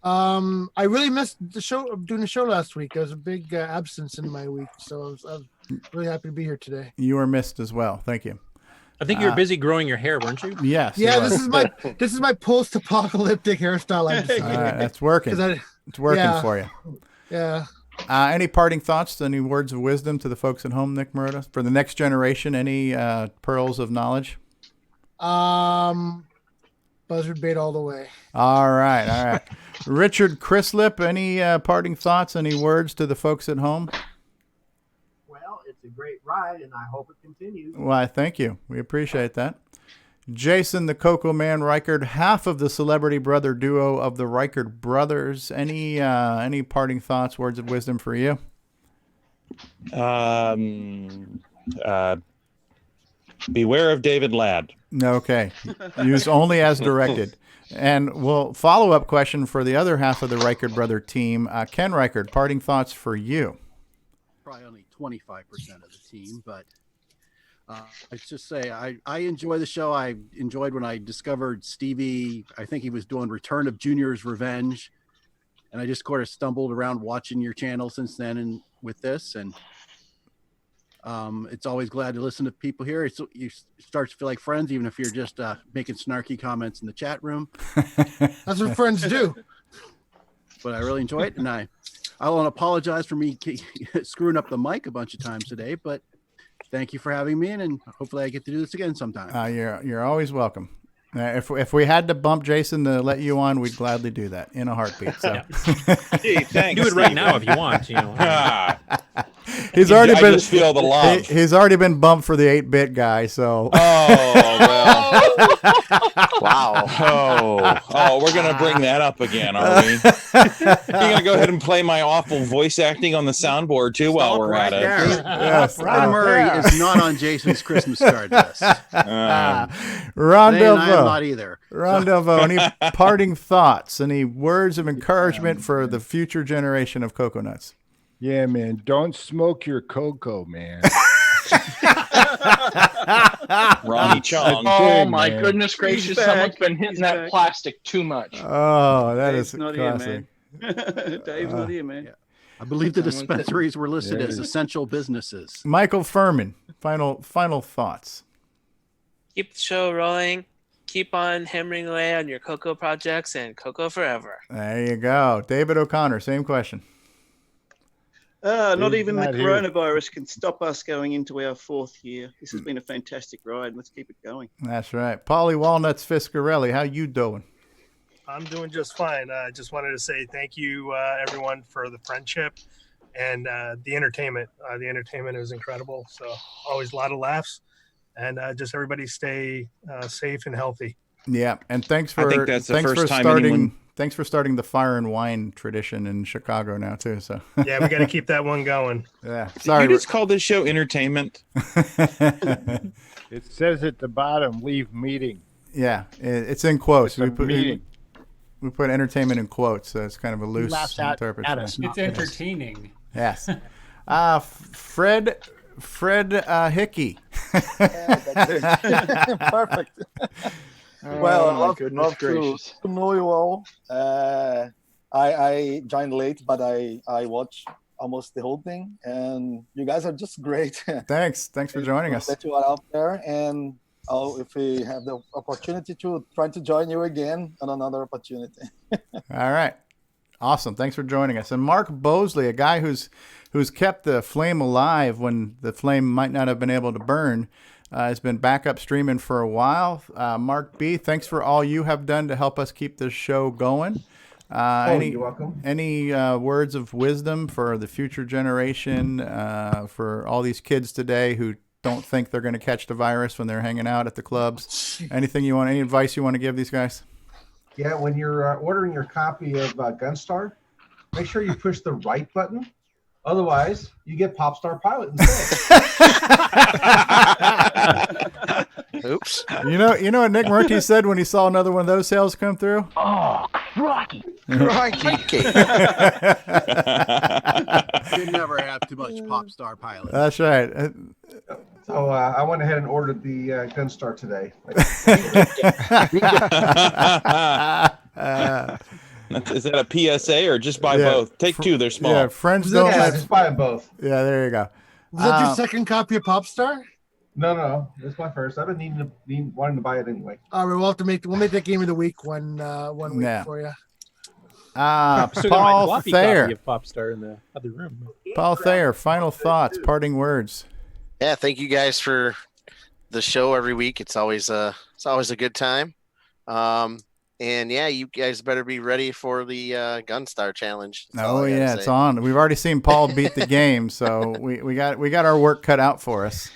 I really missed doing the show last week. There was a big absence in my week, so I was really happy to be here today. You were missed as well. Thank you. I think you were busy growing your hair, weren't you? Yes. Yeah, this is my post-apocalyptic hairstyle. I'm just that's working. It's working for you. Yeah. Any parting thoughts? Any words of wisdom to the folks at home, Nick Marotta? For the next generation, any pearls of knowledge? Buzzard bait all the way. All right. Richard Chrislip, any parting thoughts? Any words to the folks at home? Well, it's a great ride, and I hope it continues. Why, thank you. We appreciate that. Jason, the Coco Man Reichard, half of the celebrity brother duo of the Reichard brothers. Any parting thoughts, words of wisdom for you? Beware of David Ladd. Okay. Use only as directed. And we'll follow-up question for the other half of the Reichard brother team. Ken Reichard, parting thoughts for you. Probably only 25% of the team, but let's just say I enjoy the show. I enjoyed when I discovered Stevie. I think he was doing Return of Junior's Revenge, and I just sort of stumbled around watching your channel since then and with this, and it's always glad to listen to people here. You start to feel like friends, even if you're just making snarky comments in the chat room. That's what friends do. But I really enjoy it, and I want to apologize for me screwing up the mic a bunch of times today, but thank you for having me in, and hopefully I get to do this again sometime. You're always welcome. If we had to bump Jason to let you on, we'd gladly do that in a heartbeat. So. Gee, thanks. Do it right now if you want. He's already been. I just feel the love. He's already been bumped for the 8-bit guy. So. Oh well. Wow. Oh, we're gonna bring that up again, are we? You're gonna go ahead and play my awful voice acting on the soundboard too while we're at it. Yes. Ron Murray is not on Jason's Christmas card list. Ron Delvaux. I'm not either. Ron Delvaux, any parting thoughts? Any words of encouragement for the future generation of coconuts? Yeah, man. Don't smoke your cocoa, man. Ronnie Chong. Oh my goodness gracious! Someone's been hitting that plastic too much. Oh, that Dave's is not classic. Here, man. Dave's not here, man. Yeah. I believe the dispensaries were listed as essential businesses. Michael Furman, final thoughts. Keep the show rolling. Keep on hammering away on your Coco projects and Coco forever. There you go. David O'Connor, same question. Not even the not here. coronavirus can stop us going into our 4th year. This has been a fantastic ride. Let's keep it going. That's right. Paulie Walnuts Fiscarelli, how you doing? I'm doing just fine. I just wanted to say thank you, everyone, for the friendship and the entertainment. The entertainment is incredible. So always a lot of laughs, and just everybody stay safe and healthy. Yeah, and thanks for I think that's the first time anyone... Thanks for starting the fire and wine tradition in Chicago now too. So yeah, we got to keep that one going. Yeah, sorry. You just call this show entertainment. It says at the bottom, leave meeting. Yeah, it's in quotes. It's a meeting. We put entertainment in quotes, so it's kind of a loose laughs at interpretation. us. It's entertaining. Yes. Fred Hickey. Perfect. Well, I love to know you all. I joined late, but I watched almost the whole thing, and you guys are just great. Thanks for joining us. That you are out there, and if we have the opportunity to try to join you again on another opportunity. All right. Awesome. Thanks for joining us. And Mark Bosley, a guy who's kept the flame alive when the flame might not have been able to burn, has been back up streaming for a while. Mark B., thanks for all you have done to help us keep this show going. You're welcome. Any words of wisdom for the future generation, for all these kids today who don't think they're going to catch the virus when they're hanging out at the clubs? Any advice you want to give these guys? Yeah, when you're ordering your copy of Gunstar, make sure you push the right button. Otherwise, you get Popstar Pilot instead. Oops. You know what Nick Murty said when he saw another one of those sales come through? Oh, crikey. You never have too much Popstar Pilot. That's right. So I went ahead and ordered the Gunstar today. Is that a PSA or just buy both? Take two, they're small. Yeah, friends don't. Just buy them both. Yeah, there you go. Was that your second copy of Popstar? No, that's my first. I've been wanting to buy it anyway. All right, we'll make that game of the week one week for you. Paul Thayer. Of Popstar in the other room. Paul Thayer, final thoughts, parting words. Yeah, thank you guys for the show every week. It's always a good time. And yeah, you guys better be ready for the Gunstar challenge. Oh yeah, it's on. We've already seen Paul beat the game, so we got our work cut out for us.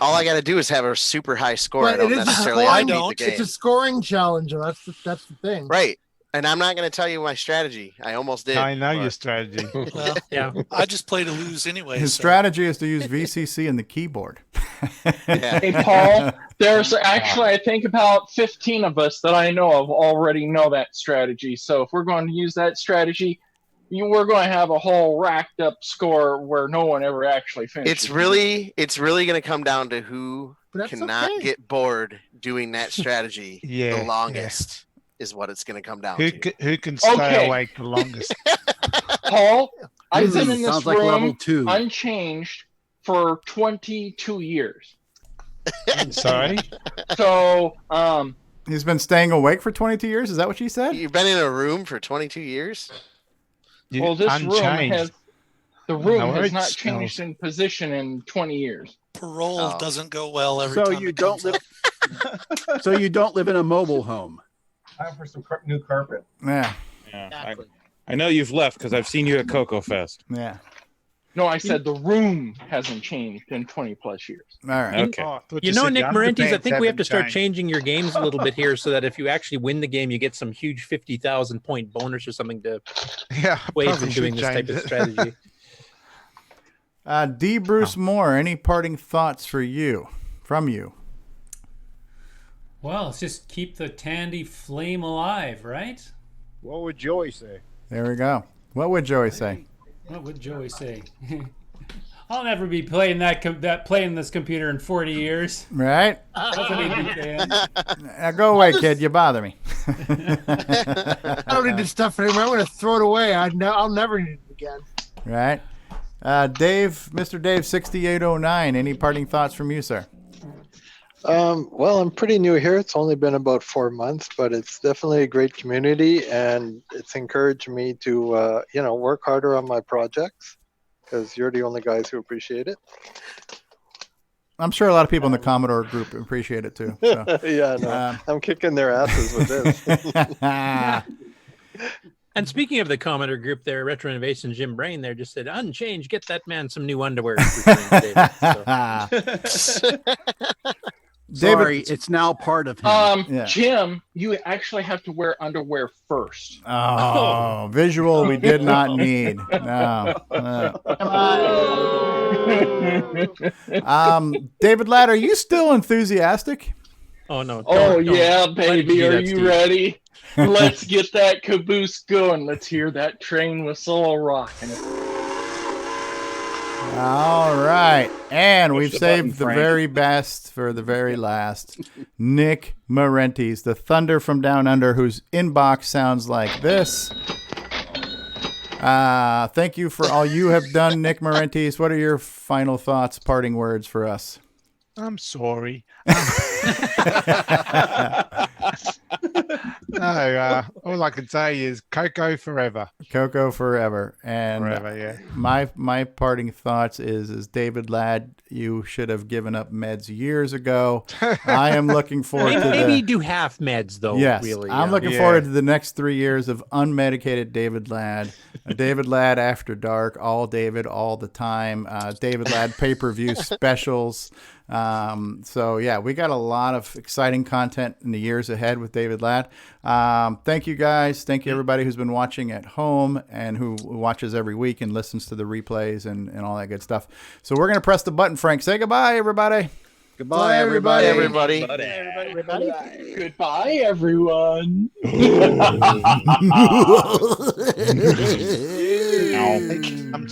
All I got to do is have a super high score. But I don't necessarily have to beat the game. It's a scoring challenge. That's the thing. Right. And I'm not going to tell you my strategy. I almost did. I know your strategy. Well, yeah. I just play to lose anyway. His strategy is to use VCC and the keyboard. Hey, Paul, there's actually, I think about 15 of us that I know of already know that strategy. So if we're going to use that strategy, we're going to have a whole racked up score where no one ever actually finishes. It's really going to come down to who cannot get bored doing that strategy the longest. Is what it's going to come down to. Who can stay awake the longest? Paul, I've been in this Sounds like room level 2. unchanged for 22 years. Sorry? So, he's been staying awake for 22 years? Is that what you said? You've been in a room for 22 years? Well, this unchanged. room has not changed in position in 20 years. Parole doesn't go well every So time you it don't comes live. up. So you don't live in a mobile home. Time for some new carpet. Yeah. I know you've left because I've seen you at Coco Fest. Yeah. No, I said the room hasn't changed in 20 plus years. All right. Okay. Nick Marentes, I think we have to start changing your games a little bit here so that if you actually win the game, you get some huge 50,000 point bonus or something to away from doing this type of strategy. D. Bruce Moore, any parting thoughts from you? Well, let's just keep the Tandy flame alive, right? What would Joey say? There we go. What would Joey say? What would Joey say? I'll never be playing playing this computer in 40 years. Right? That's what he'd be saying. Now go away, kid. You bother me. I don't need this stuff anymore. I'm going to throw it away. I'll never need it again. Right? Mr. Dave 6809, any parting thoughts from you, sir? Well, I'm pretty new here. It's only been about 4 months, but it's definitely a great community, and it's encouraged me to, work harder on my projects because you're the only guys who appreciate it. I'm sure a lot of people in the Commodore group appreciate it too. So. Yeah, no, I'm kicking their asses with this. And speaking of the Commodore group there, Retro Innovation Jim Brain there just said, Unchanged, get that man some new underwear. Sorry, it's now part of him. Jim, you actually have to wear underwear first. Oh, visual we did not need. No. David Ladd, are you still enthusiastic? Oh no! Oh don't yeah, let it baby, be are that, you Steve. ready? Let's get that caboose going. Let's hear that train whistle rocking. All right. And Push we've the button, saved the Frank. very best for the very last. Nick Marentes, the Thunder from Down Under, whose inbox sounds like this. Thank you for all you have done, Nick Marentes. What are your final thoughts, parting words for us? I'm sorry. No, all I can say is Coco forever. Coco forever. And Forever, yeah. my parting thoughts is David Ladd, you should have given up meds years ago. I am looking forward to Maybe do half meds though. Yes, really. I'm looking forward to the next 3 years of unmedicated David Ladd. David Ladd After Dark, all David, all the time. David Ladd pay-per-view specials. So yeah, we got a lot of exciting content in the years ahead with David Ladd. Thank you guys. Thank you everybody who's been watching at home and who watches every week and listens to the replays and all that good stuff. So we're going to press the button, Frank. Say goodbye, everybody. Goodbye, everybody. everybody. Everybody. Goodbye, everyone. I'm